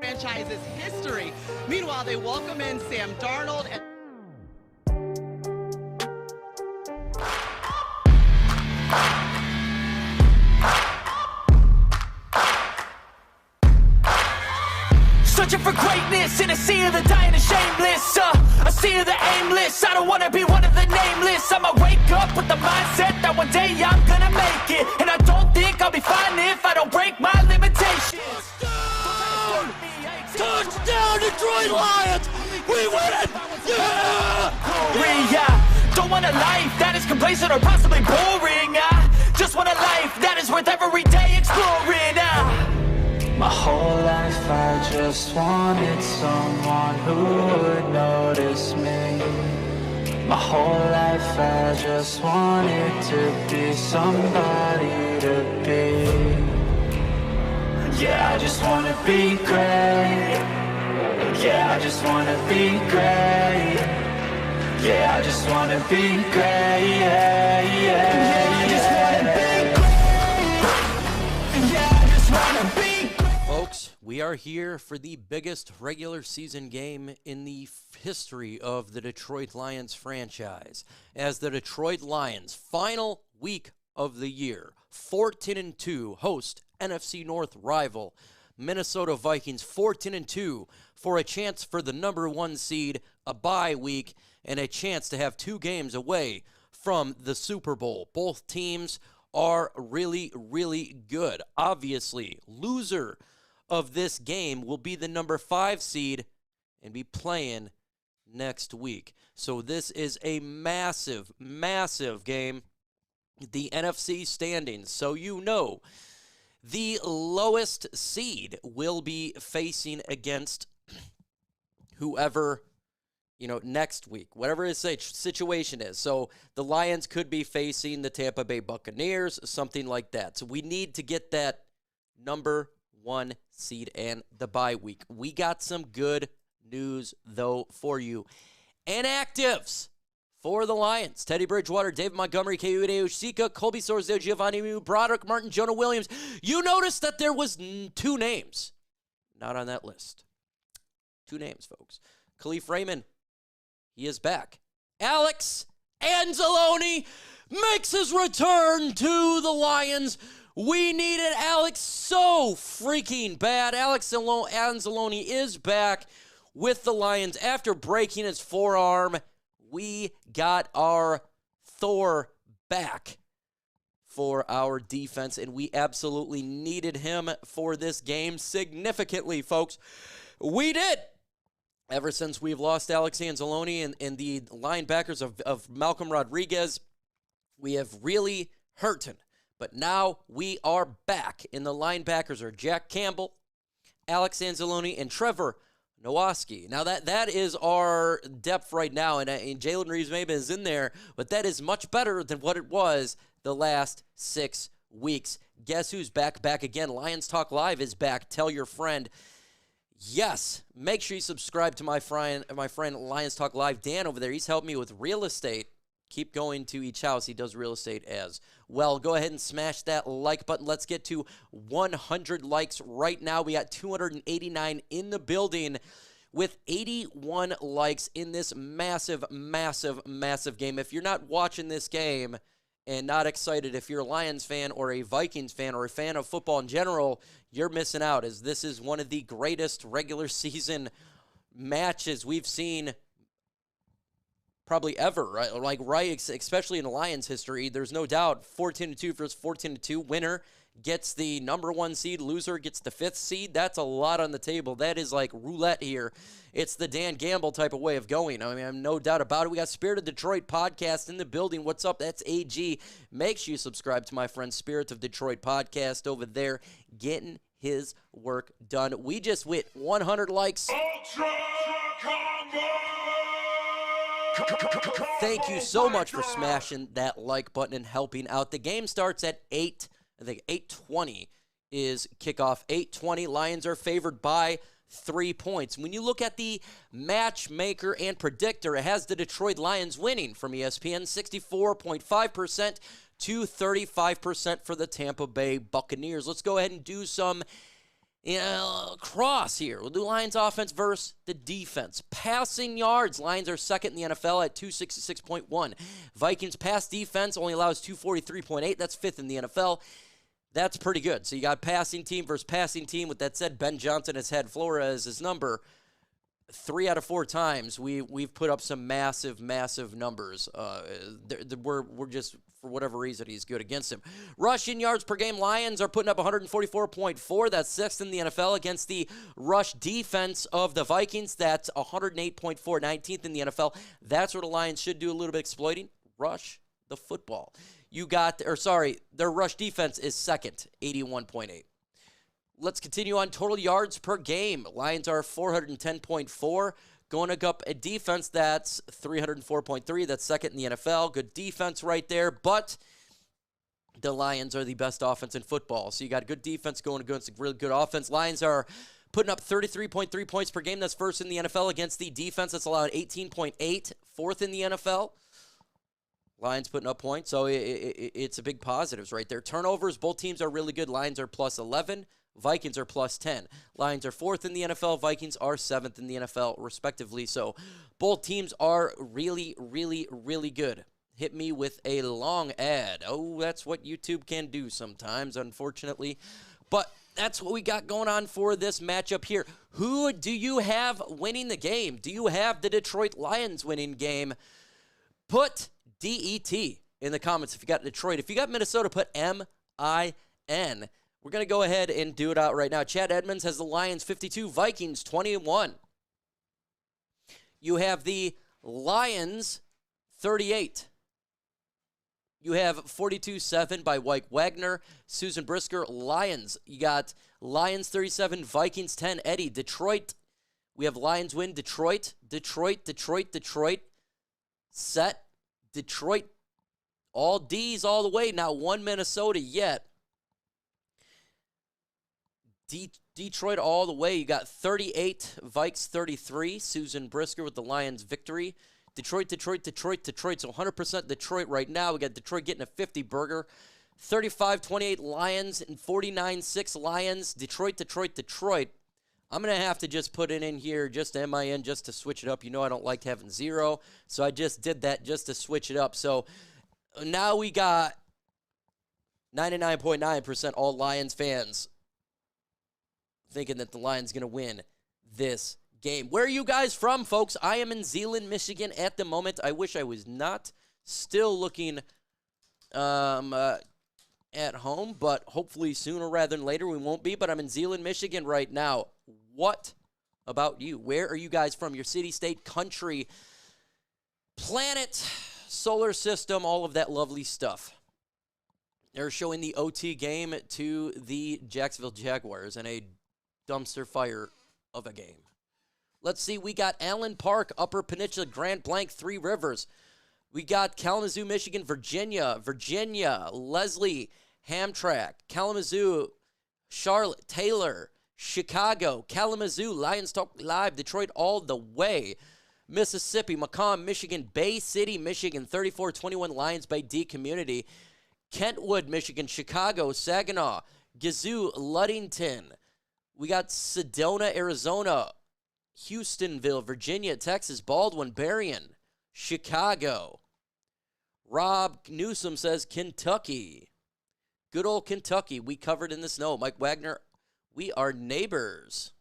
franchise's history. Meanwhile, they welcome in Sam Darnold and searching for greatness in a sea of the dying and shameless, a sea of the aimless. I don't wanna be one of the nameless. I'ma wake up with the mindset that one day I'm gonna make it, and I don't think I'll be fine if I don't break my limitations. Touchdown, Detroit Lions! We win it! Yeah! Don't want a life that is complacent or possibly boring. Just want a life that is worth every day exploring. My whole life I just wanted someone who would notice me. My whole life I just wanted to be somebody to be. Yeah, I just wanna be great. Yeah, I just wanna be great. Yeah, I just wanna be great. Yeah, I just wanna be great. Yeah, I just wanna be great. Folks, we are here for the biggest regular season game in the history of the Detroit Lions franchise, as the Detroit Lions, final week of the year, 14-2, host NFC North rival Minnesota Vikings, 14-2, for a chance for the number 1 seed, a bye week, and a chance to have 2 games away from the Super Bowl. Both teams are really, really good. Obviously, loser of this game will be the number 5 seed and be playing next week. So this is a massive, massive game. The NFC standings, so you know, the lowest seed will be facing against whoever, next week, whatever his situation is. So the Lions could be facing the Tampa Bay Buccaneers, something like that. So we need to get that number 1 seed and the bye week. We got some good news, though, for you. Inactives for the Lions: Teddy Bridgewater, David Montgomery, Kayode Oshika, Colby Sorsdale, Giovanni Broderick, Martin, Jonah Williams. You noticed that there was 2 names not on that list. 2 names, folks. Khalif Raymond, he is back. Alex Anzalone makes his return to the Lions. We needed Alex so freaking bad. Alex Anzalone is back with the Lions after breaking his forearm. We got our Thor back for our defense, and we absolutely needed him for this game significantly, folks. We did. Ever since we've lost Alex Anzalone and the linebackers of Malcolm Rodriguez, we have really hurting. But now we are back, and the linebackers are Jack Campbell, Alex Anzalone, and Trevor Nowaski. Now that is our depth right now, and Jalen Reeves-Maybin is in there, but that is much better than what it was the last 6 weeks. Guess who's back again? Lions Talk Live is back. Tell your friend. Yes, make sure you subscribe to my friend Lions Talk Live, Dan over there. He's helped me with real estate. Keep going to each house. He does real estate as well. Go ahead and smash that like button. Let's get to 100 likes right now. We got 289 in the building with 81 likes in this massive, massive, massive game. If you're not watching this game and not excited, if you're a Lions fan or a Vikings fan or a fan of football in general, you're missing out, as this is one of the greatest regular season matches we've seen probably ever, right? Especially in the Lions history. There's no doubt 14-2 versus 14-2. Winner gets the number 1 seed. Loser gets the 5th seed. That's a lot on the table. That is like roulette here. It's the Dan Gamble type of way of going. I mean, I'm no doubt about it. We got Spirit of Detroit podcast in the building. What's up? That's AG. Make sure you subscribe to my friend Spirit of Detroit podcast over there, getting his work done. We just hit 100 likes. Ultra Combo! Thank you so much for smashing that like button and helping out. The game starts at 8:20 is kickoff. 8:20. Lions are favored by 3 points. When you look at the matchmaker and predictor, it has the Detroit Lions winning from ESPN, 64.5% to 35% for the Tampa Bay Buccaneers. Let's go ahead and do some Cross here. We'll do Lions offense versus the defense. Passing yards. Lions are second in the NFL at 266.1. Vikings pass defense only allows 243.8. That's fifth in the NFL. That's pretty good. So you got passing team versus passing team. With that said, Ben Johnson has had Flores his number 3 out of 4 times. We've put up some massive numbers. We're just, for whatever reason, he's good against him. Rushing yards per game, Lions are putting up 144.4. That's 6th in the NFL against the rush defense of the Vikings. That's 108.4, 19th in the NFL. That's where the Lions should do a little bit exploiting. Rush the football. Their rush defense is second, 81.8. Let's continue on total yards per game. Lions are 410.4. Going up a defense that's 304.3. That's second in the NFL. Good defense right there. But the Lions are the best offense in football. So you got good defense going against a really good offense. Lions are putting up 33.3 points per game. That's first in the NFL against the defense that's allowed 18.8. Fourth in the NFL. Lions putting up points. So it's a big positives right there. Turnovers, both teams are really good. Lions are plus 11. Vikings are plus 10. Lions are 4th in the NFL. Vikings are 7th in the NFL, respectively. So both teams are really, really, really good. Hit me with a long ad. Oh, that's what YouTube can do sometimes, unfortunately. But that's what we got going on for this matchup here. Who do you have winning the game? Do you have the Detroit Lions winning game? Put DET in the comments if you got Detroit. If you got Minnesota, put MIN. We're going to go ahead and do it out right now. Chad Edmonds has the Lions 52, Vikings 21. You have the Lions 38. You have 42-7 by Mike Wagner. Susan Brisker, Lions. You got Lions 37, Vikings 10. Eddie, Detroit. We have Lions win, Detroit. Set, Detroit. All D's all the way. Not one Minnesota yet. Detroit all the way. You got 38, Vikes 33. Susan Brisker with the Lions victory. Detroit. So 100% Detroit right now. We got Detroit getting a 50 burger. 35-28 Lions and 49-6 Lions. Detroit. I'm going to have to just put it in here, just MIN, just to switch it up. You know I don't like having 0, so I just did that just to switch it up. So now we got 99.9% all Lions fans thinking that the Lions going to win this game. Where are you guys from, folks? I am in Zeeland, Michigan at the moment. I wish I was not. Still looking at home, but hopefully sooner rather than later we won't be. But I'm in Zeeland, Michigan right now. What about you? Where are you guys from? Your city, state, country, planet, solar system, all of that lovely stuff. They're showing the OT game to the Jacksonville Jaguars and a dumpster fire of a game. Let's see. We got Allen Park, Upper Peninsula, Grand Blanc, Three Rivers. We got Kalamazoo, Michigan, Virginia, Leslie, Hamtramck, Kalamazoo, Charlotte, Taylor, Chicago, Kalamazoo, Lions Talk Live, Detroit all the way. Mississippi, Macomb, Michigan, Bay City, Michigan, 34-21 Lions Bay D community. Kentwood, Michigan, Chicago, Saginaw, Gazoo, Ludington. We got Sedona, Arizona, Houstonville, Virginia, Texas, Baldwin, Berrien, Chicago. Rob Newsom says Kentucky. Good old Kentucky. We covered in the snow. Mike Wagner, we are neighbors.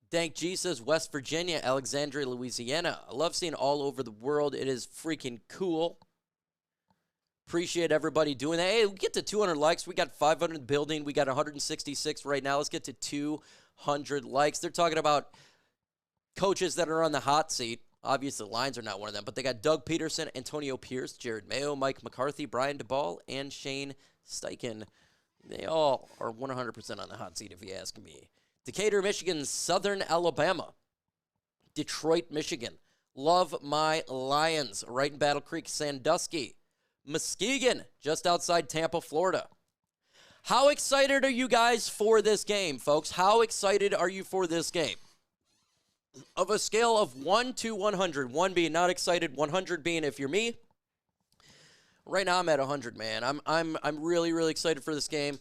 Dank G says West Virginia, Alexandria, Louisiana. I love seeing all over the world. It is freaking cool. Appreciate everybody doing that. Hey, we get to 200 likes. We got 500 in the building. We got 166 right now. Let's get to 200 likes. They're talking about coaches that are on the hot seat. Obviously, the Lions are not one of them, but they got Doug Peterson, Antonio Pierce, Jared Mayo, Mike McCarthy, Brian DeBall, and Shane Steichen. They all are 100% on the hot seat, if you ask me. Decatur, Michigan, Southern Alabama, Detroit, Michigan. Love my Lions. Right in Battle Creek, Sandusky. Muskegon, just outside Tampa, Florida. How excited are you guys for this game, folks? How excited are you for this game? Of a scale of 1 to 100, 1 being not excited, 100 being if you're me. Right now I'm at 100, man. I'm really, really excited for this game.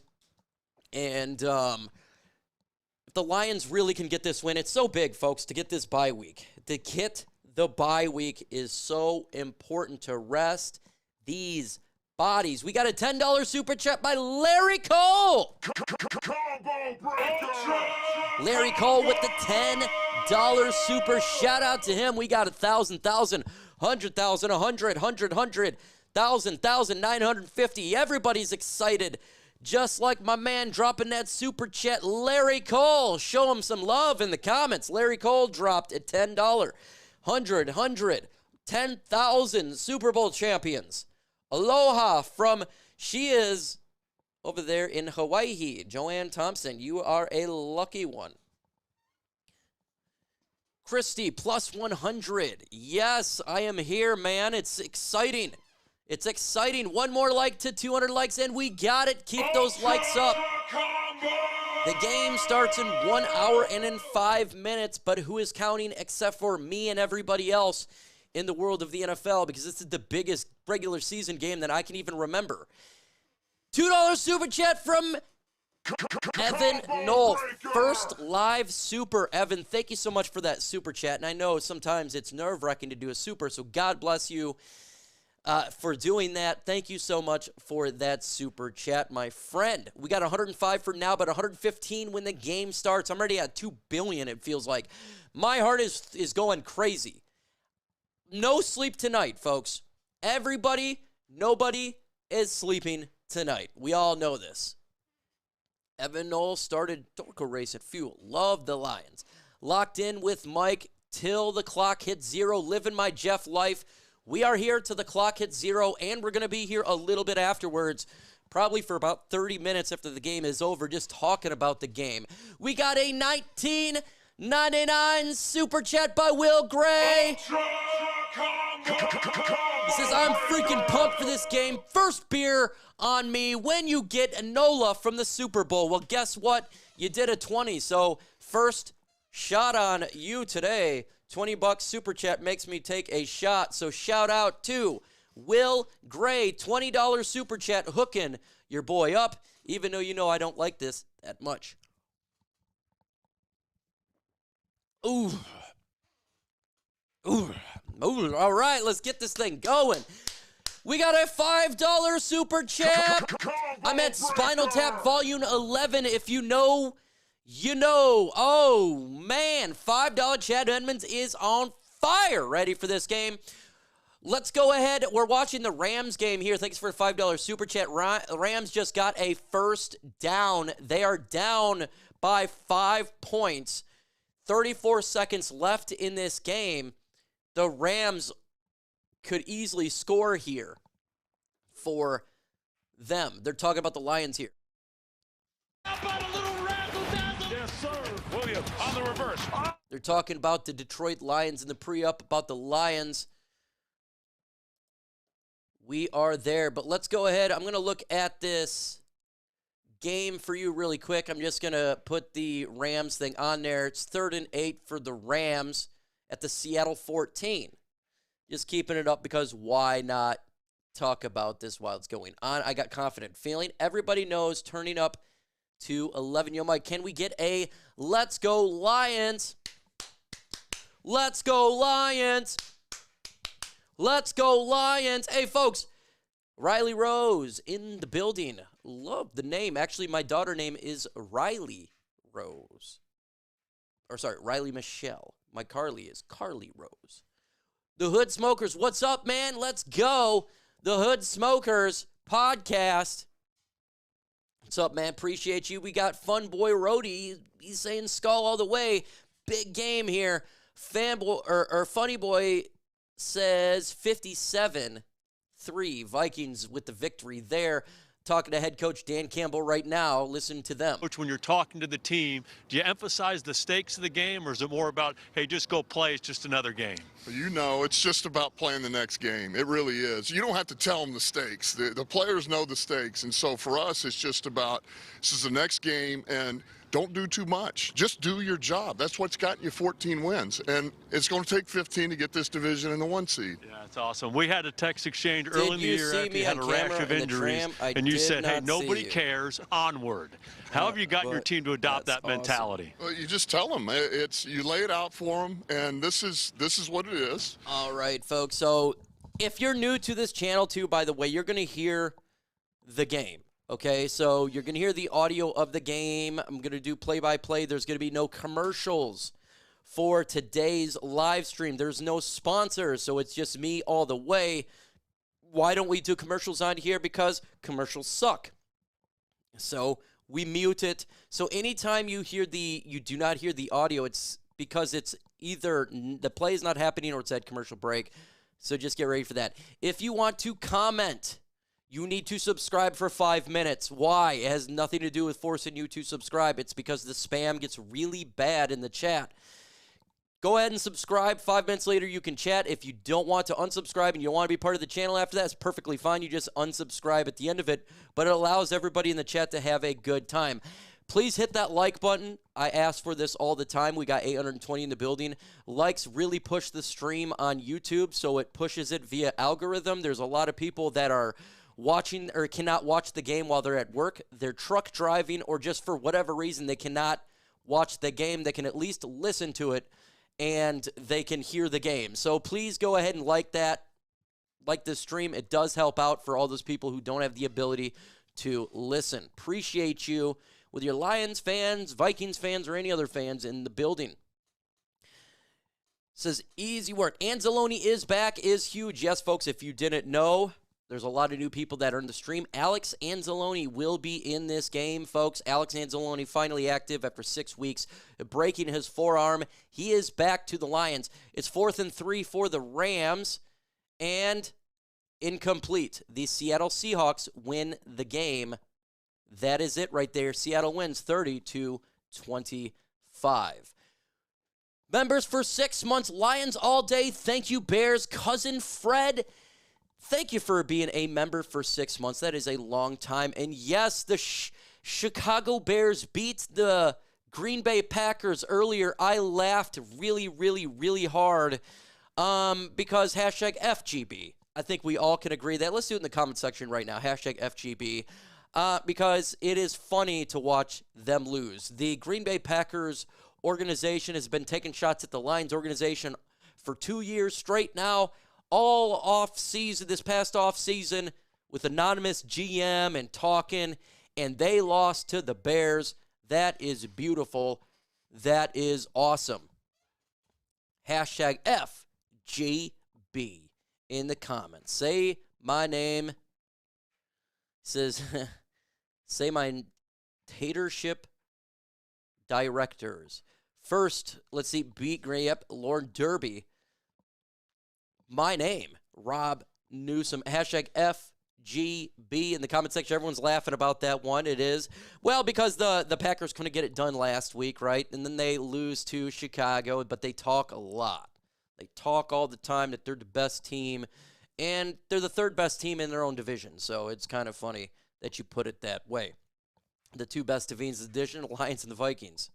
And if the Lions really can get this win, it's so big, folks, to get this bye week. To get the bye week is so important to rest these bodies. We got a $10 super chat by Larry Cole. Larry Cole with the $10 super. Shout out to him. We got 1,000, 100,000, 100, 1,000, 950. Everybody's excited. Just like my man dropping that super chat, Larry Cole. Show him some love in the comments. Larry Cole dropped a $10, 100, 10,000 Super Bowl champions. Aloha from, she is over there in Hawaii. Joanne Thompson, you are a lucky one. Christy, plus 100. Yes, I am here, man. It's exciting. It's exciting. One more like to 200 likes, and we got it. Keep those likes up. The game starts in 1 hour and in 5 minutes, but who is counting except for me and everybody else in the world of the NFL, because this is the biggest regular season game that I can even remember. $2 super chat from Evan Knoll. First live super. Evan, thank you so much for that super chat. And I know sometimes it's nerve-wracking to do a super, so God bless you for doing that. Thank you so much for that super chat, my friend. We got 105 for now, but 115 when the game starts. I'm already at 2 billion, it feels like. My heart is going crazy. No sleep tonight, folks. Nobody is sleeping tonight. We all know this. Evan Knoll started Dorco Race at Fuel. Love the Lions. Locked in with Mike till the clock hits 0. Living my Jeff life. We are here till the clock hits 0, and we're going to be here a little bit afterwards, probably for about 30 minutes after the game is over, just talking about the game. We got a $19.99 super chat by Will Gray. He says, I'm freaking pumped for this game. First beer on me when you get a NOLA from the Super Bowl. Well, guess what? You did a 20, so first shot on you today. $20 super chat makes me take a shot, so shout out to Will Gray. $20 super chat hooking your boy up, even though you know I don't like this that much. Ooh. Ooh. Ooh. All right, let's get this thing going. We got a $5 super chat. I'm at Spinal Tap Volume 11. If you know, you know. Oh, man. $5 Chad Edmonds is on fire. Ready for this game? Let's go ahead. We're watching the Rams game here. Thanks for a $5 super chat. Rams just got a first down. They are down by 5 points. 34 seconds left in this game. The Rams could easily score here for them. They're talking about the Lions here. How about a little razzle-dazzle? Yes, sir. Williams on the reverse. They're talking about the Detroit Lions in the pre-up, about the Lions. We are there, but let's go ahead. I'm going to look at this game for you really quick. I'm just going to put the Rams thing on there. It's 3rd and 8 for the Rams at the Seattle 14. Just keeping it up because why not talk about this while it's going on? I got confident feeling. Everybody knows turning up to 11. Yo, Mike, can we get a let's go Lions? Let's go Lions. Let's go Lions. Hey, folks, Riley Rose in the building. Love the name. Actually, my daughter's name is Riley Rose. Or sorry, Riley Michelle. My Carly is Carly Rose. The Hood Smokers, what's up, man? Let's go. The Hood Smokers podcast. What's up, man? Appreciate you. We got Fun Boy Rody. He's saying skull all the way. Big game here. Funny Boy says 57-3. Vikings with the victory there. Talking to head coach Dan Campbell right now. Listen to them. Coach, when you're talking to the team, do you emphasize the stakes of the game, or is it more about, hey, just go play, it's just another game? You know, it's just about playing the next game. It really is. You don't have to tell them the stakes. The players know the stakes, and so for us, it's just about this is the next game, and don't do too much. Just do your job. That's what's gotten you 14 wins. And it's going to take 15 to get this division in the 1 seed. Yeah, that's awesome. We had a text exchange early in the year after you had a rash of injuries, and you said, hey, nobody cares, onward. How have you gotten your team to adopt that mentality? Well, you just tell them. You lay it out for them, and this is what it is. All right, folks. So if you're new to this channel, too, by the way, you're going to hear the game. Okay, so you're going to hear the audio of the game. I'm going to do play-by-play. There's going to be no commercials for today's live stream. There's no sponsors, so it's just me all the way. Why don't we do commercials on here? Because commercials suck. So we mute it. So anytime you do not hear the audio, it's because it's either the play is not happening or it's at commercial break. So just get ready for that. If you want to comment, you need to subscribe for 5 minutes. Why? It has nothing to do with forcing you to subscribe. It's because the spam gets really bad in the chat. Go ahead and subscribe. 5 minutes later, you can chat. If you don't want to unsubscribe and you want to be part of the channel after that, it's perfectly fine. You just unsubscribe at the end of it, but it allows everybody in the chat to have a good time. Please hit that like button. I ask for this all the time. We got 820 in the building. Likes really push the stream on YouTube, so it pushes it via algorithm. There's a lot of people that are watching or cannot watch the game while they're at work. They're truck driving, or just for whatever reason they cannot watch the game. They can at least listen to it, and they can hear the game. So please go ahead and like that. Like this stream. It does help out for all those people who don't have the ability to listen. Appreciate you with your Lions fans, Vikings fans, or any other fans in the building. Says, easy work. Anzalone is back, is huge. Yes, folks, if you didn't know, there's a lot of new people that are in the stream. Alex Anzalone will be in this game, folks. Alex Anzalone finally active after 6 weeks, breaking his forearm. He is back to the Lions. It's 4th and 3 for the Rams, and incomplete. The Seattle Seahawks win the game. That is it right there. Seattle wins 30-25. Members for 6 months, Lions all day. Thank you, Bears. Cousin Fred, thank you for being a member for 6 months. That is a long time. And yes, the Chicago Bears beat the Green Bay Packers earlier. I laughed really, really, really hard because hashtag FGB. I think we all can agree that. Let's do it in the comment section right now. Hashtag FGB. Because it is funny to watch them lose. The Green Bay Packers organization has been taking shots at the Lions organization for 2 years straight now. All off season, this past off season, with anonymous GM and talking, and they lost to the Bears. That is beautiful. That is awesome. Hashtag FGB in the comments. Say my name. Says, say my tatership directors. First, let's see, beat Gray up, Lord Derby. My name, Rob Newsom. Hashtag FGB in the comment section. Everyone's laughing about that one. It is. Well, because the Packers couldn't get it done last week, right? And then they lose to Chicago, but they talk a lot. They talk all the time that they're the best team, and they're the third best team in their own division. So it's kind of funny that you put it that way. The two best divisions in the division, the Lions and the Vikings.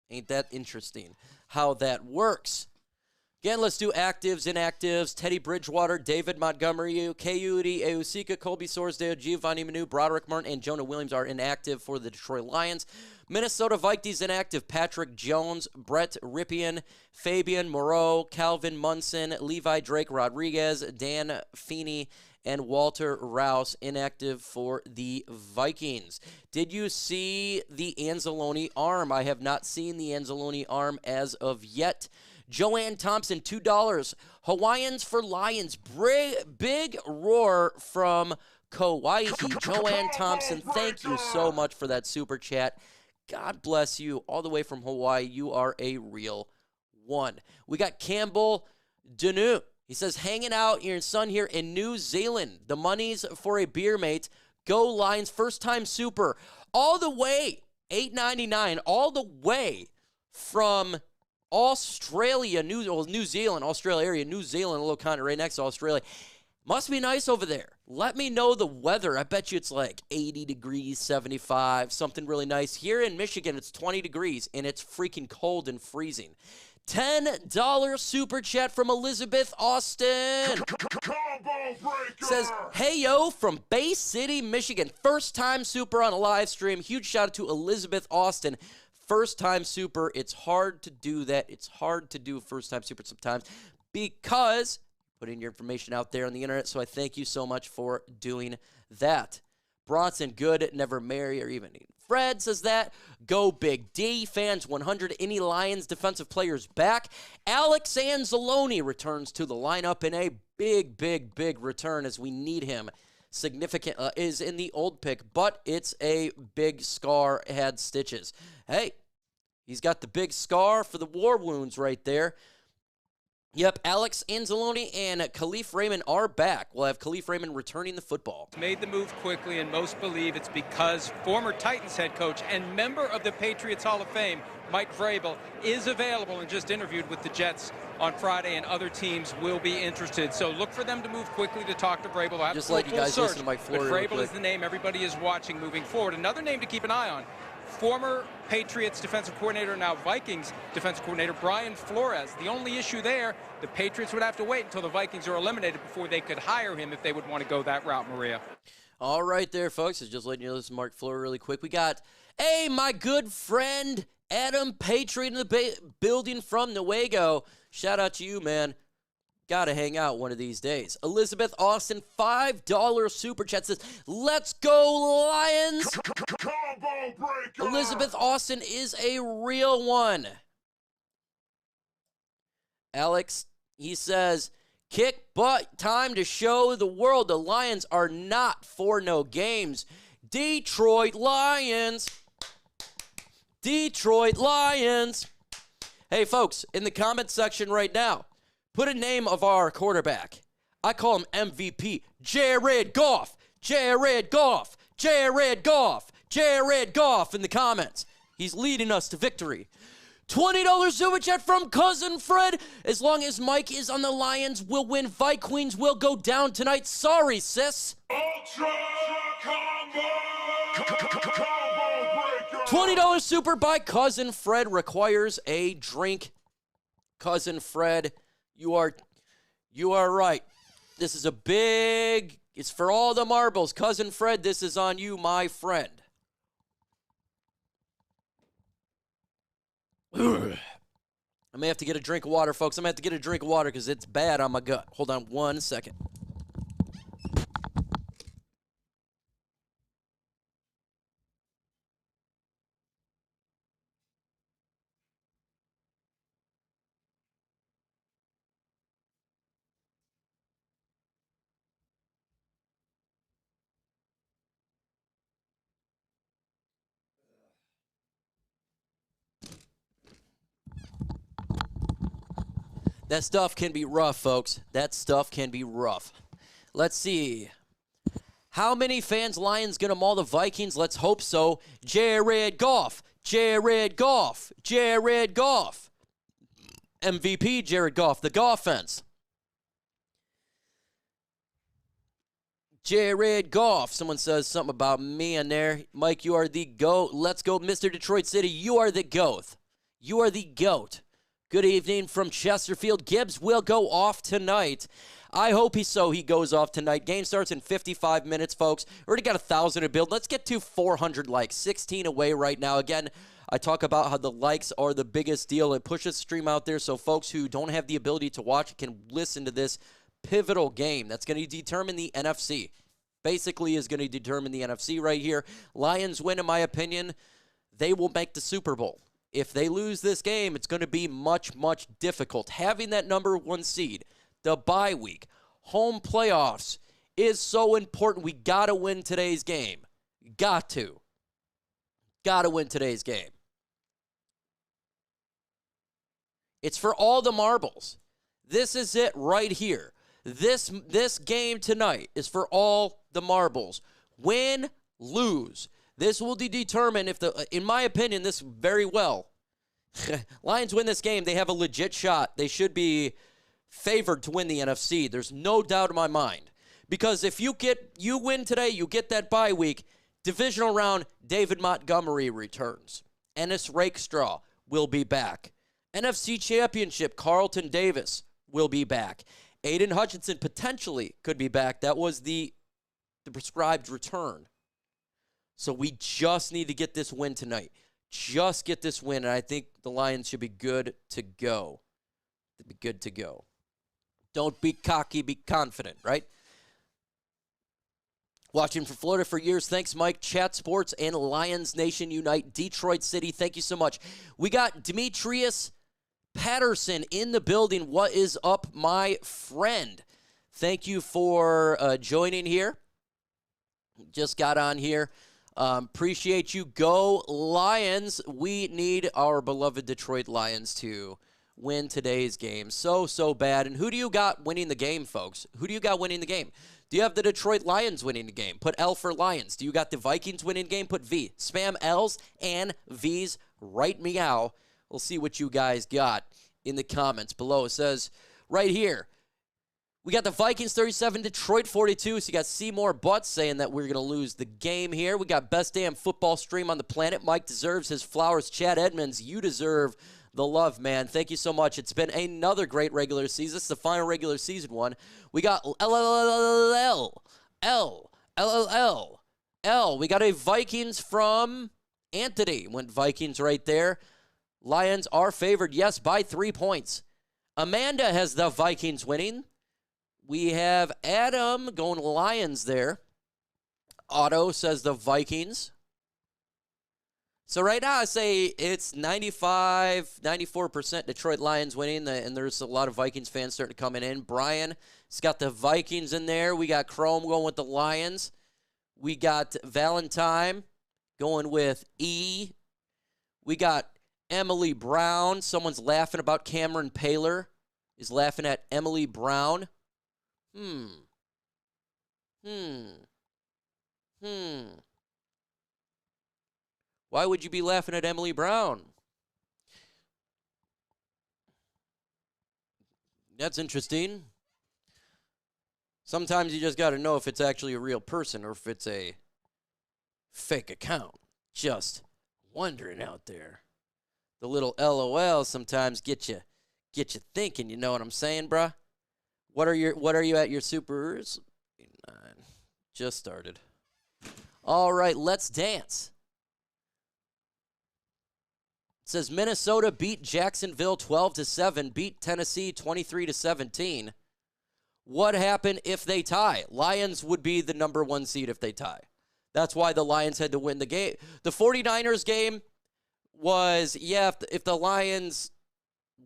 Ain't that interesting how that works? Again, let's do actives, inactives. Teddy Bridgewater, David Montgomery, Coyote, Eusika, Colby Sorsdale, Giovanni Manu, Broderick Martin, and Jonah Williams are inactive for the Detroit Lions. Minnesota Vikings inactive, Patrick Jones, Brett Ripien, Fabian Moreau, Calvin Munson, Levi Drake Rodriguez, Dan Feeney, and Walter Rouse inactive for the Vikings. Did you see the Anzalone arm? I have not seen the Anzalone arm as of yet. Joanne Thompson, $2. Hawaiians for Lions. Big roar from Kauai. Joanne Thompson, thank you so much for that super chat. God bless you all the way from Hawaii. You are a real one. We got Campbell Danu. He says, hanging out your son here in New Zealand. The money's for a beer, mate. Go Lions. First time super. All the way, $8.99. All the way from Australia, New Zealand, Australia area, New Zealand, a little kind of right next to Australia. Must be nice over there. Let me know the weather. I bet you it's like 80 degrees, 75, something really nice. Here in Michigan, it's 20 degrees, and it's freaking cold and freezing. $10 super chat from Elizabeth Austin. Says, hey, yo, from Bay City, Michigan. First time super on a live stream. Huge shout out to Elizabeth Austin. First time super. It's hard to do that. It's hard to do first time super sometimes because putting your information out there on the internet, so I thank you so much for doing that. Bronson, good, never marry or even Fred says that. Go Big D. Fans 100. Any Lions defensive players back? Alex Anzalone returns to the lineup in a big return as we need him. Significant is in the old pick, but it's a big scar, had stitches. Hey, he's got the big scar for the war wounds right there. Yep, Alex Anzalone and Khalif Raymond are back. We'll have Khalif Raymond returning the football. Made the move quickly, and most believe it's because former Titans head coach and member of the Patriots Hall of Fame, Mike Vrabel, is available and just interviewed with the Jets on Friday, and other teams will be interested. So look for them to move quickly to talk to Vrabel. Just let you guys listen to Mike Florio. But Vrabel is the name everybody is watching moving forward. Another name to keep an eye on, former Patriots defensive coordinator, now Vikings defensive coordinator, Brian Flores. The only issue there, the Patriots would have to wait until the Vikings are eliminated before they could hire him if they would want to go that route, Maria. All right there, folks. Just letting you listen to Mark Florio really quick. We got, hey, my good friend, Adam Patriot in the building from Newego. Shout out to you, man. Got to hang out one of these days. Elizabeth Austin, $5 super chat says, let's go Lions. Elizabeth Austin is a real one. Alex, he says, kick butt, time to show the world the Lions are not for no games. Detroit Lions. Detroit Lions. Hey, folks, in the comment section right now, put a name of our quarterback. I call him MVP. Jared Goff. Jared Goff. Jared Goff. Jared Goff in the comments. He's leading us to victory. $20 super chat from Cousin Fred. As long as Mike is on the Lions, we'll win. Vikings will go down tonight. Sorry, sis. Ultra combo. $20 super by Cousin Fred requires a drink. Cousin Fred, you are right. This is a big, it's for all the marbles. Cousin Fred, this is on you, my friend. I may have to get a drink of water, folks. I'm going to have to get a drink of water because it's bad on my gut. Hold on 1 second. That stuff can be rough, folks. That stuff can be rough. Let's see. How many fans Lions going to maul the Vikings? Let's hope so. Jared Goff. Jared Goff. Jared Goff. MVP Jared Goff. The Goffense. Jared Goff. Someone says something about me in there. Mike, you are the GOAT. Let's go, Mr. Detroit City. You are the GOAT. You are the GOAT. Good evening from Chesterfield. Gibbs will go off tonight. I hope he goes off tonight. Game starts in 55 minutes, folks. Already got 1,000 to build. Let's get to 400 likes. 16 away right now. Again, I talk about how the likes are the biggest deal. It pushes the stream out there so folks who don't have the ability to watch can listen to this pivotal game that's going to determine the NFC. Basically is going to determine the NFC right here. Lions win, in my opinion. They will make the Super Bowl. If they lose this game, it's going to be much, much difficult. Having that number 1 seed, the bye week, home playoffs is so important. We got to win today's game. Got to. Got to win today's game. It's for all the marbles. This is it right here. This game tonight is for all the marbles. Win, lose. This will determine if in my opinion, this very well. Lions win this game. They have a legit shot. They should be favored to win the NFC. There's no doubt in my mind. Because if you win today, you get that bye week. Divisional round, David Montgomery returns. Ennis Rakestraw will be back. NFC Championship, Carlton Davis will be back. Aidan Hutchinson potentially could be back. That was the prescribed return. So we just need to get this win tonight. Just get this win, and I think the Lions should be good to go. They'll be good to go. Don't be cocky, be confident, right? Watching for Florida for years. Thanks, Mike. Chat Sports and Lions Nation Unite. Detroit City, thank you so much. We got Demetrius Patterson in the building. What is up, my friend? Thank you for joining here. Just got on here. Appreciate you. Go Lions. We need our beloved Detroit Lions to win today's game. So bad. And who do you got winning the game, folks? Who do you got winning the game? Do you have the Detroit Lions winning the game? Put L for Lions. Do you got the Vikings winning the game? Put V. Spam L's and V's. Right meow. We'll see what you guys got in the comments below. It says right here, we got the Vikings 37, Detroit 42. So you got Seymour Butts saying that we're going to lose the game here. We got best damn football stream on the planet. Mike deserves his flowers. Chad Edmonds, you deserve the love, man. Thank you so much. It's been another great regular season. This is the final regular season one. We got L. We got a Vikings from Anthony. Went Vikings right there. Lions are favored, yes, by 3 points. Amanda has the Vikings winning. We have Adam going Lions there. Otto says the Vikings. So right now I say it's 94% Detroit Lions winning, and there's a lot of Vikings fans starting to come in. Brian has got the Vikings in there. We got Chrome going with the Lions. We got Valentine going with E. We got Emily Brown. Someone's laughing about Cameron Paler. Is laughing at Emily Brown. Why would you be laughing at Emily Brown? That's interesting. Sometimes you just got to know if it's actually a real person or if it's a fake account. Just wondering out there. The little LOL sometimes get you thinking, you know what I'm saying, bruh? What are you at your supers? 9. Just started. All right, let's dance. It says Minnesota beat Jacksonville 12-7, beat Tennessee 23-17. What happened if they tie? Lions would be the number 1 seed if they tie. That's why the Lions had to win the game. The 49ers game was, if the Lions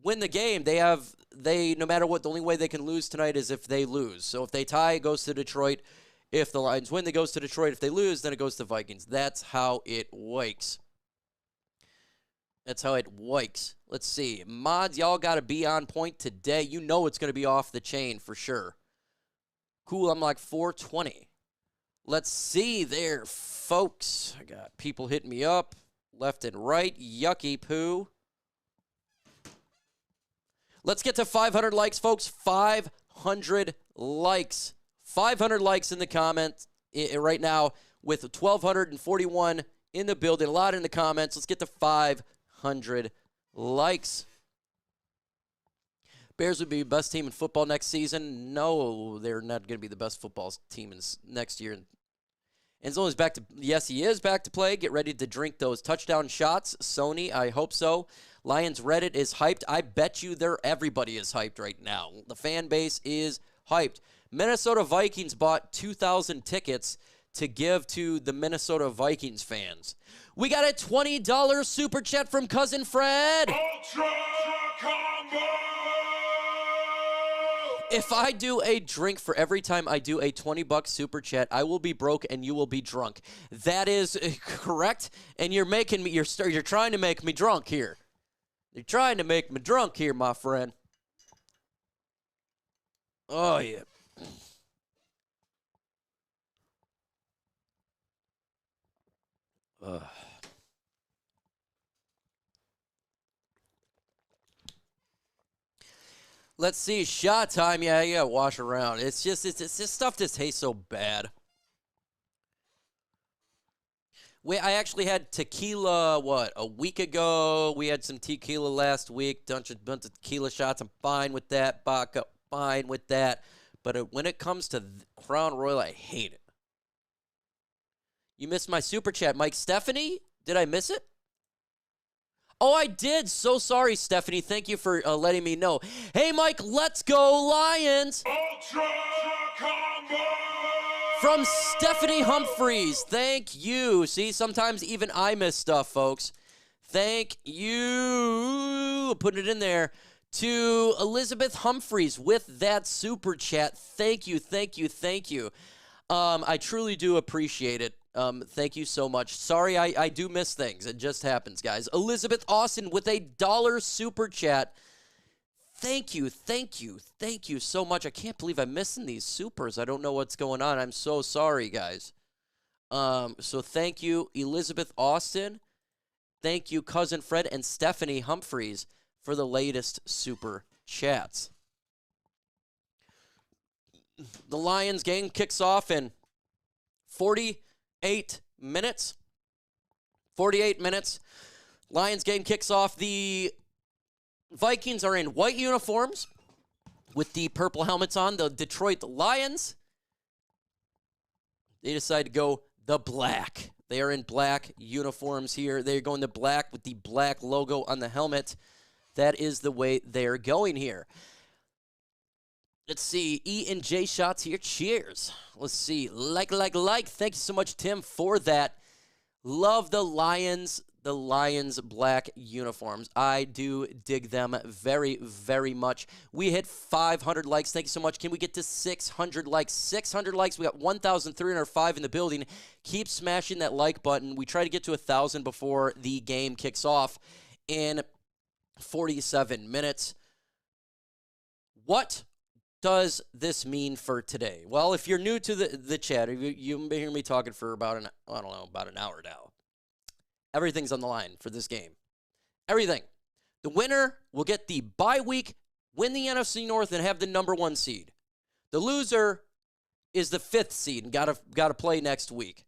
win the game, they no matter what, the only way they can lose tonight is if they lose. So if they tie, it goes to Detroit. If the Lions win, it goes to Detroit. If they lose, then it goes to Vikings. That's how it works. That's how it works. Let's see. Mods, y'all got to be on point today. You know it's going to be off the chain for sure. Cool, I'm like 420. Let's see there, folks. I got people hitting me up left and right. Yucky poo. Let's get to 500 likes, folks. 500 likes. 500 likes in the comments right now with 1,241 in the building. A lot in the comments. Let's get to 500 likes. Bears would be the best team in football next season. No, they're not going to be the best football team next year. Enzo's back to, yes, he is back to play. Get ready to drink those touchdown shots. Sony, I hope so. Lions Reddit is hyped. I bet you everybody is hyped right now. The fan base is hyped. Minnesota Vikings bought 2,000 tickets to give to the Minnesota Vikings fans. We got a $20 super chat from Cousin Fred. Ultra Combo! If I do a drink for every time I do a $20 super chat, I will be broke and you will be drunk. That is correct, and you're making me. You're trying to make me drunk here. You're trying to make me drunk here, my friend. Oh yeah. Let's see. Shot time. Yeah, you got to wash around. It's just stuff that tastes so bad. I actually had tequila, a week ago. We had some tequila last week. Done a bunch of tequila shots. I'm fine with that. Vodka, fine with that. But when it comes to Crown Royal, I hate it. You missed my super chat, Mike. Stephanie, did I miss it? Oh, I did. So sorry, Stephanie. Thank you for letting me know. Hey, Mike, let's go Lions. Ultra Combo! From Stephanie Humphreys. Thank you. See, sometimes even I miss stuff, folks. Thank you. Put it in there. To Elizabeth Humphreys with that super chat. Thank you, thank you, thank you. I truly do appreciate it. Thank you so much. Sorry, I do miss things. It just happens, guys. Elizabeth Austin with a $1 super chat. Thank you, thank you, thank you so much. I can't believe I'm missing these supers. I don't know what's going on. I'm so sorry, guys. So thank you, Elizabeth Austin. Thank you, Cousin Fred and Stephanie Humphreys for the latest super chats. The Lions game kicks off in 48 minutes. 48 minutes. Lions game kicks off. The Vikings are in white uniforms with the purple helmets on. The Detroit Lions, they decide to go the black. They are in black uniforms here. They're going to black with the black logo on the helmet. That is the way they're going here. Let's see. E and J shots here. Cheers. Let's see. Like. Thank you so much, Tim, for that. Love the Lions black uniforms. I do dig them very, very much. We hit 500 likes. Thank you so much. Can we get to 600 likes? 600 likes. We got 1,305 in the building. Keep smashing that like button. We try to get to 1,000 before the game kicks off in 47 minutes. What does this mean for today? Well, if you're new to the chat, you've been hearing me talking for about an hour now. Everything's on the line for this game. Everything. The winner will get the bye week, win the NFC North, and have the number 1 seed. The loser is the 5th seed and got to play next week.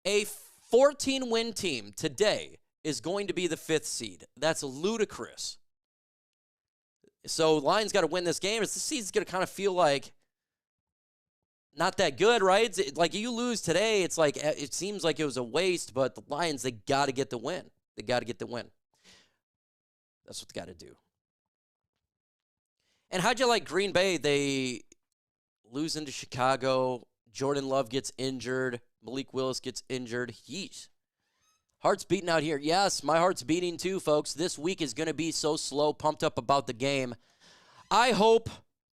A 14-win team today is going to be the 5th seed. That's ludicrous. So Lions got to win this game. The seed's going to kind of feel like not that good, right? Like you lose today, it's like it seems like it was a waste, but the Lions, they got to get the win. They got to get the win. That's what they got to do. And how'd you like Green Bay? They lose into Chicago. Jordan Love gets injured. Malik Willis gets injured. Yeesh. Heart's beating out here. Yes, my heart's beating too, folks. This week is going to be so slow, pumped up about the game. I hope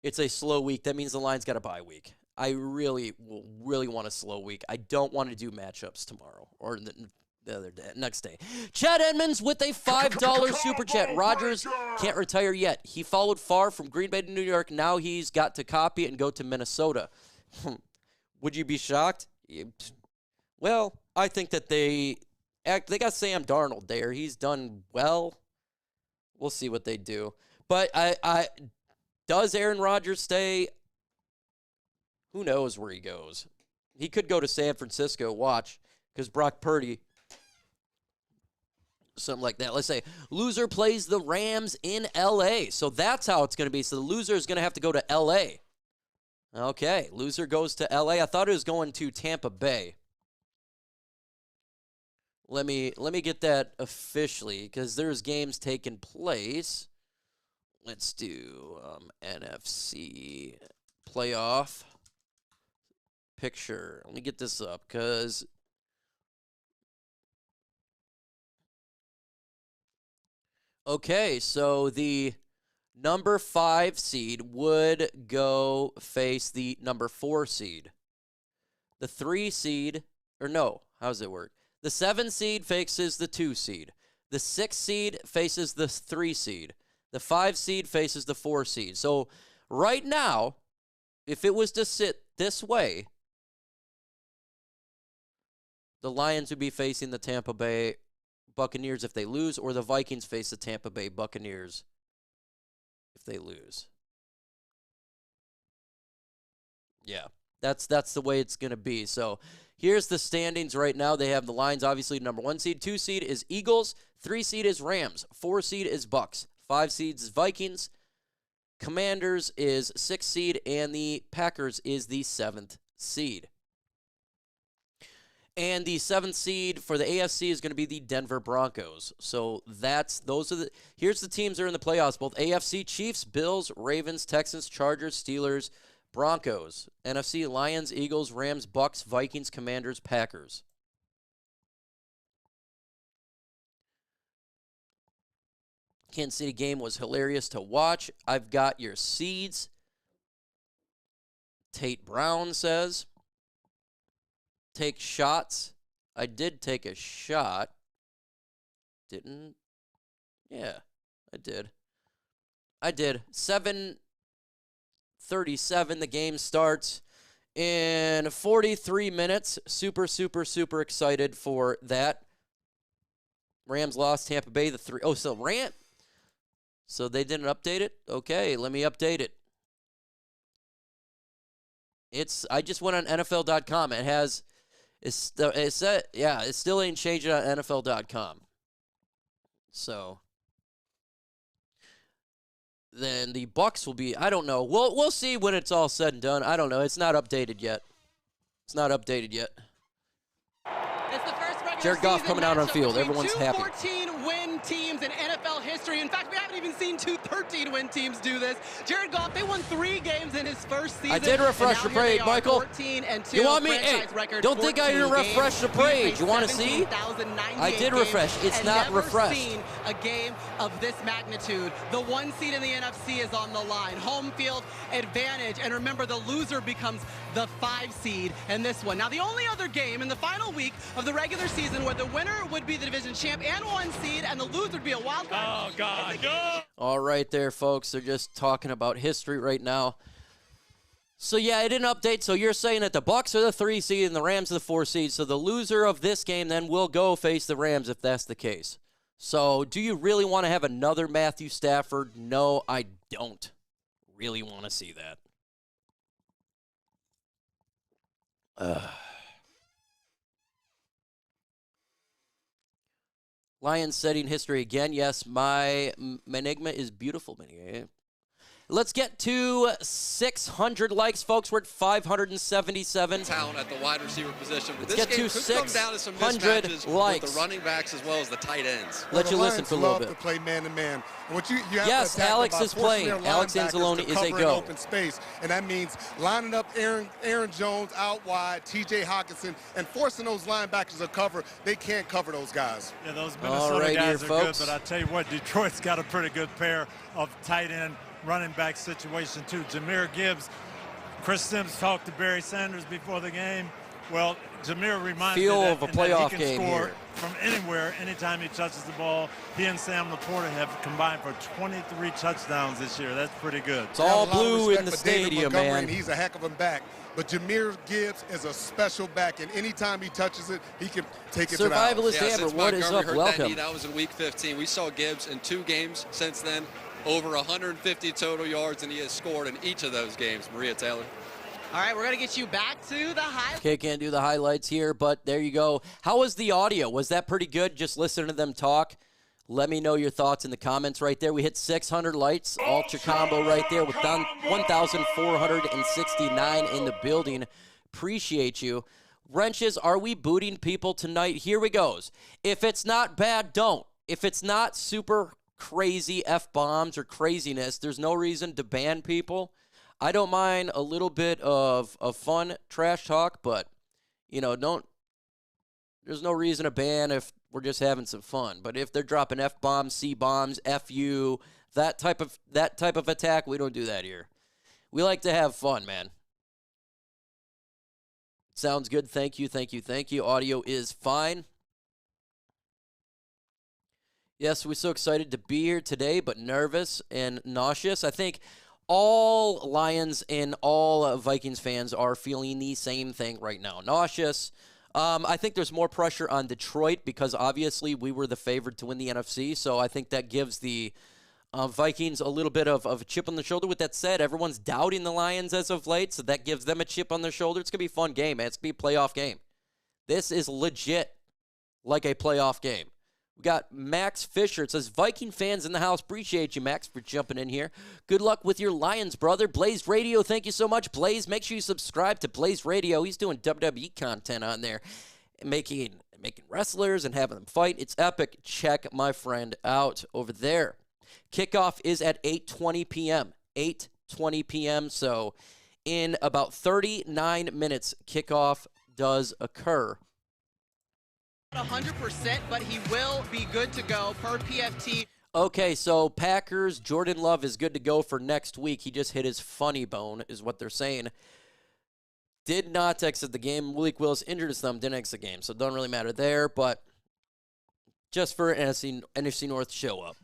it's a slow week. That means the Lions got a bye week. I really want a slow week. I don't want to do matchups tomorrow or the other day, next day. Chad Edmonds with a $5 super chat. Rodgers can't retire yet. He followed far from Green Bay to New York. Now he's got to copy it and go to Minnesota. Would you be shocked? Well, I think that they got Sam Darnold there. He's done well. We'll see what they do. But does Aaron Rodgers stay? Who knows where he goes? He could go to San Francisco. Watch, because Brock Purdy, something like that. Let's say loser plays the Rams in L.A. So that's how it's going to be. So the loser is going to have to go to L.A. Okay, loser goes to L.A. I thought it was going to Tampa Bay. Let me get that officially because there's games taking place. Let's do NFC playoff picture. Let me get this up because okay, so the number 5 seed would go face the number 4 seed. The 3 seed, or no, how does it work? The 7 seed faces the 2 seed. The 6 seed faces the 3 seed. The 5 seed faces the 4 seed. So right now, if it was to sit this way, the Lions would be facing the Tampa Bay Buccaneers if they lose, or the Vikings face the Tampa Bay Buccaneers if they lose. Yeah, that's the way it's going to be. So here's the standings right now. They have the Lions, obviously, number 1 seed. 2 seed is Eagles. 3 seed is Rams. 4 seed is Bucks. 5 seeds is Vikings. Commanders is 6th seed, and the Packers is the 7th seed. And the 7th seed for the AFC is going to be the Denver Broncos. So here's the teams that are in the playoffs. Both AFC: Chiefs, Bills, Ravens, Texans, Chargers, Steelers, Broncos. NFC: Lions, Eagles, Rams, Bucks, Vikings, Commanders, Packers. Kansas City game was hilarious to watch. I've got your seeds. Tate Brown says, take shots. I did take a shot. Didn't? Yeah, I did. 7:37, the game starts in 43 minutes. Super, super, super excited for that. Rams lost Tampa Bay, so they didn't update it? Okay, let me update it. I just went on NFL.com. It still ain't changing on NFL.com. So then the Bucks will be, I don't know. We'll see when it's all said and done. I don't know. It's not updated yet. It's the first regular Jared Goff season coming out on matchup field. between Everyone's two happy. 14-win teams in NFL history. In fact, we haven't even seen 2 13-win teams do this. Jared Goff, they won 3 games in his first season. I did refresh the page, Michael. 14-2. You want me? Hey, don't think I didn't refresh the page. You want to see? I did refresh. It's not refreshed. Seen a game of this magnitude. The 1 seed in the NFC is on the line. Home field advantage. And remember, the loser becomes the 5 seed in this one. Now, the only other game in the final week of the regular season where the winner would be the division champ and 1 seed, and the loser would be a wild card. Oh, God. No. All right there, folks. They're just talking about history right now. So, yeah, I didn't update. So you're saying that the Bucks are the 3 seed and the Rams are the 4 seed. So the loser of this game then will go face the Rams if that's the case. So do you really want to have another Matthew Stafford? No, I don't really want to see that. Lions setting history again. Yes, my Enigma is beautiful. Let's get to 600 likes, folks. We're at 577. Talent at the wide receiver position. But Let's this get game to could come down to some 600 mismatches likes. with the running backs as well as the tight ends. Let you listen for a little bit. To play man-to-man. Yes, Alex is playing. Alex Anzalone is a go. Open space, and that means lining up Aaron Jones out wide, T.J. Hawkinson, and forcing those linebackers to cover. They can't cover those guys. Yeah, those Minnesota guys are good, but I tell you what, Detroit's got a pretty good pair of tight end running back situation too. Jahmyr Gibbs, Chris Sims talked to Barry Sanders before the game. Well, Jahmyr reminded me that he can score from anywhere, anytime he touches the ball. He and Sam Laporta have combined for 23 touchdowns this year. That's pretty good. It's all blue in the stadium, man. He's a heck of a back. But Jahmyr Gibbs is a special back, and anytime he touches it, he can take it to the house. Survivalist Amber, what is up? Welcome. That was in Week 15. We saw Gibbs in 2 games since then. Over 150 total yards, and he has scored in each of those games. Maria Taylor. All right, we're going to get you back to the highlights. Okay, can't do the highlights here, but there you go. How was the audio? Was that pretty good? Just listening to them talk. Let me know your thoughts in the comments right there. We hit 600 likes, ultra combo right there with 1,469 in the building. Appreciate you. Wrenches, are we booting people tonight? Here we goes. If it's not bad, don't. If it's not super crazy F-bombs or craziness, there's no reason to ban people. I don't mind a little bit of fun trash talk, but, there's no reason to ban if we're just having some fun. But if they're dropping F-bombs, C-bombs, F-U, that type of attack, we don't do that here. We like to have fun, man. Sounds good. Thank you. Audio is fine. Yes, we're so excited to be here today, but nervous and nauseous. I think all Lions and all Vikings fans are feeling the same thing right now. Nauseous. I think there's more pressure on Detroit because obviously we were the favorite to win the NFC, so I think that gives the Vikings, a little bit of a chip on the shoulder. With that said, everyone's doubting the Lions as of late, so that gives them a chip on their shoulder. It's going to be a fun game, man. It's going to be a playoff game. This is legit like a playoff game. We got Max Fisher. It says, Viking fans in the house. Appreciate you, Max, for jumping in here. Good luck with your Lions, brother. Blaze Radio, thank you so much. Blaze, make sure you subscribe to Blaze Radio. He's doing WWE content on there, making wrestlers and having them fight. It's epic. Check my friend out over there. Kickoff is at 8:20 p.m. 8:20 p.m. So in about 39 minutes, kickoff does occur. 100%, but he will be good to go per PFT. Okay, so Packers, Jordan Love is good to go for next week. He just hit his funny bone, is what they're saying. Did not exit the game. Malik Willis injured his thumb, didn't exit the game, so it doesn't really matter there, but just for NFC North show up.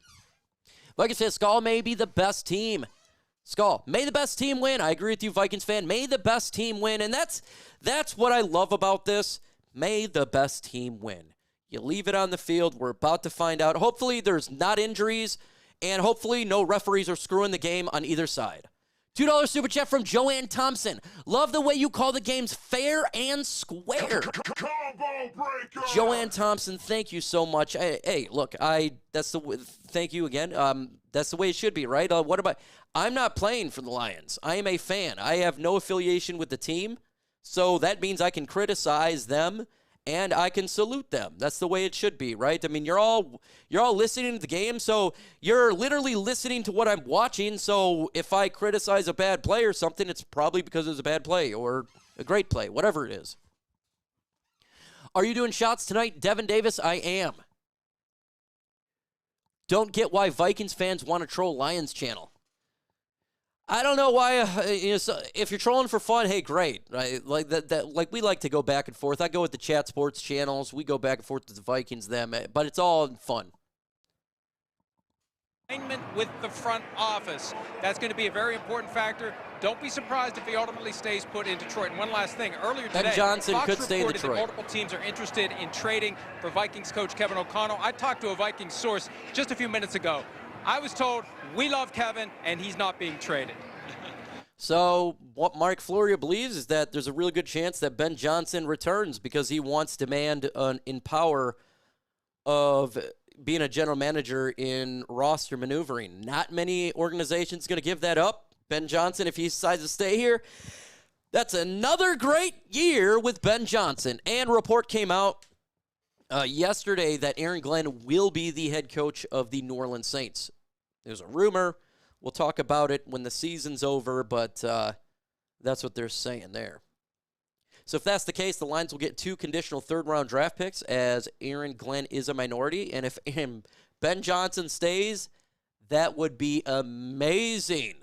Vikings fan, Skull may be the best team. Skull, may the best team win. I agree with you, Vikings fan. May the best team win, and that's what I love about this. May the best team win. You leave it on the field. We're about to find out. Hopefully there's not injuries, and hopefully no referees are screwing the game on either side. $2 super chat from Joanne Thompson. Love the way you call the games fair and square. Joanne Thompson, thank you so much. Hey, look, thank you again. That's the way it should be, right? I'm not playing for the Lions. I am a fan. I have no affiliation with the team. So that means I can criticize them and I can salute them. That's the way it should be, right? I mean, you're all listening to the game, so you're literally listening to what I'm watching. So if I criticize a bad play or something, it's probably because it was a bad play or a great play, whatever it is. Are you doing shots tonight, Devin Davis? I am. Don't get why Vikings fans want to troll Lions channel. I don't know why. If you're trolling for fun, hey, great. Right? Like that. Like we like to go back and forth. I go with the Chat Sports channels. We go back and forth with the Vikings, them. But it's all fun. Alignment with the front office. That's going to be a very important factor. Don't be surprised if he ultimately stays put in Detroit. And one last thing. Earlier today, Ben Johnson Fox could stay in reported Detroit. that multiple teams are interested in trading for Vikings coach Kevin O'Connell. I talked to a Vikings source just a few minutes ago. I was told, we love Kevin, and he's not being traded. So what Mark Florio believes is that there's a really good chance that Ben Johnson returns because he wants demand in power of being a general manager in roster maneuvering. Not many organizations going to give that up. Ben Johnson, if he decides to stay here, that's another great year with Ben Johnson. And a report came out yesterday that Aaron Glenn will be the head coach of the New Orleans Saints. There's a rumor. We'll talk about it when the season's over, but that's what they're saying there. So if that's the case, the Lions will get 2 conditional third-round draft picks as Aaron Glenn is a minority. And if Ben Johnson stays, that would be amazing.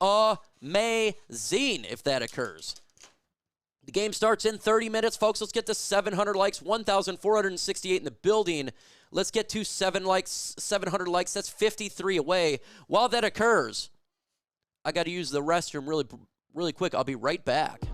Amazing if that occurs. The game starts in 30 minutes, folks. Let's get to 700 likes, 1,468 in the building. Let's get to 700 likes. That's 53 away. While that occurs, I got to use the restroom really quick. I'll be right back.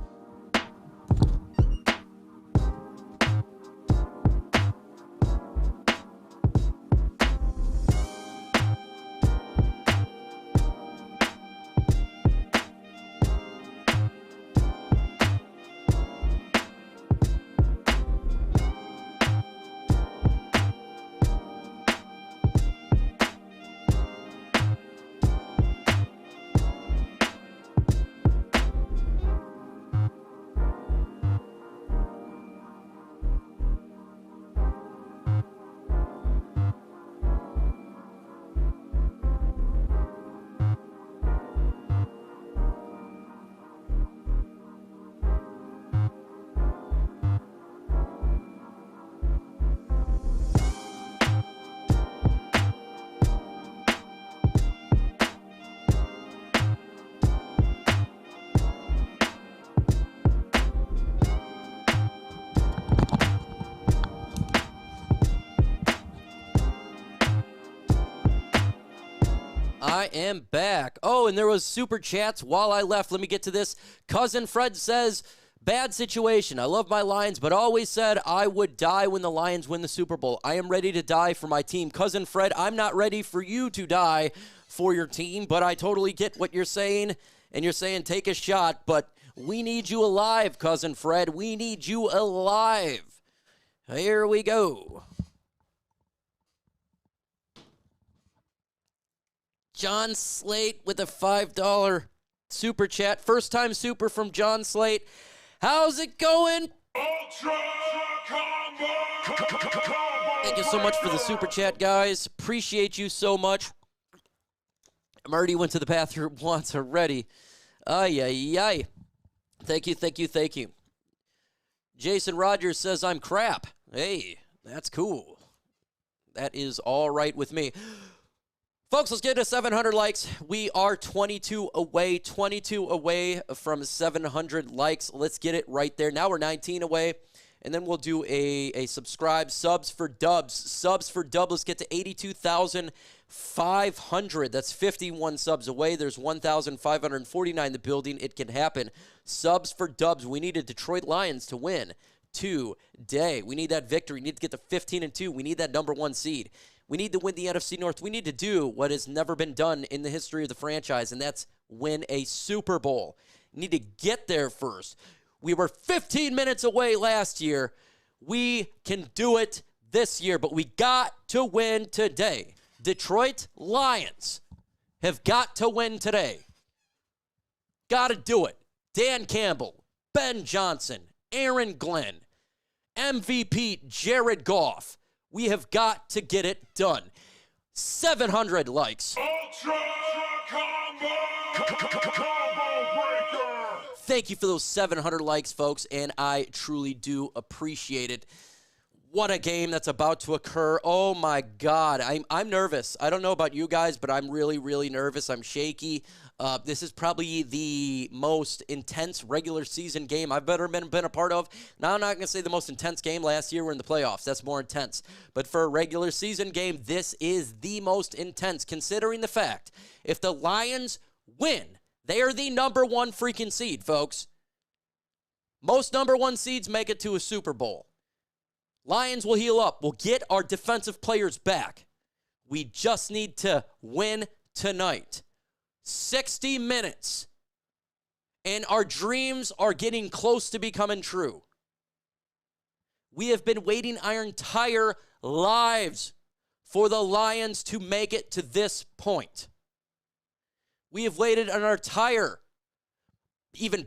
I am back. Oh, and there was super chats while I left. Let me get to this. Cousin Fred says, Bad situation. I love my Lions, but always said I would die when the Lions win the Super Bowl. I am ready to die for my team. Cousin Fred, I'm not ready for you to die for your team, but I totally get what you're saying, and you're saying take a shot, but we need you alive, Cousin Fred. We need you alive. Here we go. John Slate with a $5 super chat. First time super from John Slate. How's it going? Thank you so much for the super chat, guys. Appreciate you so much. I'm already went to the bathroom once already. Ay, ay, ay. Thank you, thank you, thank you. Jason Rogers says I'm crap. Hey, that's cool. That is all right with me. Folks, let's get to 700 likes. We are 22 away from 700 likes. Let's get it right there. Now we're 19 away, and then we'll do a subscribe. Subs for dubs. Subs for dub. Let's get to 82,500. That's 51 subs away. There's 1,549 in the building. It can happen. Subs for dubs. We need a Detroit Lions to win today. We need that victory. We need to get to 15-2. We need that number 1 seed. We need to win the NFC North. We need to do what has never been done in the history of the franchise, and that's win a Super Bowl. We need to get there first. We were 15 minutes away last year. We can do it this year, but we got to win today. Detroit Lions have got to win today. Got to do it. Dan Campbell, Ben Johnson, Aaron Glenn, MVP Jared Goff. We have got to get it done. 700 likes. Ultra combo breaker. Thank you for those 700 likes, folks, and I truly do appreciate it. What a game that's about to occur. Oh, my God. I'm nervous. I don't know about you guys, but I'm really, really nervous. I'm shaky. This is probably the most intense regular season game I've ever been a part of. Now, I'm not going to say the most intense game. Last year, we're in the playoffs. That's more intense. But for a regular season game, this is the most intense, considering the fact if the Lions win, they are the number 1 freaking seed, folks. Most number 1 seeds make it to a Super Bowl. Lions will heal up. We'll get our defensive players back. We just need to win tonight. 60 minutes. And our dreams are getting close to becoming true. We have been waiting our entire lives for the Lions to make it to this point. We have waited our entire, even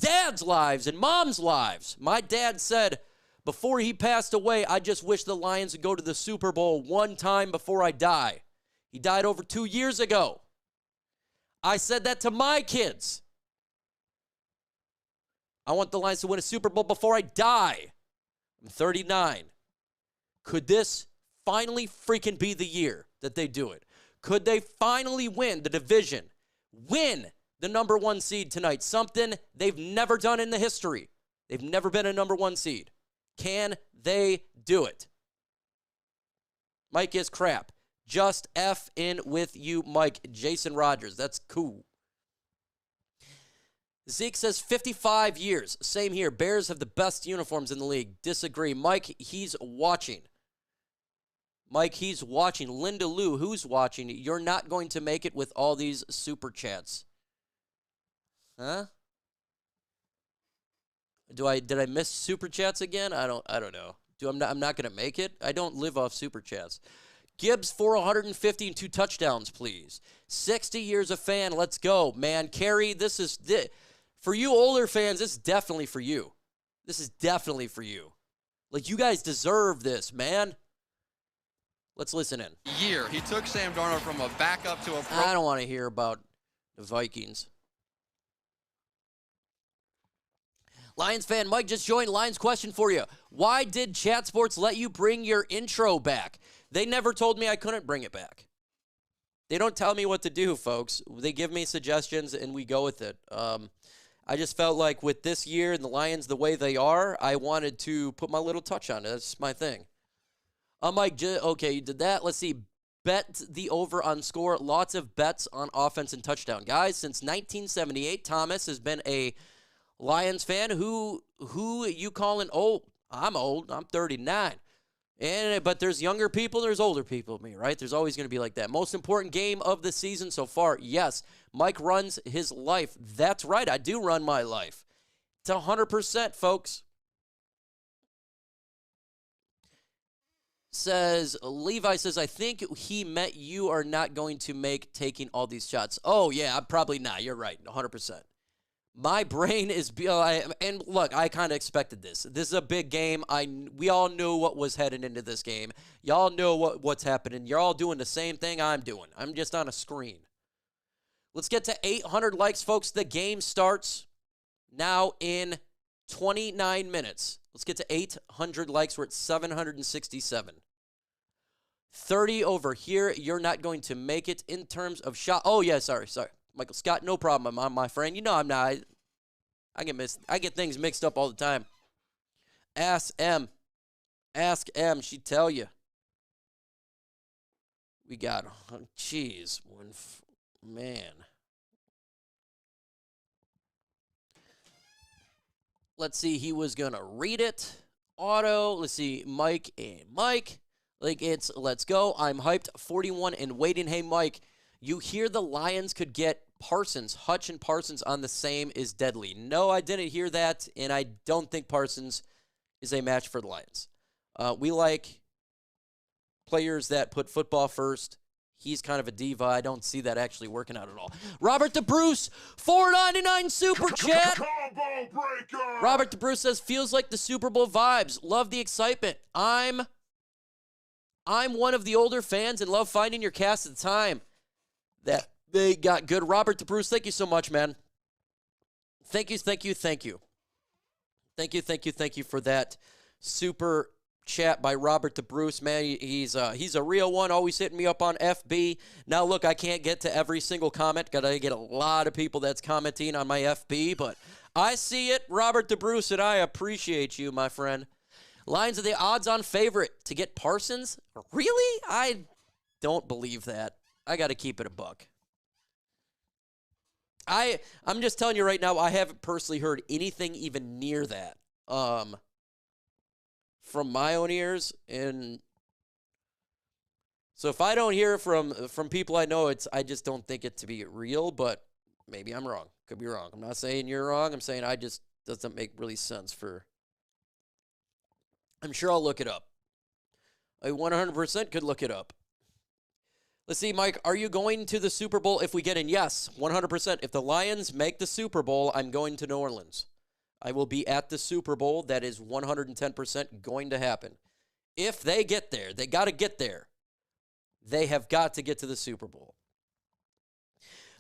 dad's lives and mom's lives. My dad said, before he passed away, I just wish the Lions would go to the Super Bowl one time before I die. He died over 2 years ago. I said that to my kids. I want the Lions to win a Super Bowl before I die. I'm 39. Could this finally freaking be the year that they do it? Could they finally win the division? Win the number 1 seed tonight? Something they've never done in the history. They've never been a number 1 seed. Can they do it? Mike is crap. Just F in with you, Mike. Jason Rogers. That's cool. Zeke says 55 years. Same here. Bears have the best uniforms in the league. Disagree. Mike, he's watching. Mike, he's watching. Linda Lou, who's watching? You're not going to make it with all these super chats. Huh? Did I miss super chats again? I don't know. I'm not going to make it. I don't live off super chats. Gibbs for 150 and 2 touchdowns, please. 60 years a fan. Let's go, man. Kerry, this is for you older fans. This is definitely for you. This is definitely for you. Like, you guys deserve this, man. Let's listen in. He took Sam Darnold from a backup to a pro. I don't want to hear about the Vikings. Lions fan Mike just joined. Lions question for you. Why did Chat Sports let you bring your intro back? They never told me I couldn't bring it back. They don't tell me what to do, folks. They give me suggestions, and we go with it. I just felt like with this year and the Lions the way they are, I wanted to put my little touch on it. That's my thing. Mike, okay, you did that. Let's see. Bet the over on score. Lots of bets on offense and touchdown. Guys, since 1978, Thomas has been a Lions fan, who you calling old? I'm old. I'm 39. But there's younger people, there's older people than me, right? There's always going to be like that. Most important game of the season so far, yes. Mike runs his life. That's right. I do run my life. It's 100%, folks. Levi says, I think he meant you are not going to make taking all these shots. Oh, yeah, I'm probably not. You're right, 100%. My brain is, and look, I kind of expected this. This is a big game. We all knew what was heading into this game. Y'all know what's happening. You're all doing the same thing I'm doing. I'm just on a screen. Let's get to 800 likes, folks. The game starts now in 29 minutes. Let's get to 800 likes. We're at 767. 30 over here. You're not going to make it in terms of shot. Oh, yeah, sorry. Michael Scott, no problem, my friend. You know I'm not. I get things mixed up all the time. Ask M. She'd tell you. We got, jeez, man. Let's see, he was going to read it. Auto. Let's see, Mike and Mike. Let's go. I'm hyped. 41 and waiting. Hey, Mike. You hear the Lions could get Parsons. Hutch and Parsons on the same is deadly. No, I didn't hear that, and I don't think Parsons is a match for the Lions. We like players that put football first. He's kind of a diva. I don't see that actually working out at all. Robert DeBruce, $4.99 super chat. Robert DeBruce says, feels like the Super Bowl vibes. Love the excitement. I'm one of the older fans and love finding your cast at the time that they got good. Robert DeBruce, thank you so much, man. Thank you for that super chat by Robert DeBruce, man. He's a real one, always hitting me up on FB. Now, look, I can't get to every single comment. Gotta get a lot of people that's commenting on my FB, but I see it, Robert DeBruce, and I appreciate you, my friend. Lions are the odds-on favorite to get Parsons? Really? I don't believe that. I got to keep it a buck. I'm just telling you right now, I haven't personally heard anything even near that from my own ears. And so if I don't hear from people I know, I just don't think it to be real, but maybe I'm wrong. Could be wrong. I'm not saying you're wrong. I'm saying I just doesn't make really sense for. I'm sure I'll look it up. I 100% could look it up. Let's see, Mike, are you going to the Super Bowl if we get in? Yes, 100%. If the Lions make the Super Bowl, I'm going to New Orleans. I will be at the Super Bowl. That is 110% going to happen. If they get there, they got to get there. They have got to get to the Super Bowl.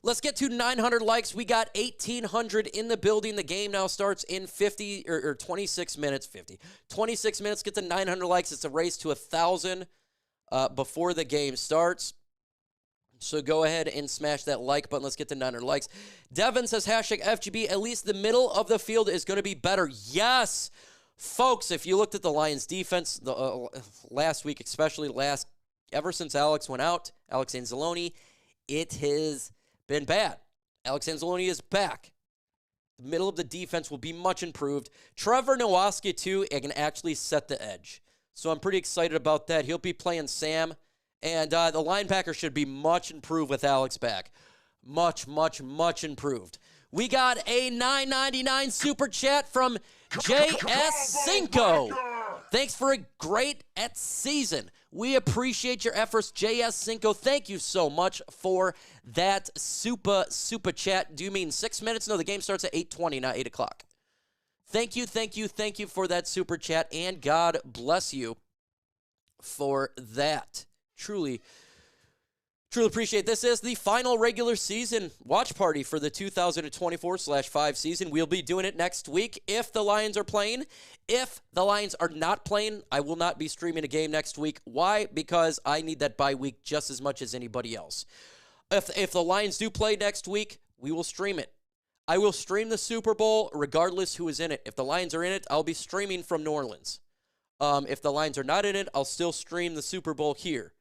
Let's get to 900 likes. We got 1,800 in the building. The game now starts in 26 minutes. 26 minutes, get to 900 likes. It's a race to 1,000 before the game starts. So go ahead and smash that like button. Let's get to 900 likes. Devin says, #FGB, at least the middle of the field is going to be better. Yes. Folks, if you looked at the Lions defense last week, especially ever since Alex went out, Alex Anzalone, it has been bad. Alex Anzalone is back. The middle of the defense will be much improved. Trevor Nowaski, too, can actually set the edge. So I'm pretty excited about that. He'll be playing Sam. And the linebacker should be much improved with Alex back. Much, much, much improved. We got a $9.99 super chat from J.S. Cinco. Thanks for a great season. We appreciate your efforts, J.S. Cinco. Thank you so much for that super chat. Do you mean 6 minutes? No, the game starts at 8:20, not 8 o'clock. Thank you for that super chat, and God bless you for that. Truly appreciate it. This is the final regular season watch party for the 2024/5 season. We'll be doing it next week if the Lions are playing. If the Lions are not playing, I will not be streaming a game next week. Why? Because I need that bye week just as much as anybody else. If the Lions do play next week, we will stream it. I will stream the Super Bowl regardless who is in it. If the Lions are in it, I'll be streaming from New Orleans. If the Lions are not in it, I'll still stream the Super Bowl here.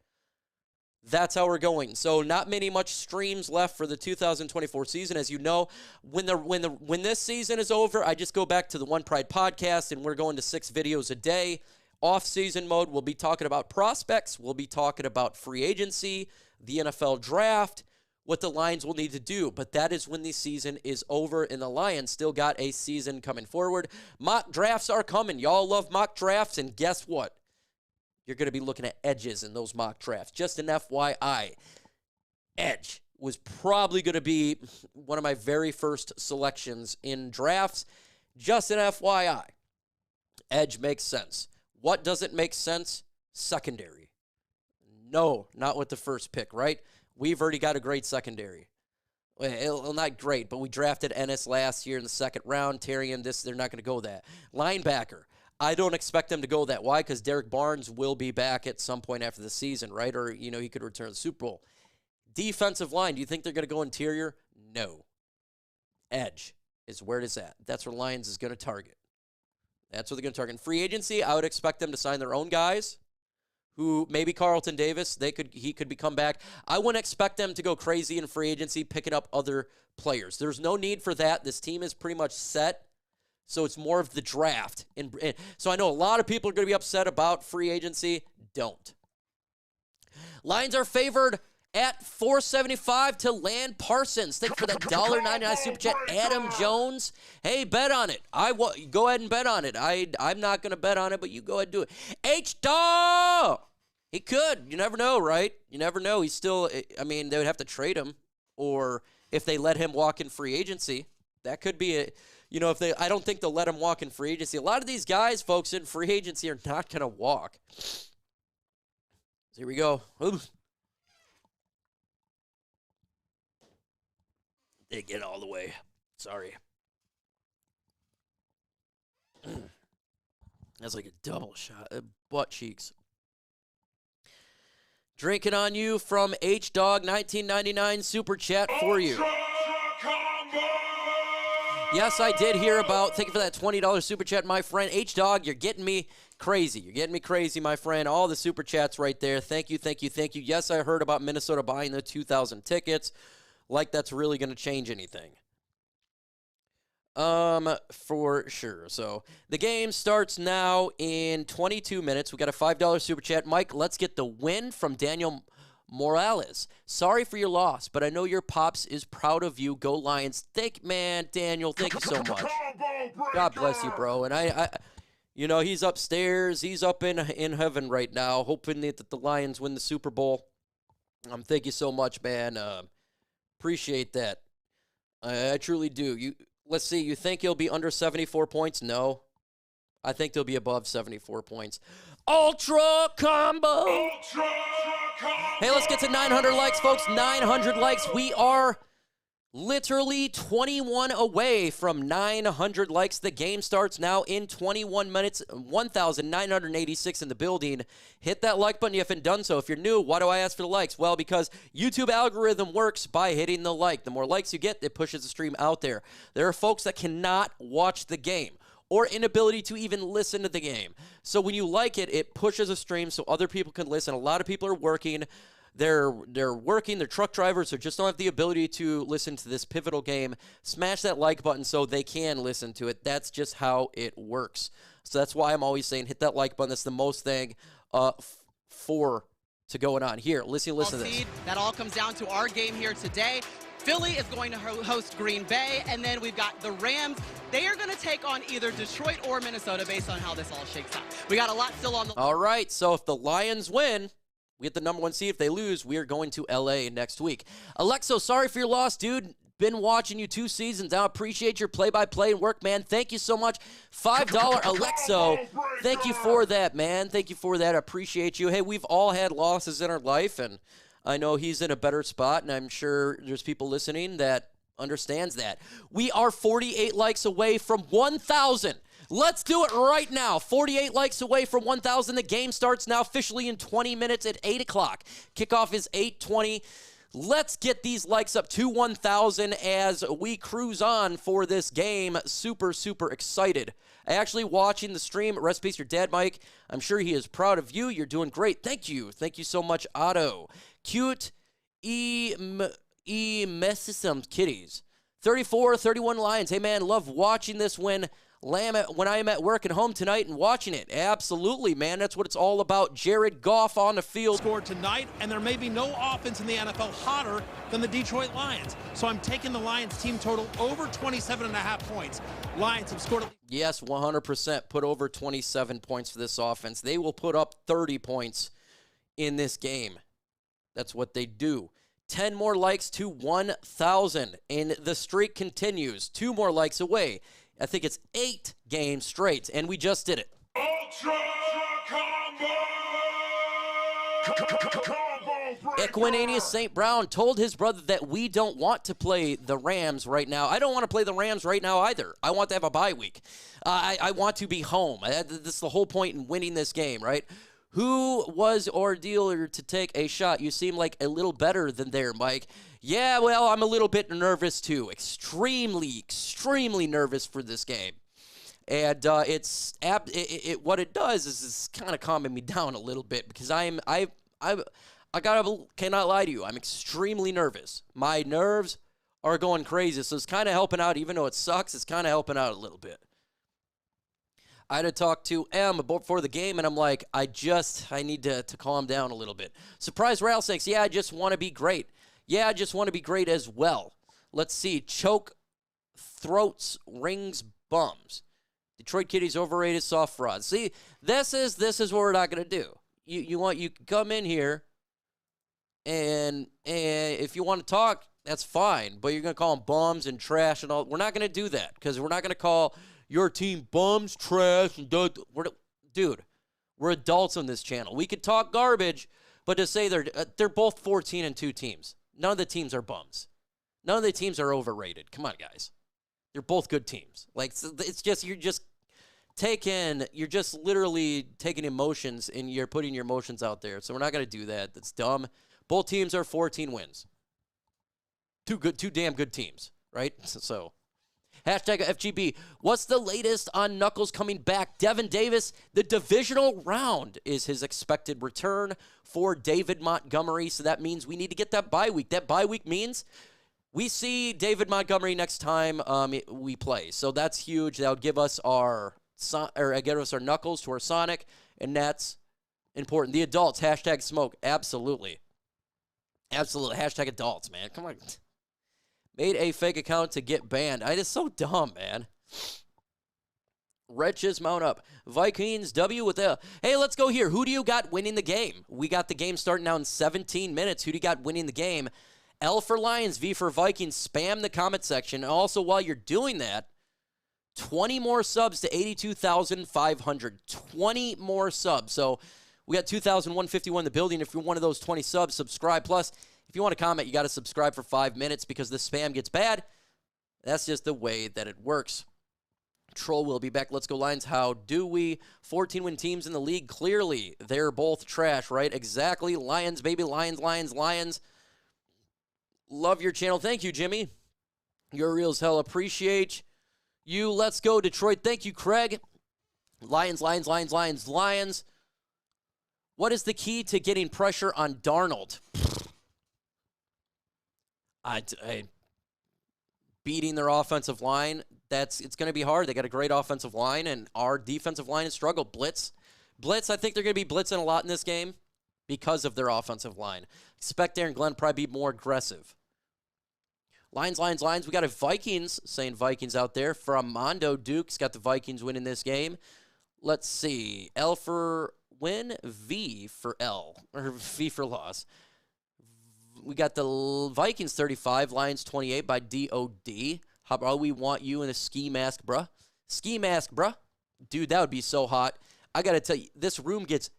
That's how we're going. So not much streams left for the 2024 season. As you know, when this season is over, I just go back to the One Pride podcast, and we're going to 6 videos a day. Off-season mode, we'll be talking about prospects. We'll be talking about free agency, the NFL draft, what the Lions will need to do. But that is when the season is over, and the Lions still got a season coming forward. Mock drafts are coming. Y'all love mock drafts, and guess what? You're going to be looking at edges in those mock drafts. Just an FYI, edge was probably going to be one of my very first selections in drafts. Just an FYI. Edge makes sense. What doesn't make sense? Secondary. No, not with the first pick, right? We've already got a great secondary. Well, not great, but we drafted Ennis last year in the second round. Terrian, they're not going to go that. Linebacker. I don't expect them to go that. Why? Because Derek Barnes will be back at some point after the season, right? Or, he could return to the Super Bowl. Defensive line, do you think they're going to go interior? No. Edge is where it is at. That's where Lions is going to target. That's what they're going to target. In free agency, I would expect them to sign their own guys, who maybe Carlton Davis, he could become back. I wouldn't expect them to go crazy in free agency, picking up other players. There's no need for that. This team is pretty much set. So it's more of the draft. And so I know a lot of people are going to be upset about free agency. Don't. Lions are favored at $4.75 to land Parsons. Thank you for that $1.99 super chat. Adam Jones. Hey, bet on it. Go ahead and bet on it. I'm not going to bet on it, but you go ahead and do it. H-Dog! He could. You never know, right? You never know. He's still, they would have to trade him. Or if they let him walk in free agency, that could be it. I don't think they'll let him walk in free agency. A lot of these guys, folks, in free agency are not going to walk. So here we go. Oops. Didn't get all the way. Sorry. That's like a double shot. Butt cheeks. Drinking on you from H-Dog 1999 super chat for you. Yes, I did hear about, thank you for that $20 super chat, my friend. H-Dog, you're getting me crazy. You're getting me crazy, my friend. All the super chats right there. Thank you, thank you, thank you. Yes, I heard about Minnesota buying the 2,000 tickets. Like that's really going to change anything. For sure. So the game starts now in 22 minutes. We got a $5 super chat. Mike, let's get the win from Daniel Morales. Sorry for your loss, but I know your pops is proud of you. Go Lions. Daniel, thank you so much. God bless you, bro. And I he's upstairs. He's up in heaven right now, hoping that the Lions win the Super Bowl. Thank you so much, man. Appreciate that. I truly do. Let's see. You think you'll be under 74 points? No. I think they'll be above 74 points. Ultra combo. Hey, let's get to 900 likes, folks. 900 likes. We are literally 21 away from 900 likes. The game starts now in 21 minutes. 1,986 in the building. Hit that like button if you haven't done so. If you're new, why do I ask for the likes? Well, because YouTube algorithm works by hitting the like. The more likes you get, it pushes the stream out there. There are folks that cannot watch the game or inability to even listen to the game. So when you like it, it pushes a stream so other people can listen. A lot of people are working. They're working, they're truck drivers, or just don't have the ability to listen to this pivotal game. Smash that like button so they can listen to it. That's just how it works. So that's why I'm always saying hit that like button. That's the most thing to going on. Here, listen to this. That all comes down to our game here today. Philly is going to host Green Bay, and then we've got the Rams. They are going to take on either Detroit or Minnesota based on how this all shakes out. We got a lot still on the... All right, so if the Lions win, we get the number 1 seed. If they lose, we are going to L.A. next week. Alexo, sorry for your loss, dude. Been watching you 2 seasons now. Appreciate your play-by-play and work, man. Thank you so much. $5 Alexo. Thank you for that, man. Thank you for that. I appreciate you. Hey, we've all had losses in our life, and I know he's in a better spot, and I'm sure there's people listening that understands that. We are 48 likes away from 1,000. Let's do it right now. 48 likes away from 1,000. The game starts now officially in 20 minutes at 8 o'clock. Kickoff is 8:20. Let's get these likes up to 1,000 as we cruise on for this game. Super, super excited. Actually watching the stream. Rest in peace, your dad, Mike. I'm sure he is proud of you. You're doing great. Thank you. Thank you so much, Otto. Cute Messisum Kitties. 34-31 Lions. Hey, man, love watching this when I am at work and home tonight and watching it. Absolutely, man. That's what it's all about. Jared Goff on the field. Scored tonight, and there may be no offense in the NFL hotter than the Detroit Lions. So I'm taking the Lions team total over 27.5 points. Lions have scored. Yes, 100%. Put over 27 points for this offense. They will put up 30 points in this game. That's what they do. 10 more likes to 1,000, and the streak continues. 2 more likes away. I think it's 8 games straight, and we just did it. Ultra combo! Equinanius St. Brown told his brother that we don't want to play the Rams right now. I don't want to play the Rams right now either. I want to have a bye week. I want to be home. This is the whole point in winning this game, right? Who was our dealer to take a shot? You seem like a little better than there, Mike. Yeah, well, I'm a little bit nervous too. Extremely nervous for this game. And what it does is it's kind of calming me down a little bit because cannot lie to you. I'm extremely nervous. My nerves are going crazy, so it's kind of helping out. Even though it sucks, it's kind of helping out a little bit. I had to talk to M before the game, and I'm like, I need to calm down a little bit. Surprise Rattlesnakes, yeah, I just want to be great. Yeah, I just want to be great as well. Let's see, choke, throats, rings, bums. Detroit Kitties overrated, soft fraud. See, this is what we're not going to do. You come in here, and if you want to talk, that's fine, but you're going to call them bums and trash and all. We're not going to do that because we're not going to call your team bums, trash, and dude, we're adults on this channel. We could talk garbage, but to say they're both 14-2 teams. None of the teams are bums. None of the teams are overrated. Come on, guys. They're both good teams. Like it's just you're just literally taking emotions and you're putting your emotions out there. So we're not gonna do that. That's dumb. Both teams are 14 wins. Two damn good teams, right? So. Hashtag FGB. What's the latest on Knuckles coming back? Devin Davis, the divisional round is his expected return for David Montgomery. So that means we need to get that bye week. That bye week means we see David Montgomery next time we play. So that's huge. That would give us our Knuckles to our Sonic, and that's important. The adults, hashtag smoke. Absolutely. Hashtag adults, man. Come on. Made a fake account to get banned. It is so dumb, man. Wretches mount up. Vikings W with a. Hey, let's go here. Who do you got winning the game? We got the game starting now in 17 minutes. Who do you got winning the game? L for Lions, V for Vikings. Spam the comment section. And also, while you're doing that, 20 more subs to 82,500. 20 more subs. So we got 2,151 in the building. If you're one of those 20 subs, subscribe. Plus, if you want to comment, you got to subscribe for 5 minutes because the spam gets bad. That's just the way that it works. Troll will be back. Let's go, Lions. How do we? 14-win teams in the league. Clearly, they're both trash, right? Exactly. Lions, baby. Lions. Love your channel. Thank you, Jimmy. You're real as hell. Appreciate you. Let's go, Detroit. Thank you, Craig. Lions. What is the key to getting pressure on Darnold? Beating their offensive line, it's going to be hard. They got a great offensive line, and our defensive line has struggled. Blitz, I think they're going to be blitzing a lot in this game because of their offensive line. Expect Aaron Glenn probably be more aggressive. Lions. We got a Vikings, saying Vikings out there. From Mondo Duke's got the Vikings winning this game. Let's see. L for win, V for L, or V for loss. We got the Vikings 35, Lions 28 by DOD. How about we want you in a ski mask, bruh? Ski mask, bruh. Dude, that would be so hot. I got to tell you, this room gets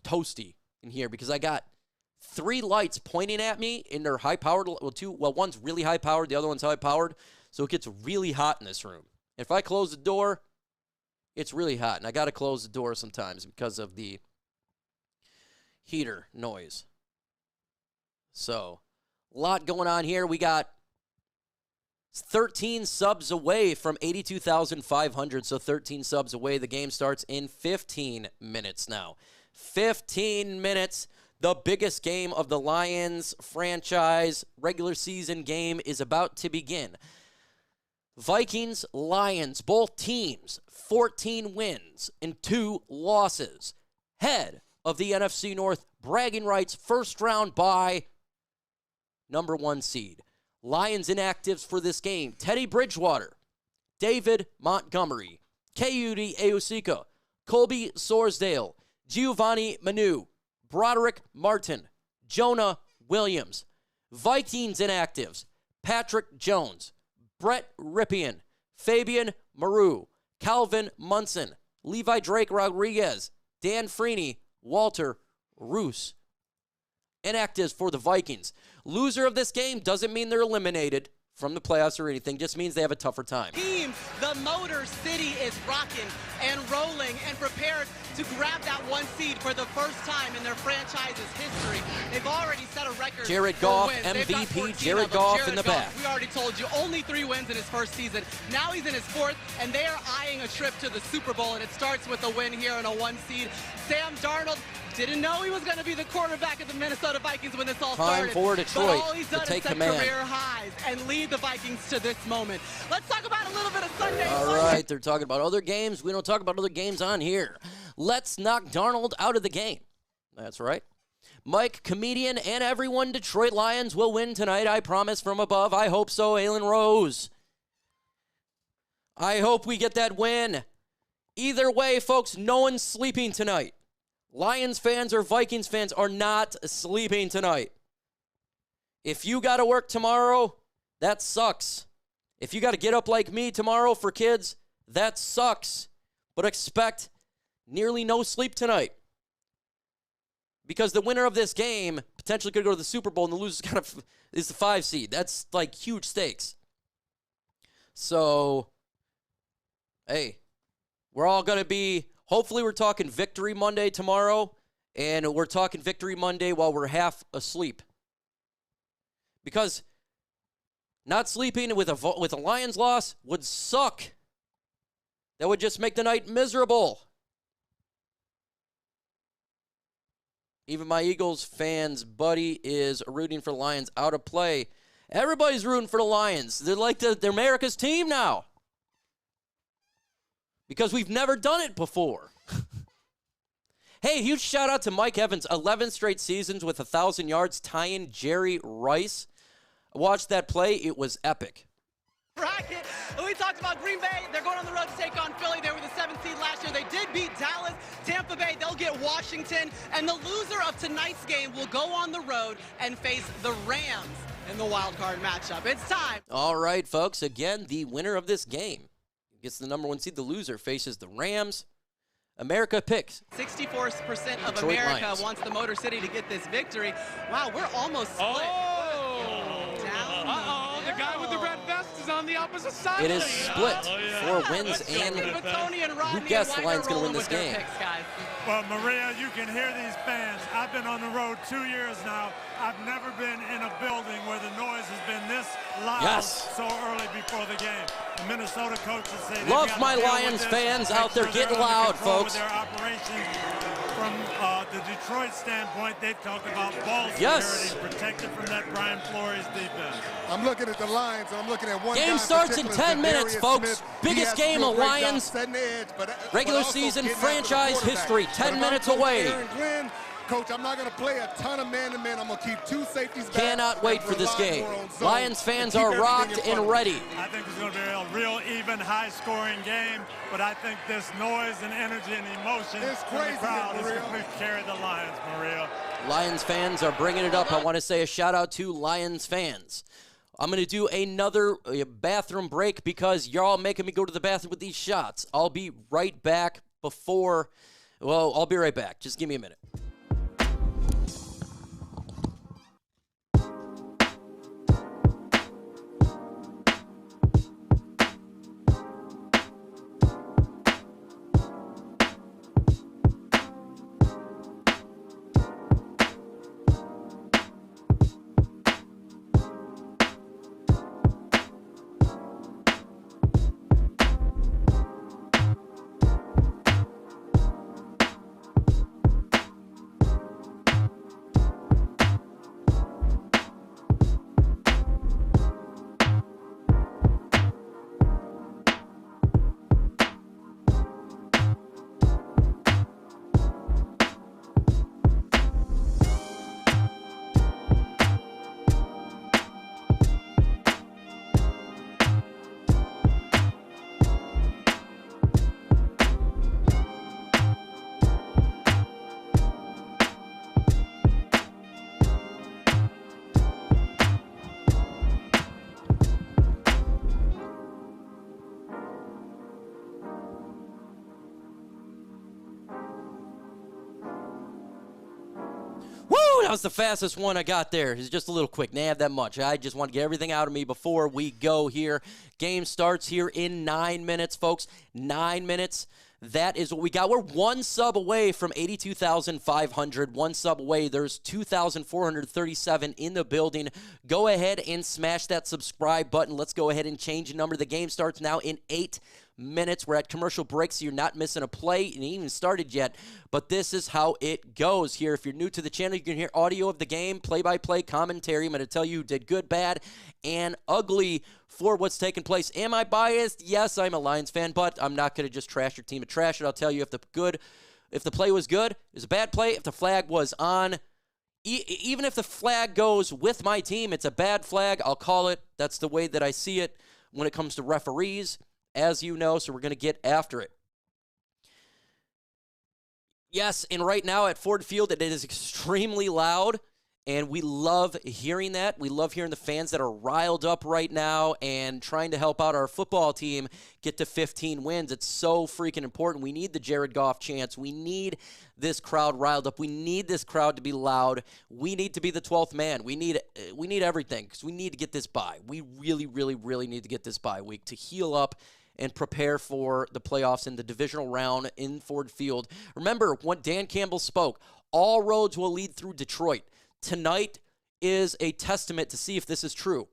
toasty in here because I got 3 lights pointing at me in their high-powered, one's really high-powered, the other one's high-powered, so it gets really hot in this room. If I close the door, it's really hot, and I got to close the door sometimes because of the heater noise. So, A lot going on here. We got 13 subs away from 82,500, so 13 subs away. The game starts in 15 minutes now. 15 minutes. The biggest game of the Lions franchise regular season game is about to begin. Vikings, Lions, both teams, 14 wins and 2 losses. Head of the NFC North, bragging rights, first round bye, number 1 seed. Lions inactives for this game: Teddy Bridgewater, David Montgomery, Kayode Eosika, Colby Sorsdale, Giovanni Manu, Broderick Martin, Jonah Williams. Vikings inactives: Patrick Jones, Brett Ripien, Fabian Maru, Calvin Munson, Levi Drake Rodriguez, Dan Freeney, Walter Roos. Inactives for the Vikings. Loser of this game doesn't mean they're eliminated from the playoffs or anything, just means they have a tougher time. Team, the Motor City is rocking and rolling and prepared to grab that 1 seed for the first time in their franchise's history. They've already set a record. Jared Goff, MVP, Jared Goff in the back. We already told you, only 3 wins in his first season. Now he's in his 4th, and they are eyeing a trip to the Super Bowl, and it starts with a win here and a 1 seed. Sam Darnold didn't know he was going to be the quarterback of the Minnesota Vikings when this all started. Time for Detroit but all he's done to take is set command. Career highs and lead the Vikings to this moment. Let's talk about a little bit of Sunday. All right, they're talking about other games. We don't talk about other games on here. Let's knock Darnold out of the game. That's right. Mike, comedian, and everyone, Detroit Lions will win tonight. I promise from above. I hope so, Alan Rose. I hope we get that win. Either way, folks, no one's sleeping tonight. Lions fans or Vikings fans are not sleeping tonight. If you got to work tomorrow, that sucks. If you got to get up like me tomorrow for kids, that sucks. But expect nearly no sleep tonight. Because the winner of this game potentially could go to the Super Bowl, and the loser is the 5 seed. That's like huge stakes. So, hey, we're all going to be, hopefully we're talking Victory Monday tomorrow, and we're talking Victory Monday while we're half asleep. Because not sleeping with a Lions loss would suck. That would just make the night miserable. Even my Eagles fans' buddy is rooting for the Lions out of play. Everybody's rooting for the Lions. They're like they're America's team now. Because we've never done it before. Hey, huge shout out to Mike Evans. 11 straight seasons with 1,000 yards, tying Jerry Rice. I watched that play. It was epic. Bracket. We talked about Green Bay. They're going on the road to take on Philly. They were the 7th seed last year. They did beat Dallas. Tampa Bay, they'll get Washington. And the loser of tonight's game will go on the road and face the Rams in the wild card matchup. It's time. All right, folks. Again, the winner of this game gets the number 1 seed. The loser faces the Rams. America picks. 64% of Detroit America Lions. wants the Motor City to get this victory. Wow, we're almost split. The guy with the red vest is on the opposite side. It is split. 4 wins and who guessed the Lions going to win this game? Well, Maria, you can hear these fans. I've been on the road 2 years now. I've never been in a building where the noise has been this loud so early before the game. The Minnesota coaches say love my Lions fans out there getting loud, folks. Their operations. From the Detroit standpoint, they've talked about ball security protected from that Brian Flores defense. I'm looking at the Lions, and I'm looking at one game starts in 10 minutes, folks. Biggest game of Lions regular season franchise history. 10 minutes away. Coach, I'm not going to play a ton of man-to-man. I'm going to keep 2 safeties back. Cannot wait for this game. Lions fans are rocked and ready. I think it's going to be a real even, high-scoring game, but I think this noise and energy and emotion from the crowd is going to carry the Lions, Maria. Lions fans are bringing it up. I want to say a shout-out to Lions fans. I'm going to do another bathroom break because you're all making me go to the bathroom with these shots. I'll be right back before, well, I'll be right back. Just give me a minute. was the fastest one I got there. It's just a little quick. Nah, that much. I just want to get everything out of me before we go here. Game starts here in 9 minutes, folks. 9 minutes. That is what we got. We're one sub away from 82,500. One sub away. There's 2,437 in the building. Go ahead and smash that subscribe button. Let's go ahead and change the number. The game starts now in 8 minutes. We're at commercial break, so you're not missing a play. It ain't even started yet, but this is how it goes here. If you're new to the channel, you can hear audio of the game, play-by-play commentary. I'm going to tell you who did good, bad, and ugly for what's taking place. Am I biased? Yes, I'm a Lions fan, but I'm not going to just trash your team and trash it. I'll tell you if the play was good, it was a bad play. If the flag was on, even if the flag goes with my team, it's a bad flag. I'll call it. That's the way that I see it when it comes to referees, as you know, so we're going to get after it. Yes, and right now at Ford Field, it is extremely loud, and we love hearing that. We love hearing the fans that are riled up right now and trying to help out our football team get to 15 wins. It's so freaking important. We need the Jared Goff chants. We need this crowd riled up. We need this crowd to be loud. We need to be the 12th man. We need everything because we need to get this bye. We really, really, really need to get this bye week to heal up and prepare for the playoffs in the divisional round in Ford Field. Remember, when Dan Campbell spoke, all roads will lead through Detroit. Tonight is a testament to see if this is true.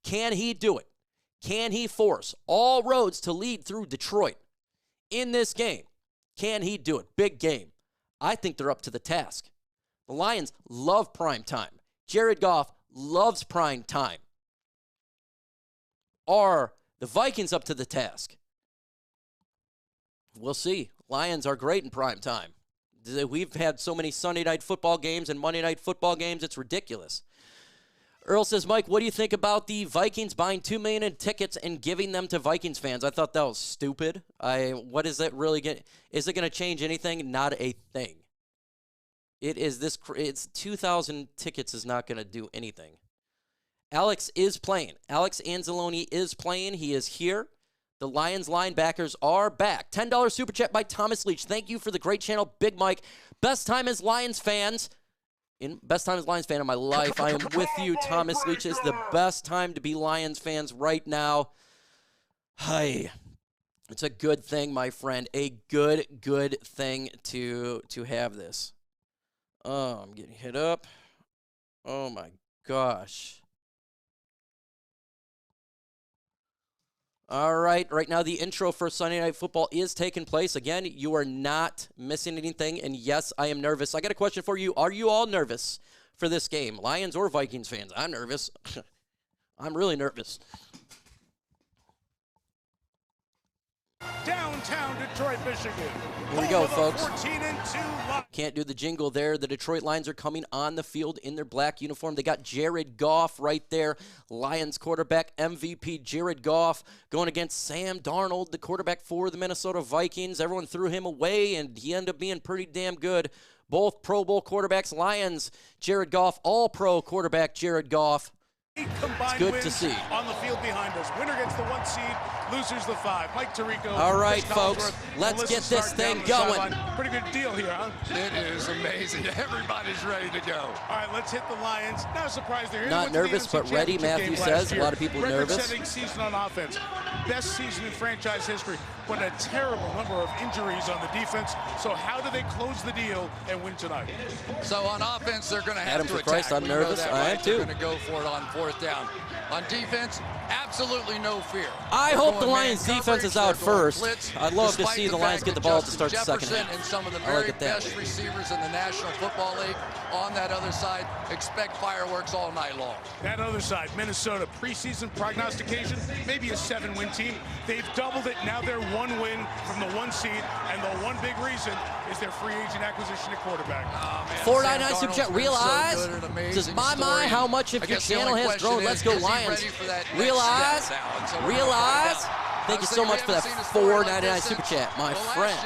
Can he do it? Can he force all roads to lead through Detroit in this game? Can he do it? Big game. I think they're up to the task. The Lions love prime time. Jared Goff loves prime time. Are the Vikings up to the task? We'll see. Lions are great in prime time. We've had so many Sunday night football games and Monday night football games, it's ridiculous. Earl says, Mike, what do you think about the Vikings buying $2 million in tickets and giving them to Vikings fans? I thought that was stupid. What is that really going to... Is it going to change anything? Not a thing. It's 2,000 tickets is not going to do anything. Alex is playing. Alex Anzalone is playing. He is here. The Lions linebackers are back. $10 super chat by Thomas Leach. Thank you for the great channel, Big Mike. Best time as Lions fans. Best time as Lions fan of my life. I am with you, Thomas Leach. It's the best time to be Lions fans right now. Hi. It's a good thing, my friend. A good thing to have this. Oh, I'm getting hit up. Oh, my gosh. All right now the intro for Sunday Night Football is taking place. Again, you are not missing anything, and yes, I am nervous. I got a question for you. Are you all nervous for this game, Lions or Vikings fans? I'm nervous. I'm really nervous. Downtown Detroit, Michigan. Here we go, folks. Can't do the jingle there. The Detroit Lions are coming on the field in their black uniform. They got Jared Goff right there. Lions quarterback MVP Jared Goff going against Sam Darnold, the quarterback for the Minnesota Vikings. Everyone threw him away, and he ended up being pretty damn good. Both Pro Bowl quarterbacks. Lions, Jared Goff, all-pro quarterback Jared Goff. It's good to see. On the field behind us. Winner gets the 1 seed, losers the 5. Mike Tirico. All right, folks, let's get this thing going. Pretty good deal here, huh? It is amazing. Everybody's ready to go. All right, let's hit the Lions. Not surprised they're here. Not nervous, but ready, Matthew says. A lot of people nervous. Record-setting season on offense. Best season in franchise history, but a terrible number of injuries on the defense. So how do they close the deal and win tonight? So on offense, they're going to have Adam to for attack. Christ, I'm nervous. I am too. They're going to go for it on 4th down. On defense, absolutely no fear. I hope the Lions defense is out first. I'd love to see the Lions get the ball to start the second half. And some of the very best receivers in the National Football League on that other side expect fireworks all night long. That other side, Minnesota, preseason prognostication, maybe a 7-win team. They've doubled it. Now they're 1 win from the 1 seed, and the one big reason is their free agent acquisition at quarterback. Oh, 499 super chat. Realize, just my how much if your channel has grown. Let's go Lions. Realize. Thank you so much for that $4.99 super chat, my friend.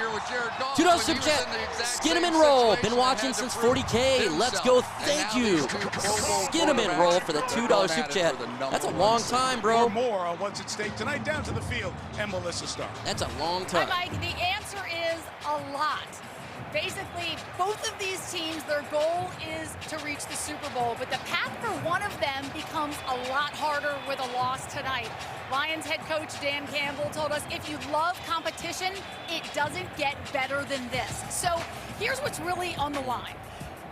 $2 super chat. Skin 'em and roll. Been watching since 40K. Let's go. Thank you. Skin 'em and roll for the $2 super chat. That's a long time, bro. More on what's at stake tonight. Down to the field and Melissa Starr. That's a long time. Hi, Mike. The answer is a lot. Basically, both of these teams, their goal is to reach the Super Bowl, but the path for one of them becomes a lot harder with a loss tonight. Lions head coach Dan Campbell told us, if you love competition, it doesn't get better than this. So here's what's really on the line.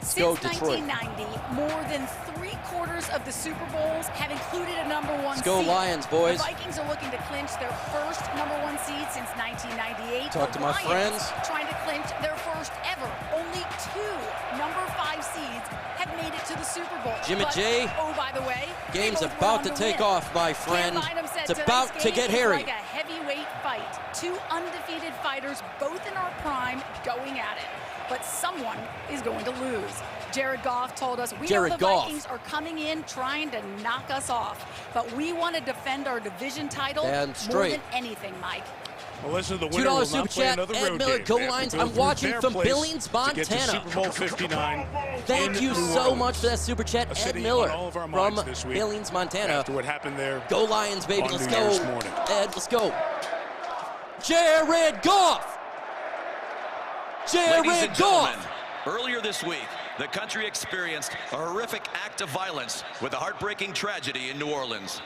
Since 1990, more than 3/4 of the Super Bowls have included a number one seed. Let's go Lions, boys. The Vikings are looking to clinch their first number one seed since 1998. Talk to my friends. Trying to clinch their first ever. Only 2 number 5 seeds have made it to the Super Bowl. Jimmy J. Oh, by the way, game's about to take off, my friend. It's about to get hairy. Like a heavyweight fight. 2 undefeated fighters, both in our prime, going at it. But someone is going to lose. Jared Goff told us, we know the Vikings are coming in trying to knock us off, but we want to defend our division title more than anything, Mike. Well, listen, the winner will not play another road game. Go Lions. I'm watching from Billings, Montana. Super Bowl 59. Thank you so much for that super chat, Ed Miller from Billings, Montana. After what happened there. Go Lions, baby. Let's go. Ed, let's go. Jared Goff. Ladies and gentlemen, earlier this week, the country experienced a horrific act of violence with a heartbreaking tragedy in New Orleans.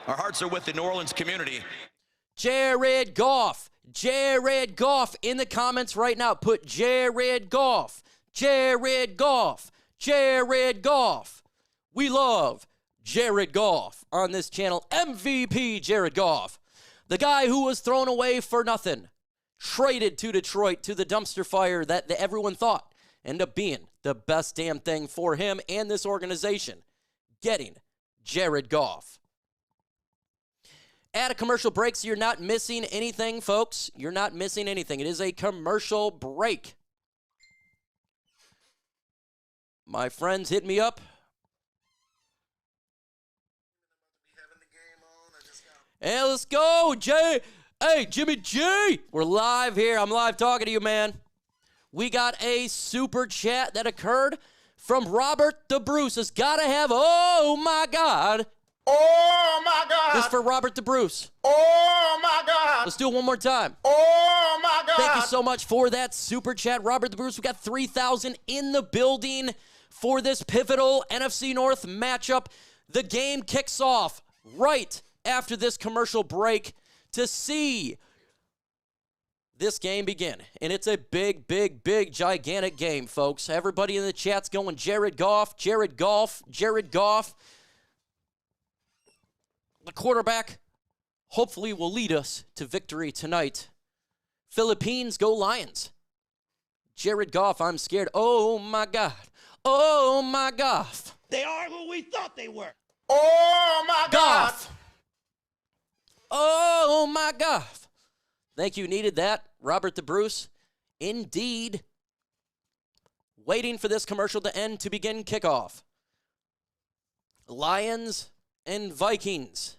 Our hearts are with the New Orleans community. Jared Goff. Jared Goff in the comments right now. Put Jared Goff. Jared Goff. Jared Goff. We love Jared Goff on this channel. MVP Jared Goff. The guy who was thrown away for nothing. Traded to Detroit to the dumpster fire that everyone thought ended up being the best damn thing for him and this organization. Getting Jared Goff. Add a commercial break so you're not missing anything, folks. You're not missing anything. It is a commercial break. My friends, hit me up. Hey, let's go, Jay. Hey, Jimmy G. We're live here. I'm live talking to you, man. We got a super chat that occurred from Robert the Bruce. It's got to have, oh, my God. Oh, my God. This is for Robert the Bruce. Oh, my God. Let's do it one more time. Oh, my God. Thank you so much for that super chat, Robert the Bruce. We got 3,000 in the building for this pivotal NFC North matchup. The game kicks off right after this commercial break to see this game begin. And it's a big, big, big, gigantic game, folks. Everybody in the chat's going Jared Goff, Jared Goff, Jared Goff. The quarterback hopefully will lead us to victory tonight. Philippines, go Lions. Jared Goff, I'm scared. Oh, my God. Oh, my Goff. They are who we thought they were. Oh, my God. Goff. Oh, my God. Thank you. Needed that. Robert the Bruce. Indeed. Waiting for this commercial to end to begin kickoff. Lions and Vikings.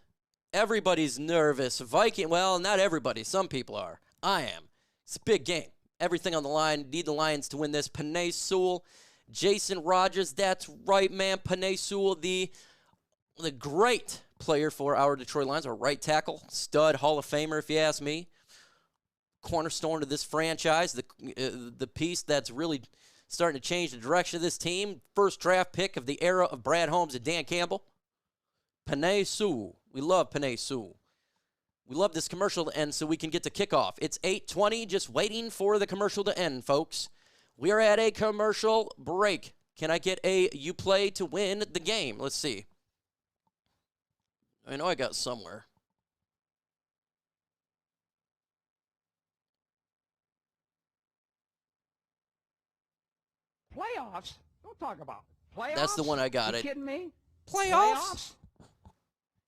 Everybody's nervous. Well, not everybody. Some people are. I am. It's a big game. Everything on the line. Need the Lions to win this. Penei Sewell. Jason Rogers. That's right, man. Penei Sewell, the great player for our Detroit Lions, our right tackle, stud Hall of Famer, if you ask me. Cornerstone of this franchise, the piece that's really starting to change the direction of this team. First draft pick of the era of Brad Holmes and Dan Campbell. Penei Sewell. We love Penei Sewell. We love this commercial to end so we can get to kickoff. It's 8:20, just waiting for the commercial to end, folks. We are at a commercial break. Can I get a you play to win the game? Let's see. I know I got somewhere. Playoffs? Don't talk about playoffs. That's the one I got. You kidding me? Playoffs?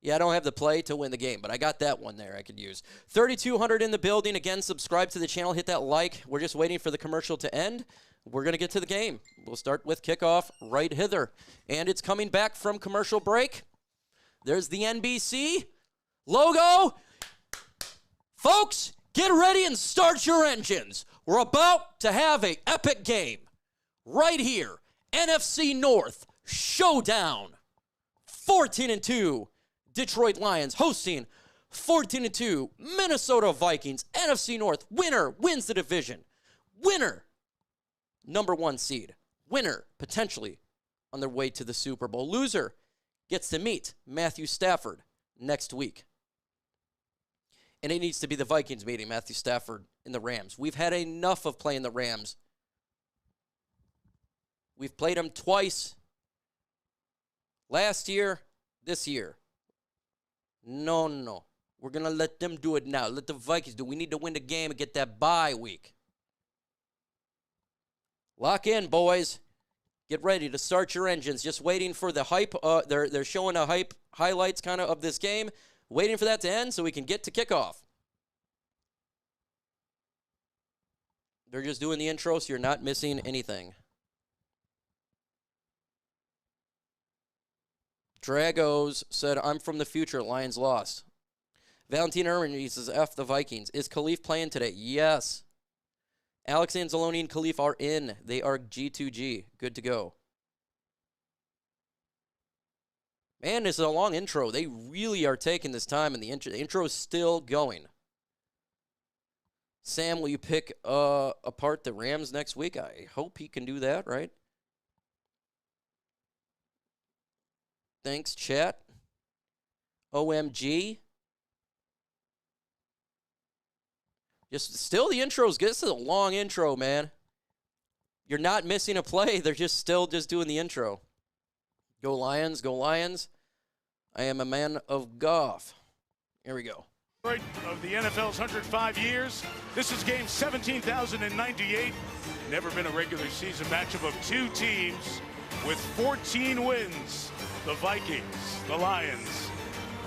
Yeah, I don't have the play to win the game, but I got that one there I could use. 3,200 in the building. Again, subscribe to the channel. Hit that like. We're just waiting for the commercial to end. We're going to get to the game. We'll start with kickoff right hither. And it's coming back from commercial break. There's the NBC logo. Folks, get ready and start your engines. We're about to have an epic game right here. NFC North showdown. 14-2 Detroit Lions hosting 14-2 Minnesota Vikings. NFC North winner wins the division. Winner number 1 seed. Winner, potentially, on their way to the Super Bowl. Loser gets to meet Matthew Stafford next week. And it needs to be the Vikings meeting Matthew Stafford and the Rams. We've had enough of playing the Rams. We've played them twice. Last year, this year. No. We're going to let them do it now. Let the Vikings do it. We need to win the game and get that bye week. Lock in, boys. Get ready to start your engines. Just waiting for the hype. They're showing a highlights kind of this game. Waiting for that to end so we can get to kickoff. They're just doing the intro so you're not missing anything. Dragos said, I'm from the future. Lions lost. Valentina Erwin says, F the Vikings. Is Khalif playing today? Yes. Alex Anzalone and Khalif are in. They are G2G. Good to go. Man, this is a long intro. They really are taking this time, and the intro is still going. Sam, will you pick apart the Rams next week? I hope he can do that, right? Thanks, chat. OMG. Just still the intro's good. This is a long intro, man. You're not missing a play. They're just still doing the intro. Go Lions, go Lions. I am a man of Goff. Here we go. Of the NFL's 105 years, this is game 17,098. Never been a regular season matchup of two teams with 14 wins. The Vikings, the Lions.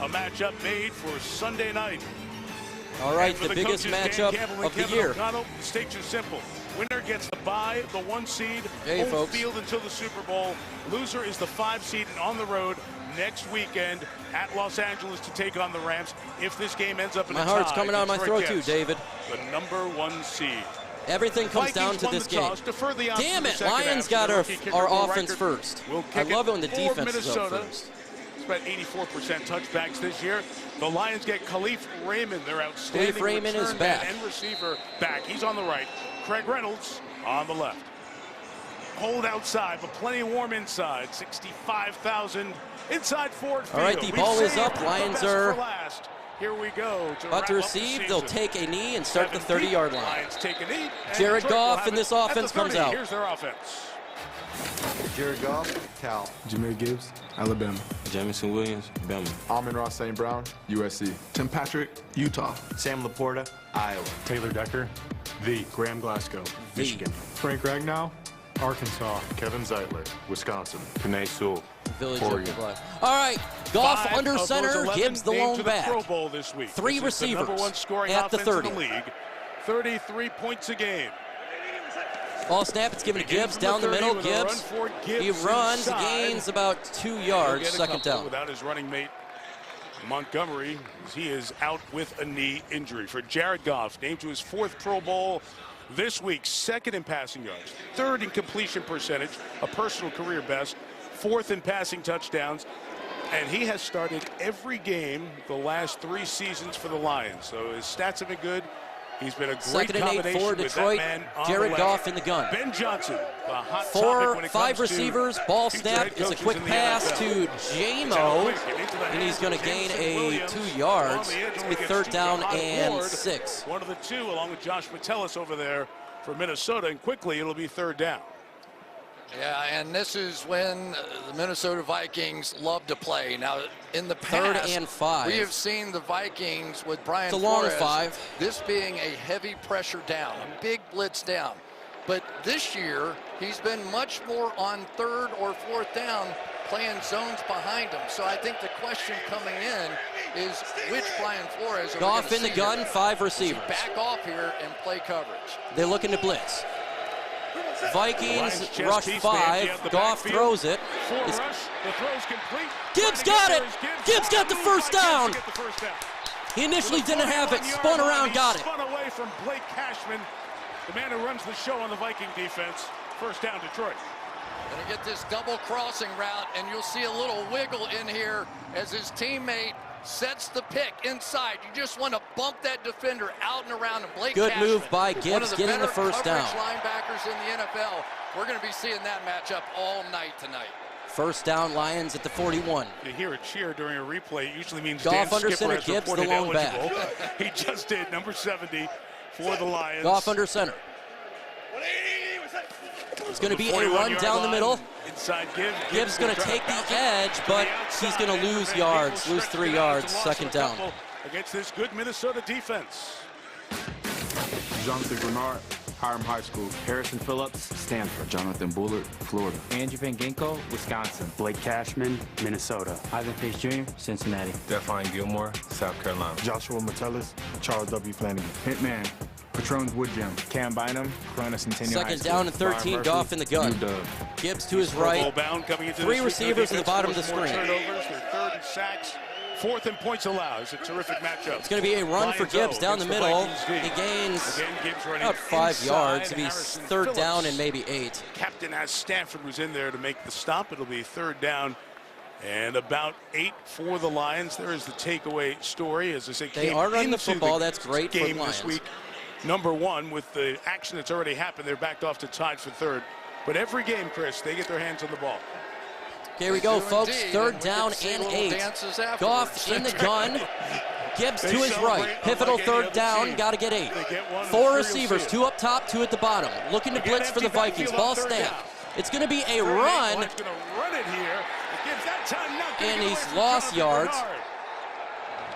A matchup made for Sunday night. All right, the biggest matchup of the year. Stakes are simple. Winner gets the bye, the 1 seed, home folks. Field until the Super Bowl. Loser is the 5 seed and on the road next weekend at Los Angeles to take on the Rams. If this game ends up in a tie, my heart's coming out of my throat too, David. The number 1 seed. Everything comes down to this game. Damn it, Lions got our offense first. I love it when the defense is up first. It's about 84% touchbacks this year. The Lions get Khalif Raymond, their outstanding Khalif Raymond is back. And receiver back. He's on the right. Craig Reynolds on the left. Cold outside, but plenty warm inside. 65,000 inside Ford Field. All right, the ball is up. Lions are here we go. About to receive. They'll take a knee and start the 30-yard line. Lions take a knee. Jared Goff and this offense comes out. Here's their offense. Jared Goff, Cal. Jahmyr Gibbs, Alabama. Jamison Williams, Bama. Amon-Ra St. Brown, USC. Tim Patrick, Utah. Sam Laporta, Iowa. Taylor Decker, Graham Glasgow, Michigan. Frank Ragnow, Arkansas. Kevin Zeitler, Wisconsin. Penei Sewell, Oregon. All right, Goff under center, Gibbs the lone back. Pro Bowl this week. 3 receivers at the 30. In the league. 33 points a game. Ball snap, it's given to Gibbs down the middle. Gibbs, he runs, gains about 2 yards, second down. Without his running mate, Montgomery, he is out with a knee injury. For Jared Goff, named to his 4th Pro Bowl this week, 2nd in passing yards, 3rd in completion percentage, a personal career best, 4th in passing touchdowns, and he has started every game the last 3 seasons for the Lions. So his stats have been good. He's been a great 2nd and 8 combination for with Detroit. that man Jared Goff in the gun. Ben Johnson, the hot topic when it 5 comes receivers. Ball snap. It's a quick pass to Jamo, and he's going to gain a 2 yards. It's going to be 3rd down and 6. One of the 2, along with Josh Metellus over there for Minnesota, and quickly it'll be 3rd down. Yeah, and this is when the Minnesota Vikings love to play. Now, in the past, 3rd and 5. we have seen the Vikings with Brian It's a long Flores, 5. this being a heavy pressure down, a big blitz down. But this year, he's been much more on 3rd or 4th down, playing zones behind him. So I think the question coming in is which Brian Flores are Goff in the gun, 5 receivers. Back off here and play coverage. They're looking to blitz. Vikings rush 5. Goff throws it. The throw's complete. Gibbs got it. Gibbs got the first down. He initially didn't have it. Spun around, got it. Spun away from Blake Cashman, the man who runs the show on the Viking defense. 1st down, Detroit. Gonna get this double crossing route, and you'll see a little wiggle in here as his teammate sets the pick inside. You just want to bump that defender out and around. And Blake Good Cashman, move by Gibbs, getting the first down. Linebackers in the NFL. We're going to be seeing that matchup all night tonight. First down, Lions at the 41. You hear a cheer during a replay. It usually means Goff Dan under Skipper center, has Gibbs the reported long eligible. back. He just did, number 70 for the Lions. Goff under center. It's going to be a run down the middle. Inside Gibbs. Gibbs going to take the edge, but he's going to lose yards, lose 3 yards, second down. Against this good Minnesota defense. Jonathan Grenard, Hiram High School. Harrison Phillips, Stanford. Jonathan Bullard, Florida. Andrew Van Ginkel, Wisconsin. Blake Cashman, Minnesota. Ivan Pace Jr., Cincinnati. Define Gilmore, South Carolina. Joshua Metellus, Charles W. Flanagan. Hitman, Patrons Wood Gym. Cam Bynum, Corona Centennial High Second School. down and 13, Goff in the gun. Gibbs to his right. Three receivers at the bottom of the screen. Turnovers, their third in sacks. Fourth in points allowed. It's a terrific matchup. It's going to be a run for Gibbs down the middle. He gains about 5 yards. It'll be third down and maybe 8. Captain has Stanford was in there to make the stop. It'll be third down and about 8 for the Lions. There is the takeaway story. As I say, they are running the football. That's great for the Lions. This week, number 1, with the action that's already happened, they're backed off to tied for third. But every game, Chris, they get their hands on the ball. Here we go, folks. Third down and 8. Goff in the gun. Gibbs to his right. Pivotal third down. Got to get 8. 4 receivers, 2 up top, 2 at the bottom. Looking to blitz for the Vikings. Ball snap. It's going to be a run. And he's lost yards.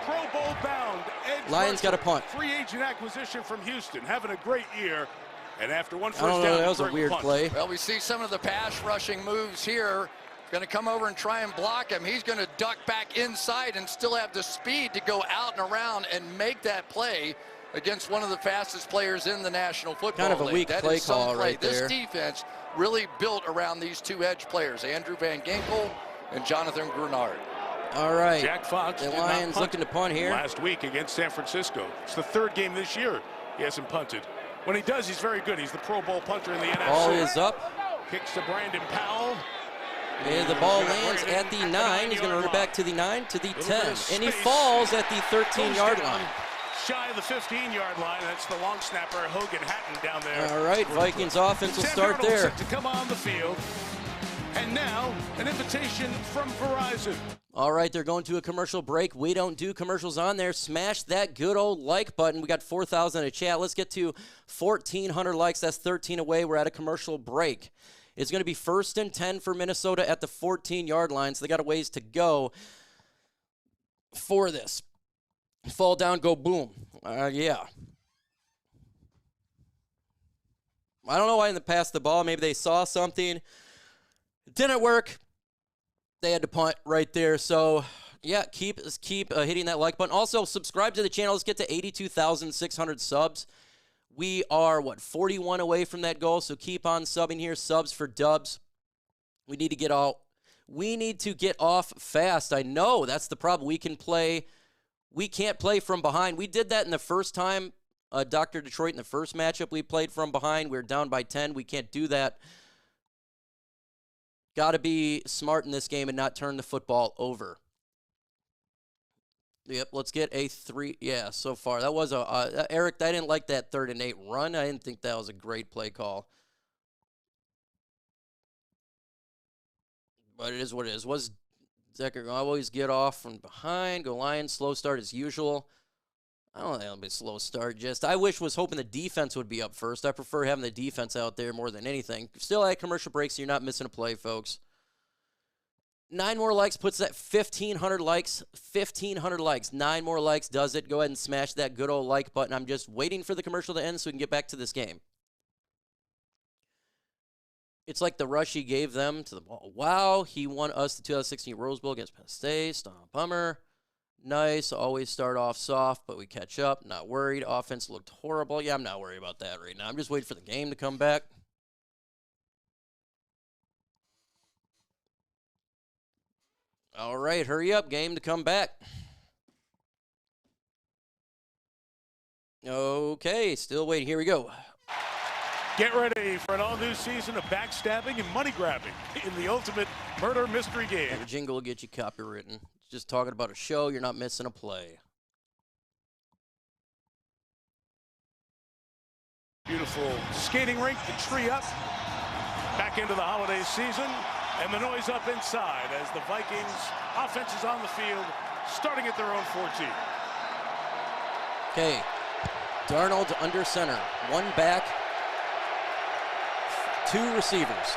Pro Bowl bound. Lions got a punt. Free agent acquisition from Houston. Having a great year. And after one first down, that was a weird play. Well, we see some of the pass rushing moves here. Going to come over and try and block him. He's going to duck back inside and still have the speed to go out and around and make that play against one of the fastest players in the National Football League. Kind of a weak play call right there. This defense really built around these 2 edge players, Andrew Van Ginkel and Jonathan Grenard. All right. Jack Fox, the Lions looking to punt here. Last week against San Francisco. It's the 3rd game this year he hasn't punted. When he does, he's very good. He's the Pro Bowl punter in the NFC. Ball is up. Kicks to Brandon Powell. And the ball lands at the 9. He's going to run it back to the 9, to the 10. And he falls at the 13-yard line. Shy of the 15-yard line. That's the long snapper, Hogan Hatton, down there. All right, Vikings offense will start there. To come on the field. And now, an invitation from Verizon. All right, they're going to a commercial break. We don't do commercials on there. Smash that good old like button. We got 4,000 in a chat. Let's get to 1,400 likes. That's 13 away. We're at a commercial break. It's going to be 1st and 10 for Minnesota at the 14-yard line, so they got a ways to go for this. Fall down, go boom. Yeah. I don't know why they passed the ball. Maybe they saw something. It didn't work. They had to punt right there. So, yeah, keep hitting that like button. Also, subscribe to the channel. Let's get to 82,600 subs. We are, 41 away from that goal, so keep on subbing here. Subs for dubs. We need to get out. We need to get off fast. I know that's the problem. We can't play from behind. We did that in the first time, Dr. Detroit, in the first matchup. We played from behind. We were down by 10. We can't do that. Got to be smart in this game and not turn the football over. Yep, let's get a 3. Yeah, so far. That was Eric, I didn't like that 3rd and 8 run. I didn't think that was a great play call. But it is what it is. Was Decker always get off from behind, go Lions, slow start as usual. I don't think it'll be a slow start. I was hoping the defense would be up first. I prefer having the defense out there more than anything. Still at commercial breaks, so you're not missing a play, folks. 9 more likes puts that 1,500 likes. 1,500 likes. 9 more likes does it. Go ahead and smash that good old like button. I'm just waiting for the commercial to end so we can get back to this game. It's like the rush he gave them to the ball. Wow, he won us the 2016 Rose Bowl against Penn State. Stomp bummer. Nice. Always start off soft, but we catch up. Not worried. Offense looked horrible. Yeah, I'm not worried about that right now. I'm just waiting for the game to come back. All right, hurry up, game to come back. Okay, still waiting. Here we go. Get ready for an all-new season of backstabbing and money-grabbing in the ultimate murder mystery game. The jingle will get you copywritten. Just talking about a show, you're not missing a play. Beautiful skating rink, the tree up. Back into the holiday season. And the noise up inside as the Vikings offense is on the field, starting at their own 14. Okay, Darnold under center. One back, two receivers.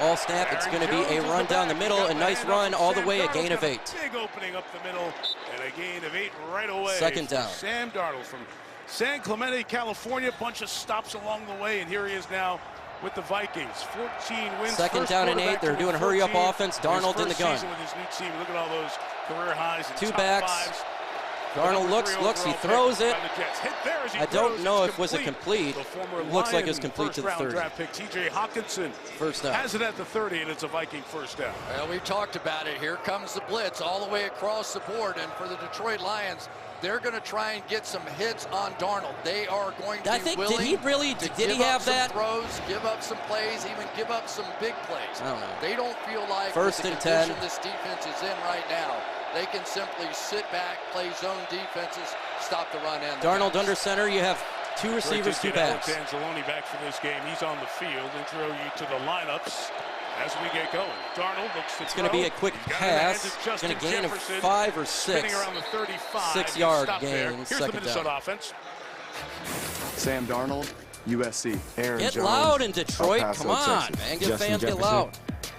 All snap, it's going to be a run down the middle, a nice run all the way, a gain of 8. Big opening up the middle, and a gain of 8 right away. Second down. Sam Darnold from San Clemente, California. Bunch of stops along the way, and here he is now with the Vikings. 14 wins. Second down and 8. They're doing a hurry-up offense. Darnold in the gun. With his new team. Look at all those career highs. Two backs. Darnold looks, he throws it. I don't know if was it complete. Looks like it's complete to the 30. Draft pick TJ Hawkinson first down. Has it at the 30, and it's a Viking first down. Well, we talked about it. Here comes the blitz all the way across the board, and for the Detroit Lions, they're going to try and get some hits on Darnold. They are going to be willing did he really, to did he have that? Throws, give up some plays, even give up some big plays. I don't know. They don't feel like first with and the 10. condition this defense is in right now, they can simply sit back, play zone defenses, stop the run end. Darnold under center. You have two receivers, two backs. Alex Anzalone back for this game. He's on the field. Intro you to the lineups as we get going. Darnold looks to It's going to be a quick pass. It's going to gain of 5 or 6. Around the 35. 6-yard gain. Here's second the Minnesota down. offense. Sam Darnold, USC. Aaron Get Jones, loud in Detroit. El Paso, Come on, Texas. man. Get Justin fans get Jefferson, loud.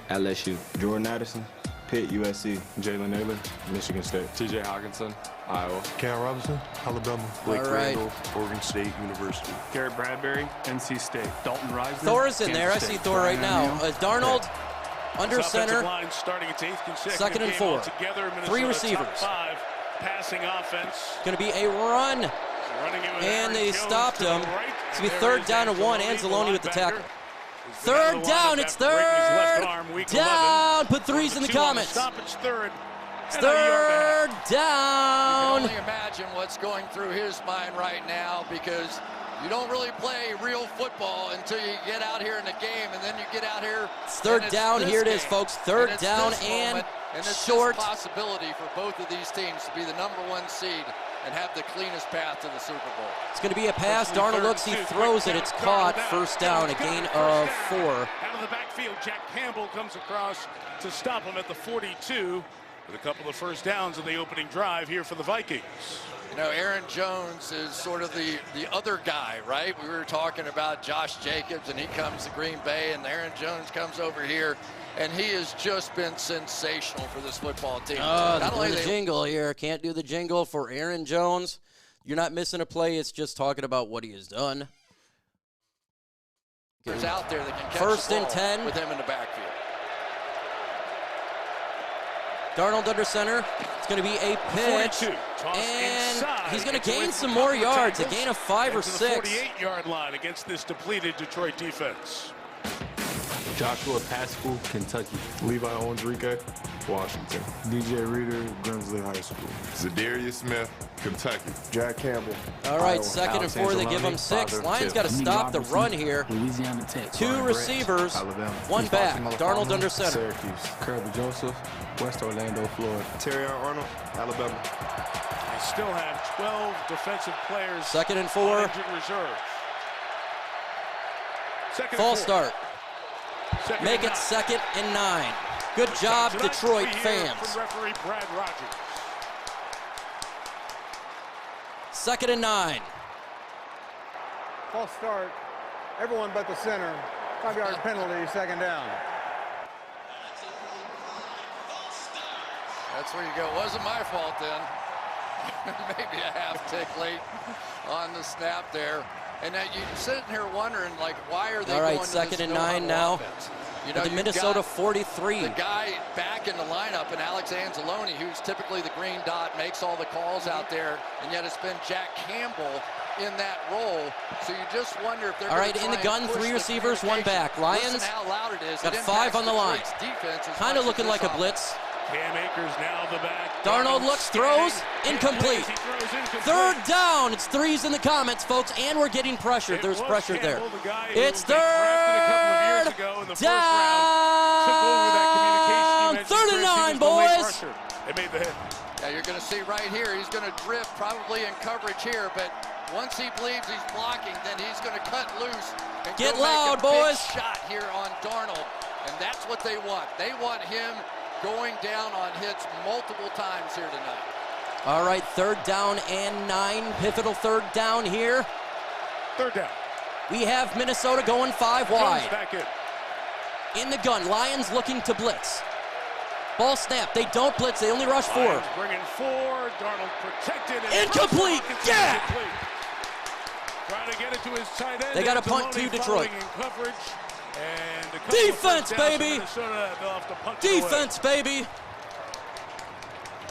LSU. Jordan Addison, Pitt, USC. Jalen Naylor, Michigan State. TJ Hawkinson, Iowa. Cam Robinson, Alabama. Blake Randall, Oregon State University. Garrett Bradbury, NC State. Dalton Risner. Thor's in there. I see Thor right now. Darnold under center. Line starting its 8th consecutive Second and 4. Together, 3 receivers. Top 5 passing offense. Going to be a run. And they stopped him. It's going to be third down and 1. Anzalone with the tackle. Third down. It's third down. Put threes in the comments. Third down. You can only imagine what's going through his mind right now, because you don't really play real football until you get out here in the game, and then you get out here. It's third down. Here it is, folks. Third down and short. It's a possibility for both of these teams to be the #1 seed and have the cleanest path to the Super Bowl. It's going to be a pass. Darnold looks, he throws it. It's caught. First down, a gain of 4. Out of the backfield, Jack Campbell comes across to stop him at the 42 with a couple of first downs in the opening drive here for the Vikings. You know, Aaron Jones is sort of the other guy, right? We were talking about Josh Jacobs, and he comes to Green Bay, and Aaron Jones comes over here, and he has just been sensational for this football team. Not only the jingle here. Can't do the jingle for Aaron Jones. You're not missing a play. It's just talking about what he has done. There's out there that can catch first the ball and 10 with him in the backfield. Darnold under center. It's going to be a pitch, and he's going to gain some more yards, a gain of 5 or 6. 48-yard line against this depleted Detroit defense. Joshua Pascal, Kentucky. Levi Onwuzurike, Washington. DJ Reader, Grimsley High School. Zadarius Smith, Kentucky. Jack Campbell. All right, Iowa. second and 4. They give him 6. Lions got to stop the run here. Louisiana Tech. 2 receivers, Alabama. 1 back. Darnold under center. Syracuse. Kerby Joseph, West Orlando, Florida. Terrion Arnold, Alabama. They still have 12 defensive players. Second and 4. Injured reserve. False start. Make it 2nd and 9. Good job, Detroit fans. From referee Brad Rogers. 2nd and 9. False start. Everyone but the center. 5-yard penalty, second down. That's where you go. Wasn't my fault then. Maybe a half tick late on the snap there. And you're sitting here wondering, like, why are they All right, going to 2nd this and no 9 now. offense? You know, The Minnesota 43. The guy back in the lineup, and Alex Anzalone, who's typically the green dot, makes all the calls out there, and yet it's been Jack Campbell in that role. So you just wonder if they're All right, in the gun, 3 receivers, 1 back. Lions how loud it is. got It 5 on the line. impacts Detroit's defense Kind of looking like a blitz. Cam Akers now the back. Darnold looks, throws, incomplete. Third down. It's 3s in the comments, folks, and we're getting pressured. There's pressure there. It's third down. 3rd and 9, boys. They made the hit. Yeah, you're going to see right here, he's going to drift probably in coverage here, but once he believes he's blocking, then he's going to cut loose and get go loud, make a boys. big shot here on Darnold, and that's what they want. They want him going down on hits multiple times here tonight. All right, 3rd down and 9, pivotal 3rd down here. 3rd down. We have Minnesota going 5 wide. Jones back in the gun, Lions looking to blitz. Ball snap, they don't blitz, they only rush 4. Lions bringing 4, Darnold protected. Incomplete, yeah! Trying to get it to his tight end. They got a punt to Detroit. In coverage. And defense, baby! Punt defense, baby!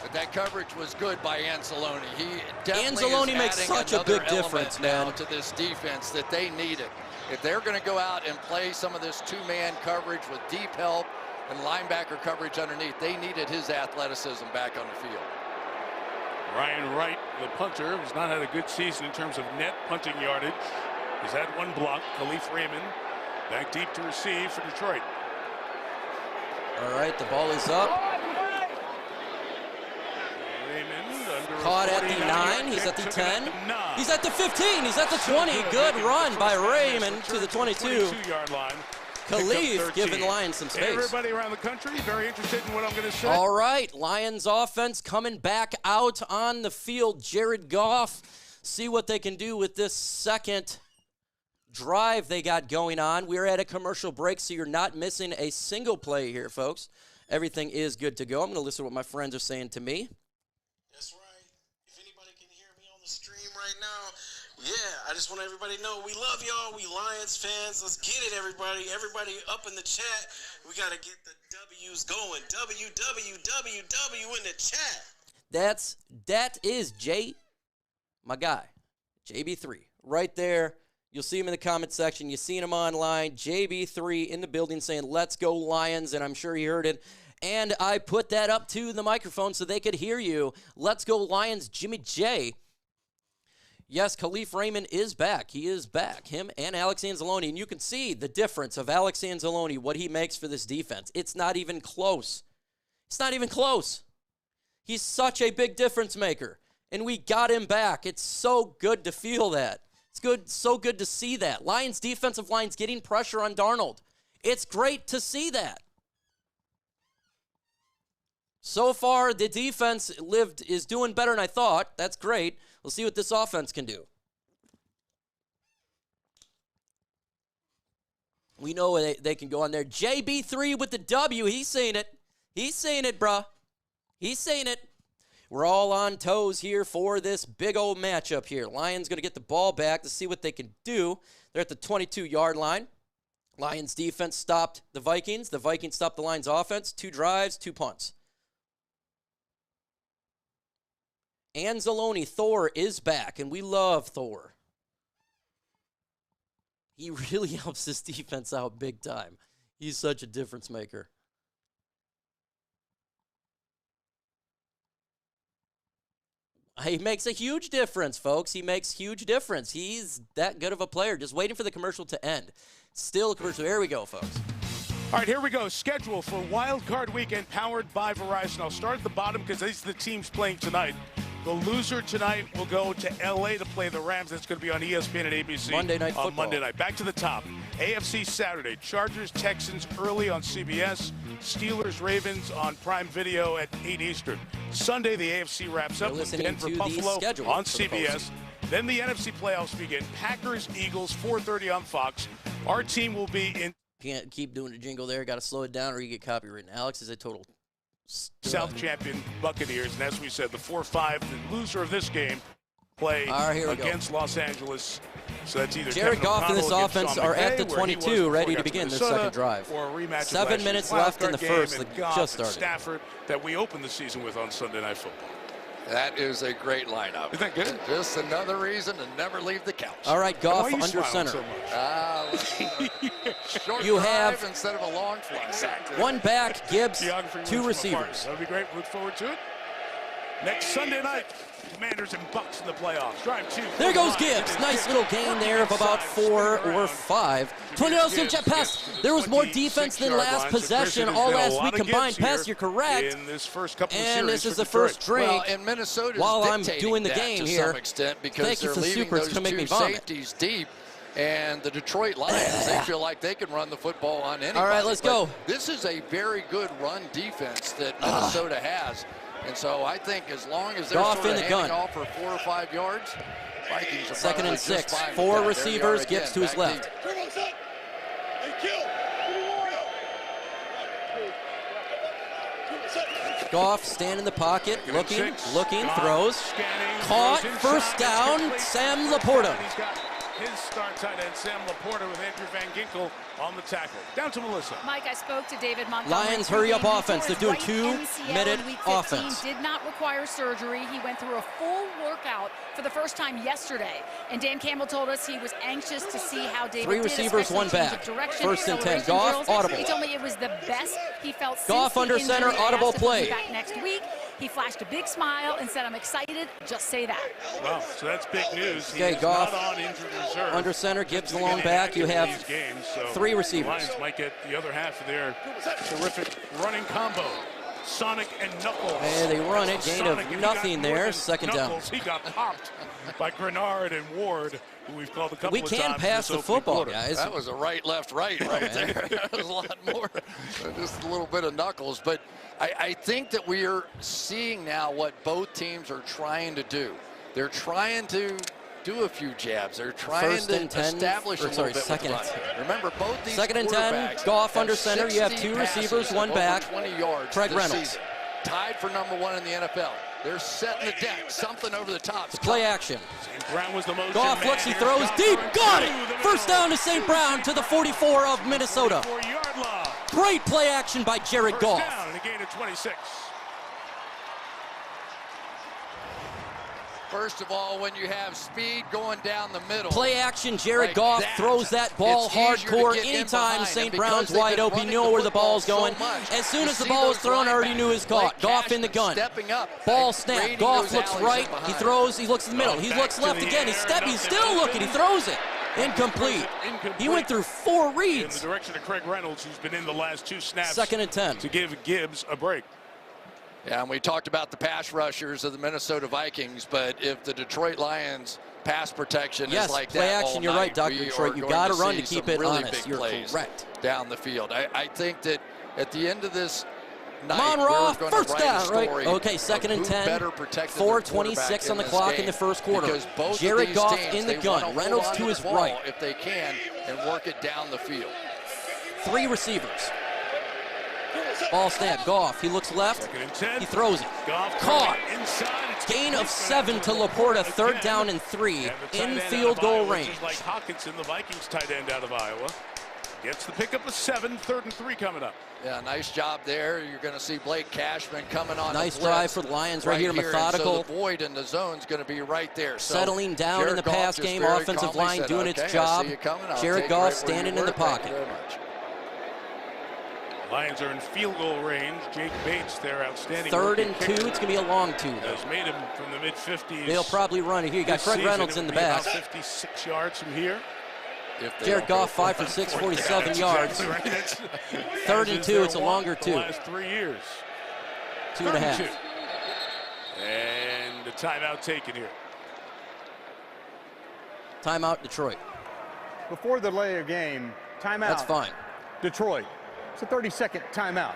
But that coverage was good by Anzalone. He definitely Anzalone is makes such a big difference, now man. to this defense that they needed. If they're going to go out and play some of this 2-man coverage with deep help and linebacker coverage underneath, they needed his athleticism back on the field. Ryan Wright, the punter, has not had a good season in terms of net punting yardage. He's had 1 block. Khalif Raymond back deep to receive for Detroit. All right, the ball is up. Caught at the 9, he's at the 10, he's at the 15, he's at the 20. Good run by Raymond to the 22-yard line. Khalif giving the Lions some space. Everybody around the country very interested in what I'm going to say. All right, Lions offense coming back out on the field. Jared Goff, see what they can do with this second drive they got going on. We're at a commercial break, so you're not missing a single play here, folks. Everything is good to go. I'm going to listen to what my friends are saying to me. That's right. If anybody can hear me on the stream right now, yeah, I just want everybody to know we love y'all. We Lions fans. Let's get it, everybody. Everybody up in the chat. We got to get the W's going. WWWW in the chat. That is my guy, JB3, right there. You'll see him in the comment section. You've seen him online. JB3 in the building saying, let's go Lions, and I'm sure he heard it. And I put that up to the microphone so they could hear you. Let's go Lions, Jimmy J. Yes, Khalif Raymond is back. He is back, him and Alex Anzalone. And you can see the difference of Alex Anzalone, what he makes for this defense. It's not even close. It's not even close. He's such a big difference maker. And we got him back. It's so good to feel that. It's good, so good to see that. Lions defensive line's getting pressure on Darnold. It's great to see that. So far, the defense is doing better than I thought. That's great. We'll see what this offense can do. We know they can go on there. JB3 with the W. He's saying it. He's saying it, bruh. He's saying it. We're all on toes here for this big old matchup here. Lions going to get the ball back to see what they can do. They're at the 22-yard line. Lions defense stopped the Vikings. The Vikings stopped the Lions offense. 2 drives, 2 punts. Anzalone, Thor is back, and we love Thor. He really helps this defense out big time. He's such a difference maker. He makes a huge difference, folks. He makes huge difference. He's that good of a player. Just waiting for the commercial to end. Still a commercial. There we go, folks. All right, here we go. Schedule for Wild Card Weekend powered by Verizon. I'll start at the bottom because these are the teams playing tonight. The loser tonight will go to L.A. to play the Rams. That's going to be on ESPN and ABC Monday Night Football. On Monday night. Back to the top. AFC Saturday. Chargers, Texans early on CBS. Steelers, Ravens on Prime Video at 8 Eastern. Sunday, the AFC wraps up with Denver, Buffalo on CBS. Then the NFC playoffs begin. Packers, Eagles, 4:30 on Fox. Our team will be in. Can't keep doing the jingle there. Got to slow it down or you get copywritten. Alex is a total South champion Buccaneers, and as we said, the 4-5, the loser of this game, play against Los Angeles. So that's either Jared Goff and this offense are at the 22, ready to begin their second drive. Or a rematch 7 minutes left in the first. The just started. Stafford that we opened the season with on Sunday Night Football. That is a great lineup. Isn't that good? Just another reason to never leave the couch. All right, Goff under center. So short you have instead of a long fly. One back, Gibbs, 2 receivers. That'll be great. Look forward to it. next Sunday night. Commanders and Bucks in the playoffs. Drive 2. There goes Gibbs. Nice little gain there of about 4 or 5. 20 jet pass. There was more defense than last possession. All last week combined pass. You're correct. In this first couple of and series this is the first drink. Well, and Minnesota's while I'm doing the game to here. some extent because Thank you they're for the leaving super. It's those gonna make two me vomit. safeties deep. And the Detroit Lions, they feel like they can run the football on anybody. All right, let's go. This is a very good run defense that Minnesota has. And so I think as long as they're Goff sort in of the gun. handing off for 4 or 5 yards, Vikings are Second and probably 6. just fine with 4 that. receivers. Gibbs to his back left. deep. Goff stand in the pocket, looking, throws. Caught, first down, Sam Laporta. He's got his star tight end, Sam Laporta, with Andrew Van Ginkel on the tackle. Down to Melissa. Mike, I spoke to David Montgomery. Lions hurry up offense. They're doing 2-minute offense. Did not require surgery. He went through a full workout for the first time yesterday. And Dan Campbell told us he was anxious to see how David 3 receivers, 1 back. First and 10. Goff, audible. He told me it was the best he felt Goff since under the center, injury. audible Asked if he'll play. be back next week. He flashed a big smile and said, "I'm excited." Just say that. Well, so that's big news. Okay, He's Goff not on injured reserve. under center, Gibbs along back. You have these games, so 3 receivers. The Lions might get the other half of their terrific running combo. Sonic and Knuckles. And they run it, gain of Sonic, nothing there, second Knuckles, down. He got popped by Grenard and Ward, who we've called a couple We of can times. pass the football, guys. That was a right, left, right there. That was a lot more than just a little bit of Knuckles. But I think that we are seeing now what both teams are trying to do. They're trying to do a few jabs. They're trying First to and 10, establish a little bit second with the run. Remember, both these second and 10, quarterbacks Goff have under center. You have 2 receivers, 1 back. 20 yards Craig this Reynolds. season. Tied for #1 in the NFL. They're setting the deck. Something over the top. It's play action. Brown was the most Goff looks, he throws deep. Got it! First down to St. Brown to the 44 of Minnesota. 4-yard line. Great play action by Jared Goff. First down and a gain of 26. First of all, when you have speed going down the middle. Play action, Jared like Goff that, throws that ball it's easier to hardcore get in anytime behind, St. and Brown's because they've wide been open. You running know the where the ball's football going. so much, As soon you as the see ball was those thrown, I already knew his caught. like Goff in the Cashman gun. stepping up, Ball and snap. grading Goff those looks alleys right. in He behind. throws. He looks in the middle. He looks left again. He's still looking. He throws it. Incomplete. He went through 4 reads. In the direction of Craig Reynolds, who's been in the last 2 snaps. Second and 10. To give Gibbs a break. Yeah, and we talked about the pass rushers of the Minnesota Vikings, but if the Detroit Lions pass protection is like play that action. all You're night, right, Dr. we Detroit. are You going got to to run to see keep some it really honest. big You're plays correct. down the field. I think that at the end of this night, Amon-Ra, we're going to first write a down, right? story Okay, second of and who 10. better protected their 4:26 on the quarterback clock this in the game. first quarter. Because both Jared of these Goff teams, in the they gun. wanna hold Reynolds on to the his ball right. if they can and work it down the field. 3 receivers. Ball snap. Goff. He looks left. Second and 10. He throws it. Goff Caught. Inside. Gain of 7 to Laporta. Third down and 3 in field goal range. Like Hutchinson, the Vikings tight end out of Iowa, gets the pickup of 7. 3rd and 3 coming up. Yeah, nice job there. You're going to see Blake Cashman coming on. Nice the drive blitz for the Lions right here, and methodical. so the void in the zone's going to be right there. So Settling down Jared in the Goff pass just game, very offensive calmly line said, doing "Okay, its I job. see you coming. I'll Jared take Goff right where standing you in the were. Thank pocket. you very much." Lions are in field goal range. Jake Bates, their outstanding 3rd rookie and 2. kicker, It's going to be a long 2. has made him from the mid-50s. They'll probably run it here. You got This Craig season, Reynolds it in the would be back. about 56 yards from here. Jared Goff 5 for 6, 47 yards. Exactly right. 3rd and 2. It's a longer the 2. last 3 years. 2.5. And the timeout taken here. Timeout, Detroit. Before the delay of game, timeout. That's fine. Detroit. It's a 30-second timeout.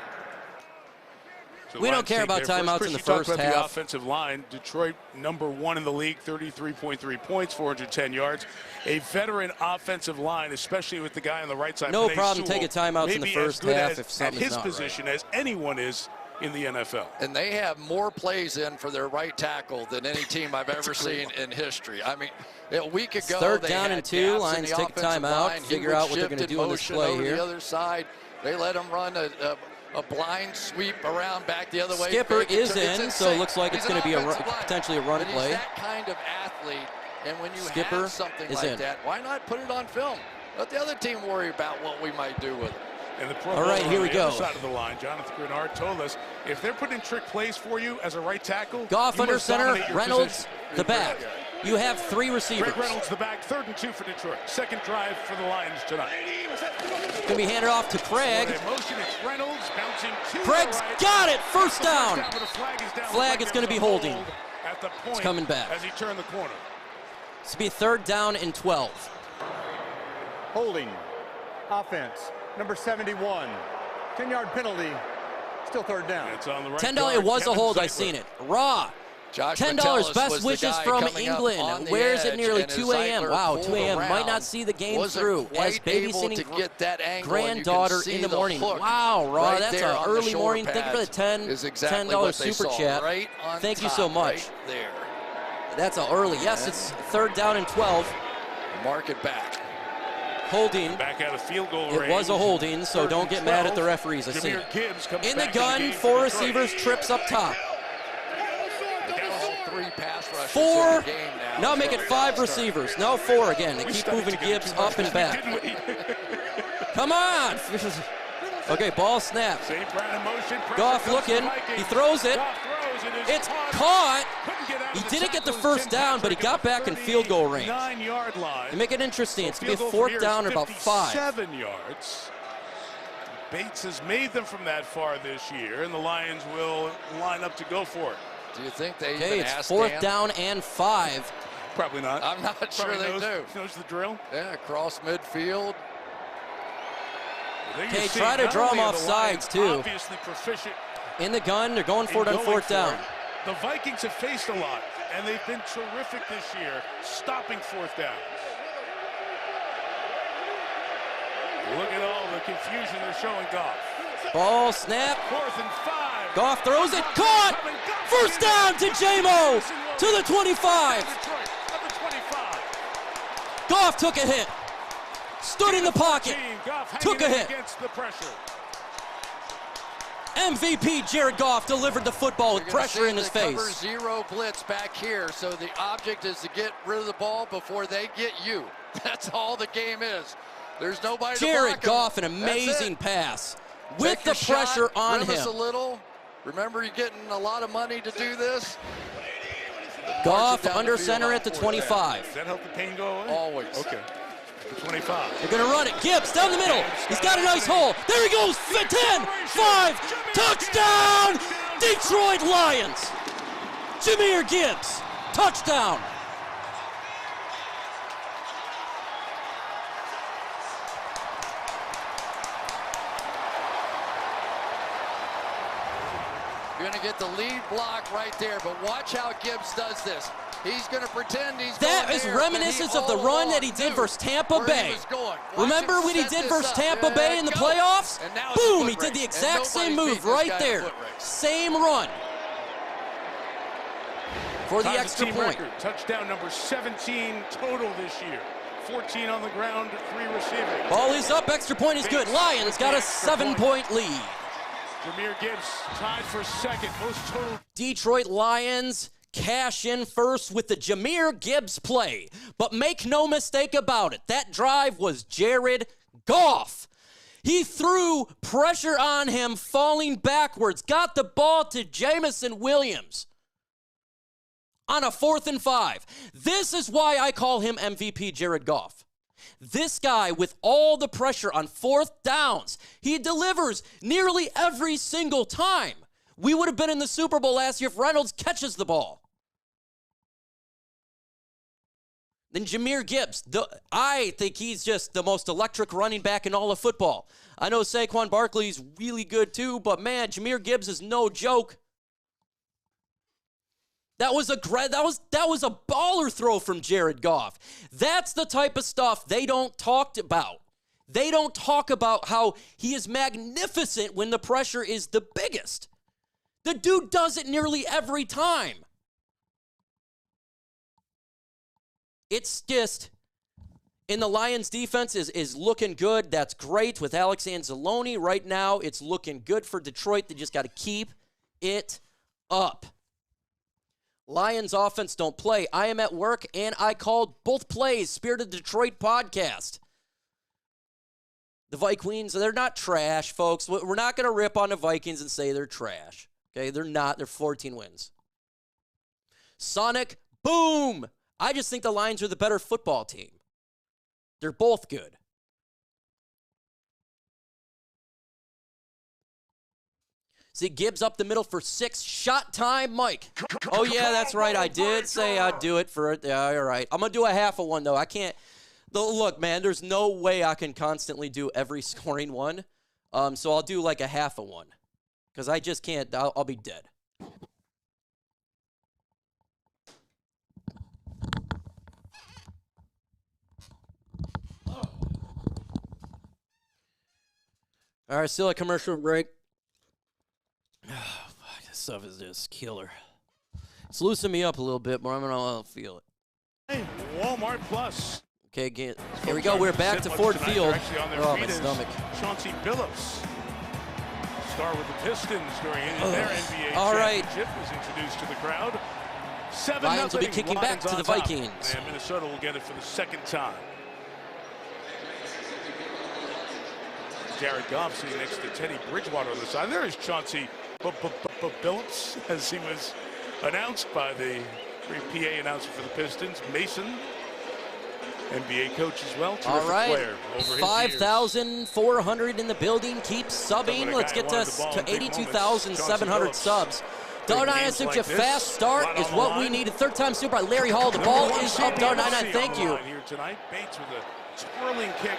So We don't Lions care take about their timeouts Chris, in the you talked first about half. The offensive line, Detroit #1 in the league, 33.3 points, 410 yards. A veteran offensive line, especially with the guy on the right side. No Penei problem Sewell, taking timeouts in the maybe first as good half as, if something's at his not position as anyone is in the NFL. And they have more plays in for their right tackle than any team I've ever seen in history. I mean, a week ago, Third they down had and 2. gaps Lions in the take a offensive timeout, line. figure He would out what they're shift going to do in this motion play over here. the other side. They let him run a blind sweep around back the other way. Skipper fake it, is it's in, so it looks like He's it's going to be offensive lineman, potentially a run but play. He's that kind of athlete, and when you Skipper have something is like in. that, why not put it on film? Let the other team worry about what we might do with it. And the Pro All right, Bowler here on we the go. other side of the line, Jonathan Grenard, told us if they're putting in trick plays for you as a right tackle, Goff you under must center, dominate your Reynolds position. the back. You have 3 receivers. Greg Reynolds the back, 3rd and 2 for Detroit. Second drive for the Lions tonight. Going to be handed off to Craig. In motion, it's Reynolds bouncing to Craig's the right. got it. First down. But a flag is down. Flag is going to be holding. At the point It's coming back. as he turned the corner. It's to be 3rd down and 12. Holding. Offense. Number 71. 10-yard penalty. Still 3rd down. It's on the right $10. guard, It was a Kevin hold. I Ziegler. seen it. Raw. Josh $10. Metellus was Best the wishes guy from coming up England. on the Wears it edge, nearly and as 2 a.m. Ziegler Wow, pulled 2 a.m. Might around, not see the game wasn't through. As quite able babysitting to get that angle, and you can granddaughter see in the the morning. hook Wow, Raw, right that's there an on the early shoulder morning. Thank you for the pads is exactly $10 what they super saw, chat. right on Thank you top, so much. right there. That's an early. Yes, it's 3rd down and 12. Mark it back. Holding. Back out of field goal It range. was a holding, so 3rd don't and get mad at the 12. referees. I see Jahmyr it. Gibbs comes In the back gun, game 4 for Detroit. receivers, trips up top. Down to 3 pass rushes 4. in the game now. Now make it 5 receivers. Now 4 again. They keep moving Gibbs up and back. Come on. Okay, ball snap. St. Brown in motion. Goff looking. He throws it. Goff throws it. It's caught. Couldn't get out He of the didn't get the tackle. first down, but he got back in field goal range. 9-yard line. You make it interesting. It's going to be a Field goal from 4th here down is or about 5. 57 yards. Bates has made them from that far this year, and the Lions will line up to go for it. Do you think they Okay, even it's asked 4th Dan? down and 5. Probably not. I'm not sure Probably they do. Knows the drill. Yeah, across midfield. Okay, try to draw him off sides, too. Obviously proficient. In the gun, they're going for it on going 4th for down. it. The Vikings have faced a lot, and they've been terrific this year, stopping 4th downs. Look at all the confusion they're showing Goff. Ball snap. 4th and 5. Goff throws it. Caught. First down to J-Mo. To the 25. Detroit, number 25. Goff took a hit. Stood in the pocket. Goff Took a hanging in hit. against the pressure. MVP Jared Goff delivered the football with You're gonna pressure see in his the cover face. 0 blitz back here, so the object is to get rid of the ball before they get you. That's all the game is. There's nobody Jared to block Goff, an him. That's amazing it. pass. With Take the your pressure shot, on grimace him. a little. Remember, you're getting a lot of money to do this. Goff Down under the field center on at the 4th down. 25. Does that help the pain go away? Always. Okay. The 25. They're going to run it. Gibbs down the middle. He's got a nice hole. There he goes. 10, 5, touchdown, Detroit Lions. Jahmyr Gibbs, touchdown. You're going to get the lead block right there, but watch how Gibbs does this. He's going to pretend he's That going is there, reminiscence but of the all run along that he did knew versus Tampa where he Bay. was going. Watch Remember him when he set did this versus up. Tampa Yeah, Bay in the go. playoffs? And now it's a Boom, foot he did the race. exact And same nobody's move beating this right guy in a there. foot race. Same run. For the Ties extra team point. record. Touchdown number 17 total this year. 14 on the ground, 3 receiving. Ball is up, extra point is good. Lions got a 7-point lead. Jahmyr Gibbs tied for second, most total. Detroit Lions cash in first with the Jahmyr Gibbs play. But make no mistake about it, that drive was Jared Goff. He threw pressure on him, falling backwards, got the ball to Jameson Williams on a 4th and 5. This is why I call him MVP Jared Goff. This guy, with all the pressure on 4th downs, he delivers nearly every single time. We would have been in the Super Bowl last year if Reynolds catches the ball. Then Jahmyr Gibbs, I think he's just the most electric running back in all of football. I know Saquon Barkley's really good too, but man, Jahmyr Gibbs is no joke. That was a baller throw from Jared Goff. That's the type of stuff they don't talk about. They don't talk about how he is magnificent when the pressure is the biggest. The dude does it nearly every time. It's just, and the Lions defense is looking good. That's great with Alex Anzalone. Right now, it's looking good for Detroit. They just got to keep it up. Lions offense don't play. I am at work, and I called both plays, Spirit of Detroit podcast. The Vikings, they're not trash, folks. We're not going to rip on the Vikings and say they're trash. Okay, they're not. They're 14 wins. Sonic boom! I just think the Lions are the better football team. They're both good. See, Gibbs up the middle for 6. Shot time, Mike. Oh, yeah, that's right. I did say I'd do it for it. Yeah, you're right. I'm going to do a half of one, though. I can't. Look, man, there's no way I can constantly do every scoring one. So I'll do like a half of one. Because I just can't. I'll be dead. All right, still a commercial break. This stuff is just killer. It's loosening me up a little bit, but I'm going to feel it. Walmart Plus. Okay, again. Here we go. We're back to Ford Field. Oh, my stomach. Chauncey Billups, star with the Pistons during their NBA championship, was introduced to the crowd. 7-0. Lions will be kicking back to the Vikings. And Minnesota will get it for the second time. Jared Goff sitting next to Teddy Bridgewater on the side. There is Chauncey Billups, as he was announced by the PA announcer for the Pistons. Mason, NBA coach as well. All right, 5,400 in the building. Keep subbing. Let's get to 82,700 subs. $1.99 Super Chat. Fast start is what we needed. Third time Super by Larry Hall. The ball is up. $1.99. Thank you. Here tonight, Bates with a swirling kick.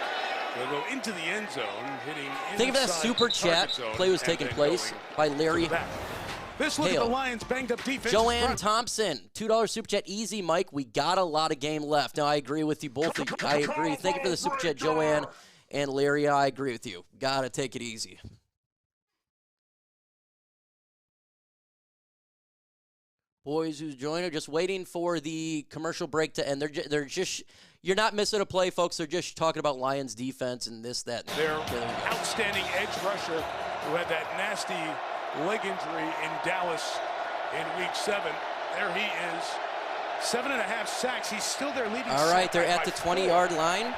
They'll go into the end zone, hitting think of that Super Chat play was taking place by Larry This look at the Lions banged up defense. Joanne Thompson, $2 Super Chat. Easy, Mike. We got a lot of game left. Now, I agree with you both. I agree. Thank you for the Super Chat, Joanne and Larry. I agree with you. Got to take it easy. Boys who's joined are just waiting for the commercial break to end. They're just you're not missing a play, folks. They're just talking about Lions defense and this, that. Their outstanding edge rusher who had that nasty leg injury in Dallas in Week 7. There he is. 7.5 sacks. He's still their leading. All right, they're at the 20-yard line.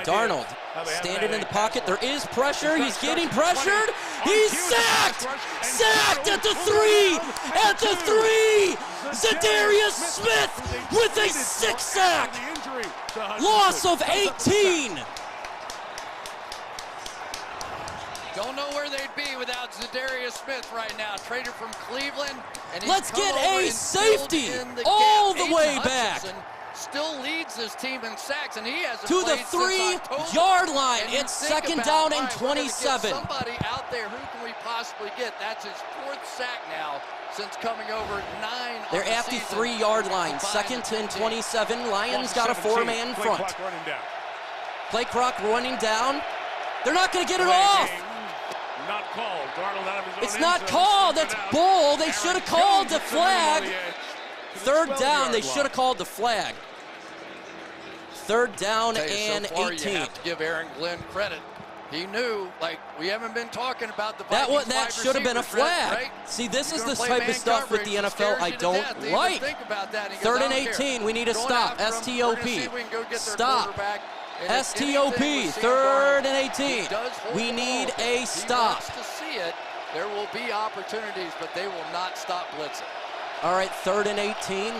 Darnold standing in the pocket. There is pressure. He's getting pressured. He's sacked. Sacked at the 3. At the 3. Zadarius Smith with a 6 sack. Loss of 18. Don't know where they'd be without Zadarius Smith right now. Traded from Cleveland. And let's get a safety all the way back. Still leads this team in sacks, and he has to the 3-yard line. It's second down and 27. Somebody out there, who can we possibly get? That's his 4th sack now since coming over 9. They're at the 3-yard line. Second and 27. Lions got a 4-man front. Play clock running down. They're not going to get it off. Not called. Darnold out of his own it's not called. That's bull. They should have called the flag. Third down. They should have called the flag. Third down and 18. You have to give Aaron Glenn credit. He knew, like, we haven't been talking about the Vikings. That should have been a flag. Right? See, this is the type of stuff with the NFL I don't like. Third and 18. We need a stop. S-T-O-P. Stop. S-T-O-P, 3rd and 18. We need a stop. To see it, there will be opportunities, but they will not stop blitzing. All right, 3rd and 18.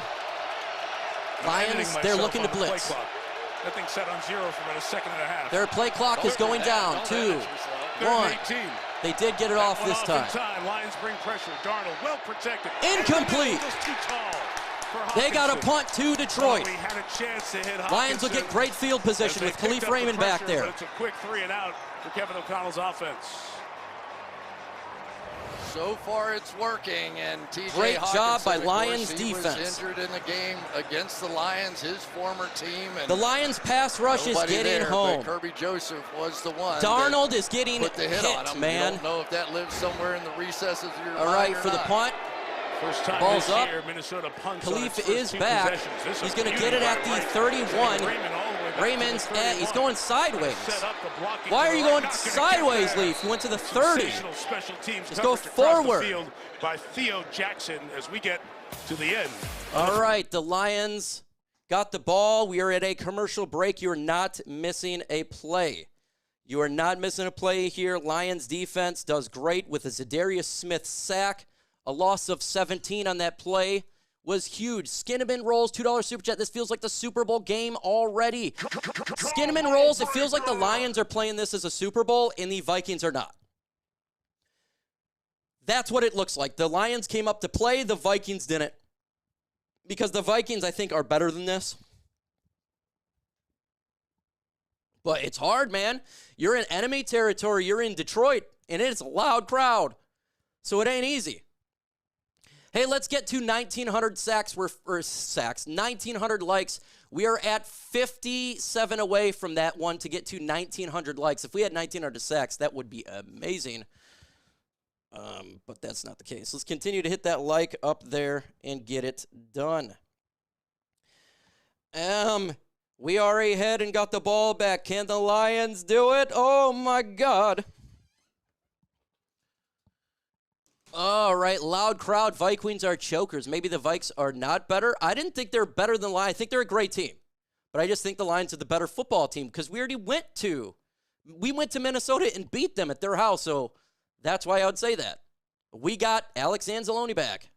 Lions, they're looking to blitz. That thing's set on 0 for about a second and a half. Their play clock is going down. 2, 1. They did get it off this time. Lions bring pressure. Darnold well protected. Incomplete. They got a punt to Detroit. Lions will get great field position with Khalif Raymond back there. It's a quick 3 and out for Kevin O'Connell's offense. So far it's working, and TJ great Hawkins, job by Lions he defense. Was injured in the game against the Lions, his former team. And the Lions pass rush is getting home. Kerby Joseph was the one. Darnold is getting put the hit on him. Man. You don't know if that lives somewhere in the recesses of your mind. All right, for the punt. First time ball's up. Year, Minnesota punts Khalif is back. He's going to get it at the 31. Raymond's he's going sideways. Why are you going sideways, Leaf? You went to the 30. Just go forward. By Theo Jackson as we get to the end. All right, the Lions got the ball. We are at a commercial break. You're not missing a play. You are not missing a play here. Lions defense does great with a Zadarius Smith sack. A loss of 17 on that play was huge. Skinnaman rolls, $2 Super Chat. This feels like the Super Bowl game already. Skinnaman rolls, it feels like the Lions are playing this as a Super Bowl and the Vikings are not. That's what it looks like. The Lions came up to play, the Vikings didn't. Because the Vikings, I think, are better than this. But it's hard, man. You're in enemy territory. You're in Detroit, and it's a loud crowd. So it ain't easy. Hey, let's get to 1,900 sacks. 1,900 likes. We are at 57 away from that one to get to 1,900 likes. If we had 1,900 sacks, that would be amazing. But that's not the case. Let's continue to hit that like up there and get it done. We are ahead and got the ball back. Can the Lions do it? Oh, my God. All right, loud crowd. Vikings are chokers. Maybe the Vikes are not better. I didn't think they're better than the Lions. I think they're a great team. But I just think the Lions are the better football team because we went to Minnesota and beat them at their house. So that's why I would say that. We got Alex Anzalone back.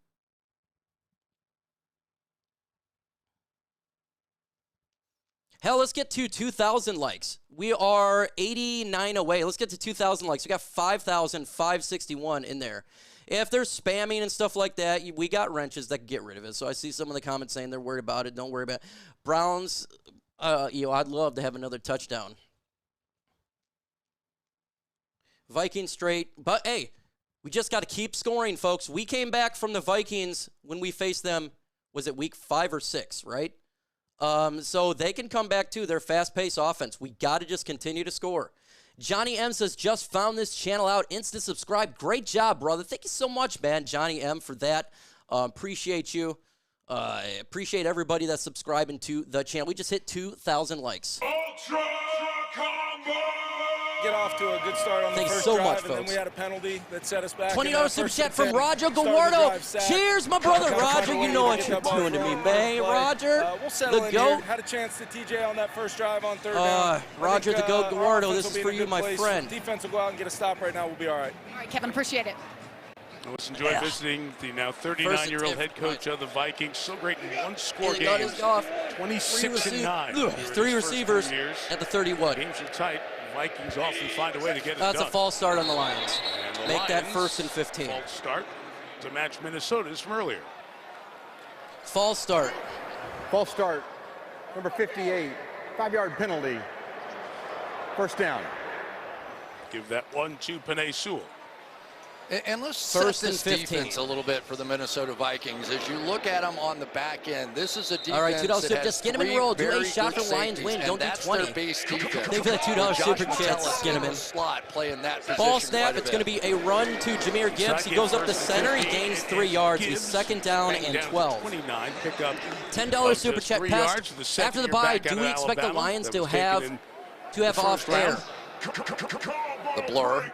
Hell, let's get to 2,000 likes. We are 89 away. Let's get to 2,000 likes. We got 5,561 in there. If they're spamming and stuff like that, we got wrenches that can get rid of it. So I see some of the comments saying they're worried about it. Don't worry about it. Browns, I'd love to have another touchdown. Vikings straight. But, hey, we just got to keep scoring, folks. We came back from the Vikings when we faced them, was it week 5 or 6, right? So they can come back, too. They're fast-paced offense. We got to just continue to score. Johnny M says, just found this channel out. Instant subscribe. Great job, brother. Thank you so much, man, Johnny M, for that. Appreciate you. Appreciate everybody that's subscribing to the channel. We just hit 2,000 likes. Ultra Combo! Get off to a good start on the first so drive, much, and folks. then we had a penalty that set us back. $20 Super Chat from Roger Gawardo. Cheers, my brother. Roger, you know what you're doing to me, man. Roger, we'll settle the in GOAT. here. Had a chance to TJ on that first drive on third down. Roger, the GOAT Gawardo, this is for you, my friend. Defense will go out and get a stop right now. We'll be all right. All right, Kevin, appreciate it. Let's enjoy visiting the now 39-year-old head coach of the Vikings. So great in one-score games. 26-9. 3 receivers at the 31. Games are tight. Vikings often find a way to get it done. That's a false start on the Lions. Make that 1st and 15. False start to match Minnesota's from earlier. False start. False start. Number 58. 5-yard penalty. First down. Give that one to Penei Sewell. And let's set this defense a little bit for the Minnesota Vikings. As you look at them on the back end, this is a defense. All right, $2 Super. Just skin him and roll. Do a shot for Lions win. Don't do 20. Their base defense. Thank you for that $2 Super Chat. Skin him in. Slot playing that position. Ball snap. It's going to be a run to Jahmyr Gibbs. He goes up the center. He gains 3 yards. He's 2nd down and 12. $10 Super Chat pass. After the bye, do we expect the Lions to have off air? The blur.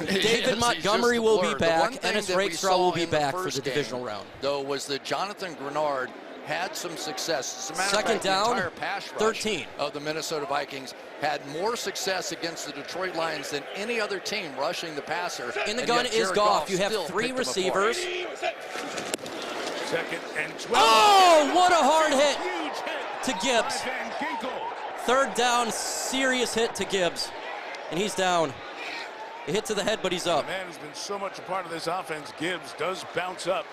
David Montgomery will be back. Ennis Rakestraw will be back for the divisional round. Though was that Jonathan Grenard had some success. As a matter of fact, down, the entire pass rush 13 of the Minnesota Vikings had more success against the Detroit Lions than any other team rushing the passer. In the gun is Goff. You have 3 receivers. 2nd and 12. Oh, what a hard hit to Gibbs. 3rd down, serious hit to Gibbs. And he's down. A hit to the head, but he's up. The man has been so much a part of this offense. Gibbs does bounce up.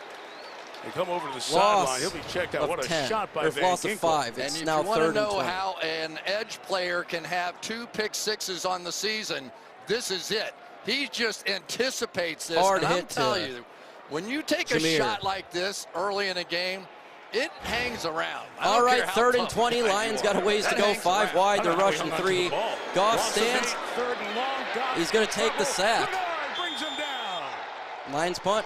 They come over to the sideline. He'll be checked out. What a 10. shot by Van loss of 5. And It's if now you want 3rd to and know 20. how an edge player can have 2 pick sixes on the season, this is it. He just anticipates this. Hard and hit I'm telling you, when you take Jahmyr. a shot like this early in a game, it hangs around. All right, 3rd and 20. Lions got a ways to go. 5 wide. They're rushing 3. Goff stands. He's going to take the sack. Lions punt.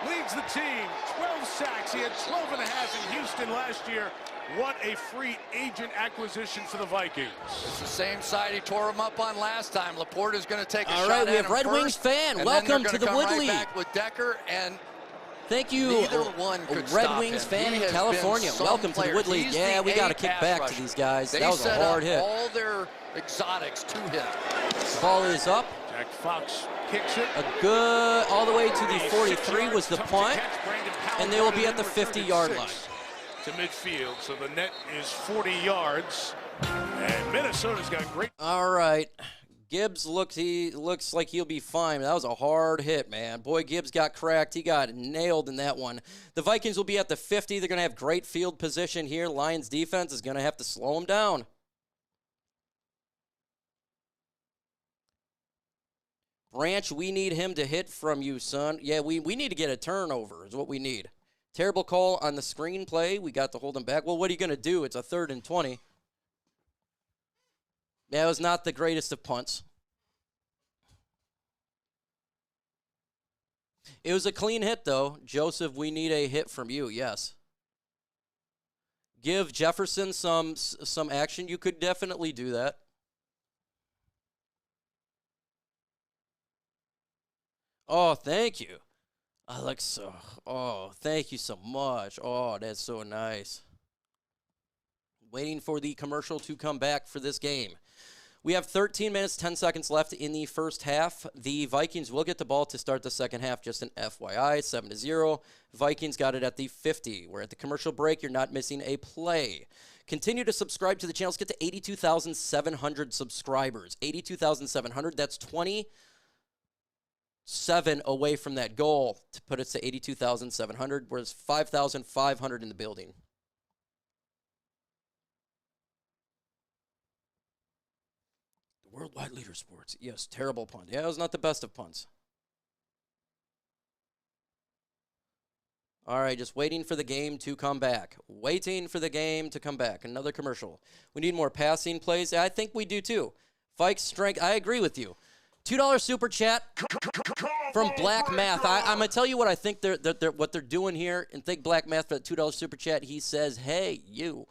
Leads the team. 12 sacks. He had 12 and a half in Houston last year. What a free agent acquisition for the Vikings. It's the same side he tore him up on last time. Laporte is going to take a shot. All right, we have Red Wings fan. Welcome to the Woodley. Right back with Decker, and Thank you, Neither one could Red stop Wings him. fan He in has California. been some Welcome to the player. Woodley. He's Yeah, the we got to A kick pass back rusher. to these guys. They That was a set hard up hit. all their exotics to him. Ball is up. Jack Fox kicks it. A good, all the way to the 43 was the punt, and they will be at the 50-yard line. To midfield, so the net is 40 yards, and Minnesota's got great. All right, Gibbs looks like he'll be fine. That was a hard hit, man. Boy, Gibbs got cracked. He got nailed in that one. The Vikings will be at the 50. They're going to have great field position here. Lions defense is going to have to slow them down. Branch, we need him to hit from you, son. Yeah, we need to get a turnover is what we need. Terrible call on the screen play. We got to hold him back. Well, what are you going to do? It's a 3rd and 20. That was not the greatest of punts. It was a clean hit, though. Joseph, we need a hit from you, yes. Give Jefferson some action. You could definitely do that. Oh, thank you. Alexa. Oh, thank you so much. Oh, that's so nice. Waiting for the commercial to come back for this game. We have 13 minutes, 10 seconds left in the first half. The Vikings will get the ball to start the second half, just an FYI, 7-0. Vikings got it at the 50. We're at the commercial break. You're not missing a play. Continue to subscribe to the channel. Let's get to 82,700 subscribers. 82,700, that's 27 away from that goal to put us to 82,700, whereas 5,500 in the building. Worldwide leader sports. Yes, terrible punt. Yeah, it was not the best of punts. All right, just waiting for the game to come back. Waiting for the game to come back. Another commercial. We need more passing plays. I think we do too. Vikes strength. I agree with you. $2 super chat from Black Math. I'm going to tell you what I think what they're doing here, and thank Black Math for the $2 super chat. He says, hey, you.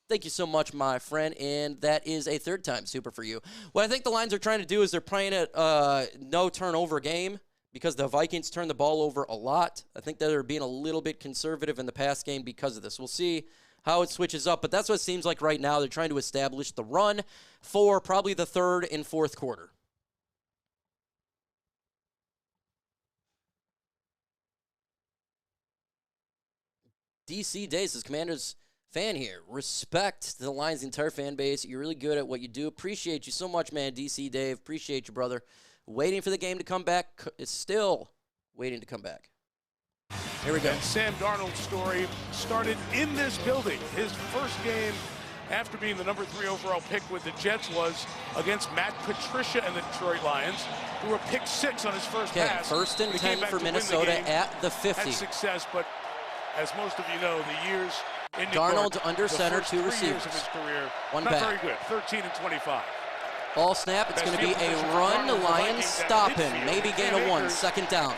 Thank you so much, my friend, and that is a 3rd time super for you. What I think the Lions are trying to do is they're playing a no-turnover game because the Vikings turn the ball over a lot. I think that they're being a little bit conservative in the pass game because of this. We'll see how it switches up, but that's what it seems like right now. They're trying to establish the run for probably the 3rd and 4th quarter. DC Days is Commanders fan here. Respect the Lions' entire fan base. You're really good at what you do. Appreciate you so much, man, DC Dave. Appreciate you, brother. Waiting for the game to come back. It's still waiting to come back. Here we go. And Sam Darnold's story started in this building. His first game after being the number 3 overall pick with the Jets was against Matt Patricia and the Detroit Lions, who were pick 6 on his first pass. 1st and 10 for Minnesota at the 50. Had success, but as most of you know, the years in New Darnold York, under center, 2 3 receivers. years of his career, One not back. very good. 13 and 25. Ball snap. It's going to be a run. The Lions stop him. Maybe gain a 1. 2nd down.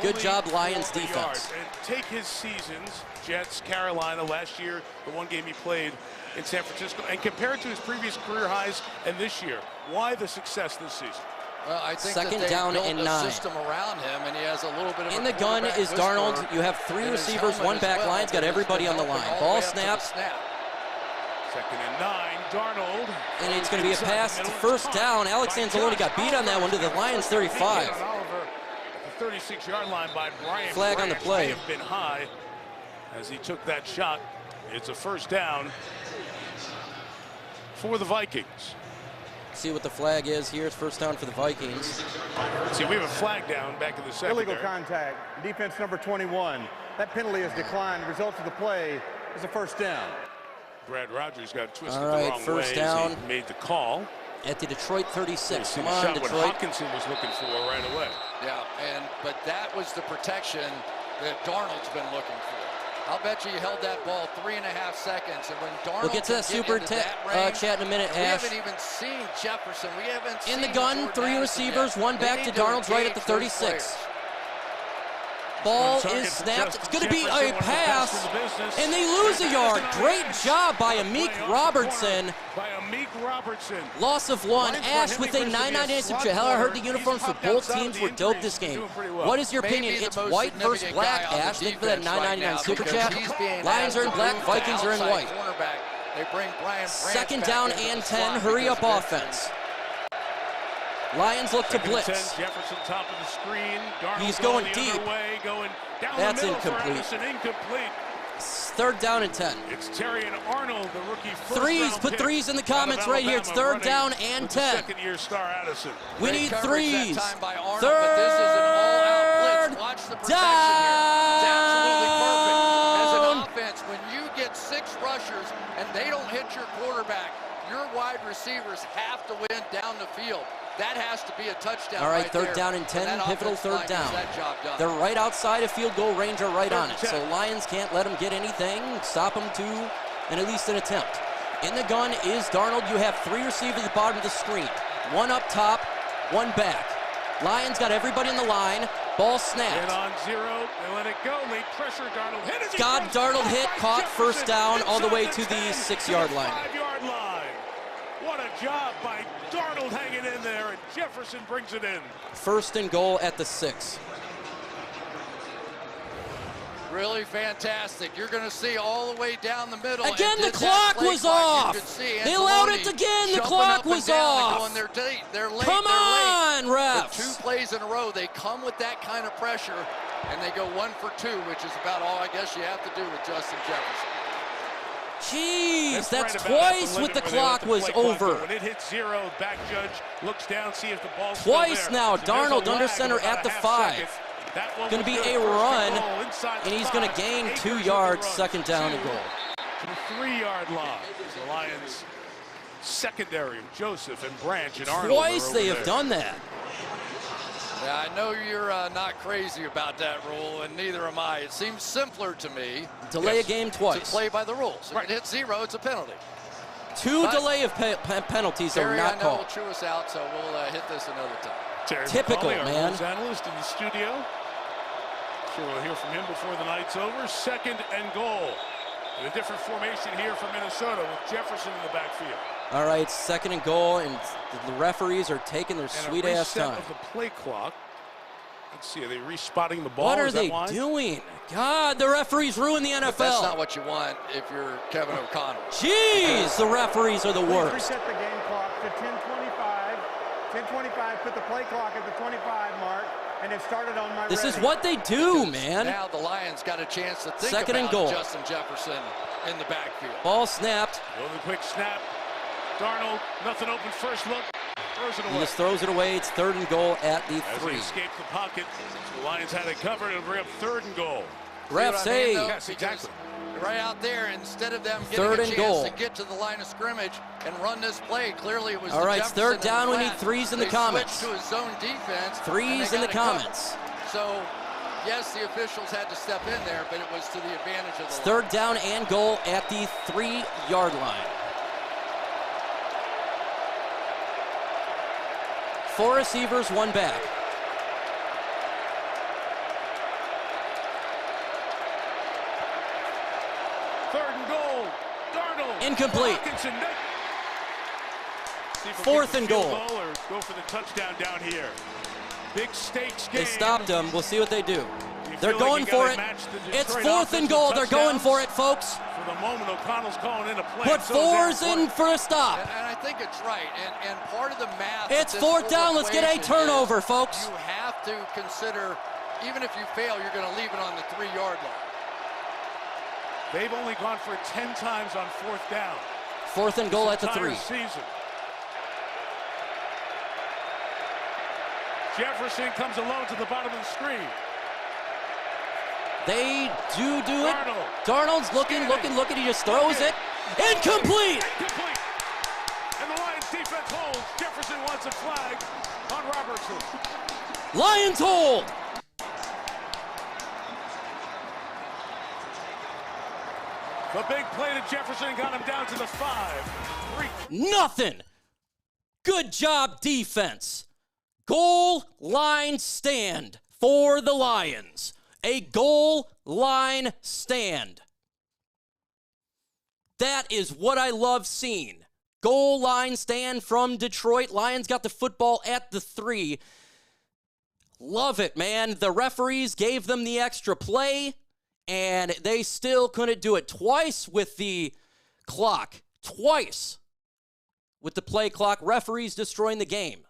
Good job, Lions defense. And take his seasons, Jets, Carolina, last year, the one game he played in San Francisco, and compare it to his previous career highs and this year. Why the success this season? Well, I think 2nd that they down built and a 9. system around him, and he has a little bit of in a the gun is Darnold. You have 3 receivers, 1 back. Well, Lions got everybody on the line. Ball snap. 2nd and 9, Darnold. And it's going to be a pass to 1st down. Alex Anzalone got beat on that one to the Lions 35. Oliver at the 36-yard line by Brian. Flag on the play. May have been high as he took that shot. It's a 1st down for the Vikings. See what the flag is here. It's 1st down for the Vikings. See, we have a flag down back in the secondary. Illegal contact. Defense number 21. That penalty has declined. The result of the play is a 1st down. Brad Rogers got twisted All right, the wrong 1st way down. as he made the call. At the Detroit 36. Come on, shot Detroit. what Hutchinson was looking for right away. Yeah, but that was the protection that Darnold's been looking for. I'll bet you held that ball 3.5 seconds, and when Darnold We'll get to that super chat in a minute, Ash. We haven't even seen Jefferson. We haven't seen in the gun, 3 receivers, 1 back to Darnold's right at the 36. Ball is snapped. It's going to be a pass, and they lose a yard. Great job by Amon-Ra St. Loss of 1. Ash with a 9.99 super chat. Hell, I heard the uniforms for both teams were dope this game. What is your opinion? It's white versus black, Ash. Thank you for that 9.99 super chat. Lions are in black, Vikings are in white. Second down and 10. Hurry up offense. Lions look to blitz. Jefferson top of the screen. He's going deep. That's incomplete. Third down and 10. It's Terry and Arnold, the rookie threes. Put threes in the comments right here. It's third down and 10. Second-year star Addison. We need threes. Third down. When you get 6 rushers and they don't hit your quarterback, your wide receivers have to win down the field. That has to be a touchdown. All right, third down and 10, pivotal third down. They're right outside of field goal range or right on it. So Lions can't let them get anything, stop them to at least an attempt. In the gun is Darnold. You have 3 receivers at the bottom of the screen. 1 up top, 1 back. Lions got everybody in the line. Ball snapped. On 0, they let it go. Late pressure, Darnold hit as he Darnold hit, caught first down all the way to the 6-yard line. 5-yard line. What a job by Darnold hanging in there, and Jefferson brings it in. First and goal at the 6. Really fantastic. You're going to see all the way down the middle. Again, the clock was off. They allowed it again. The clock was off. They're late. Come on, refs. For 2 plays in a row, they come with that kind of pressure, and they go 1 for 2, which is about all I guess you have to do with Justin Jefferson. Jeez, that's twice with the clock was over. When it hits 0, back judge looks down, see if the ball's twice still there. now. So Darnold under center at the 5. Going to be a run, and he's going to gain 2 yards, second down and goal. To the 3-yard line. The Lions secondary, Joseph and Branch and Arnold. Twice they have done that. Yeah, I know you're not crazy about that rule, and neither am I. It seems simpler to me. Delay a game twice. To play by the rules. If it hits 0, it's a penalty. 2 delay of penalties are not called. will chew us out, so we'll hit this another time. Typical, man. Rules analyst in the studio. Sure, we'll hear from him before the night's over. Second and goal. And a different formation here for Minnesota with Jefferson in the backfield. All right, second and goal, and the referees are taking their sweet-ass time. Of the play clock. Let's see, are they respotting the ball? What are they doing? God, the referees ruin the NFL. But that's not what you want if you're Kevin O'Connell. Jeez, the referees are the worst. Reset the game clock to 10:25. 10:25, put the play clock at the 25 mark, and it started on my This is what they do, man. Now the Lions got a chance to think second about and goal. Justin Jefferson in the backfield. Ball snapped. Another quick snap. Darnold, nothing open, first look, throws it away. He just throws it away. It's third and goal at the 3. As he escaped the pocket, the Lions had it covered. It'll bring up third and goal. Ref say. Yes, exactly. Right out there, instead of them getting a chance to get to the line of scrimmage and run this play, clearly it was all right, Jefferson third down. We flat. need threes in the comments. Switched to his zone defense. Threes in the comments. So, yes, the officials had to step in there, but it was to the advantage of the third down and goal at the 3-yard line. 4 receivers, 1 back. Third and goal. Darnold. Incomplete. Hutchinson. Fourth and goal. Or go for the touchdown down here. Big stakes game. They stopped them. We'll see what they do. They're going for it. It's fourth and goal. They're going for it, folks. For the moment, O'Connell's calling in a play. Put 4s in for a stop. And I think it's right. And part of the math. It's fourth down. Let's get a turnover, folks. You have to consider, even if you fail, you're going to leave it on the 3-yard line. They've only gone for it 10 times on fourth down. Fourth and goal at the 3. Season. Jefferson comes alone to the bottom of the screen. They do it. Darnold's looking. He just throws it. Incomplete. And the Lions defense holds. Jefferson wants a flag on Robertson. Lions hold. The big play to Jefferson got him down to the 5. Nothing. Good job, defense. Goal line stand for the Lions. A goal line stand. That is what I love seeing. Goal line stand from Detroit. Lions got the football at the 3. Love it, man. The referees gave them the extra play, and they still couldn't do it. Twice with the clock. Twice with the play clock. Referees destroying the game.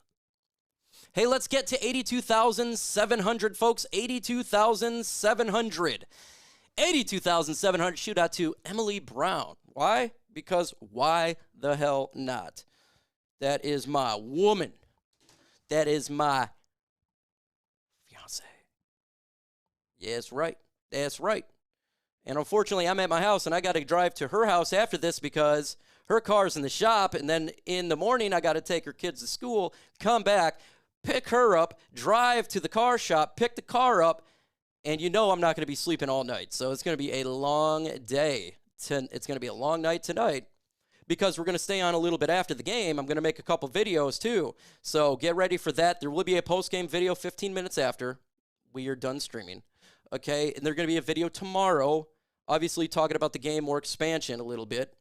Hey, let's get to 82,700, folks. 82,700. 82,700. Shoot out to Emily Brown. Why? Because why the hell not? That is my woman. That is my fiance. Yeah, that's right. That's right. And unfortunately, I'm at my house, and I got to drive to her house after this because her car's in the shop, and then in the morning, I got to take her kids to school, come back, pick her up, drive to the car shop, pick the car up, and you know I'm not going to be sleeping all night. So it's going to be a long day. It's going to be a long night tonight because we're going to stay on a little bit after the game. I'm going to make a couple videos too. So get ready for that. There will be a post-game video 15 minutes after we are done streaming. Okay, and there's going to be a video tomorrow, obviously talking about the game, more expansion a little bit.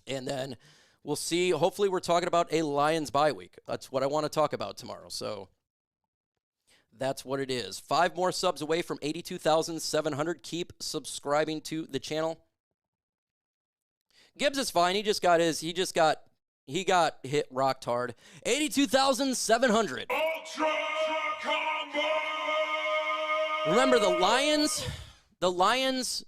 And then we'll see. Hopefully we're talking about a Lions bye week. That's what I want to talk about tomorrow. So that's what it is. 5 more subs away from 82,700. Keep subscribing to the channel. Gibbs is fine. He got hit rocked hard. 82,700. Ultra combo. Remember the Lions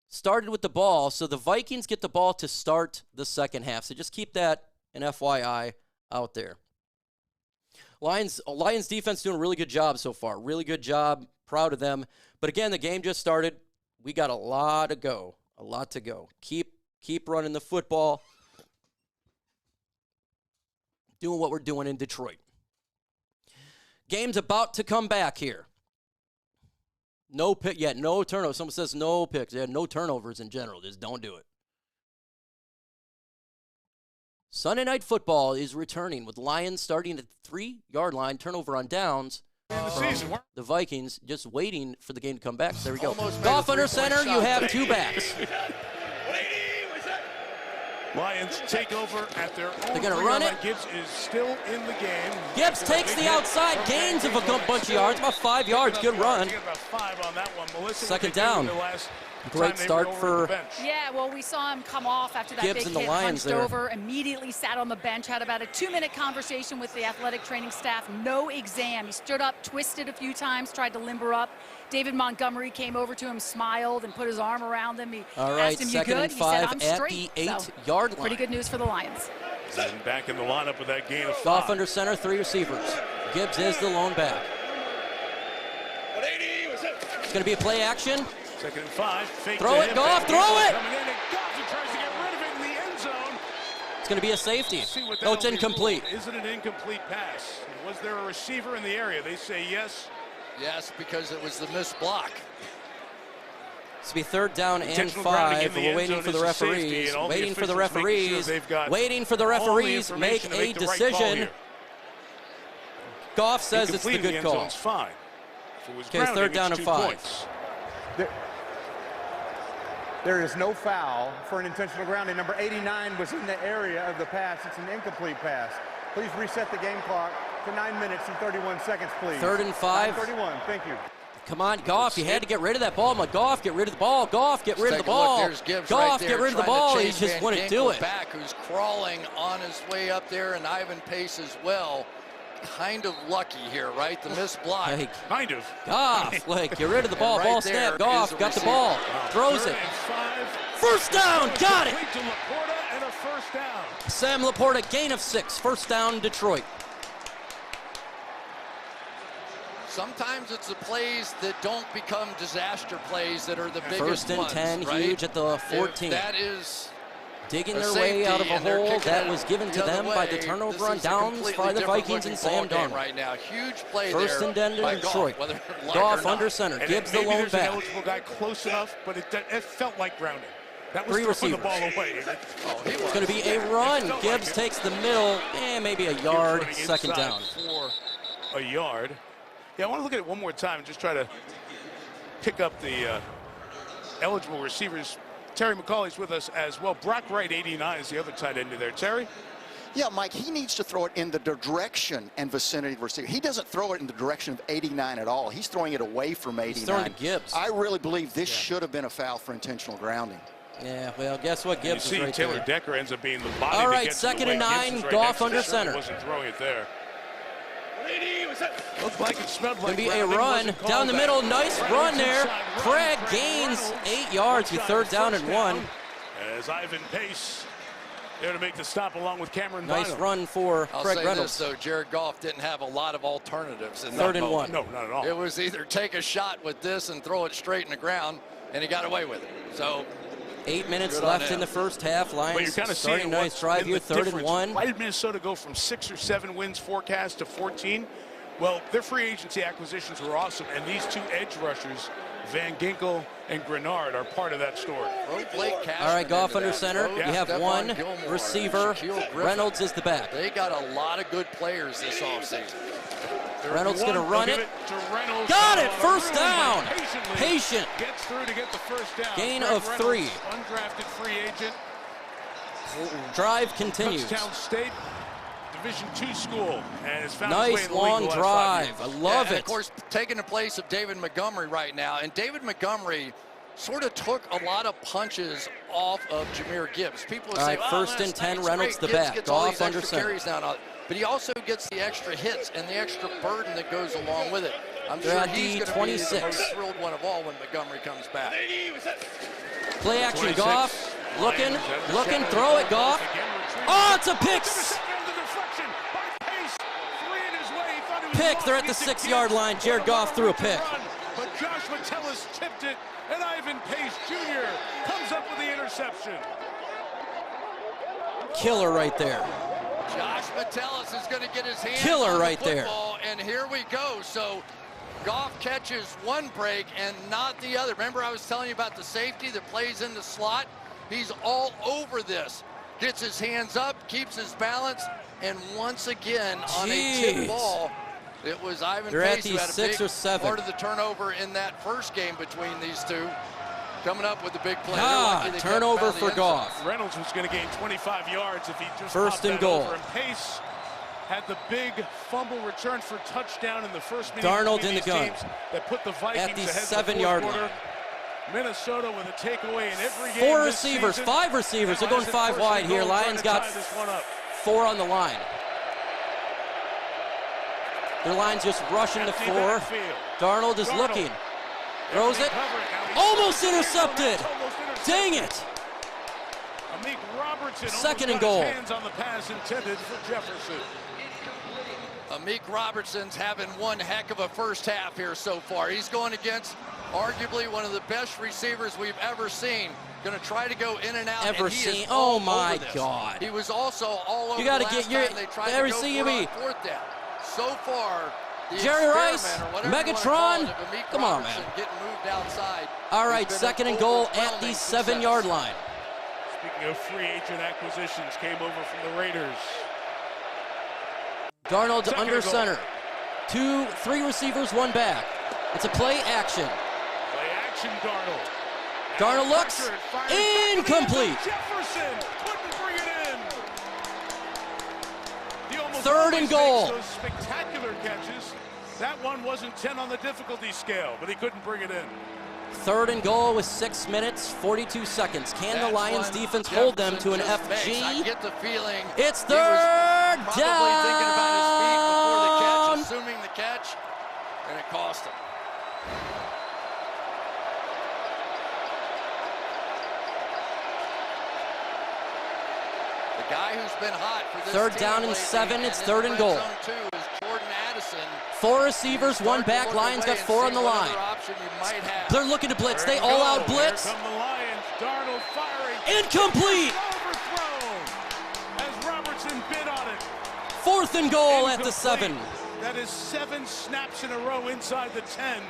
started with the ball, so the Vikings get the ball to start the second half. So just keep that an FYI out there. Lions defense doing a really good job so far. Really good job. Proud of them. But again, the game just started. We got a lot to go. A lot to go. Keep running the football. Doing what we're doing in Detroit. Game's about to come back here. No pick yet. No turnovers. Someone says no picks. Yeah, no turnovers in general. Just don't do it. Sunday Night Football is returning with Lions starting at the 3-yard line. Turnover on downs. The Vikings just waiting for the game to come back. So there we go. Goff under center. You have 2 backs. Lions take over at their own. They're going to run it. Gibbs is still in the game. Gibbs takes the outside, gains of a bunch of yards, about 5 yards. Good run. About 5 on that one. Melissa, second down. Great start for Yeah, well, we saw him come off after that Gibbs big and the hit, Lions hunched there. over, immediately sat on the bench, had about a 2-minute conversation with the athletic training staff. No exam. He stood up, twisted a few times, tried to limber up. David Montgomery came over to him, smiled, and put his arm around him. He asked him, "You good?" He said, "I'm straight." At the 8-yard line. Pretty good news for the Lions. And back in the lineup with that gain of 5. Goff under center, 3 receivers. Gibbs is the lone back. It's going to be a play action. Second and 5. Fake throw it, Goff, throw it! Coming in, and Goff, he tries to get rid of it in the end zone. It's going to be a safety. No, it's incomplete. Is it an incomplete pass? Was there a receiver in the area? They say yes. Yes, because it was the missed block. It's to be 3rd down and 5. We're waiting for the referees. Waiting for the referees. Waiting for the referees. Make a decision. Goff says it's the good call. Fine. Okay, 3rd down and 5. There is no foul for an intentional grounding. Number 89 was in the area of the pass. It's an incomplete pass. Please reset the game clock to 9 minutes and 31 seconds, please. 3rd and 5. 31. Thank you. Come on, Goff. You had to get rid of that ball. Goff, get rid of the ball. Goff, get rid of the ball. There's Gibbs Goff, right there, get rid of the ball. He just wouldn't do it. Back, who's crawling on his way up there, and Ivan Pace as well. Kind of lucky here, right? The missed block. Hey, kind of. Goff, get rid of the ball. Right ball snap. Goff got the ball. Throws it. 1st down. Got it. To Laporta and a 1st down. Sam Laporta, gain of 6. 1st down, Detroit. Sometimes it's the plays that don't become disaster plays that are the biggest 1st and ones, 10, right? huge at the 14. That is digging their way out of a hole that was given to them by the turnover on downs by the Vikings and Sam Darnold. Right now, huge play 1st and 10 to Detroit. Goff under center, and Gibbs the lone back. back. An eligible guy close enough, but it felt like grounding. That was 3 throwing receivers. the ball away. It's going to be a run. Gibbs takes the middle, and maybe a yard. 2nd down. For a yard. Yeah, I want to look at it one more time and just try to pick up the eligible receivers. Terry McCauley's with us as well. Brock Wright, 89, is the other tight end there. Terry? Yeah, Mike, he needs to throw it in the direction and vicinity of the receiver. He doesn't throw it in the direction of 89 at all. He's throwing it away from 89. He's throwing to Gibbs. I really believe this should have been a foul for intentional grounding. Yeah, well, guess what? Gibbs is right right Taylor there. Decker ends up being the body. All right, 2nd and 9, Goff under center. Wasn't throwing it there. Looked like it smelled like Gonna be a run down the middle. Nice run there. Craig gains 8 yards with 3rd down and 1. As Ivan Pace there to make the stop along with Cameron Nice Bynum. run for Craig Reynolds. This, though, Jared Goff didn't have a lot of alternatives in 3rd that and 1. No, not at all. It was either take a shot with this and throw it straight in the ground, and he got away with it. So 8 minutes left in the first half. Lions starting nice drive here, 3rd and 1. Why did Minnesota go from 6 or 7 wins forecast to 14? Well, their free agency acquisitions were awesome, and these 2 edge rushers, Van Ginkel and Grenard, are part of that story. All right, Goff under center. You have one receiver. Reynolds is the back. They got a lot of good players this offseason. Reynolds going to run it. Got it, first down. Patient. Gets through to get the first down. Gain of 3. Undrafted free agent. Drive continues. Kutztown State, Division II school, and has found nice his way in the league long the last drive. 5 years. I love it. Of course, taking the place of David Montgomery right now, and David Montgomery sort of took a lot of punches off of Jahmyr Gibbs. People would all say, right, first and 10, Reynolds the Gibbs back. gets all Goff these under extra center. carries now, but he also gets the extra hits and the extra burden that goes along with it. I'm They're sure at he's the going to be 26. the most thrilled one of all when Montgomery comes back. Play action, 26. Goff. Looking, throw it, Goff. Oh, it's a pick. Pick, they're at the 6-yard line. Jared Goff threw a pick. But Josh Metellus tipped it, and Ivan Pace Jr. comes up with the interception. Killer right there. Josh Metellus is going to get his hands Killer on right the there. football, and here we go. So Goff catches one break and not the other. Remember I was telling you about the safety that plays in the slot? He's all over this. Gets his hands up, keeps his balance, and once again on a tip ball, it was Ivan Pace who had a 6 big or 7. part of the turnover in that first game between these two. Coming up with the big play. Turnover for Goff. Reynolds was going to gain 25 yards if he just first and goal. Over. And Pace had the big fumble return for touchdown in the first meeting. Darnold in the gun. That put the Vikings at the ahead 7-yard line. Minnesota with a takeaway in every game. 4 receivers, season. 5 receivers. They're going 5 wide here. Lions got 4 on the line. Their line's just rushing the 4. Darnold is looking. Throws it. Almost intercepted. Dang it. Second and goal. Hands on the pass intended for Jefferson. Amik Robertson's having one heck of a first half here so far. He's going against arguably one of the best receivers we've ever seen. Going to try to go in and out. Ever seen? Oh my God! He was also all over. You got to get your every CUB. Fourth down. So far, Jerry Rice, Megatron. Come on, man. Getting moved outside. All right, second and goal at the 7-yard line. Speaking of free agent acquisitions, came over from the Raiders. Darnold under center. 2, 3 receivers, 1 back. It's a play action. Play action, Darnold. Darnold looks incomplete. Jefferson couldn't bring it in. Third and goal. Those spectacular catches. That one wasn't 10 on the difficulty scale, but he couldn't bring it in. Third and goal with 6 minutes, 42 seconds. Can the Lions defense hold them to an FG? I get the feeling it's third down. Probably thinking about his feet before the catch, assuming the catch, and it cost him. The guy who's been hot for this third team down and lately, 7. It's and third and goal. Zone 2 is Jordan Addison. 4 receivers, 1 back. Lions got 4 on the line. They're looking to blitz. They all out blitz. Here come the Lions. Darnold firing. Incomplete. Overthrown as Robertson bid on it. 4th and goal at the 7. That is 7 snaps in a row inside the 10.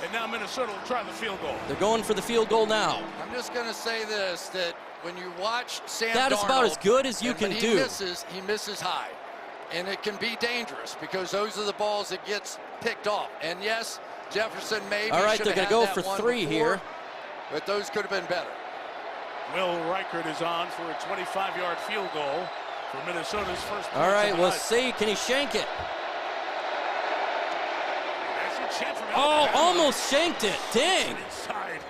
And now Minnesota will try the field goal. They're going for the field goal now. I'm just going to say this, that when you watch Sam Darnold, that is about as good as you can do. He misses high. And it can be dangerous because those are the balls that gets picked off. And yes, Jefferson maybe. All right, they're going to go for 3 here. But those could have been better. Will Reichert is on for a 25-yard field goal for Minnesota's first. All right, we'll see. Can he shank it? Oh, almost shanked it. Dang. Inside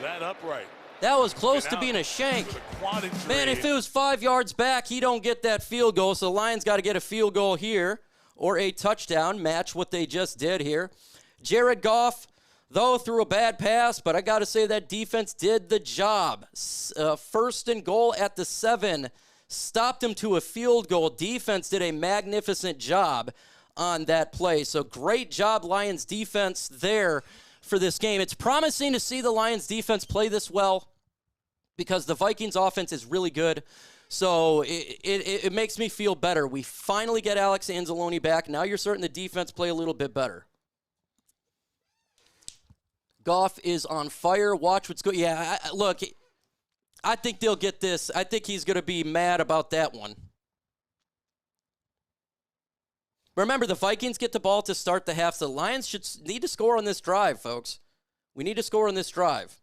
that upright. That was close to being a shank. Man, if it was 5 yards back, he don't get that field goal. So the Lions got to get a field goal here or a touchdown, match what they just did here. Jared Goff, though, threw a bad pass, but I got to say that defense did the job. First and goal at the 7. Stopped him to a field goal. Defense did a magnificent job on that play. So great job, Lions defense there for this game. It's promising to see the Lions defense play this well because the Vikings offense is really good. So it makes me feel better. We finally get Alex Anzalone back. Now you're starting the defense play a little bit better. Goff is on fire. Watch what's going. Yeah, look, I think they'll get this. I think he's going to be mad about that one. Remember, the Vikings get the ball to start the half. So the Lions need to score on this drive, folks. We need to score on this drive.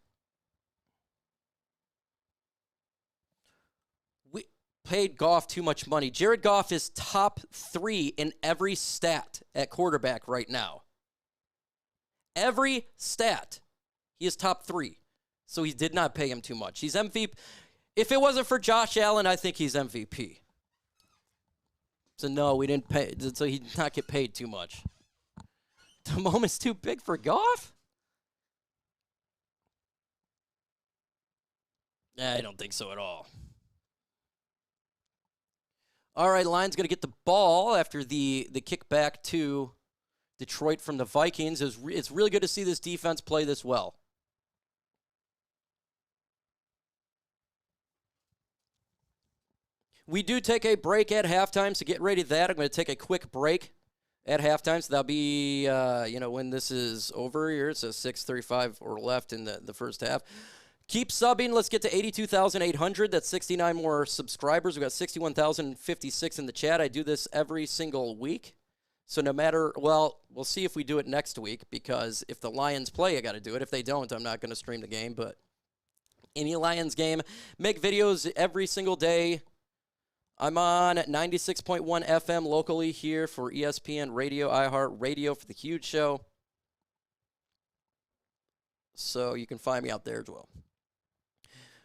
We paid Goff too much money. Jared Goff is top 3 in every stat at quarterback right now. Every stat, he is top 3. So he did not pay him too much. He's MVP. If it wasn't for Josh Allen, I think he's MVP. So no, we didn't pay. So he did not get paid too much. The moment's too big for Goff? I don't think so at all. All right, Lions going to get the ball after the kickback to Detroit from the Vikings. It's really good to see this defense play this well. We do take a break at halftime, so get ready for that. I'm going to take a quick break at halftime, so that'll be, when this is over here. It says 6:35 or left in the first half. Keep subbing. Let's get to 82,800. That's 69 more subscribers. We've got 61,056 in the chat. I do this every single week. So no matter, we'll see if we do it next week, because if the Lions play, I got to do it. If they don't, I'm not going to stream the game. But any Lions game, make videos every single day. I'm on 96.1 FM locally here for ESPN Radio, iHeart Radio for the Huge Show. So you can find me out there as well.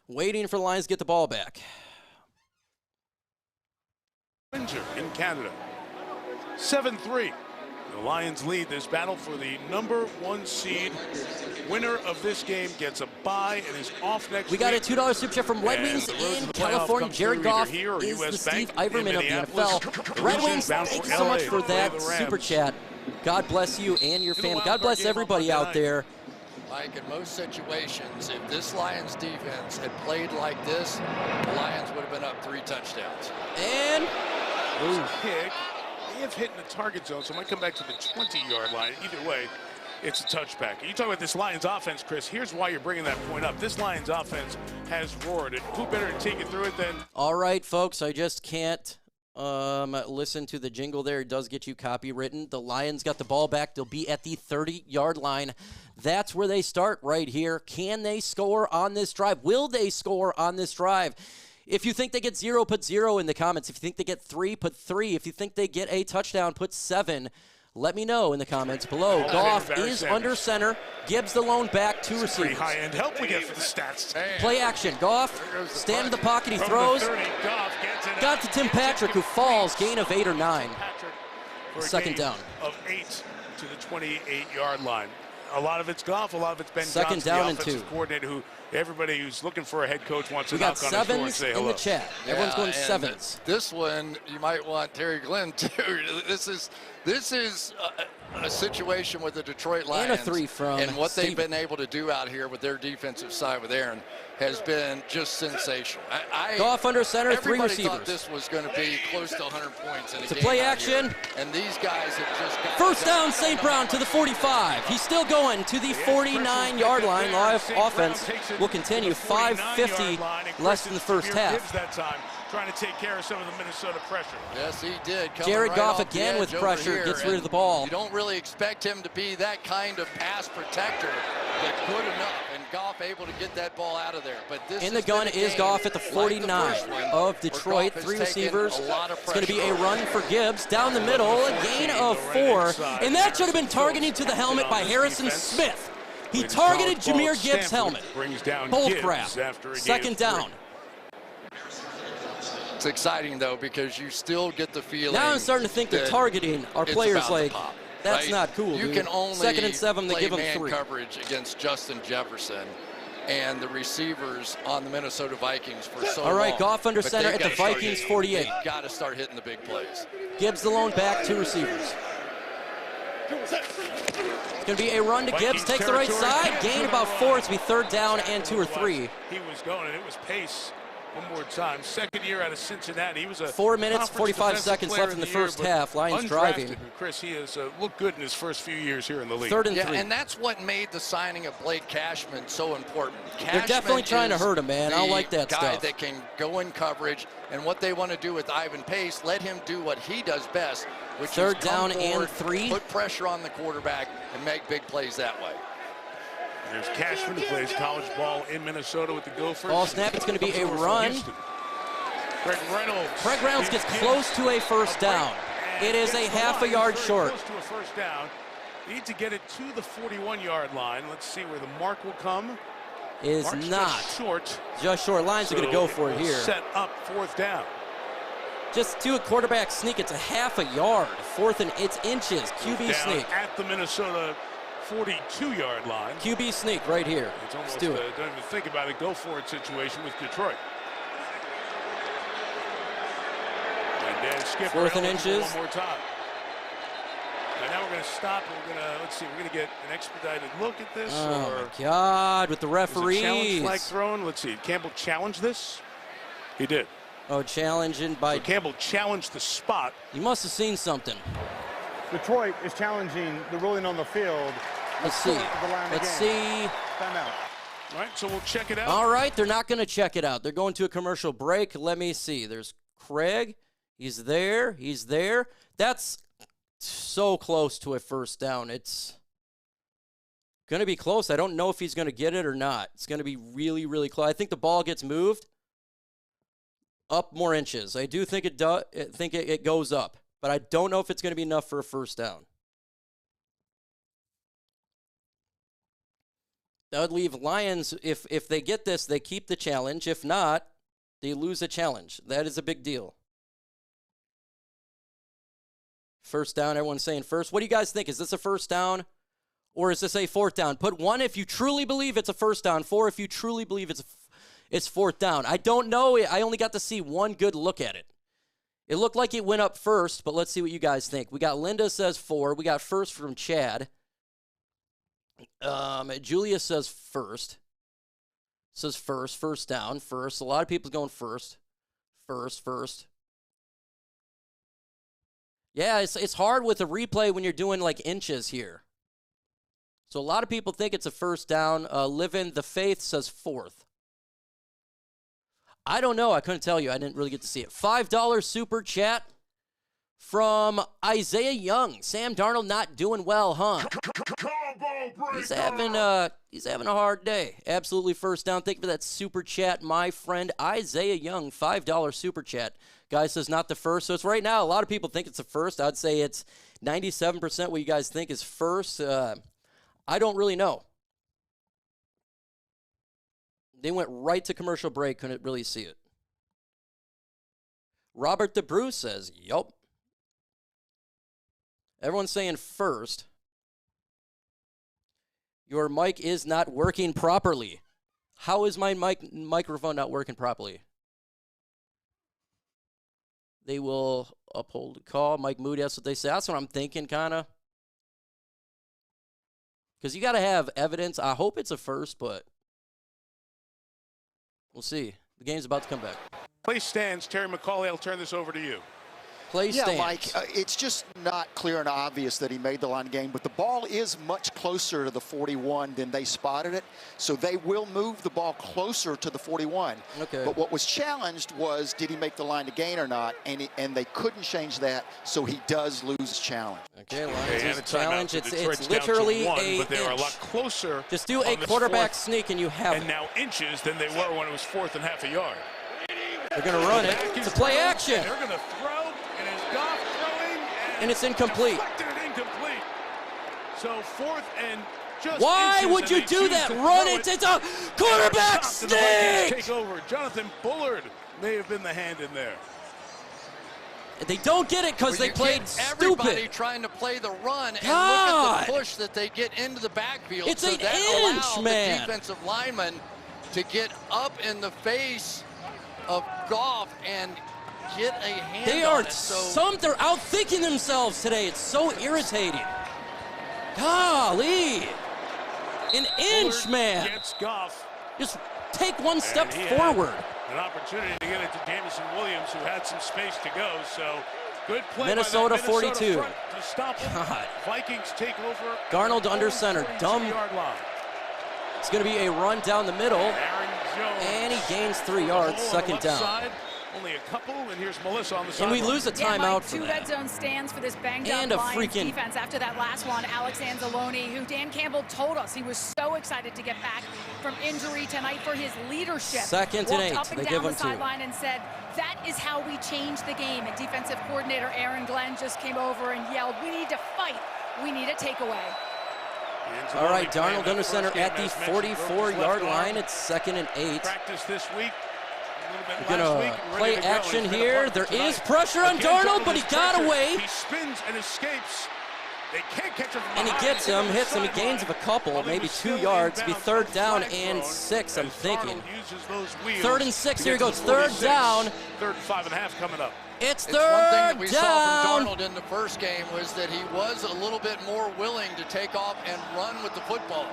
Waiting for the Lions to get the ball back. In Canada, 7-3. The Lions lead this battle for the #1 seed. Winner of this game gets a bye and is off next week. We got a $2 super chat from Red Wings in California. Jared Goff is the Steve Iverman of the NFL. Red Wings, thank you so much for that super chat. God bless you and your family. God bless everybody out there. Mike, in most situations, if this Lions defense had played like this, the Lions would have been up 3 touchdowns. And kick. They have hit in the target zone, so it might come back to the 20-yard line. Either way, it's a touchback. You talk about this Lions offense, Chris. Here's why you're bringing that point up. This Lions offense has roared, and who better to take you through it than... All right, folks, I just can't listen to the jingle there. It does get you copywritten. The Lions got the ball back. They'll be at the 30-yard line. That's where they start right here. Can they score on this drive? Will they score on this drive? If you think they get 0, put 0 in the comments. If you think they get 3, put 3. If you think they get a touchdown, put 7. Let me know in the comments below. Goff is under center. Gibbs the lone back, 2 receivers. Pretty high-end help we get for the stats. Play action. Goff, stand in the pocket. He throws. Got to Tim Patrick, who falls. Gain of 8 or 9. Second down. Of 8 to the 28-yard line. A lot of it's Goff, a lot of it's Ben Second Johnson, down the and offensive 2. coordinator, who everybody who's looking for a head coach wants to We got knock on his door and 7s say in hello. the chat. Everyone's going 7s. This one, you might want Terry Glenn, too. This is a situation with the Detroit Lions. And a 3 from and what they've Steven. been able to do out here with their defensive side with Aaron has been just sensational. Goff under center, 3 everybody receivers. thought this was going to be close to 100 points in a It's a game play out action. here. And these guys have just got First down, St. Brown to the 45. He's still going to the 49-yard line. Live offense will continue. 5:50 less than the first half. trying to take care of some of the Minnesota pressure. Yes, he did. Jared right Goff off the again edge with over pressure, here, gets rid of the ball. You don't really expect him to be that kind of pass protector, but good enough. And Goff able to get that ball out of there. But this in the gun is Goff at the 49 of Detroit. 3 receivers. It's going to be a run for Gibbs down the middle, a gain of 4, and that should have been targeted to the helmet by Harrison Smith. He targeted Jahmyr Gibbs' helmet. Bull crap. Second down. It's exciting, though, because you still get the feeling. Now I'm starting to think they're targeting our players like, that's right? not cool, You dude. can only 2nd and 7, they play give them man 3. coverage against Justin Jefferson and the receivers on the Minnesota Vikings for so long. All right, Goff under But center they've at the gotta Vikings 48. They've got to start hitting the big plays. Gibbs the lone back, 2 receivers. It's going to be a run to Gibbs, takes the right side, gain about 4. It's going to be 3rd down and 2 or 3. He was going, and it was pace. One more time. 2nd year out of Cincinnati. He was a 4 minutes, 45 seconds left in the first half. Lions driving. Chris, he has looked good in his first few years here in the league. 3rd and 3. And that's what made the signing of Blake Cashman so important. They're definitely trying to hurt him, man. I don't like that guy stuff. That can go in coverage, and what they want to do with Ivan Pace, let him do what he does best, which 3rd is down come forward, and 3. put pressure on the quarterback, and make big plays that way. There's Cashman, who plays college ball in Minnesota with the Gophers. Ball snap, it's going to be a run. Craig Reynolds gets close to a first down. It is a half a yard short. Close to a first down. Need to get it to the 41-yard line. Let's see where the mark will come. Is Mark's not. just short. Just short. Lions are going to go for it here. Set up 4th down. Just do a quarterback sneak. It's a half a yard. 4th and it's inches. QB down sneak. At the Minnesota 42-yard line. QB sneak right here. It's almost, Let's do it. don't even think about it. Go for it situation with Detroit. And then skip 4th and inches. One more time. And now we're going to stop. We're going to, let's see, we're going to get an expedited look at this. Oh, or my God, with the referees. Challenge flag thrown. Let's see. Campbell challenged this. He did. Oh, challenging by. So Campbell challenged the spot. You must have seen something. Detroit is challenging the ruling on the field. Let's see. Let's see. Timeout. All right, so we'll check it out. All right, they're not going to check it out. They're going to a commercial break. Let me see. There's Craig. He's there. He's there. That's so close to a first down. It's going to be close. I don't know if he's going to get it or not. It's going to be really, really close. I think the ball gets moved up more inches. I do think it goes up, but I don't know if it's going to be enough for a first down. That would leave Lions, if they get this, they keep the challenge. If not, they lose a challenge. That is a big deal. First down, everyone's saying first. What do you guys think? Is this a first down or is this a 4th down? Put 1 if you truly believe it's a first down, 4 if you truly believe it's 4th down. I don't know. I only got to see one good look at it. It looked like it went up first, but let's see what you guys think. We got Linda says 4. We got first from Chad. Julia says first. Says first down, first. A lot of people going first. First. Yeah, it's hard with a replay when you're doing like inches here. So a lot of people think it's a first down. Livin' the Faith says 4th. I don't know. I couldn't tell you. I didn't really get to see it. $5 super chat from Isaiah Young. Sam Darnold not doing well, huh? He's having a hard day. Absolutely first down. Thank you for that super chat, my friend Isaiah Young. $5 super chat. Guy says not the first. So it's right now. A lot of people think it's the first. I'd say it's 97% what you guys think is first. I don't really know. They went right to commercial break. Couldn't really see it. Robert the Bruce says, yup. Everyone's saying first. Your mic is not working properly. How is my microphone not working properly? They will uphold the call. Mike Moody, that's what they say. That's what I'm thinking, kind of. Because you got to have evidence. I hope it's a first, but we'll see. The game's about to come back. Play stands. Terry McCauley, I'll turn this over to you. Play yeah, stance. Mike, it's just not clear and obvious that he made the line of game, but the ball is much closer to the 41 than they spotted it, so they will move the ball closer to the 41. Okay. But what was challenged was, did he make the line of gain or not, and they couldn't change that, so he does lose his challenge. Okay, Lions challenge. It's Detroit's literally down to 1, a but they are a inch. lot closer. Just do a quarterback fourth, sneak and you have and it. now inches than they were when it was 4th and half a yard. They're going to run it. It's a play action. They're going to throw, and it's Goff throwing, And it's incomplete. deflected and incomplete. So 4th and just Why inches, would and you they do choose that? to Run throw it. It's a quarterback Stopped, and the Vikings sneak. take over. Jonathan Bullard may have been the hand in there. They don't get it because they played Everybody stupid. trying to play the run and God. look at the push that they get into the backfield. It's so an that inch, allows man. the defensive lineman to get up in the face of Goff and get a hand They on are it. So they're outthinking themselves today. It's so irritating. Golly. An inch, Bullard man. Gets Goff. Just take one step And he had forward. An opportunity to get it to Jamison Williams, who had some space to go. So good play Minnesota by that Minnesota 42. front to stop them. God. Vikings take over. Darnold under center. Dumb. Yard line. It's going to be a run down the middle. Aaron Jones. And he gains 3 yards. On the Second left down. side, only a couple, and here's Melissa on the side. And we lose a timeout for two that. red zone stands for this banged And up a Lions freaking- defense after that last one. Alex Anzalone, who Dan Campbell told us he was so excited to get back from injury tonight for his leadership. Second and Walked 8. up and They down give the him 2. sideline and said, that is how we change the game. And defensive coordinator Aaron Glenn just came over and yelled, we need to fight. We need a takeaway. All right, Darnold under center at the 44-yard line. It's 2nd and 8. Practice this week. We're going to play action here. There is pressure on Darnold, but he got away. He spins and escapes. They can't catch him from And he behind. gets him, hits him, he gains of a couple, maybe 2 yards. Be 3rd down and 6, I'm thinking. 3rd and 6, here he goes, 3rd down. 3rd and 5.5 coming up. It's one thing that 3rd we down. saw from Darnold in the first game was that he was a little bit more willing to take off and run with the football.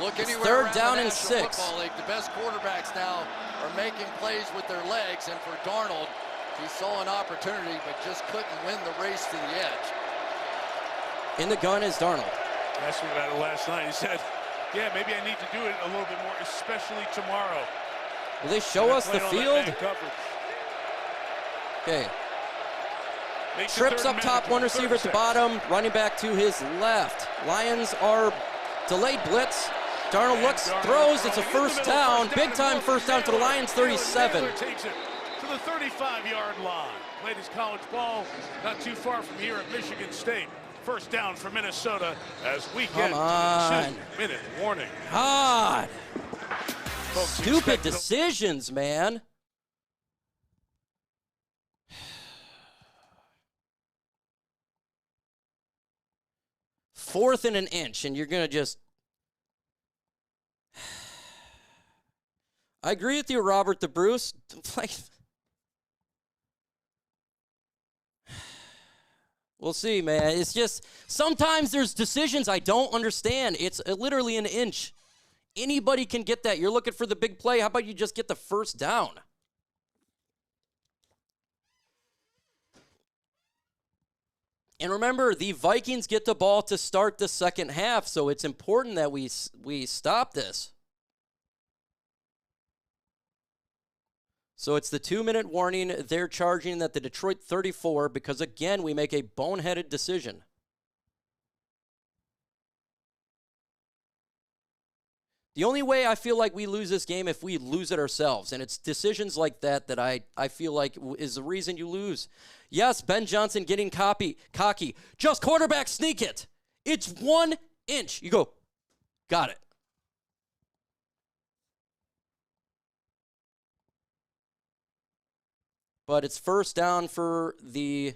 Look It's anywhere 3rd around down the and National 6. Football League. The best quarterbacks now are making plays with their legs, and for Darnold, he saw an opportunity but just couldn't win the race to the edge. In the gun is Darnold. Asked me about it last night. He said, yeah, maybe I need to do it a little bit more, especially tomorrow. Will they show us the field? Okay. Trips up top, one receiver at the bottom, running back to his left. Lions are delayed blitz. Darnold looks, throws, it's a first down. Big time first down to the Lions, 37. Takes it to the 35-yard line. Played his college ball not too far from here at Michigan State. First down for Minnesota as we get Come on. to the 2-minute warning. God. Folks, Stupid decisions, man. Fourth and an inch, and you're going to just... I agree with you, Robert the Bruce. Like, we'll see, man. It's just, sometimes there's decisions I don't understand. It's literally an inch. Anybody can get that. You're looking for the big play. How about you just get the first down? And remember, the Vikings get the ball to start the second half, so it's important that we stop this. So it's the 2-minute warning. They're charging at the Detroit 34 because, again, we make a boneheaded decision. The only way I feel like we lose this game if we lose it ourselves, and it's decisions like that that I feel like is the reason you lose. Yes, Ben Johnson getting cocky. Just quarterback sneak it. It's 1 inch. You go, got it. But it's first down for the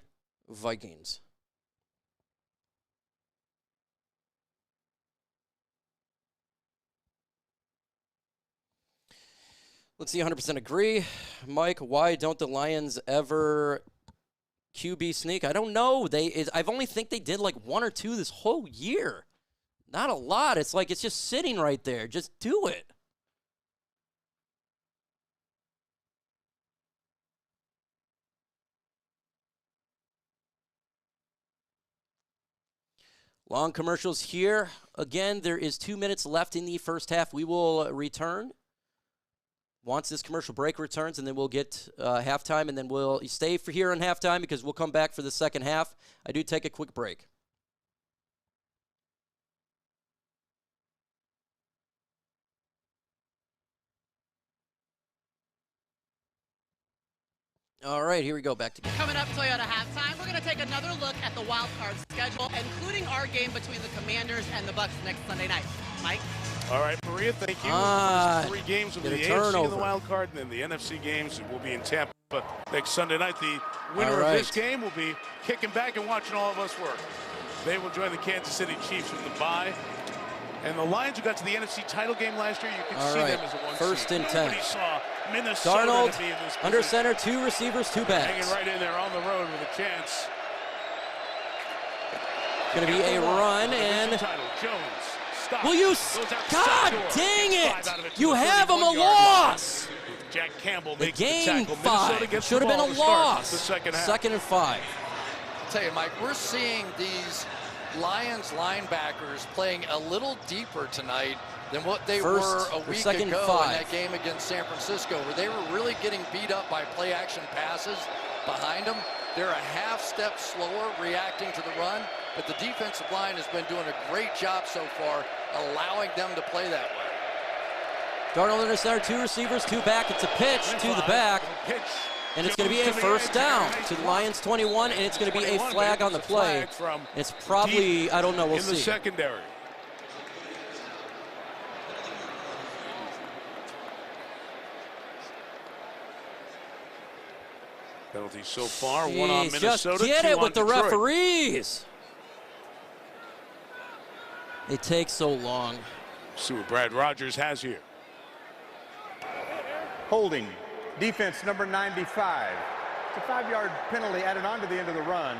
Vikings. Let's see, 100% agree. Mike, why don't the Lions ever QB sneak? I don't know. I've only think they did like 1 or 2 this whole year. Not a lot. It's like it's just sitting right there. Just do it. Long commercials here. Again, there is 2 minutes left in the first half. We will return once this commercial break returns, and then we'll get halftime, and then we'll stay for here on halftime because we'll come back for the second half. I do take a quick break. All right, here we go. Back to Coming up, Toyota halftime, we're going to take another look at the wild card schedule, including our game between the Commanders and the Bucs next Sunday night. Mike? All right, Maria, thank you. First 3 games will be the AFC in the wild card, and then the NFC games will be in Tampa next Sunday night. The winner of this game will be kicking back and watching all of us work. They will join the Kansas City Chiefs with the bye. And the Lions, who got to the NFC title game last year, you can see them as a 1 First seed. and 10. Nobody saw Minnesota Darnold to be in this under position. center, 2 receivers, 2 backs. Hanging right in there on the road with a chance. Going to be a run, and Jones, will you? God dang it! You have him a loss. Jack Campbell the makes game the tackle. 5 should have been a loss. Second and 5. I'll tell you, Mike, we're seeing these Lions linebackers playing a little deeper tonight than what they were a week ago in that game against San Francisco, where they were really getting beat up by play-action passes behind them. They're a half step slower reacting to the run, but the defensive line has been doing a great job so far, allowing them to play that way. Darnold under center, 2 receivers, 2 back. It's a pitch to the back. And it's going to be a first down to the Lions 21, and it's going to be a flag on the play. It's probably, I don't know, we'll see. In the secondary. Penalties so far, 1 on Minnesota, just get it with the Detroit. referees. They take so long. See what Brad Rogers has here. Holding. Defense number 95. It's a 5-yard penalty added on to the end of the run.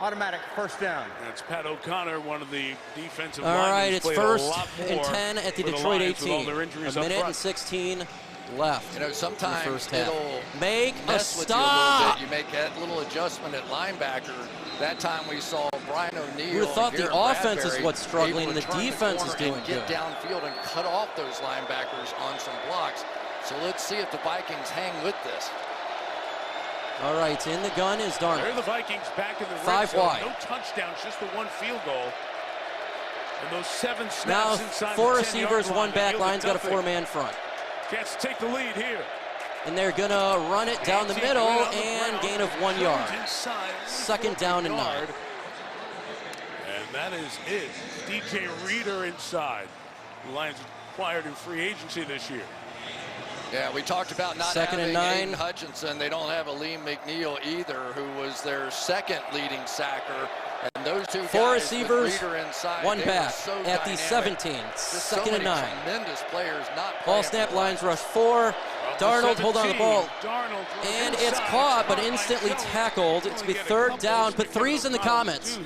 Automatic first down. That's Pat O'Connor, one of the defensive linemen. All right, it's first and 10 at the Detroit 18. A minute and 16 left. You know, sometimes it'll make a stop. You make that little adjustment at linebacker. That time we saw Brian O'Neill. You would have thought the offense is what's struggling, and the defense is doing good. Get downfield and cut off those linebackers on some blocks. So let's see if the Vikings hang with this. All right, in the gun is Darnold. There are the Vikings back in the red 5 zone. wide. No touchdowns, just the 1 field goal. And those 7 snaps now, inside 4 the receivers, 10-yard 1 back. line. Lions got a 4-man front. Chance to take the lead here. And they're going to run it down the middle and gain of 1 yard. Second down and 9. And that is it. DJ Reader inside. The Lions acquired in free agency this year. Yeah, we talked about not having Aidan Hutchinson. They don't have Aleem McNeil either, who was their second leading sacker. And those 2 4 guys receivers, with Reader inside, 1 back so at the 17. Second and 9. Tremendous players not ball snap, Lions rush 4. Darnold hold on the ball. And it's caught, but instantly tackled. It's be 3rd down. Put 3s in the comments.